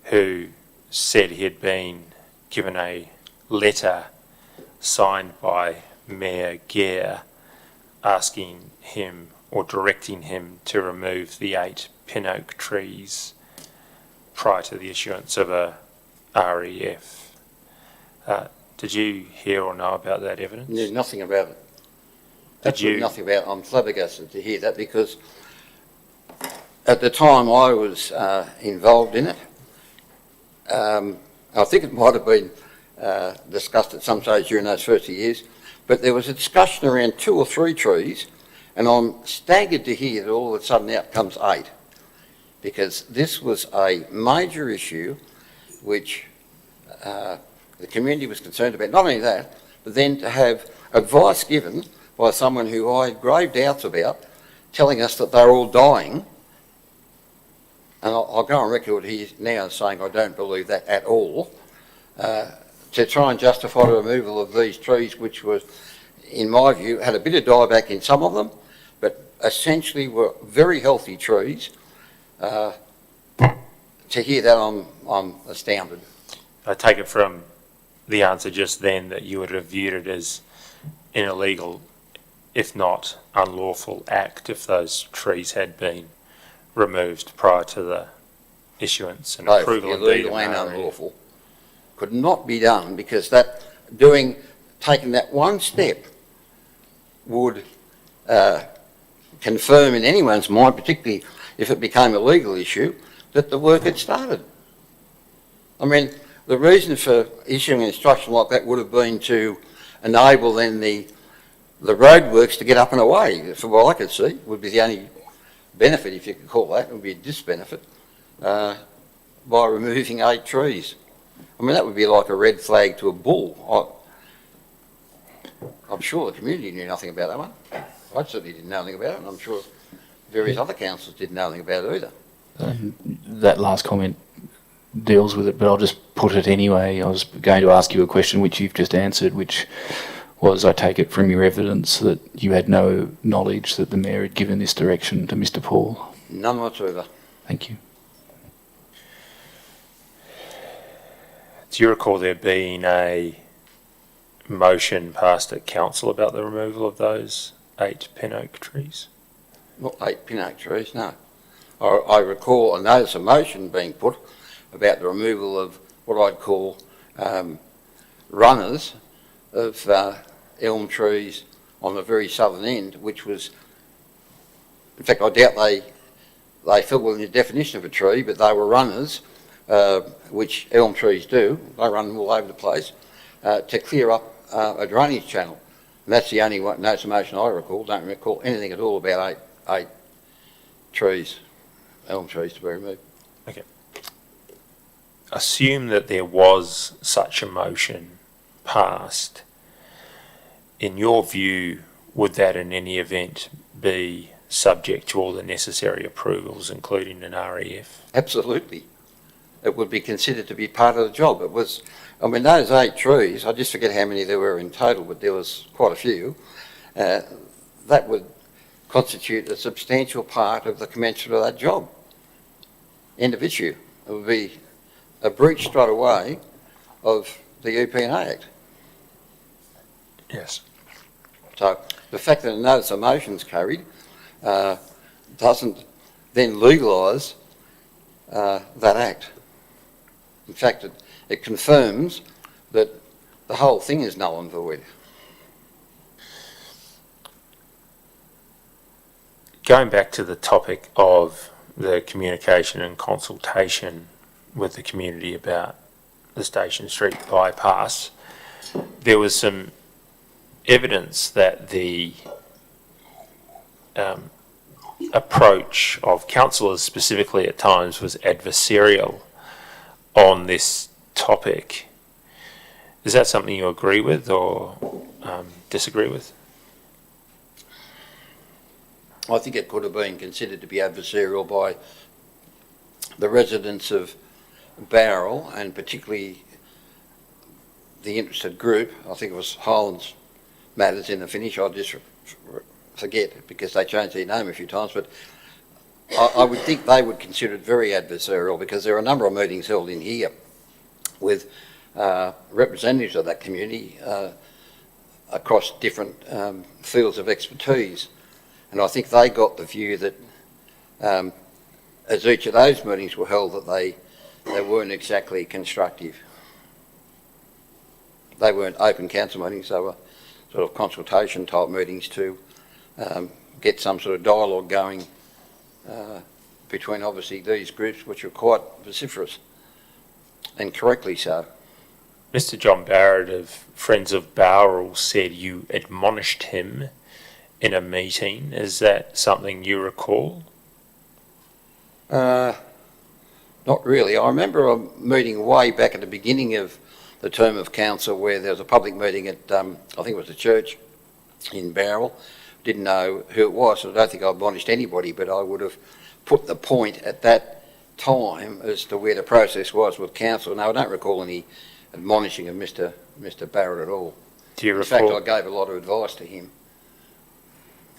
who said he had been given a letter signed by Mayor Gare asking him or directing him to remove the 8 pin oak trees prior to the issuance of a REF. Did you hear or know about that evidence? Knew nothing about it. Did you? Nothing about it. I'm flabbergasted to hear that, because at the time I was involved in it, I think it might have been discussed at some stage during those first years, but there was a discussion around 2 or 3 trees, and I'm staggered to hear that all of a sudden out comes 8, because this was a major issue which the community was concerned about. Not only that, but then to have advice given by someone who I had grave doubts about, telling us that they're all dying. And I'll go on record here now saying I don't believe that at all, to try and justify the removal of these trees, which was, in my view, had a bit of dieback in some of them, but essentially were very healthy trees. To hear that, I'm astounded. I take it from the answer just then that you would have viewed it as an illegal, if not unlawful act, if those trees had been removed prior to the issuance and Both approval. illegal and unlawful could not be done, because taking that one step would confirm in anyone's mind, particularly if it became a legal issue, that the work had started. I mean, the reason for issuing an instruction like that would have been to enable then the roadworks to get up and away. For what I could see, would be the only benefit, if you could call that. It would be a disbenefit by removing 8 trees. I mean, that would be like a red flag to a bull. I'm sure the community knew nothing about that one. I certainly didn't know anything about it, and I'm sure various other councils didn't know anything about it either. That last comment deals with it, but I'll just put it anyway. I was going to ask you a question which you've just answered, which was, I take it from your evidence that you had no knowledge that the Mayor had given this direction to Mr. Paul? None whatsoever. Thank you. Do you recall there being a motion passed at council about the removal of those 8 pin oak trees? Not 8 pin oak trees, no. I recall a notice of motion being put about the removal of what I'd call runners of elm trees on the very southern end, which was, in fact, I doubt they fell within the definition of a tree, but they were runners, which elm trees do. They run all over the place to clear up a drainage channel. And that's the only notice of motion I recall. Don't recall anything at all about 8 trees, elm trees, to be removed. Okay. Assume that there was such a motion passed. In your view, would that in any event be subject to all the necessary approvals, including an REF? Absolutely. It would be considered to be part of the job. It was, I mean, those 8 trees, I just forget how many there were in total, but there was quite a few. That would constitute a substantial part of the commencement of that job. End of issue. It would be a breach straight away of the UPNA Act. Yes. So the fact that a notice of motion is carried doesn't then legalise that act. In fact, it confirms that the whole thing is null and void. Going back to the topic of the communication and consultation with the community about the Station Street bypass, there was some evidence that the approach of councillors specifically at times was adversarial on this topic. Is that something you agree with or disagree with? I think it could have been considered to be adversarial by the residents of Bowral, and particularly the interested group. I think it was Highlands Matters in the finish. I just forget because they changed their name a few times, but I would think they would consider it very adversarial, because there are a number of meetings held in here with representatives of that community across different fields of expertise. And I think they got the view that as each of those meetings were held, that they weren't exactly constructive. They weren't open council meetings, they were sort of consultation type meetings to get some sort of dialogue going between obviously these groups, which are quite vociferous, and correctly so. Mr. John Barrett of Friends of Bowral said you admonished him in a meeting. Is that something you recall? Not really. I remember a meeting way back at the beginning of the term of council where there was a public meeting at, I think it was a church in Bowral. Didn't know who it was, so I don't think I admonished anybody, but I would have put the point at that time as to where the process was with council. No, I don't recall any admonishing of Mr. Barrett at all. Do you In recall? fact, I gave a lot of advice to him.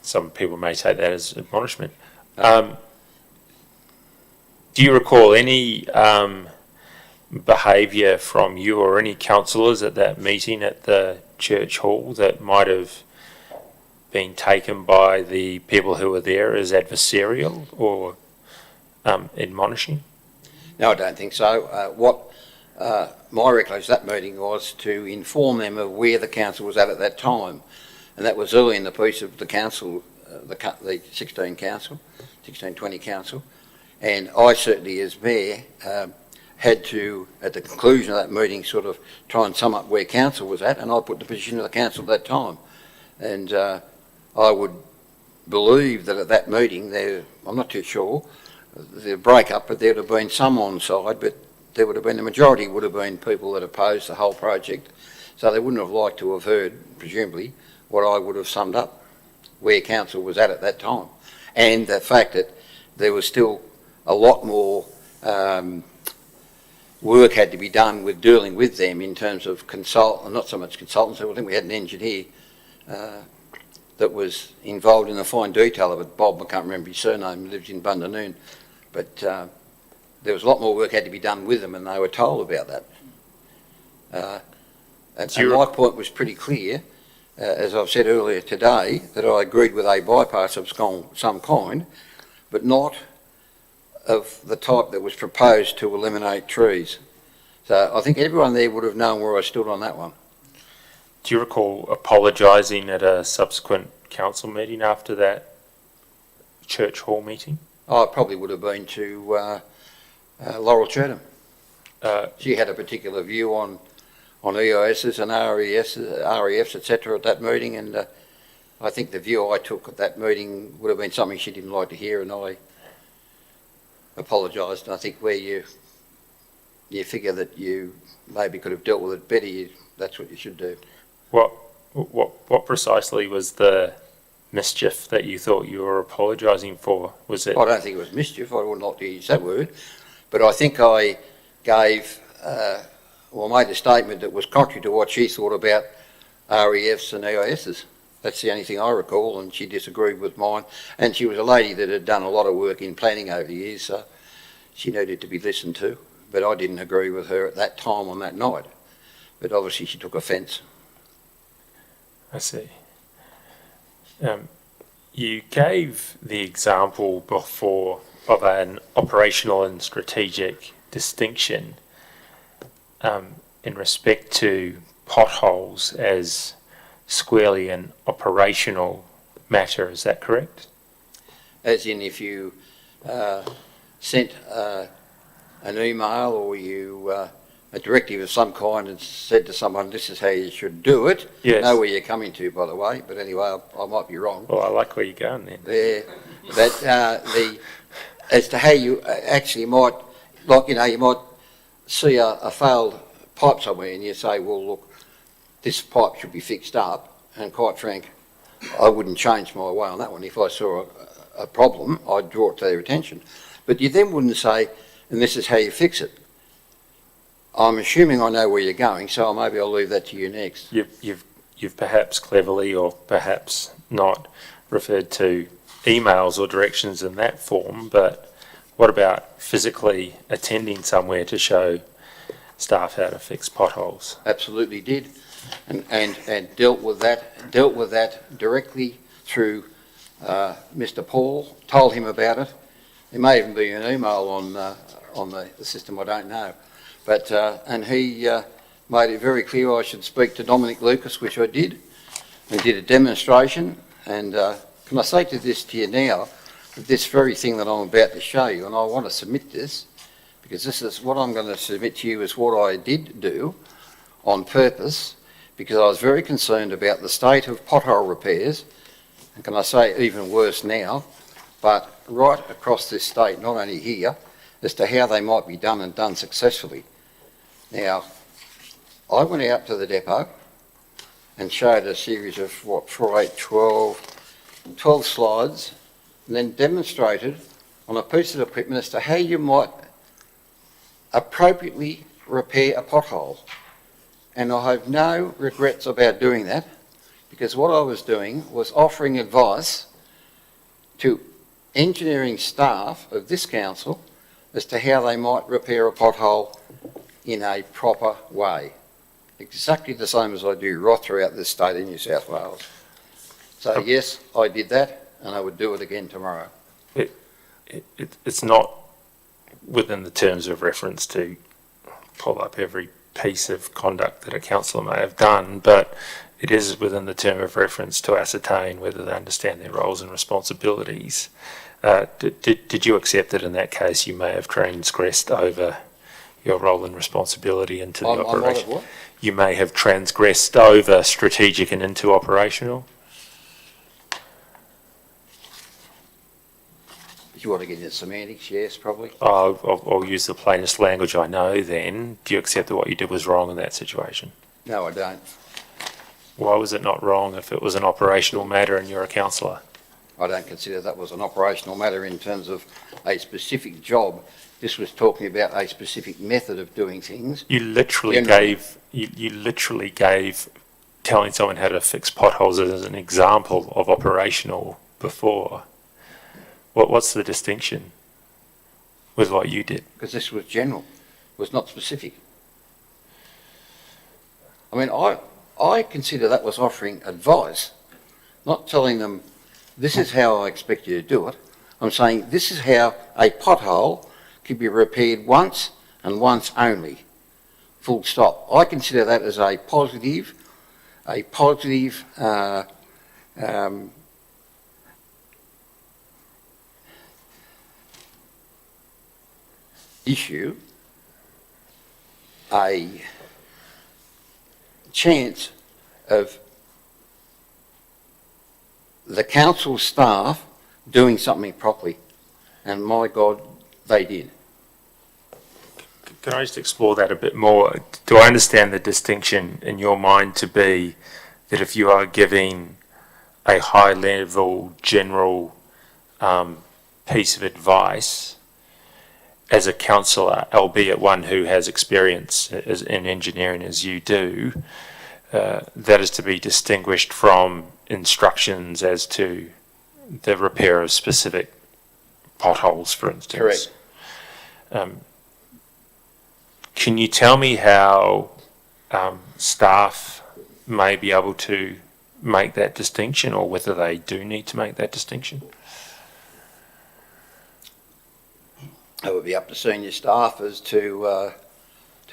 Some people may take that as admonishment. Do you recall any behaviour from you or any councillors at that meeting at the church hall that might have been taken by the people who were there as adversarial or admonishing? No, I don't think so. My recollection of that meeting was to inform them of where the council was at that time, and that was early in the piece of the council, the 1620 council, and I certainly as mayor had to, at the conclusion of that meeting, sort of try and sum up where council was at, and I put the position of the council at that time, and I would believe that at that meeting there, I'm not too sure, the break-up, but there would have been some on side, but there would have been, the majority would have been people that opposed the whole project. So they wouldn't have liked to have heard, presumably, what I would have summed up, where council was at that time. And the fact that there was still a lot more work had to be done with dealing with them in terms of not so much consultants, I think we had an engineer that was involved in the fine detail of it. Bob, I can't remember his surname, lives in Bundanoon. But there was a lot more work had to be done with them, and they were told about that. And my point was pretty clear, as I've said earlier today, that I agreed with a bypass of some kind, but not of the type that was proposed to eliminate trees. So I think everyone there would have known where I stood on that one. Do you recall apologising at a subsequent council meeting after that church hall meeting? I probably would have been to Laurel Chatham. She had a particular view on EISs and REFs, etc. at that meeting, and I think the view I took at that meeting would have been something she didn't like to hear, and I apologised. And I think where you figure that you maybe could have dealt with it better, that's what you should do. What precisely was the mischief that you thought you were apologising for? Was it? I don't think it was mischief. I wouldn't like to use that word, but I think I gave made a statement that was contrary to what she thought about REFs and EISs. That's the only thing I recall, and she disagreed with mine. And she was a lady that had done a lot of work in planning over the years, so she needed to be listened to. But I didn't agree with her at that time on that night. But obviously she took offence. I see. You gave the example before of an operational and strategic distinction in respect to potholes as squarely an operational matter. Is that correct? As in, if you sent an email or you a directive of some kind and said to someone, this is how you should do it. Yes. Know where you're coming to, by the way, but anyway, I might be wrong. Well, I like where you're going then. As to how you actually might, you might see a failed pipe somewhere and you say, well, look, this pipe should be fixed up, and quite frank, I wouldn't change my way on that one. If I saw a problem, I'd draw it to their attention. But you then wouldn't say, and this is how you fix it. I'm assuming I know where you're going, so maybe I'll leave that to you next. You've perhaps cleverly or perhaps not referred to emails or directions in that form, but what about physically attending somewhere to show staff how to fix potholes? Absolutely did. and dealt with that directly through Mr. Paul, told him about it. There may even be an email on the system, I don't know. But, and he made it very clear I should speak to Dominic Lucas, which I did. We did a demonstration, and can I say to you now, that this very thing that I'm about to show you, and I want to submit this, because this is what I'm going to submit to you is what I did do on purpose, because I was very concerned about the state of pothole repairs, and can I say even worse now, but right across this state, not only here, as to how they might be done and done successfully. Now, I went out to the depot and showed a series of, 12 slides, and then demonstrated on a piece of equipment as to how you might appropriately repair a pothole. And I have no regrets about doing that, because what I was doing was offering advice to engineering staff of this council as to how they might repair a pothole in a proper way. Exactly the same as I do right throughout this state of New South Wales. So yes, I did that, and I would do it again tomorrow. It's not within the terms of reference to pull up every piece of conduct that a councillor may have done, but it is within the term of reference to ascertain whether they understand their roles and responsibilities. Did you accept that in that case you may have transgressed over your role and responsibility into the operation? What? You may have transgressed over strategic and into operational? You want to get into semantics? Yes, probably. I'll use the plainest language I know then. Do you accept that what you did was wrong in that situation? No, I don't. Why was it not wrong if it was an operational matter and you're a councillor? I don't consider that was an operational matter in terms of a specific job. This was talking about a specific method of doing things. You literally gave telling someone how to fix potholes as an example of operational before. What's the distinction with what you did? Because this was general, was not specific. I mean, I consider that was offering advice, not telling them, this is how I expect you to do it. I'm saying this is how a pothole can be repaired once and once only, full stop. I consider that as a positive issue, a chance of the council staff doing something properly, and my God, they did. Can I just explore that a bit more? Do I understand the distinction in your mind to be that if you are giving a high-level general piece of advice as a councillor, albeit one who has experience in engineering as you do, that is to be distinguished from instructions as to the repair of specific potholes, for instance? Correct. Can you tell me how staff may be able to make that distinction, or whether they do need to make that distinction? It would be up to senior staff as to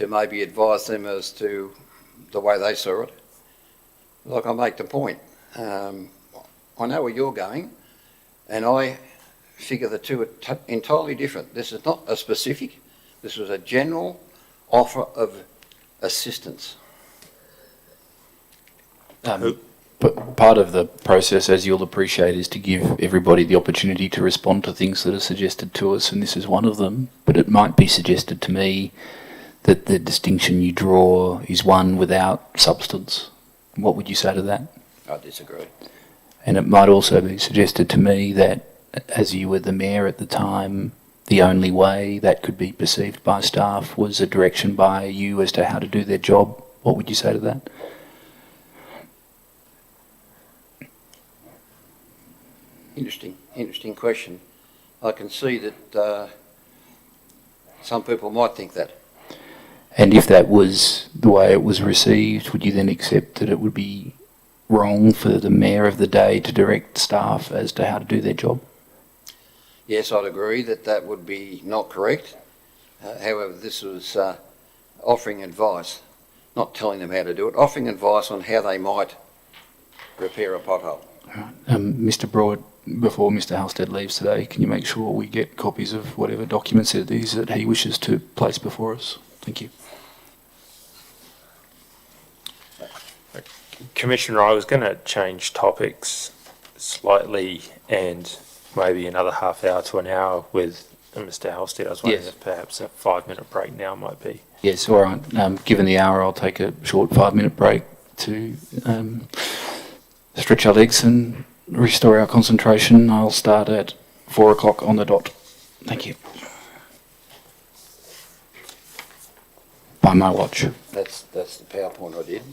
maybe advise them as to the way they saw it. Like I make the point, I know where you're going, and I figure the two are entirely different. This is not a specific, this was a general offer of assistance. But part of the process, as you'll appreciate, is to give everybody the opportunity to respond to things that are suggested to us, and this is one of them. But it might be suggested to me that the distinction you draw is one without substance. What would you say to that? I disagree. And it might also be suggested to me that, as you were the mayor at the time, the only way that could be perceived by staff was a direction by you as to how to do their job. What would you say to that? Interesting question. I can see that some people might think that. And if that was the way it was received, would you then accept that it would be wrong for the mayor of the day to direct staff as to how to do their job? Yes, I'd agree that that would be not correct. However, this was offering advice, not telling them how to do it, offering advice on how they might repair a pothole. Mr. Broad, before Mr. Halstead leaves today, can you make sure we get copies of whatever documents it is that he wishes to place before us? Thank you. Commissioner, I was going to change topics slightly and maybe another half hour to an hour with Mr. Halstead. I was wondering Yes. if perhaps a 5-minute break now might be. Yes, all right. Given the hour, I'll take a short 5-minute break to stretch our legs and restore our concentration. I'll start at 4 o'clock on the dot. Thank you. By my watch. That's the PowerPoint I did.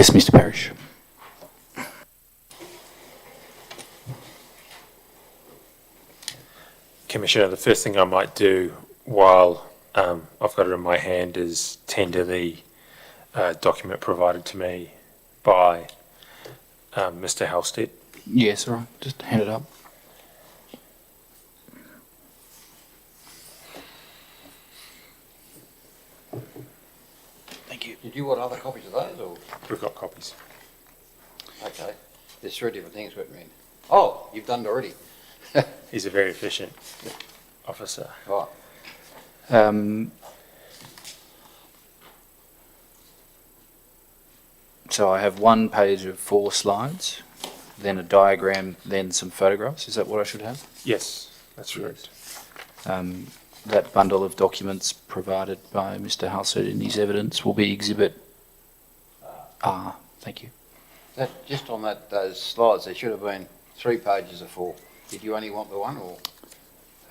Yes, Mr. Parrish. Commissioner, the first thing I might do while I've got it in my hand is tender the document provided to me by Mr. Halstead. Yes, all right. Just hand it up. Thank you. Did you want other copies of those, or? We've got copies. Okay, there's 3 different things written in. Oh, you've done it already. He's a very efficient officer. Right. So I have 1 page of 4 slides, then a diagram, then some photographs. Is that what I should have? Yes, that's right. That bundle of documents provided by Mr. Halstead in his evidence will be Exhibit R. Thank you. That, just on that, those slides, there should have been 3 pages of 4. Did you only want the 1, or?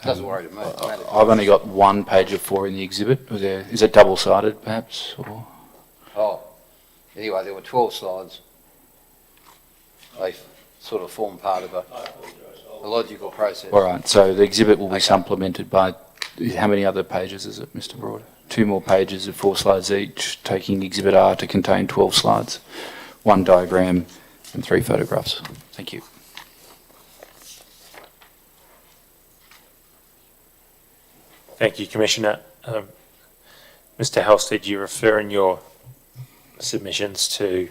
Doesn't worry to me. I've only got 1 page of 4 in the exhibit. Is it double-sided, perhaps? Or? Oh, anyway, there were 12 slides. They sort of form part of a logical process. All right, so the exhibit will be supplemented by, how many other pages is it, Mr. Broad? 2 more pages of 4 slides each, taking Exhibit R to contain 12 slides, 1 diagram and 3 photographs. Thank you. Thank you, Commissioner. Mr. Halstead, you refer in your submissions to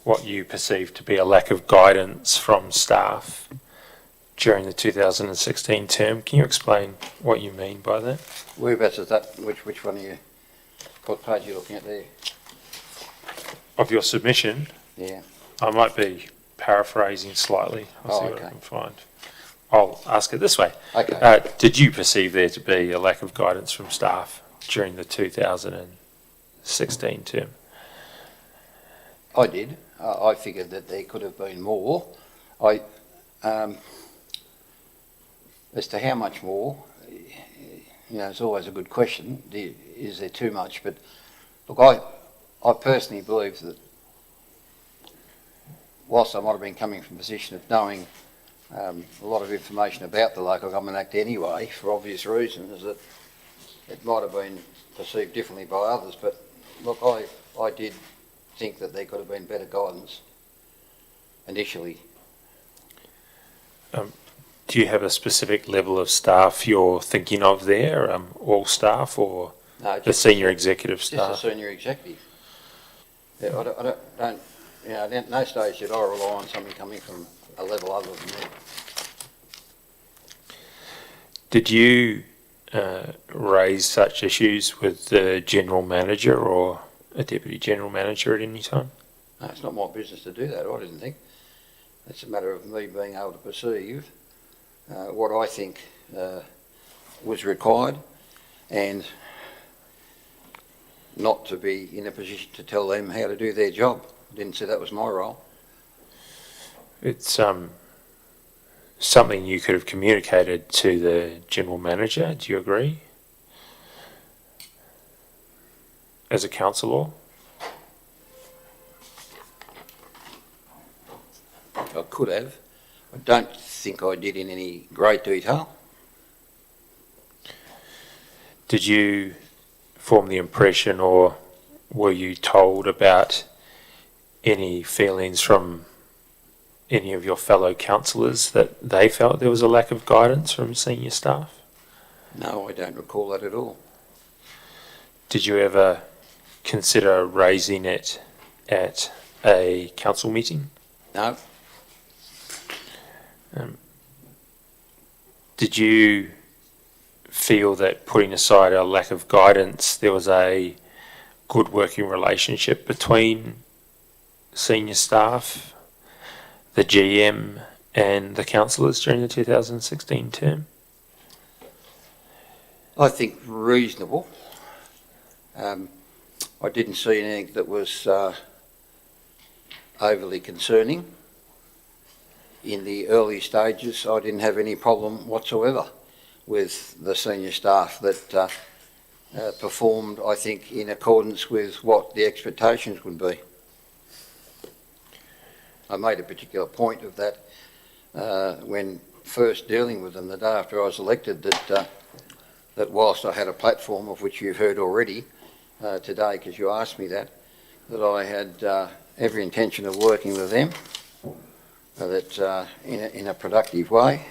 what you perceive to be a lack of guidance from staff during the 2016 term. Can you explain what you mean by that? Whereabouts is that? Which one are you? What page are you looking at there? Of your submission? Yeah. I might be paraphrasing slightly. I'll see what okay. I can find. I'll ask it this way. Okay. Did you perceive there to be a lack of guidance from staff during the 2016 term? I did. I figured that there could have been more. As to how much more, it's always a good question. Is there too much? But look, I personally believe that whilst I might have been coming from a position of knowing a lot of information about the Local Government Act anyway, for obvious reasons, that it might have been perceived differently by others. But look, I did think that there could have been better guidance initially. Do you have a specific level of staff you're thinking of there? All staff or No, the senior executive staff? Just the senior executive. Yeah, I don't at no stage did I rely on something coming from a level other than me. Did you raise such issues with the general manager or a deputy general manager at any time? No, it's not my business to do that, I didn't think. It's a matter of me being able to perceive what I think was required and not to be in a position to tell them how to do their job. I didn't say that was my role. It's something you could have communicated to the general manager, do you agree? As a councillor? I could have. I don't think I did in any great detail. Did you form the impression or were you told about any feelings from any of your fellow councillors that they felt there was a lack of guidance from senior staff? No, I don't recall that at all. Did you ever consider raising it at a council meeting? No. Did you feel that, putting aside a lack of guidance, there was a good working relationship between senior staff, the GM and the councillors during the 2016 term? I think reasonable. I didn't see anything that was overly concerning. In the early stages, I didn't have any problem whatsoever with the senior staff that performed, I think, in accordance with what the expectations would be. I made a particular point of that when first dealing with them the day after I was elected, that whilst I had a platform of which you've heard already today, because you asked me that I had every intention of working with them, in a productive way,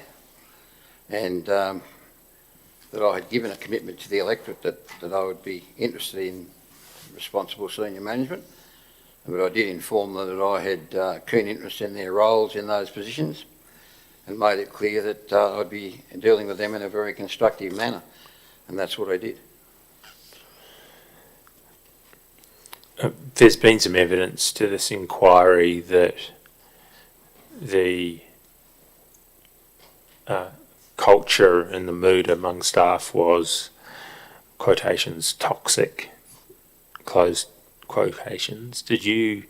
and that I had given a commitment to the electorate that I would be interested in responsible senior management, but I did inform them that I had keen interest in their roles in those positions, and made it clear that I'd be dealing with them in a very constructive manner, and that's what I did. There's been some evidence to this inquiry that the culture and the mood among staff was, quotations, toxic, closed quotations. Did you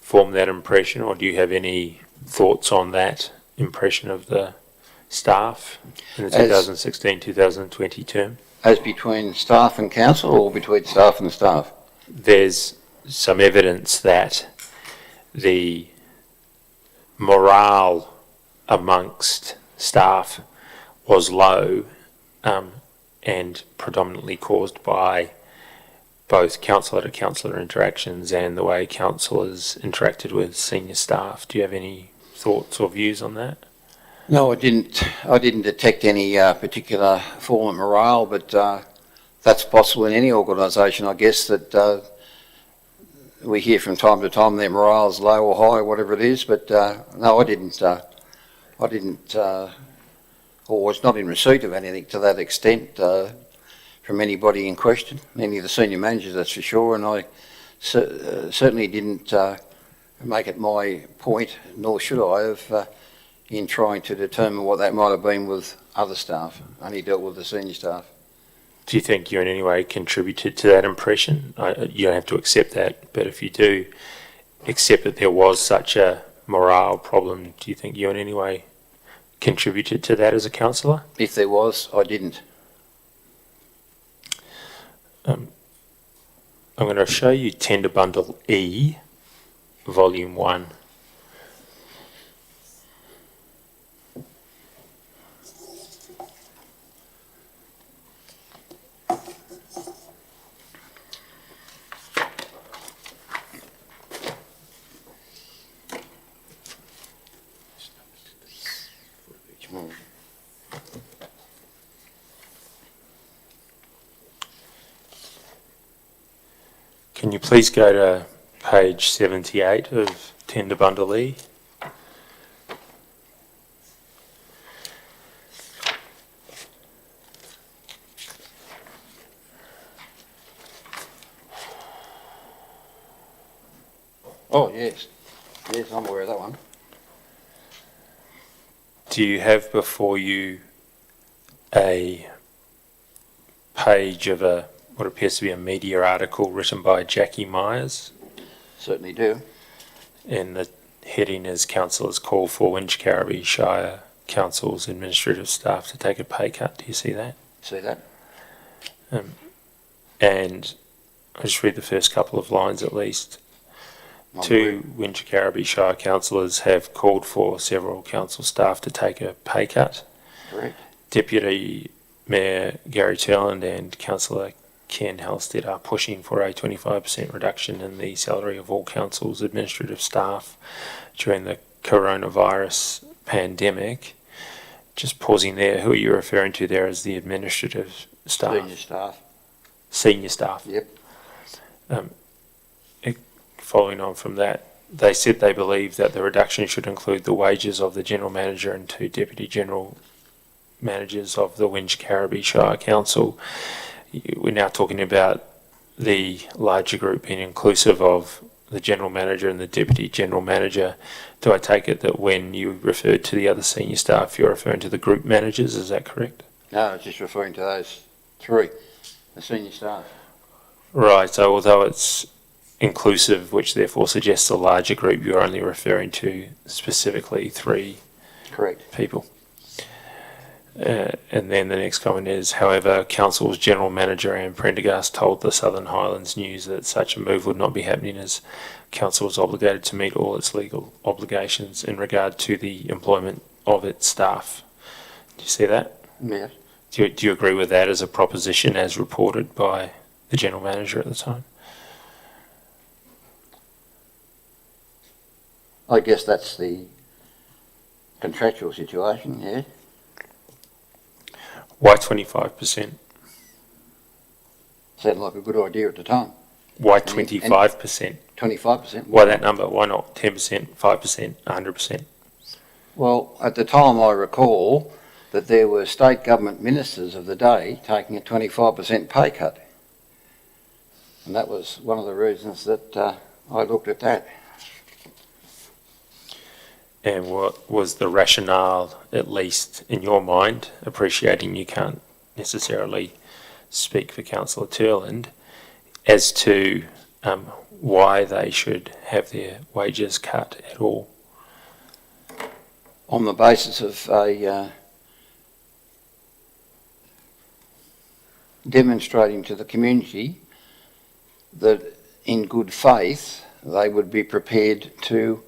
form that impression, or do you have any thoughts on that impression of the staff in the 2016-2020 term? As between staff and council, or between staff and staff? There's some evidence that the morale amongst staff was low, and predominantly caused by both councillor to councillor interactions and the way councillors interacted with senior staff. Do you have any thoughts or views on that? No, I didn't detect any particular form of morale, but that's possible in any organisation, I guess, that we hear from time to time their morale's low or high, whatever it is. But no, I didn't, or was not in receipt of anything to that extent from anybody in question, any of the senior managers, that's for sure. And I certainly didn't make it my point, nor should I have, in trying to determine what that might have been with other staff. I only dealt with the senior staff. Do you think you in any way contributed to that impression? You don't have to accept that, but if you do accept that there was such a morale problem, do you think you in any way contributed to that as a councillor? If there was, I didn't. I'm going to show you Tender Bundle E, Volume 1. Can you please go to page 78 of Tender Bundle E? Oh, yes. Yes, I'm aware of that one. Do you have before you a page of what appears to be a media article written by Jackie Myers? Certainly do. And the heading is Councillors Call for Wingecarribee Shire Council's Administrative Staff to Take a Pay Cut. Do you see that? See that? And I'll just read the first couple of lines at least. Two Wingecarribee Shire councillors have called for several council staff to take a pay cut. Correct. Deputy Mayor Gary Turland and Councillor Ken Halstead are pushing for a 25% reduction in the salary of all council's administrative staff during the coronavirus pandemic. Just pausing there, who are you referring to there as the administrative staff? Senior staff. Senior staff. Yep. Following on from that, they said they believe that the reduction should include the wages of the General Manager and two Deputy General Managers of the Wingecarribee Shire Council. We're now talking about the larger group being inclusive of the General Manager and the Deputy General Manager. Do I take it that when you referred to the other senior staff, you're referring to the group managers? Is that correct? No, I was just referring to those three, the senior staff. Right, so although it's inclusive, which therefore suggests a larger group, you're only referring to specifically three Correct. people. And then the next comment is, however, Council's General Manager Anne Prendergast told the Southern Highlands News that such a move would not be happening as Council was obligated to meet all its legal obligations in regard to the employment of its staff. Do you see that? Yes. Do you agree with that as a proposition as reported by the General Manager at the time? I guess that's the contractual situation, yeah. Why 25%? Sounded like a good idea at the time. Why 25%? 25%. Why that number? Why not 10%, 5%, 100%? Well, at the time I recall that there were state government ministers of the day taking a 25% pay cut. And that was one of the reasons that I looked at that. And what was the rationale, at least in your mind, appreciating you can't necessarily speak for Councillor Turland, as to why they should have their wages cut at all? On the basis of a demonstrating to the community that in good faith they would be prepared to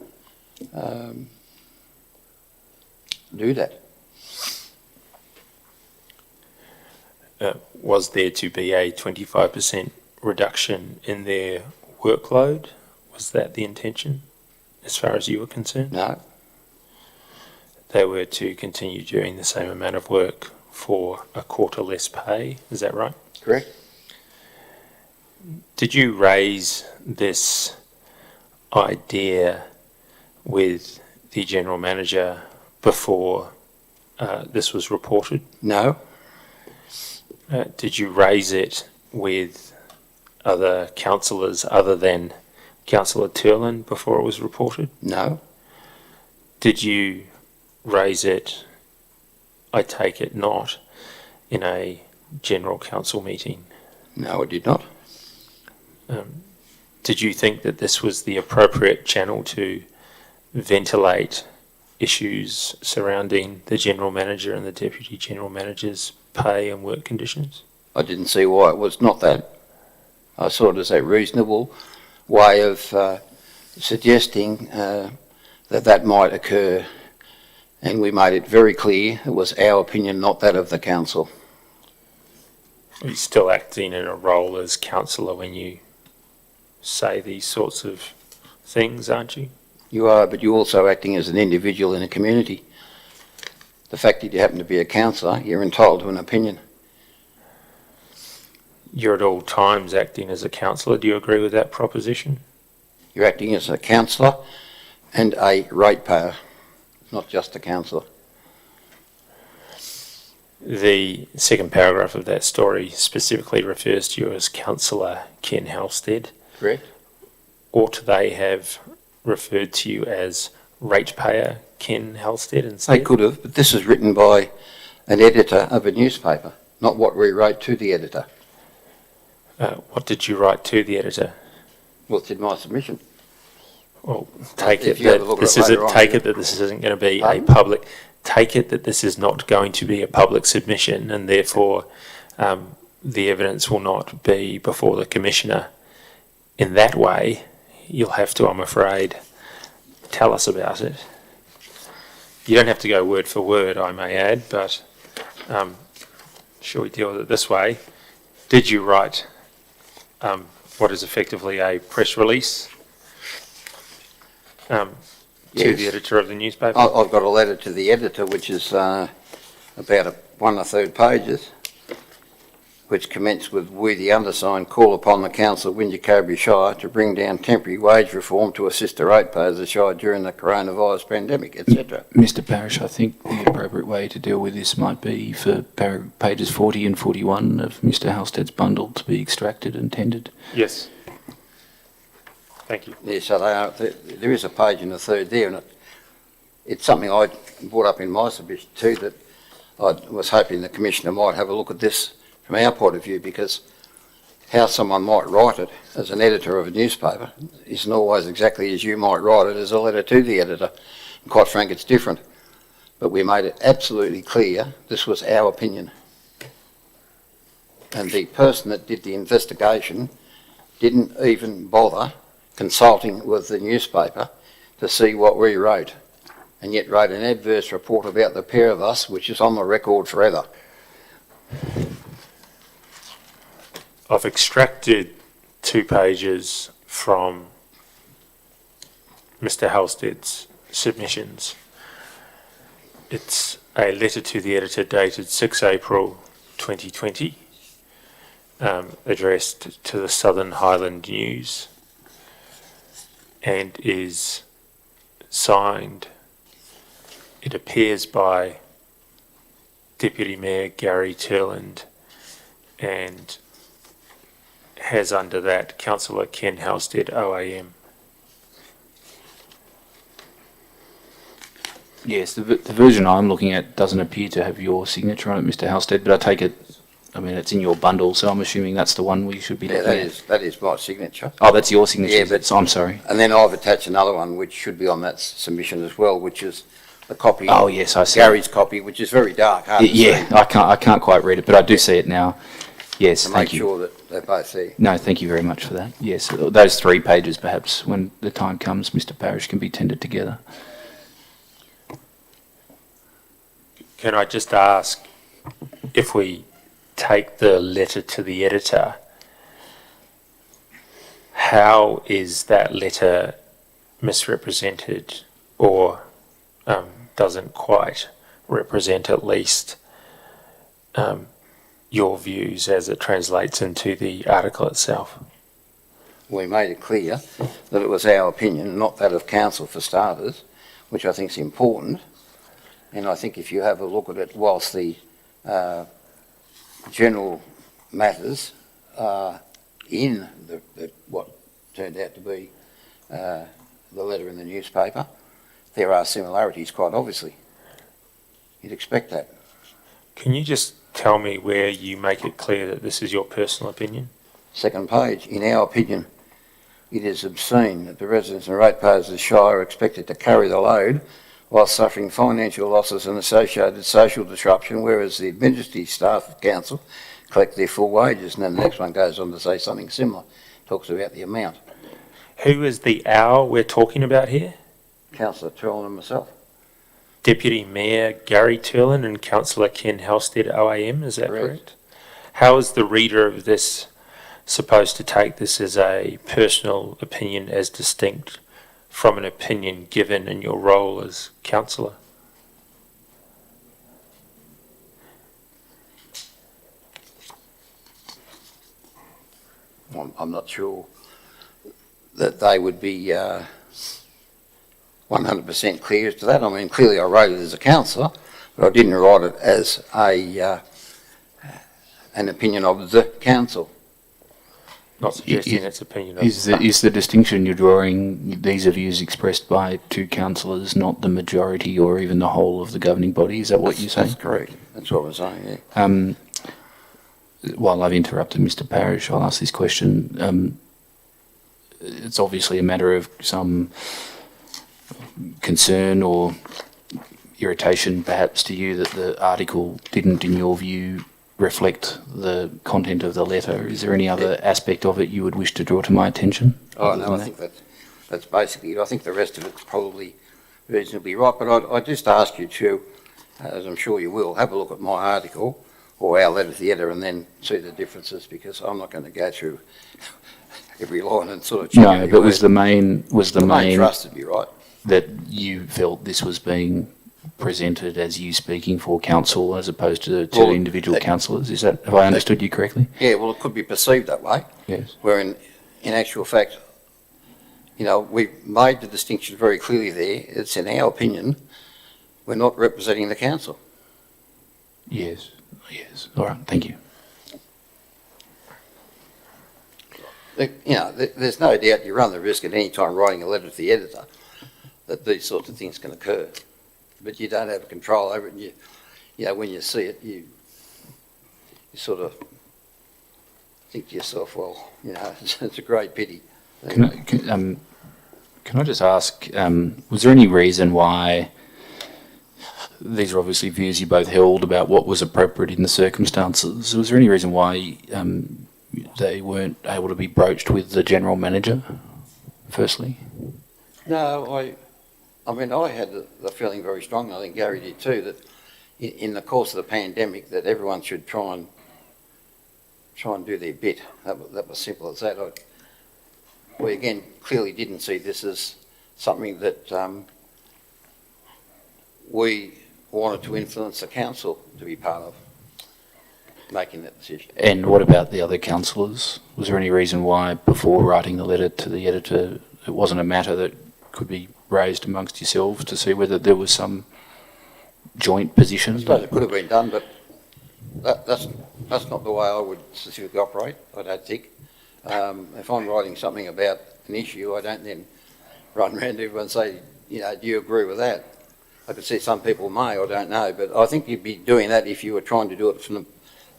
do that. Was there to be a 25% reduction in their workload? Was that the intention, as far as you were concerned? No. They were to continue doing the same amount of work for a quarter less pay, is that right? Correct. Did you raise this idea with the General Manager before this was reported? No. Did you raise it with other councillors other than Councillor Turland before it was reported? No. Did you raise it, I take it not, in a general council meeting? No, I did not. Did you think that this was the appropriate channel to ventilate issues surrounding the General Manager and the Deputy General Manager's pay and work conditions? I didn't see why it was not that. I saw it as a reasonable way of suggesting that might occur, and we made it very clear it was our opinion, not that of the council. Are you still acting in a role as councillor when you say these sorts of things, aren't you? You are, but you're also acting as an individual in a community. The fact that you happen to be a councillor, you're entitled to an opinion. You're at all times acting as a councillor. Do you agree with that proposition? You're acting as a councillor and a ratepayer, not just a councillor. The second paragraph of that story specifically refers to you as Councillor Ken Halstead. Correct. Ought they have referred to you as ratepayer Ken Halstead instead? They could have, but this is written by an editor of a newspaper, not what we wrote to the editor. What did you write to the editor? Well, it's in my submission. Well, take If it you have a look that at this it is later on. take it that this isn't going to be a Pardon? public. Take it that this is not going to be a public submission, and therefore the evidence will not be before the Commissioner. In that way, you'll have to, I'm afraid, tell us about it. You don't have to go word for word, I may add, but shall we deal with it this way? Did you write what is effectively a press release to Yes. the editor of the newspaper? I've got a letter to the editor, which is about 1 1/3 pages, which commenced with, "We, the undersigned, call upon the Council of Wingecarribee Shire to bring down temporary wage reform to assist the ratepayers of the Shire during the coronavirus pandemic," etc. Mr Parish, I think the appropriate way to deal with this might be for pages 40 and 41 of Mr Halstead's bundle to be extracted and tendered. Yes. Thank you. Yeah, so there is a page and a third there, and it's something I brought up in my submission too, that I was hoping the Commissioner might have a look at this from our point of view, because how someone might write it as an editor of a newspaper isn't always exactly as you might write it as a letter to the editor. And quite frank, it's different. but we made it absolutely clear this was our opinion. And the person that did the investigation didn't even bother consulting with the newspaper to see what we wrote, and yet wrote an adverse report about the pair of us, which is on the record forever. I've extracted 2 pages from Mr. Halstead's submissions. It's a letter to the editor dated 6 April 2020, addressed to the Southern Highland News, and is signed, it appears, by Deputy Mayor Gary Turland, and has under that Councillor Ken Halstead OAM. Yes, the version I'm looking at doesn't appear to have your signature on it, Mr. Halstead, but I take it, I mean, it's in your bundle, so I'm assuming that's the one we should be Yeah, looking at. that is my signature. Oh, that's your signature, Yeah, but I'm sorry. And then I've attached another one which should be on that submission as well, which is the copy. Oh, yes, I see. Gary's copy, which is very dark, hard to Yeah, see, I can't quite read it, but I do see it now. Yes, to thank make you. sure that they're both there. No, thank you very much for that. Yes, those 3 pages, perhaps, when the time comes, Mr. Parish, can be tendered together. Can I just ask, if we take the letter to the editor, how is that letter misrepresented, or doesn't quite represent at least your views as it translates into the article itself? We made it clear that it was our opinion, not that of council for starters, which I think is important. And I think if you have a look at it, whilst the general matters are in what turned out to be the letter in the newspaper, there are similarities, quite obviously. You'd expect that. Can you just tell me where you make it clear that this is your personal opinion? Second page, in our opinion, it is obscene that the residents and ratepayers of the Shire are expected to carry the load while suffering financial losses and associated social disruption, whereas the administrative staff of council collect their full wages. And then the next one goes on to say something similar, talks about the amount. Who is the our we're talking about here? Councillor Turlin and myself. Deputy Mayor Gary Turlin and Councillor Ken Halstead OAM, is that Correct. correct? How is the reader of this supposed to take this as a personal opinion as distinct from an opinion given in your role as councillor? I'm not sure that they would be 100% clear as to that. I mean, clearly I wrote it as a councillor, but I didn't write it as an opinion of the council. Not suggesting its opinion. Is the distinction you're drawing, these are views expressed by 2 councillors, not the majority or even the whole of the governing body? Is that what you're saying? That's correct. That's what I'm saying, yeah. While I've interrupted Mr. Parish, I'll ask this question. It's obviously a matter of some concern or irritation perhaps to you that the article didn't, in your view, reflect the content of the letter. Is there any other aspect of it you would wish to draw to my attention? Oh, no, I think that's basically it. I think the rest of it's probably reasonably right, but I just ask you to, as I'm sure you will, have a look at my article or our letter to the editor and then see the differences, because I'm not going to go through every line and sort of check. No, but was the main thrust to be right. that you felt this was being presented as you speaking for council as opposed to individual councillors? Is that, have I understood you correctly? Yeah, well, it could be perceived that way. Yes. Where in actual fact, you know, we've made the distinction very clearly there. It's in our opinion, we're not representing the council. Yes. Yes. All right. Thank you. You know, there's no doubt you run the risk at any time writing a letter to the editor that these sorts of things can occur, but you don't have control over it. And you know, when you see it, you sort of think to yourself, well, you know, it's a great pity. Can I just ask, was there any reason why these are obviously views you both held about what was appropriate in the circumstances. Was there any reason why they weren't able to be broached with the general manager, firstly? No, I mean, I had the feeling very strongly, I think Gary did too, that in the course of the pandemic that everyone should try and do their bit. That was simple as that. We again clearly didn't see this as something that we wanted to influence the council to be part of making that decision. And what about the other councillors? Was there any reason why, before writing the letter to the editor, it wasn't a matter that could be raised amongst yourselves to see whether there was some joint position? I suppose it could have been done, but that's not the way I would specifically operate, I don't think. If I'm writing something about an issue, I don't then run around to everyone and say, you know, do you agree with that? I could see some people may, I don't know, but I think you'd be doing that if you were trying to do it from the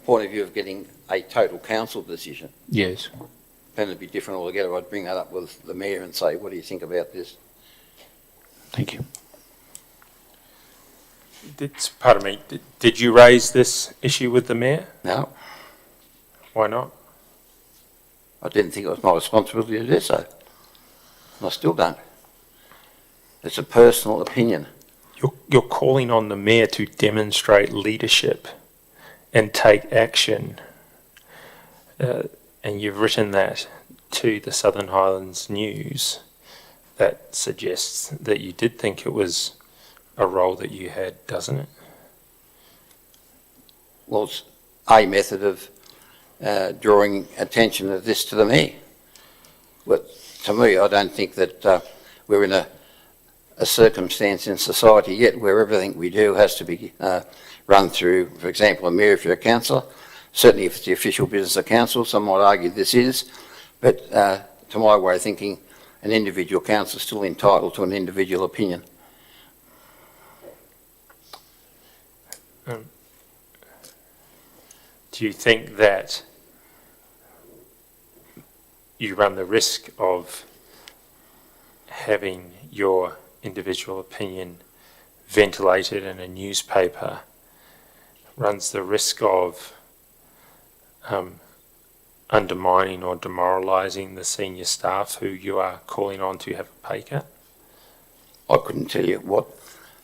point of view of getting a total council decision. Yes. Then it'd be different altogether. I'd bring that up with the mayor and say, what do you think about this? Thank you. Pardon me, did you raise this issue with the mayor? No, Why not? I didn't think it was my responsibility to do so. And I still don't. It's a personal opinion. You're calling on the mayor to demonstrate leadership and take action, and you've written that to the Southern Highlands News. That suggests that you did think it was a role that you had, doesn't it? Well, it's a method of drawing attention of this to the mayor. But to me, I don't think that we're in a circumstance in society yet where everything we do has to be run through, for example, a mayor if you're a councillor. Certainly if it's the official business of council, some might argue this is, but to my way of thinking, an individual councillor is still entitled to an individual opinion. Do you think that you run the risk of having your individual opinion ventilated in a newspaper, runs the risk of undermining or demoralising the senior staff who you are calling on to have a pay cut? I couldn't tell you what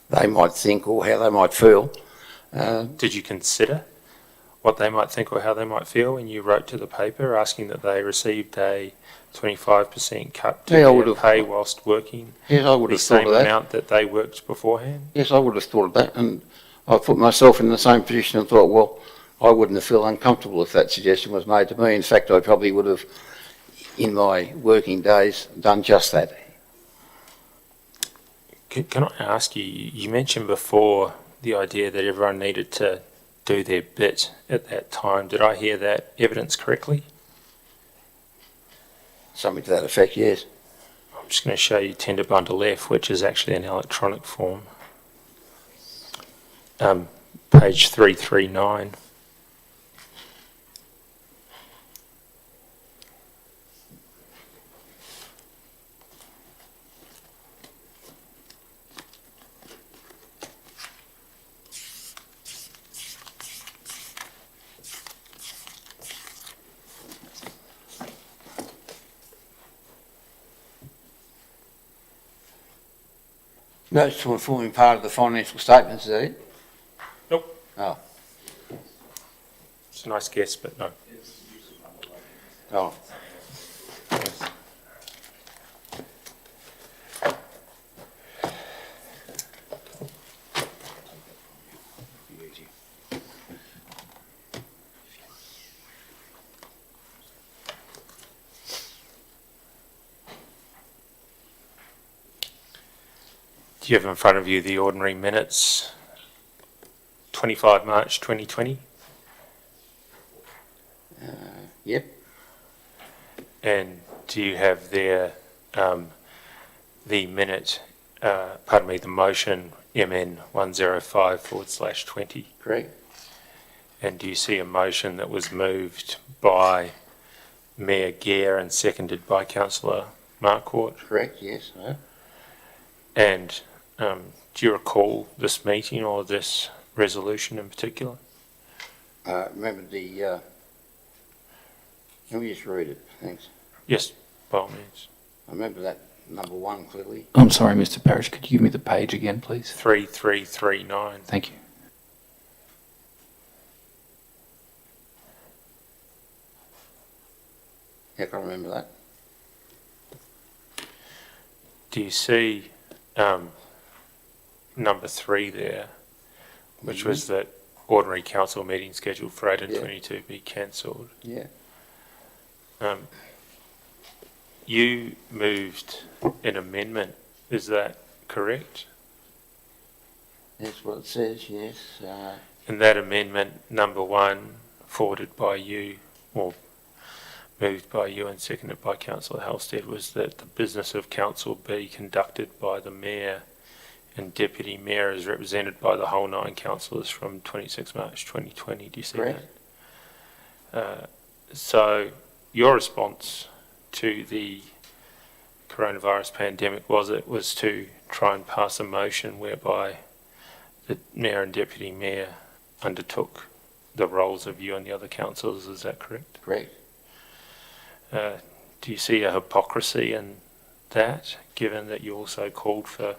they might think or how they might feel. Did you consider what they might think or how they might feel when you wrote to the paper asking that they received a 25% cut to their pay whilst working the same amount that they worked beforehand? Yes, I would have thought of that, and I put myself in the same position and thought, well, I wouldn't have felt uncomfortable if that suggestion was made to me. In fact, I probably would have, in my working days, done just that. Can I ask you, you mentioned before the idea that everyone needed to do their bit at that time. Did I hear that evidence correctly? Something to that effect, yes. I'm just going to show you Tender Bundle F, which is actually an electronic form. Page 339. Notes to forming part of the financial statements, is that it? Nope. Oh. It's a nice guess, but no. Oh. Do you have in front of you the ordinary minutes, 25 March 2020? Yep. And do you have there the minute, the motion MN 105/20? Correct. And do you see a motion that was moved by Mayor Gare and seconded by Councillor Marquardt? Correct, yes. And Do you recall this meeting or this resolution in particular? Remember the, let me just read it, thanks. Yes, by all means. I remember that number 1 clearly. I'm sorry, Mr. Parrish, could you give me the page again, please? 3339. Thank you. Yeah, I can remember that. Do you see number 3 there, which was that ordinary council meeting scheduled for 8:22 be cancelled? Yeah. You moved an amendment, is that correct? That's what it says, yes. And that amendment, number 1, forwarded by you, or moved by you and seconded by Councillor Halstead, was that the business of council be conducted by the Mayor and Deputy Mayor as represented by the whole 9 councillors from 26 March 2020. Do you see Correct. that? So your response to the coronavirus pandemic was to try and pass a motion whereby the Mayor and Deputy Mayor undertook the roles of you and the other councillors, is that correct? Correct. Do you see a hypocrisy in that, given that you also called for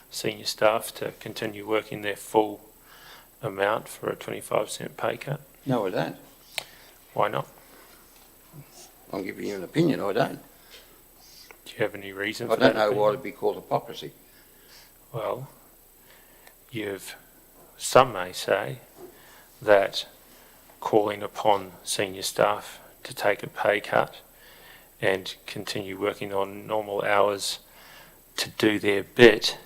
senior staff to continue working their full amount for a 25% pay cut? No, I don't. Why not? I'm giving you an opinion, I don't. Do you have any reason I for that? don't know why opinion? it'd be called hypocrisy. Well, some may say that calling upon senior staff to take a pay cut and continue working on normal hours to do their bit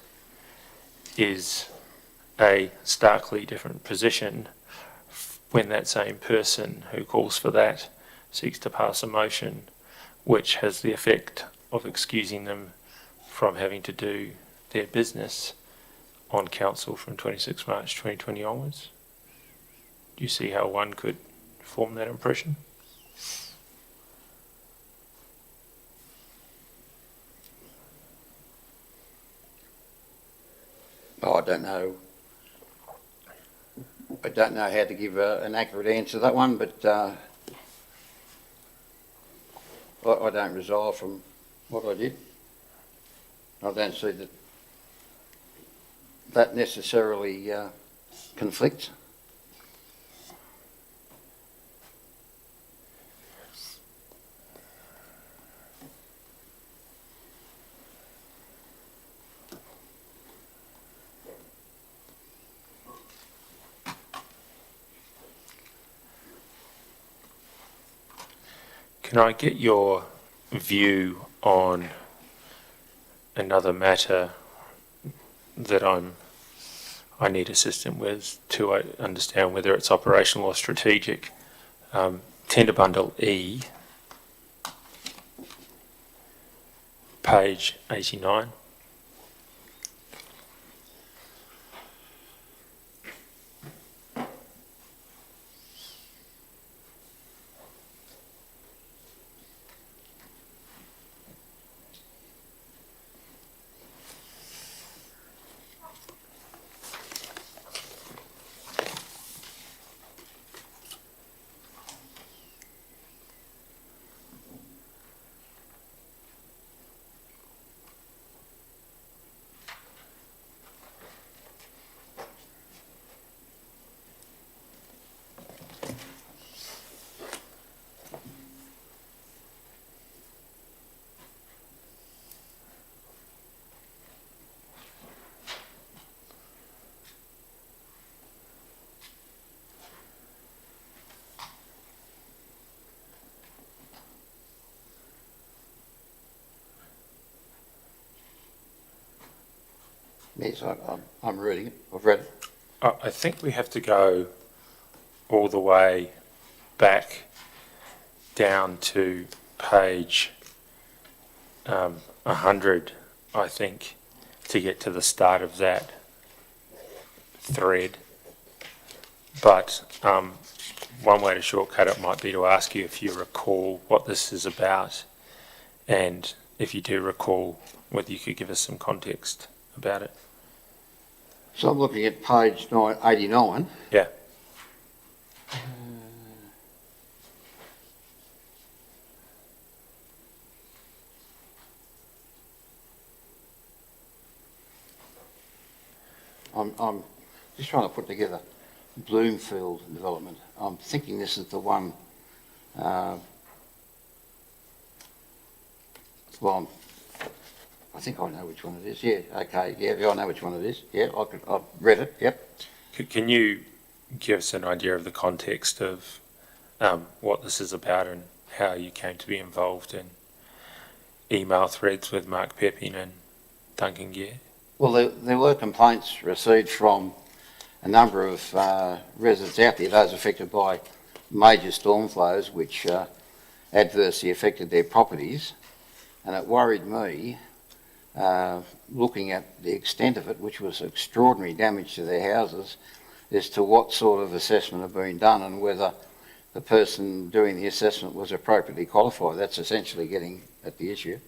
is a starkly different position when that same person who calls for that seeks to pass a motion which has the effect of excusing them from having to do their business on council from 26 March 2020 onwards. Do you see how one could form that impression? Oh, I don't know. I don't know how to give an accurate answer to that one, but I don't resolve from what I did. I don't see that necessarily conflicts. Can I get your view on another matter that I need assistance with to understand whether it's operational or strategic? Tender bundle E, page 89. Yes, I'm reading it. I've read it. I think we have to go all the way back down to page 100, I think, to get to the start of that thread. But one way to shortcut it might be to ask you if you recall what this is about, and if you do recall, whether you could give us some context about it. So I'm looking at page 89. Yeah. I'm just trying to put together Bloomfield development. I'm thinking this is the one, well, I think I know which one it is. Yeah, okay, yeah, I know which one it is. Yeah, I've read it, yep. Can you give us an idea of the context of what this is about and how you came to be involved in email threads with Mark Pepin and Duncan Gear? Well, there were complaints received from a number of residents out there, those affected by major storm flows which adversely affected their properties, and it worried me looking at the extent of it, which was extraordinary damage to their houses, as to what sort of assessment had been done and whether the person doing the assessment was appropriately qualified. That's essentially getting at the issue.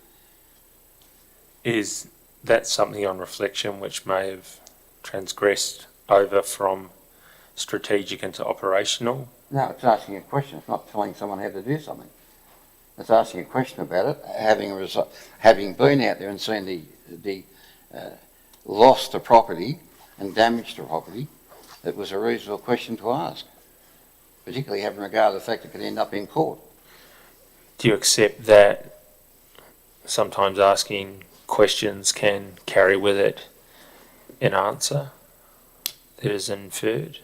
Is that something on reflection which may have transgressed over from strategic into operational? No, it's asking a question. It's not telling someone how to do something. It's asking a question about it. Having been out there and seen the loss to property and damage to property, it was a reasonable question to ask, particularly having regard to the fact it could end up in court. Do you accept that sometimes asking questions can carry with it an answer that is inferred?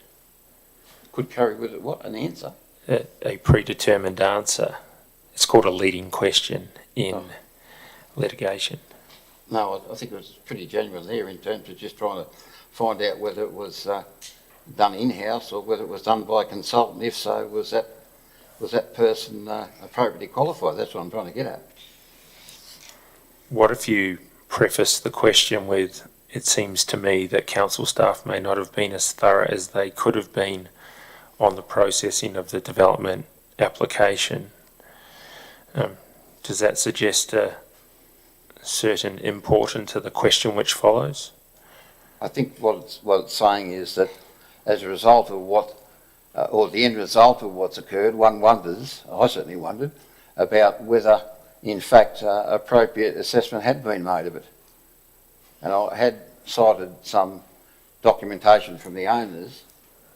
Could carry with it what? An answer? A predetermined answer. It's called a leading question in litigation. No, I think it was pretty genuine there in terms of just trying to find out whether it was done in-house or whether it was done by a consultant. If so, was that person appropriately qualified? That's what I'm trying to get at. What if you preface the question with, it seems to me that council staff may not have been as thorough as they could have been on the processing of the development application? Does that suggest a certain import into the question which follows? I think what it's saying is that as a result of or the end result of what's occurred, one wonders, I certainly wondered, about whether in fact appropriate assessment had been made of it. And I had cited some documentation from the owners,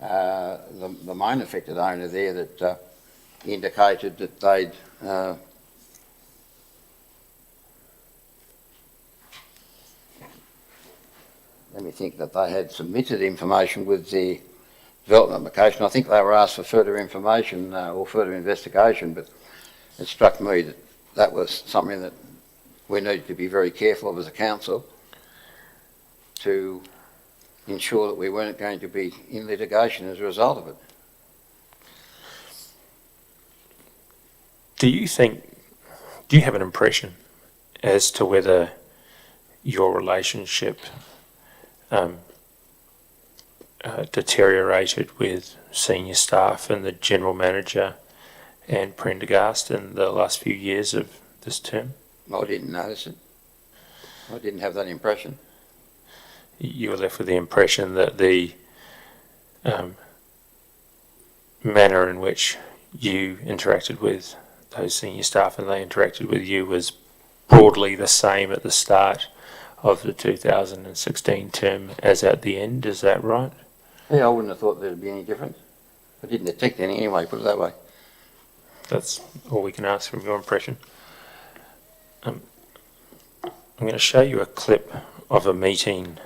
the main affected owner there, that indicated that they'd that they had submitted information with the development application. I think they were asked for further information or further investigation, but it struck me that that was something that we needed to be very careful of as a council, to ensure that we weren't going to be in litigation as a result of it. Do you have an impression as to whether your relationship deteriorated with senior staff and the general manager and Prendergast in the last few years of this term? I didn't notice it. I didn't have that impression. You were left with the impression that the manner in which you interacted with those senior staff and they interacted with you was broadly the same at the start of the 2016 term as at the end. Is that right? Yeah, I wouldn't have thought there'd be any difference. I didn't detect any anyway, put it that way. That's all we can ask from your impression. I'm going to show you a clip of a meeting.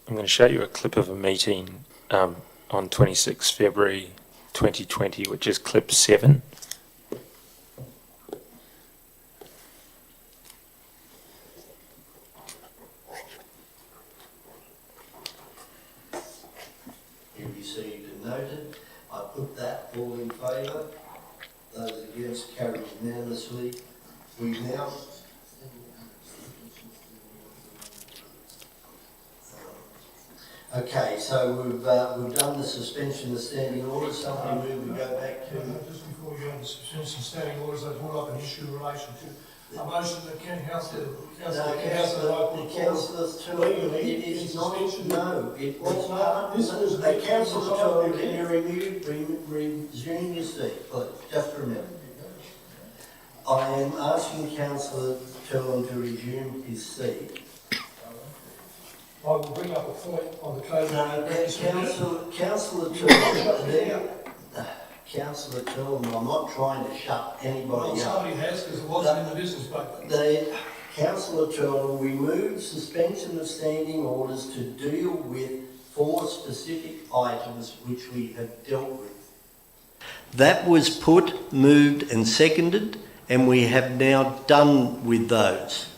I'm going to show you a clip of a meeting on 26 February 2020, which is clip 7. You received and noted. I put that all in favour. Those against carried unanimously. We now Okay, so we've done the suspension of standing orders. Somebody move, we go back to. Just before we go to suspension standing orders, I brought up an issue in relation to a motion that Ken Councillor The councillors tell you it is not, no, it was not. The councillor told you, can you resume your seat, please, just remember. I am asking Councillor Turlin to resume his seat. I will bring up a point on the code. Councillor Turlin, Councillor Turlin, I'm not trying to shut anybody Well, up. somebody has, because it wasn't in the business paper. Councillor Turlin, we moved suspension of standing orders to deal with 4 specific items which we have dealt with. That was put, moved and seconded, and we have now done with those.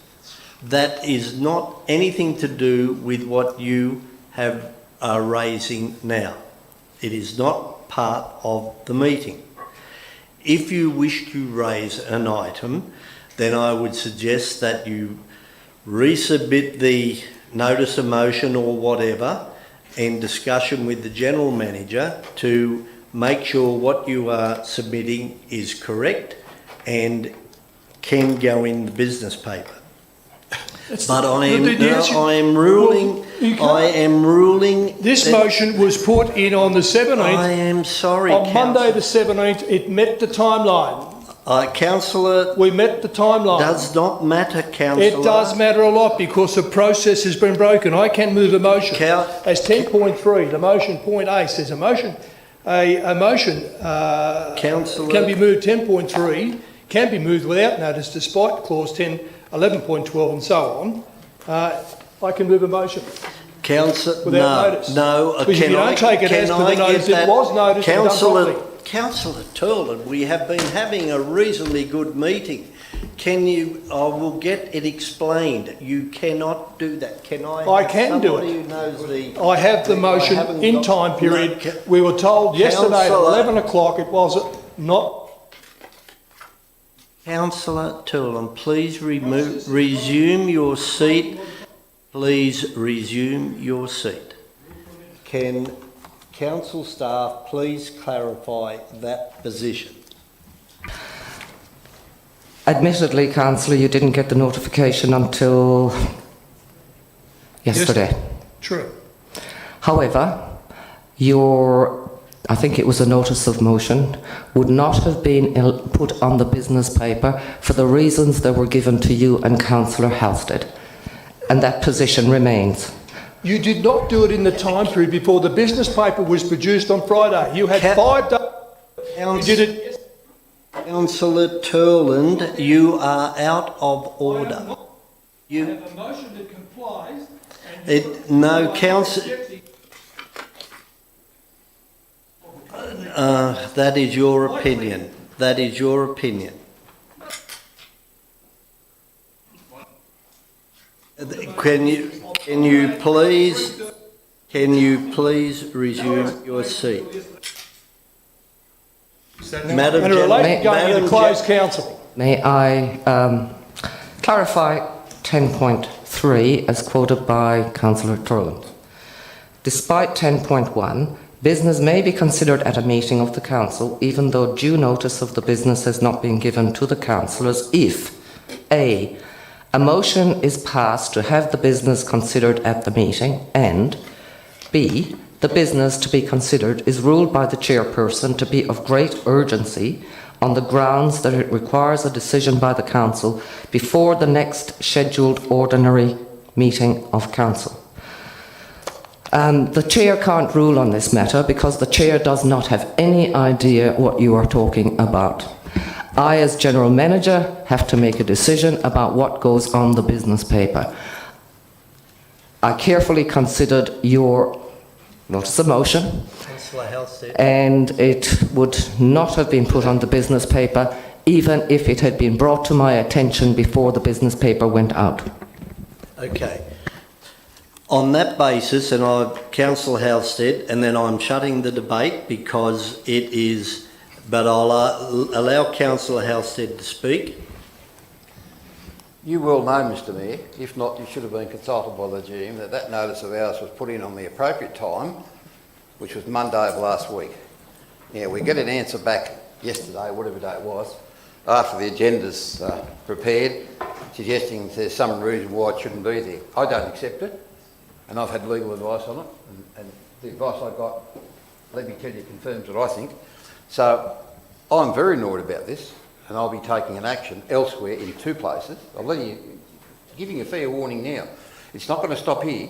That is not anything to do with what you are raising now. It is not part of the meeting. If you wish to raise an item, then I would suggest that you resubmit the notice of motion or whatever in discussion with the General Manager to make sure what you are submitting is correct and can go in the business paper. But I am ruling. This motion was put in on the 17th. I am sorry, On Monday the 17th, it met the timeline. Councillor, We met the timeline. does not matter, Councillor. It does matter a lot because the process has been broken. I can move a motion. As 10.3, the motion point A says a motion Councillor, can be moved 10.3, can be moved without notice despite clause 10, 11.12 and so on. I can move a motion. Councillor, without notice. No, Because if you don't take it as per the notice, it was noticed and done properly. Councillor Turlin, we have been having a reasonably good meeting. I will get it explained. You cannot do that. Can I? I can do it. Who knows I have the motion in time period. We were told yesterday at 11 o'clock it was not. Councillor Turlin, please resume your seat. Please resume your seat. Can council staff please clarify that position? Admittedly, Councillor, you didn't get the notification until yesterday. True. However, I think it was a notice of motion, would not have been put on the business paper for the reasons that were given to you and Councillor Halstead. And that position remains. You did not do it in the time period before the business paper was produced on Friday. You had 5 days. You did it. Councillor Turland, you are out of order. I have a motion that complies. That is your opinion. That is your opinion. Can you please resume your seat? Madam And relate going into closed council. May I clarify 10.3 as quoted by Councillor Turland? Despite 10.1, business may be considered at a meeting of the council even though due notice of the business has not been given to the councillors if A. A motion is passed to have the business considered at the meeting and B. The business to be considered is ruled by the chairperson to be of great urgency on the grounds that it requires a decision by the council before the next scheduled ordinary meeting of council. The chair can't rule on this matter because the chair does not have any idea what you are talking about. I, as General Manager, have to make a decision about what goes on the business paper. I carefully considered your notice of motion, and it would not have been put on the business paper even if it had been brought to my attention before the business paper went out. Okay. On that basis, and Councillor Halstead, and then I'm shutting the debate because it is, but I'll allow Councillor Halstead to speak. You will know, Mr Mayor, if not, you should have been consulted by the GM, that notice of ours was put in on the appropriate time, which was Monday of last week. Now, we get an answer back yesterday, whatever day it was, after the agenda's prepared, suggesting there's some reason why it shouldn't be there. I don't accept it, and I've had legal advice on it, and the advice I got, let me tell you, confirms what I think. So I'm very annoyed about this, and I'll be taking an action elsewhere in 2 places. I'm giving you a fair warning now. It's not going to stop here,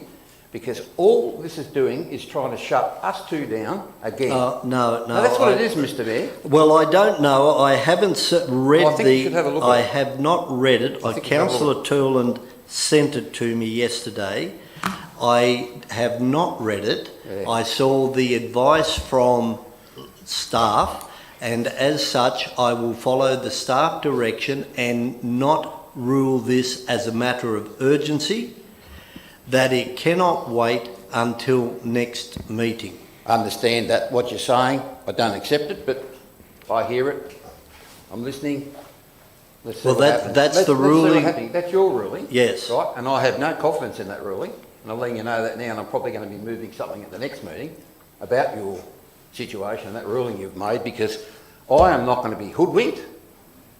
because all this is doing is trying to shut us 2 down again. No, That's what it is, Mr Mayor. Well, I don't know. I haven't read Well, I think you should have a look at I it. have not read it. I think you should have a Councillor Turland sent it to me yesterday. I have not read it. Yeah. I saw the advice from staff, and as such, I will follow the staff direction and not rule this as a matter of urgency, that it cannot wait until next meeting. I understand that what you're saying. I don't accept it, but I hear it. I'm listening. Let's see Well, what happens. that's Let's the see what ruling. happens. That's your ruling. Yes. Right, and I have no confidence in that ruling. And I'm letting you know that now, and I'm probably going to be moving something at the next meeting about your situation and that ruling you've made, because I am not going to be hoodwinked.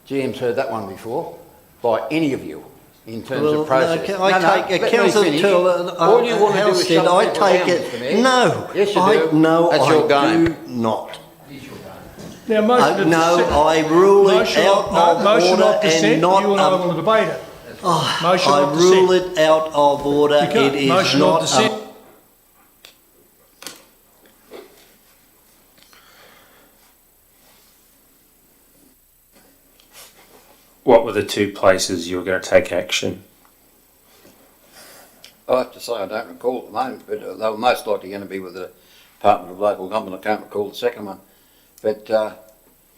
GM's heard that one before, by any of you in terms of process. Councillor Turland, All you want to do is shut I people take down, it. Mr. Mayor. No, Yes, you I, do. no, That's I your game. do not. Now, motion to No, dissent. I rule it Motion out of motion order of dissent. and not. You and I will debate it. Motion I of rule dissent. it out of order. You can't. It is Motion of not. dissent. What were the 2 places you were going to take action? I have to say I don't recall at the moment, but they were most likely going to be with the Department of Local Government. I can't recall the second one. But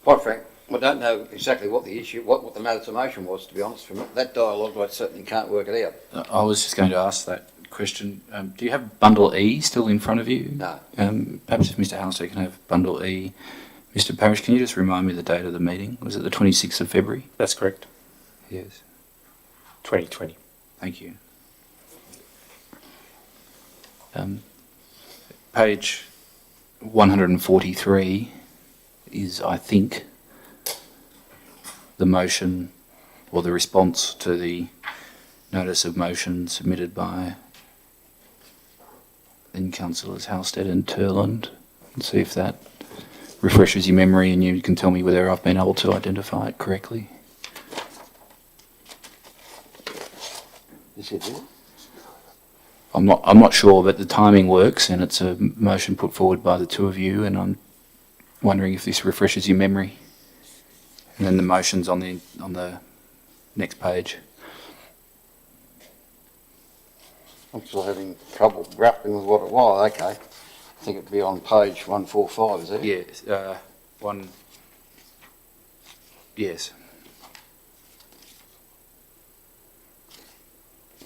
quite frank, I don't know exactly what the issue, what the notice of motion was, to be honest. From that dialogue, I certainly can't work it out. I was just going to ask that question. Do you have bundle E still in front of you? No. Perhaps if Mr Hallister can have bundle E. Mr Parish, can you just remind me the date of the meeting? Was it the 26th of February? That's correct. Yes. 2020. Thank you. Page 143 is, I think, the motion or the response to the notice of motion submitted by then Councillors Halstead and Turland. Let's see if that refreshes your memory and you can tell me whether I've been able to identify it correctly. Is it here? I'm not sure, but the timing works, and it's a motion put forward by the 2 of you, and I'm wondering if this refreshes your memory. And then the motion's on the next page. I'm still having trouble grappling with what it was. Okay. I think it'd be on page 145, is it? Yes, yes.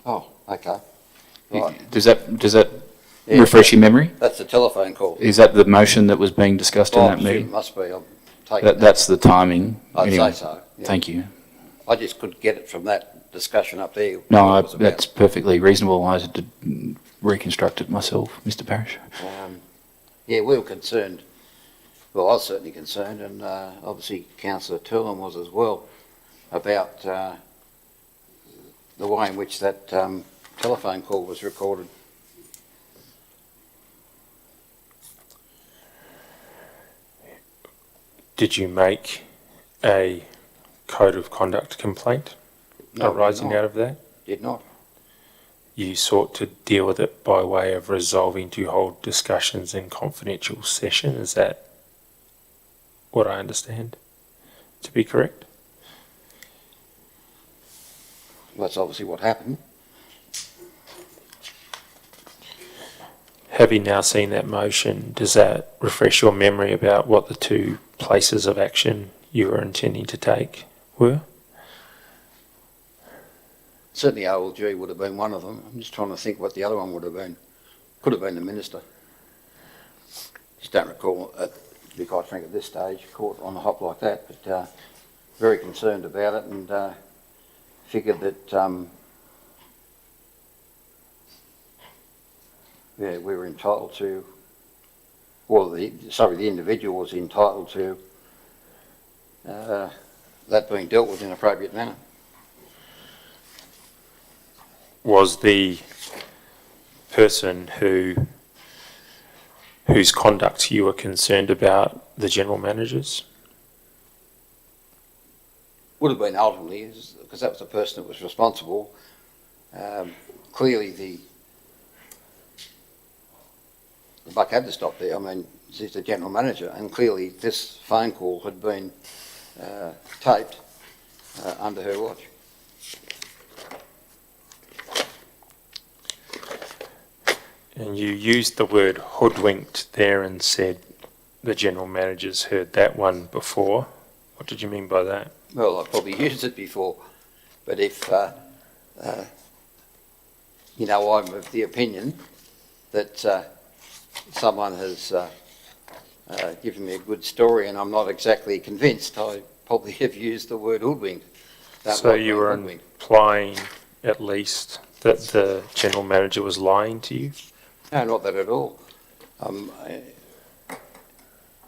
Oh, okay. Right. Does that Yeah, refresh your memory? That's the telephone call. Is that the motion that was being discussed in Oh, that shoot, meeting? must be. I'm taking That's the timing. I'd Anyway, say so. Yeah. Thank you. I just couldn't get it from that discussion up there. No, what it was about. that's perfectly reasonable. I had to reconstruct it myself, Mr Parish. Yeah, we were concerned. Well, I was certainly concerned, and obviously Councillor Turland was as well, about the way in which that telephone call was recorded. Did you make a code of conduct complaint No, arising did not. out of that? Did not. You sought to deal with it by way of resolving to hold discussions in confidential session. Is that what I understand to be correct? Well, that's obviously what happened. Having now seen that motion, does that refresh your memory about what the 2 places of action you were intending to take were? Certainly OLG would have been one of them. I'm just trying to think what the other one would have been. Could have been the Minister. Just don't recall, to be quite frank, at this stage, caught on a hop like that, but very concerned about it and figured that we were entitled to, or the individual was entitled to that being dealt with in an appropriate manner. Was the person whose conduct you were concerned about the general managers? Would have been ultimately, because that was the person that was responsible. Clearly the buck had to stop there. I mean, she's the general manager, and clearly this phone call had been taped under her watch. And you used the word hoodwinked there and said the general managers heard that one before. What did you mean by that? Well, I've probably used it before, but if, I'm of the opinion that someone has given me a good story and I'm not exactly convinced, I probably have used the word hoodwinked. So you were implying at least that the general manager was lying to you? No, not that at all.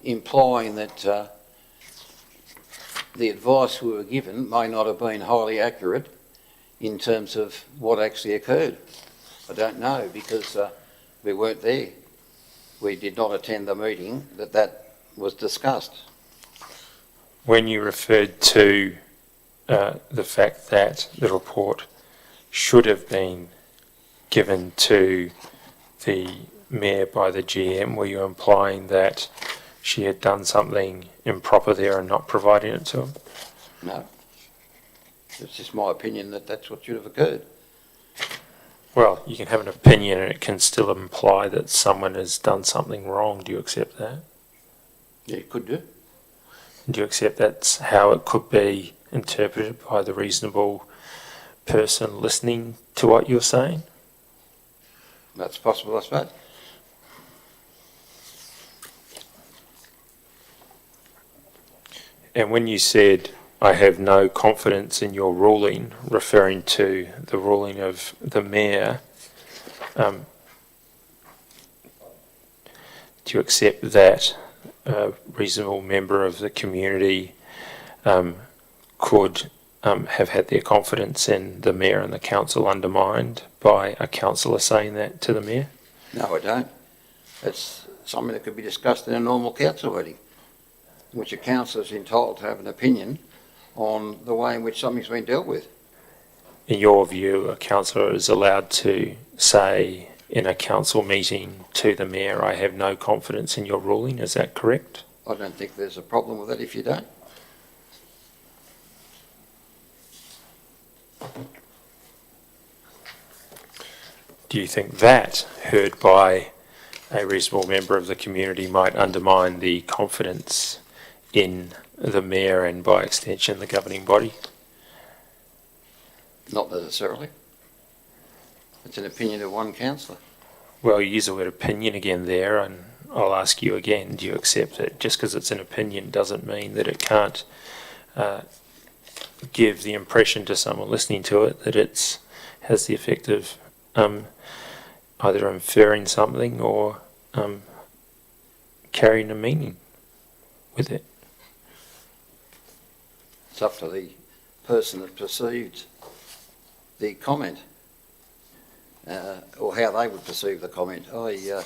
Implying that the advice we were given may not have been highly accurate in terms of what actually occurred. I don't know, because we weren't there. We did not attend the meeting that was discussed. When you referred to the fact that the report should have been given to the mayor by the GM, were you implying that she had done something improper there and not providing it to him? No. It's just my opinion that that's what should have occurred. Well, you can have an opinion and it can still imply that someone has done something wrong. Do you accept that? Yeah, you could do. Do you accept that's how it could be interpreted by the reasonable person listening to what you're saying? That's possible, I suppose. And when you said, I have no confidence in your ruling, referring to the ruling of the mayor, do you accept that a reasonable member of the community could have had their confidence in the mayor and the council undermined by a councillor saying that to the mayor? No, I don't. It's something that could be discussed in a normal council meeting, in which a councillor is entitled to have an opinion on the way in which something's been dealt with. In your view, a councillor is allowed to say in a council meeting to the mayor, I have no confidence in your ruling, is that correct? I don't think there's a problem with that if you don't. Do you think that, heard by a reasonable member of the community, might undermine the confidence in the mayor and by extension the governing body? Not necessarily. It's an opinion of one councillor. Well, you use the word opinion again there, and I'll ask you again, do you accept that just because it's an opinion doesn't mean that it can't give the impression to someone listening to it that it has the effect of either inferring something or carrying a meaning with it? It's up to the person that perceived the comment, or how they would perceive the comment. I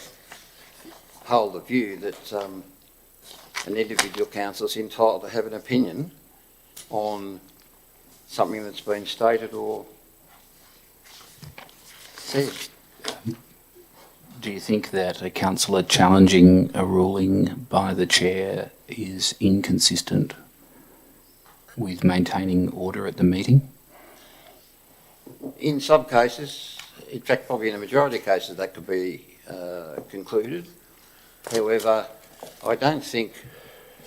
hold the view that an individual councillor is entitled to have an opinion on something that's been stated or said. Do you think that a councillor challenging a ruling by the chair is inconsistent with maintaining order at the meeting? In some cases, in fact probably in a majority of cases, that could be concluded. However, I don't think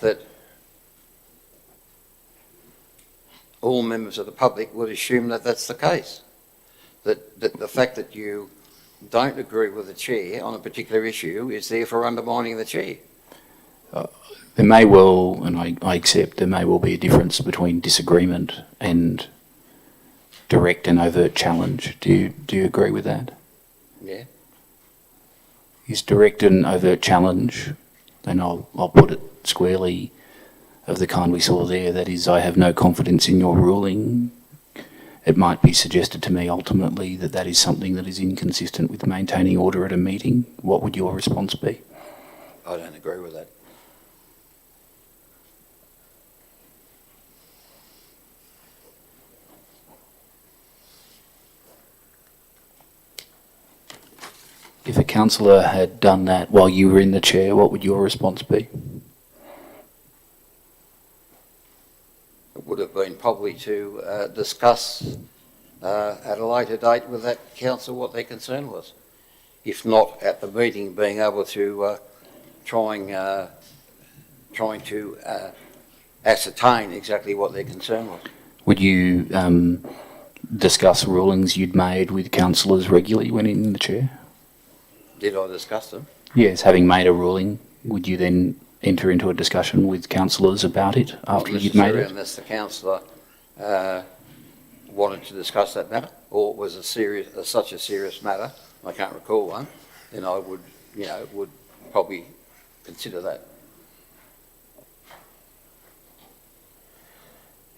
that all members of the public would assume that that's the case. That the fact that you don't agree with the chair on a particular issue is therefore undermining the chair. There may well, and I accept, there may well be a difference between disagreement and direct and overt challenge. Do you agree with that? Yeah. Is direct and overt challenge, and I'll put it squarely, of the kind we saw there, that is, I have no confidence in your ruling. It might be suggested to me ultimately that that is something that is inconsistent with maintaining order at a meeting. What would your response be? I don't agree with that. If a councillor had done that while you were in the chair, what would your response be? It would have been probably to discuss at a later date with that council what their concern was. If not at the meeting, being able to trying to ascertain exactly what their concern was. Would you discuss rulings you'd made with councillors regularly when in the chair? Did I discuss them? Yes, having made a ruling, would you then enter into a discussion with councillors about it after Not you'd made necessarily it? unless the councillor wanted to discuss that matter, or it was such a serious matter, I can't recall one, then I would, would probably consider that.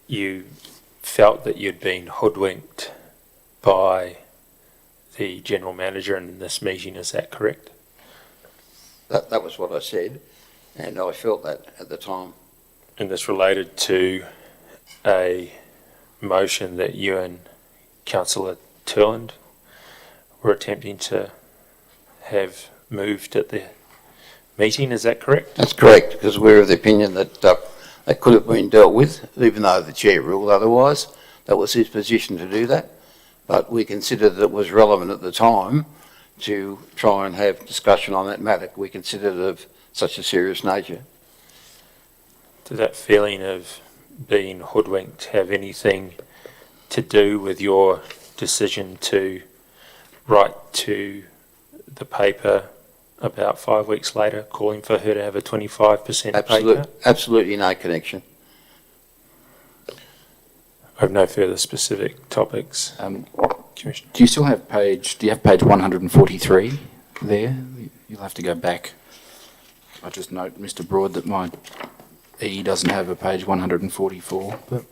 You felt that you'd been hoodwinked by the General Manager in this meeting, is that correct? That was what I said, and I felt that at the time. And this related to a motion that you and Councillor Turland were attempting to have moved at the meeting, is that correct? That's correct, because we're of the opinion that that could have been dealt with, even though the chair ruled otherwise. That was his position to do that, but we considered that it was relevant at the time to try and have discussion on that matter. We considered it of such a serious nature. Did that feeling of being hoodwinked have anything to do with your decision to write to the paper about 5 weeks later, calling for her to have a 25% pay cut? Absolutely no connection. I have no further specific topics. Commissioner. Do you have page 143 there? You'll have to go back. I just note, Mr. Broad, that my E doesn't have a page 144, but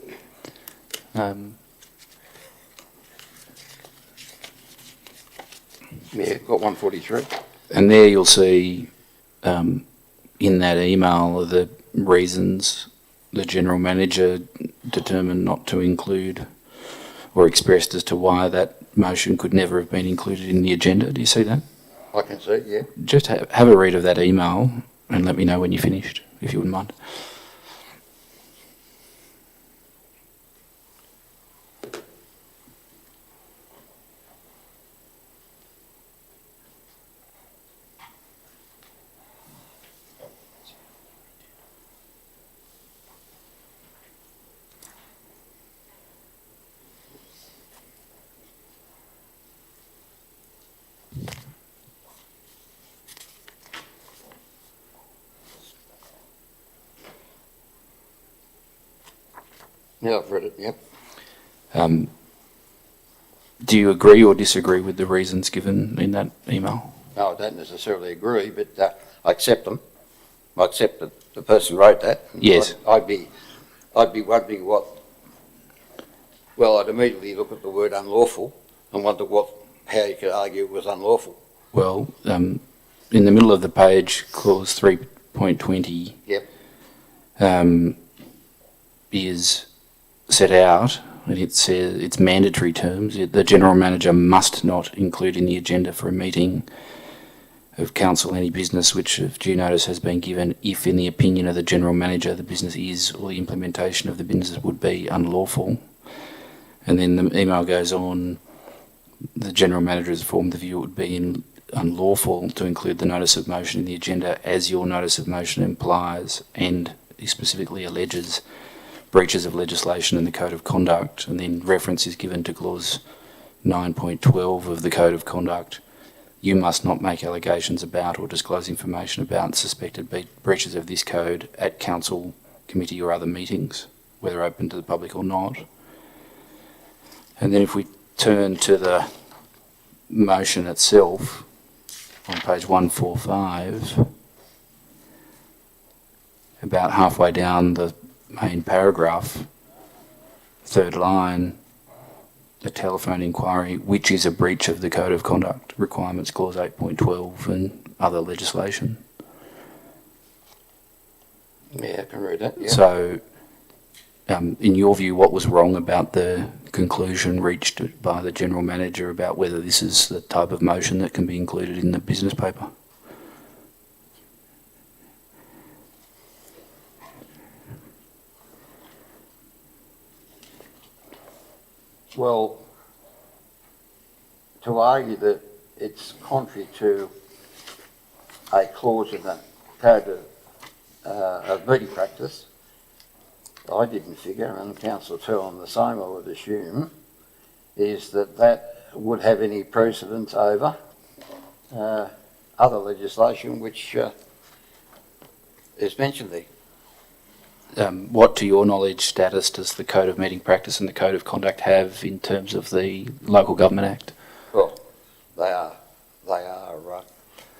Yeah, got 143. and there you'll see in that email the reasons the General Manager determined not to include or expressed as to why that motion could never have been included in the agenda. Do you see that? I can see, yeah. Just have a read of that email and let me know when you're finished, if you wouldn't mind. Yeah, I've read it, yep. Do you agree or disagree with the reasons given in that email? No, I don't necessarily agree, but I accept them. I accept that the person wrote that. Yes. I'd be wondering what. Well, I'd immediately look at the word unlawful and wonder how you could argue it was unlawful. Well, in the middle of the page, clause 3.20 Yep. is set out, and it says it's mandatory terms. The General Manager must not include in the agenda for a meeting of council any business which of due notice has been given if, in the opinion of the General Manager, the business is or the implementation of the business would be unlawful. And then the email goes on, the General Manager has formed the view it would be unlawful to include the notice of motion in the agenda as your notice of motion implies and specifically alleges breaches of legislation and the Code of Conduct, and then reference is given to clause 9.12 of the Code of Conduct. You must not make allegations about or disclose information about suspected breaches of this code at council, committee or other meetings, whether open to the public or not. And then if we turn to the motion itself, on page 145, about halfway down the main paragraph, third line, a telephone inquiry, which is a breach of the Code of Conduct Requirements Clause 8.12 and other legislation. Yeah, I can read that, yeah. So, in your view, what was wrong about the conclusion reached by the General Manager about whether this is the type of motion that can be included in the business paper? Well, to argue that it's contrary to a clause in the Code of Meeting Practice, I didn't figure, and Councillor Turlin the same, I would assume, is that would have any precedence over other legislation which is mentioned there. What, to your knowledge, status does the Code of Meeting Practice and the Code of Conduct have in terms of the Local Government Act? Well, they are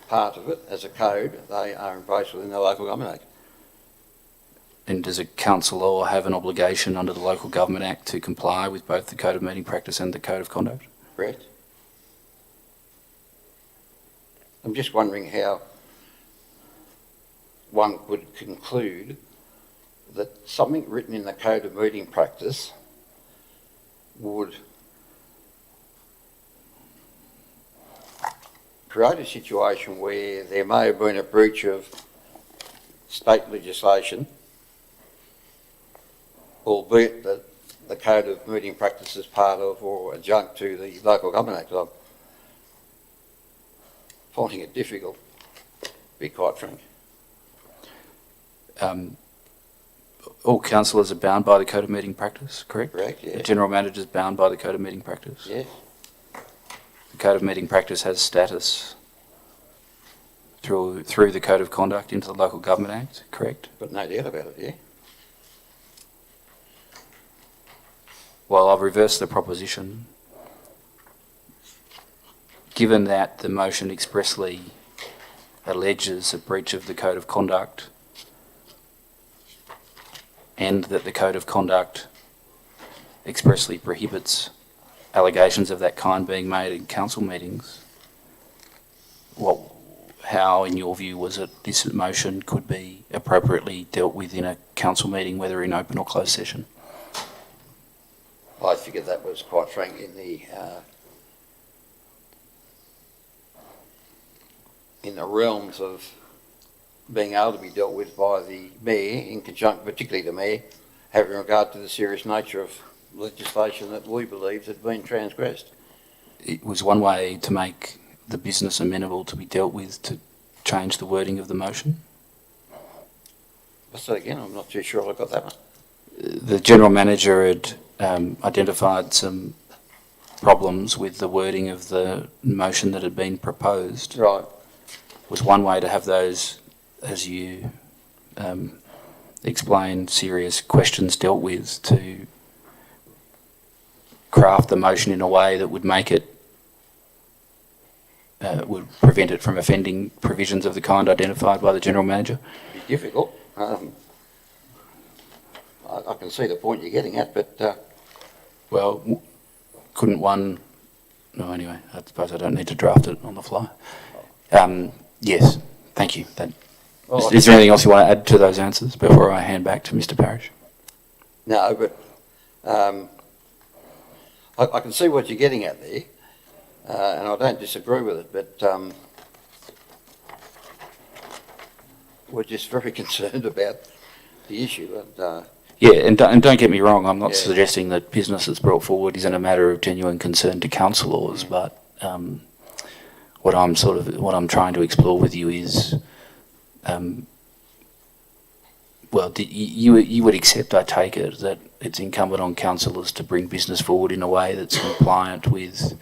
part of it as a code. They are embraced within the Local Government Act. And does a councillor have an obligation under the Local Government Act to comply with both the Code of Meeting Practice and the Code of Conduct? Correct. I'm just wondering how one would conclude that something written in the Code of Meeting Practice would create a situation where there may have been a breach of state legislation, albeit that the Code of Meeting Practice is part of or adjunct to the Local Government Act. I'm finding it difficult, to be quite frank. All councillors are bound by the Code of Meeting Practice, correct? Correct, yeah. The General Manager is bound by the Code of Meeting Practice? Yes. The Code of Meeting Practice has status through the Code of Conduct into the Local Government Act, correct? But no doubt about it, yeah. Well, I'll reverse the proposition. Given that the motion expressly alleges a breach of the Code of Conduct and that the Code of Conduct expressly prohibits allegations of that kind being made in council meetings, how, in your view, was it this motion could be appropriately dealt with in a council meeting, whether in open or closed session? I figured that was, quite frank, in the realms of being able to be dealt with by the Mayor, in conjunction, particularly the Mayor, having regard to the serious nature of legislation that we believe had been transgressed. It was one way to make the business amenable to be dealt with to change the wording of the motion? What's that again? I'm not too sure I got that one. The General Manager had identified some problems with the wording of the motion that had been proposed. Right. Was one way to have those, as you explained, serious questions dealt with, to craft the motion in a way that would make it, would prevent it from offending provisions of the kind identified by the General Manager? It'd be difficult. I can see the point you're getting at, but... Well, couldn't one... No, anyway, I suppose I don't need to draft it on the fly. Yes, thank you. Is there anything else you want to add to those answers before I hand back to Mr. Parrish? No, but I can see what you're getting at there, and I don't disagree with it, but we're just very concerned about the issue. And yeah, and don't get me wrong, I'm not suggesting that business that's brought forward isn't a matter of genuine concern to councillors, but what I'm trying to explore with you is, well, you would accept, I take it, that it's incumbent on councillors to bring business forward in a way that's compliant with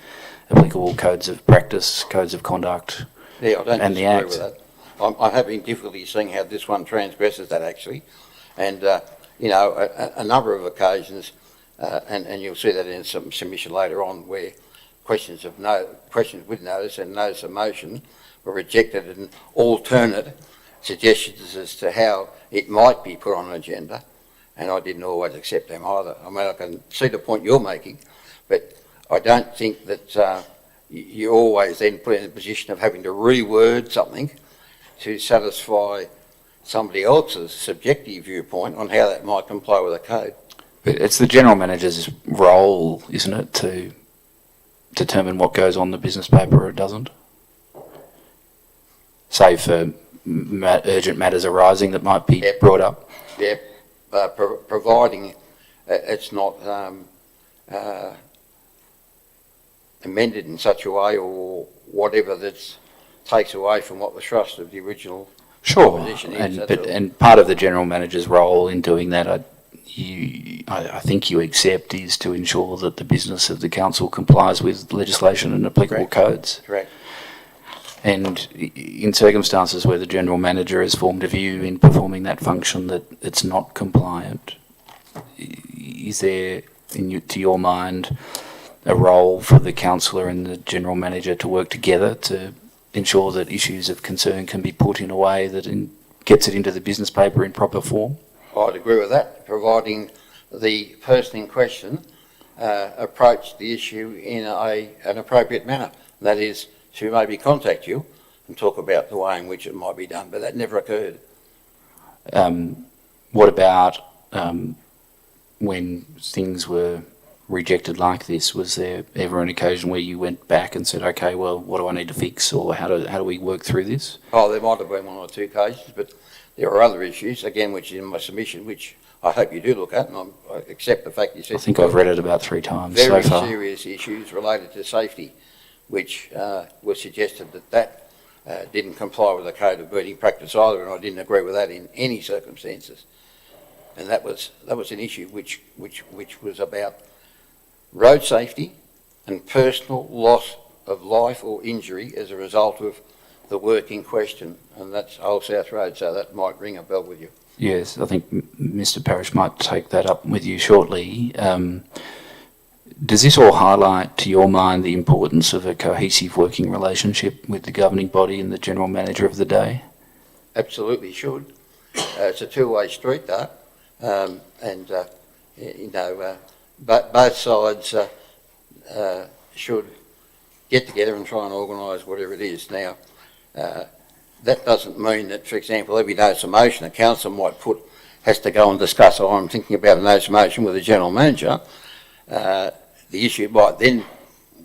applicable codes of practice, codes of conduct, yeah, I don't and the disagree Act. with that. I'm having difficulty seeing how this one transgresses that, actually, and you know, a number of occasions and you'll see that in some submission later on where questions with notice and notice of motion were rejected, and alternate suggestions as to how it might be put on an agenda, and I didn't always accept them either. I mean, I can see the point you're making, but I don't think that you always then put in a position of having to reword something to satisfy somebody else's subjective viewpoint on how that might comply with the code. But it's the general manager's role, isn't it, to determine what goes on the business paper or it doesn't? Say for urgent matters arising that might be brought up. Yeah, providing it's not amended in such a way or whatever that takes away from what the thrust of the original proposition is. And part of the general manager's role in doing that, I think you accept, is to ensure that the business of the council complies with legislation and applicable codes. Correct. And in circumstances where the general manager has formed a view in performing that function that it's not compliant, is there, to your mind, a role for the councillor and the general manager to work together to ensure that issues of concern can be put in a way that gets it into the business paper in proper form? I'd agree with that, providing the person in question approached the issue in an appropriate manner. That is, to maybe contact you and talk about the way in which it might be done, but that never occurred. What about when things were rejected like this? Was there ever an occasion where you went back and said, okay, well, what do I need to fix, or how do we work through this? Oh, there might have been one or two cases, but there are other issues, again, which is in my submission, which I hope you do look at, and I accept the fact you said... I think I've read it about 3 times so far. Very serious issues related to safety, which was suggested that didn't comply with the code of birding practice either, and I didn't agree with that in any circumstances. And that was an issue which was about road safety and personal loss of life or injury as a result of the work in question, and that's Old South Road, so that might ring a bell with you. Yes, I think Mr. Parrish might take that up with you shortly. Does this all highlight, to your mind, the importance of a cohesive working relationship with the governing body and the general manager of the day? Absolutely should. It's a two-way street, though, but both sides should get together and try and organise whatever it is. Now, that doesn't mean that, for example, every notice of motion a council might has to go and discuss, oh, I'm thinking about a notice of motion with the general manager. The issue might then,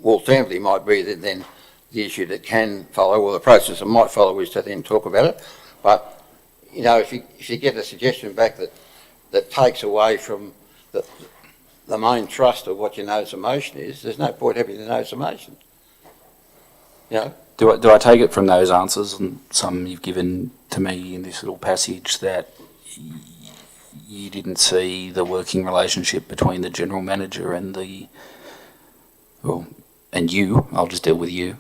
alternatively, might be that then the issue that can follow, or the process that might follow, is to then talk about it. But, you know, if you get a suggestion back that takes away from the main thrust of what your notice of motion is, there's no point having the notice of motion. You know? Do I take it from those answers and some you've given to me in this little passage that you didn't see the working relationship between the general manager and I'll just deal with you,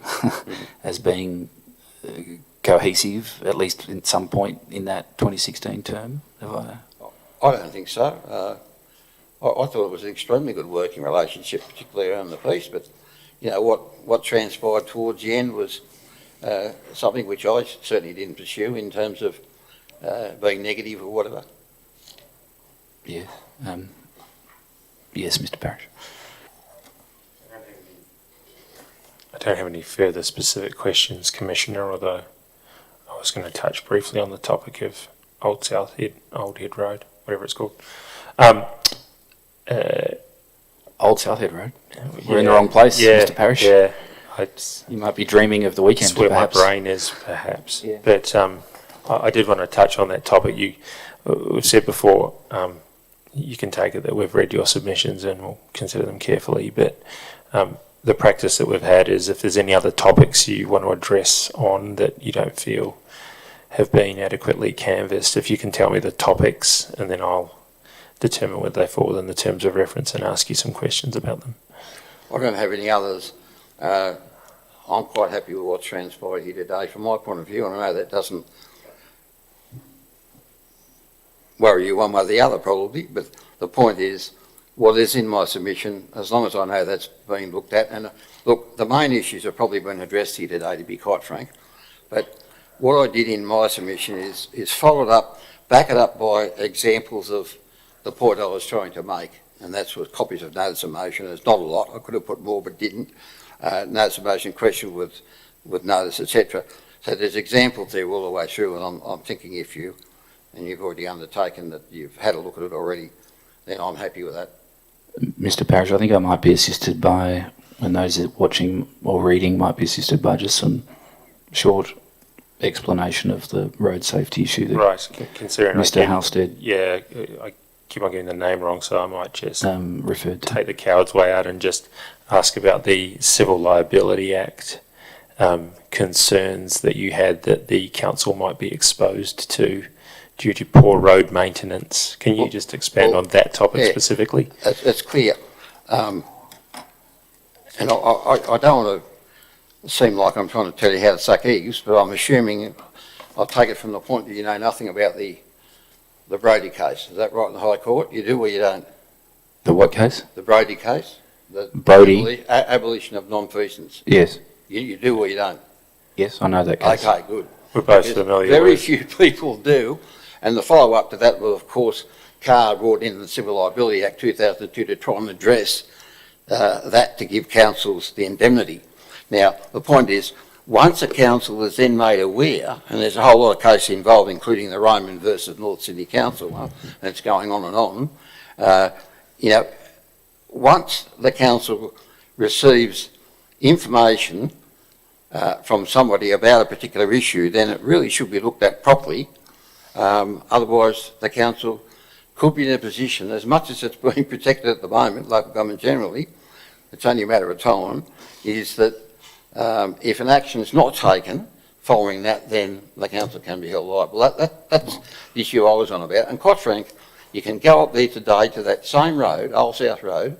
as being cohesive, at least in some point in that 2016 term? I don't think so. I thought it was an extremely good working relationship, particularly around the piece, but you know, what transpired towards the end was something which I certainly didn't pursue in terms of being negative or whatever. Yeah. Yes, Mr. Parrish. I don't have any further specific questions, Commissioner, although I was going to touch briefly on the topic of Old Head Road, whatever it's called. Old South Head Road? We're in the wrong place, Mr. Parrish. Yeah. You might be dreaming of the weekend, that's where perhaps. my brain is, perhaps. Yeah. But I did want to touch on that topic. We've said before, you can take it that we've read your submissions and we'll consider them carefully, but the practice that we've had is if there's any other topics you want to address on that you don't feel have been adequately canvassed, if you can tell me the topics, and then I'll determine whether they fall within the terms of reference and ask you some questions about them. I don't have any others. I'm quite happy with what's transpired here today from my point of view, and I know that doesn't worry you one way or the other probably, but the point is what is in my submission, as long as I know that's been looked at. And look, the main issues have probably been addressed here today, to be quite frank. But what I did in my submission is follow it up, back it up by examples of the point I was trying to make. And that's with copies of notice of motion. There's not a lot. I could have put more, but didn't. Notice of motion, question with notice, etc. So there's examples there all the way through, and I'm thinking if you, and you've already undertaken that you've had a look at it already, then I'm happy with that. Mr. Parrish, I think I might be assisted by, and those that watching or reading might be assisted by just some short explanation of the road safety issue that Right, considering Mr. Halstead I keep on getting the name wrong, so I might just referred to. take the coward's way out and just ask about the Civil Liability Act concerns that you had that the council might be exposed to due to poor road maintenance. Can you just expand on that topic specifically? That's clear. And I don't want to seem like I'm trying to tell you how to suck eggs, but I'm assuming, I'll take it from the point that you know nothing about the Brodie case. Is that right, in the High Court? You do or you don't? The what case? The Brodie case? The Brodie? Abolition of non-feasance. Yes. You do or you don't? Yes, I know that case. Okay, good. We're both Because familiar very with few people do, and the follow-up to that was, of course, Carr brought in the Civil Liability Act 2002 to try and address that, to give councils the indemnity. Now, the point is, once a council is then made aware, and there's a whole lot of cases involved, including the Roman versus North Sydney Council, and it's going on and on, once the council receives information from somebody about a particular issue, then it really should be looked at properly. Otherwise, the council could be in a position, as much as it's being protected at the moment, local government generally, it's only a matter of time, is that if an action is not taken following that, then the council can be held liable. That's the issue I was on about. And quite frank, you can go up there today to that same road, Old South Road,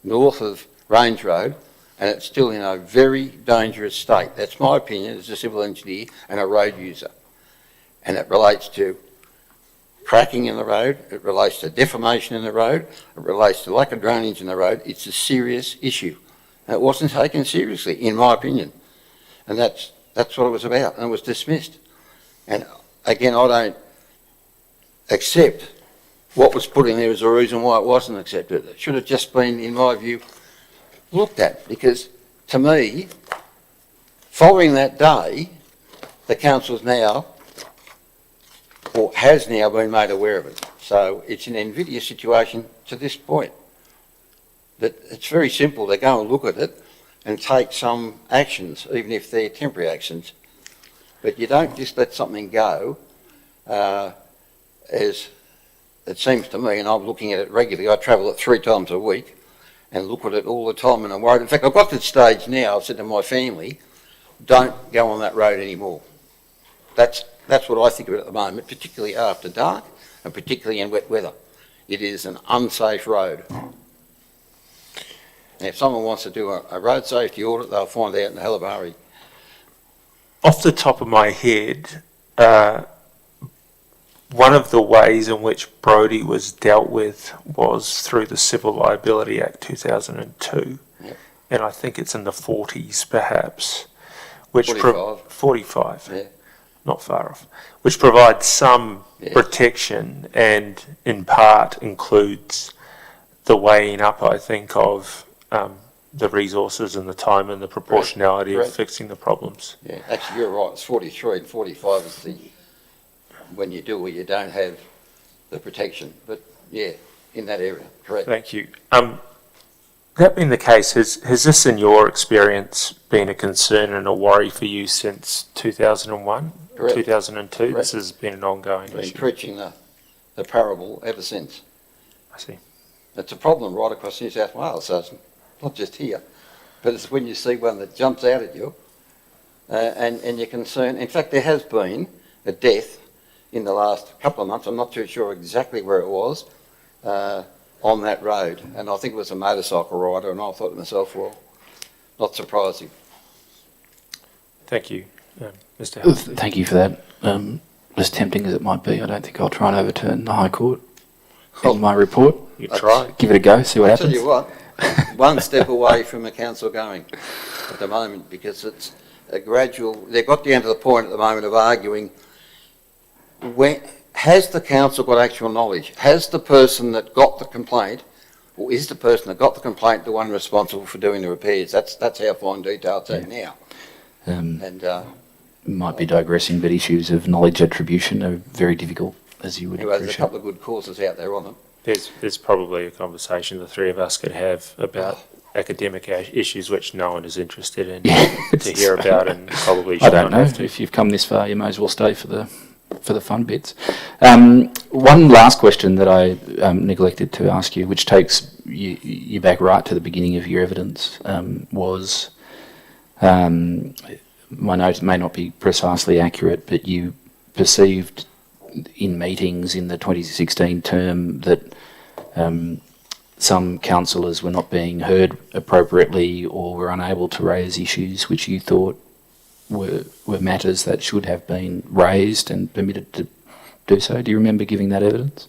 north of Range Road, and it's still in a very dangerous state. That's my opinion as a civil engineer and a road user. And it relates to cracking in the road, it relates to deformation in the road, it relates to lack of drainage in the road. It's a serious issue. And it wasn't taken seriously, in my opinion. And that's what it was about, and it was dismissed. And again, I don't accept what was put in there as a reason why it wasn't accepted. It should have just been, in my view, looked at, because to me, following that day, the council's now, or has now been made aware of it. So it's an invidious situation to this point. That it's very simple to go and look at it and take some actions, even if they're temporary actions. But you don't just let something go, as it seems to me, and I'm looking at it regularly. I travel it 3 times a week and look at it all the time, and I'm worried. In fact, I've got to the stage now, I've said to my family, don't go on that road anymore. That's what I think of it at the moment, particularly after dark and particularly in wet weather. It is an unsafe road. And if someone wants to do a road safety audit, they'll find out in a hell of a hurry. Off the top of my head, one of the ways in which Brodie was dealt with was through the Civil Liability Act 2002. Yep. And I think it's in the 40s perhaps. 45. Yeah. Not far off. Which provides some protection and in part includes the weighing up, I think, of the resources and the time and the proportionality of fixing the problems. Yeah, actually you're right, it's 43 and 45 is the when you do or you don't have the protection. But yeah, in that area, correct. Thank you. That being the case, has this in your experience been a concern and a worry for you since 2001, Correct. 2002? Correct. This has been an ongoing Been issue. preaching the parable ever since. I see. It's a problem right across New South Wales, so it's not just here, but it's when you see one that jumps out at you and you're concerned. In fact, there has been a death in the last couple of months. I'm not too sure exactly where it was on that road, and I think it was a motorcycle rider, and I thought to myself, well, not surprising. Thank you, Mr. Halstead. Thank you for that. As tempting as it might be, I don't think I'll try and overturn the High Court. in my report. You try. Give it a go, see what I'll tell happens. you what, one step away from the council going at the moment, because it's a gradual, they've got down to the point at the moment of arguing, has the council got actual knowledge? Has the person that got the complaint, or is the person that got the complaint the one responsible for doing the repairs? That's how fine detail it's at now. Might be digressing, but issues of knowledge attribution are very difficult, as you would Anyway, there's a appreciate. couple of good courses out there on it. There's probably a conversation the three of us could have about academic issues which no one is interested in to hear about, and probably I should don't not know. have to. If you've come this far, you may as well stay for the fun bits. One last question that I neglected to ask you, which takes you back right to the beginning of your evidence, was my notes may not be precisely accurate, but you perceived in meetings in the 2016 term that some councillors were not being heard appropriately or were unable to raise issues which you thought were matters that should have been raised and permitted to do so. Do you remember giving that evidence?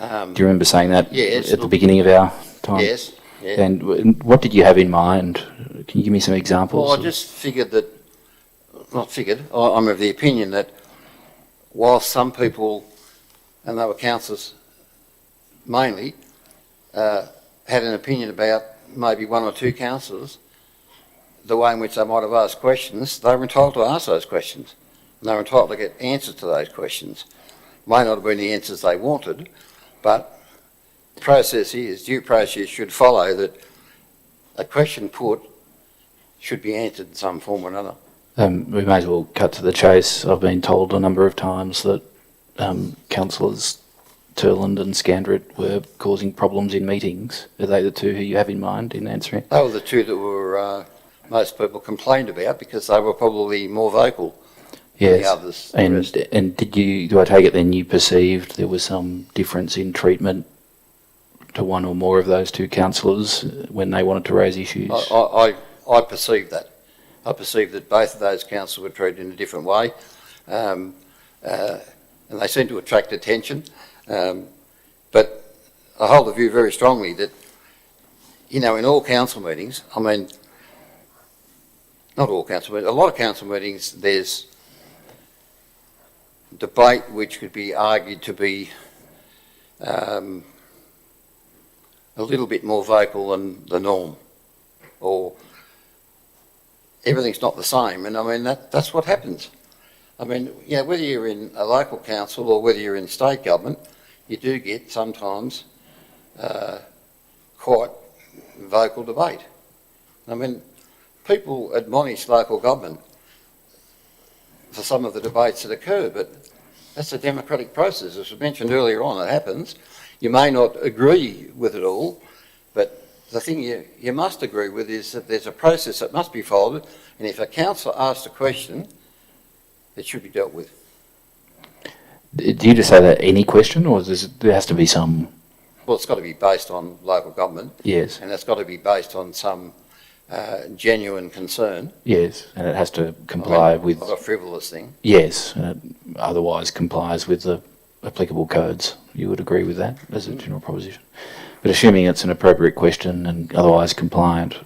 Do you remember saying that yes, at the beginning of our time? Yes. Yeah. And what did you have in mind? Can you give me some examples? Well, I just figured that, I'm of the opinion that while some people, and they were councillors mainly, had an opinion about maybe one or two councillors, the way in which they might have asked questions, they were entitled to ask those questions. And they were entitled to get answers to those questions. May not have been the answers they wanted, but the process is, due process should follow that a question put should be answered in some form or another. We may as well cut to the chase. I've been told a number of times that councillors Turland and Scandrett were causing problems in meetings. Are they the two who you have in mind in answering? They were the two that were most people complained about because they were probably more vocal than the others. And do I take it then you perceived there was some difference in treatment to one or more of those two councillors when they wanted to raise issues? I perceived that. I perceived that both of those councillors were treated in a different way, and they seemed to attract attention. But I hold the view very strongly that, in all council meetings, I mean, not all council meetings, a lot of council meetings, there's debate which could be argued to be a little bit more vocal than the norm, or everything's not the same, and I mean that's what happens. I mean, whether you're in a local council or whether you're in state government, you do get sometimes quite vocal debate. I mean, people admonish local government for some of the debates that occur, but that's a democratic process. As I mentioned earlier on, it happens. You may not agree with it all, but the thing you must agree with is that there's a process that must be followed, and if a councillor asks a question, it should be dealt with. Do you just say that any question, or there has to be some? Well, it's got to be based on local government. Yes. And it's got to be based on some genuine concern. Yes, and it has to comply with... Not a frivolous thing. Yes, and it otherwise complies with the applicable codes. You would agree with that as a general proposition. But assuming it's an appropriate question and otherwise compliant,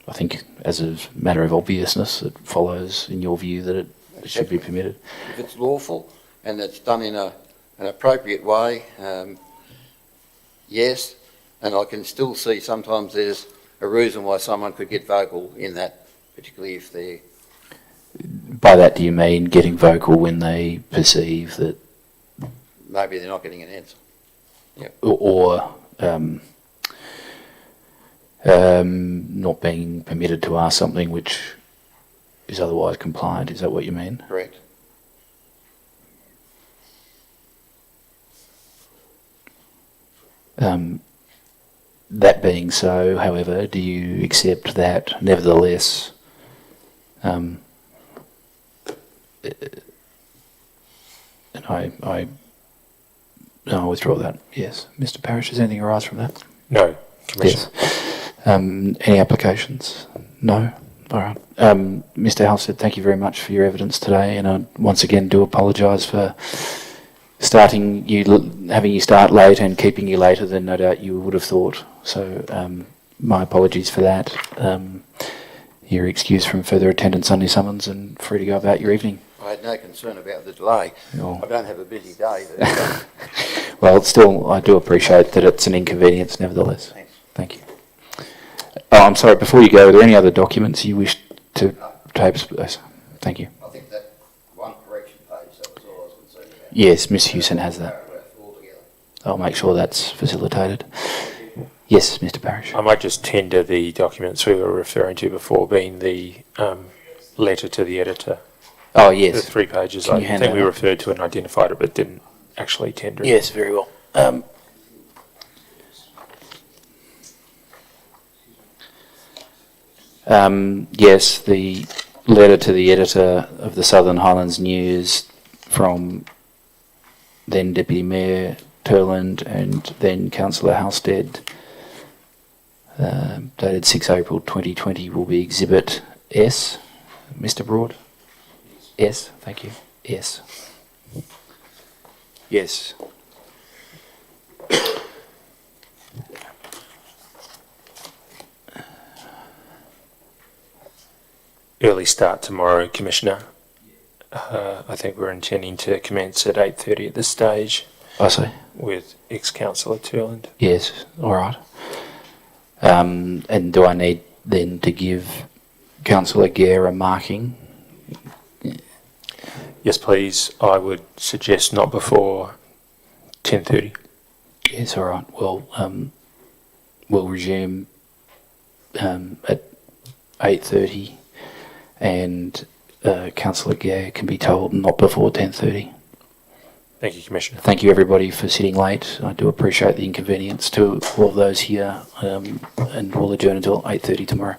I think as a matter of obviousness, it follows, in your view, that it should be permitted. If it's lawful and it's done in an appropriate way, yes, and I can still see sometimes there's a reason why someone could get vocal in that, particularly if they're... By that, do you mean getting vocal when they perceive that... Maybe they're not getting an answer. Yep. Or not being permitted to ask something which is otherwise compliant. Is that what you mean? Correct. That being so, however, do you accept that nevertheless and I'll withdraw that. Yes. Mr. Parrish, does anything arise from that? No, Commissioner. Yes. Any applications? No? All right. Mr. Halstead, thank you very much for your evidence today, and I once again do apologise for having you start late and keeping you later than no doubt you would have thought. So my apologies for that. You're excused from further attendance on your summons and free to go about your evening. I had no concern about the delay. Oh. I don't have a busy day. Well, still, I do appreciate that it's an inconvenience nevertheless. Thanks. Thank you. Oh, I'm sorry, before you go, are there any other documents you wish to tape? Thank you. I think that one correction page, that was all I was concerned about. Yes, Ms Hewson has that. Paragraph altogether. I'll make sure that's facilitated. Yes, Mr Parrish. I might just tender the documents we were referring to before, being the letter to the editor. Oh, The yes. 3 pages. Can I you hand think that we up? referred to and identified it, but didn't actually tender it. Yes, very well. Yes, the letter to the editor of the Southern Highlands News from then Deputy Mayor Turland and then Councillor Halstead, dated 6 April 2020, will be Exhibit S. Mr Broad? S, thank you. S. Yes. Early start tomorrow, Commissioner. I think we're intending to commence at 8:30 at this stage I see. with ex-councillor Turland. Yes, all right. And do I need then to give Councillor Gare a marking? Yes, please. I would suggest not before 10:30. Yes, all right. Well, we'll resume at 8:30, and Councillor Gare can be told not before 10:30. Thank you, Commissioner. Thank you, everybody, for sitting late. I do appreciate the inconvenience to all of those here, and we'll adjourn until 8:30 tomorrow.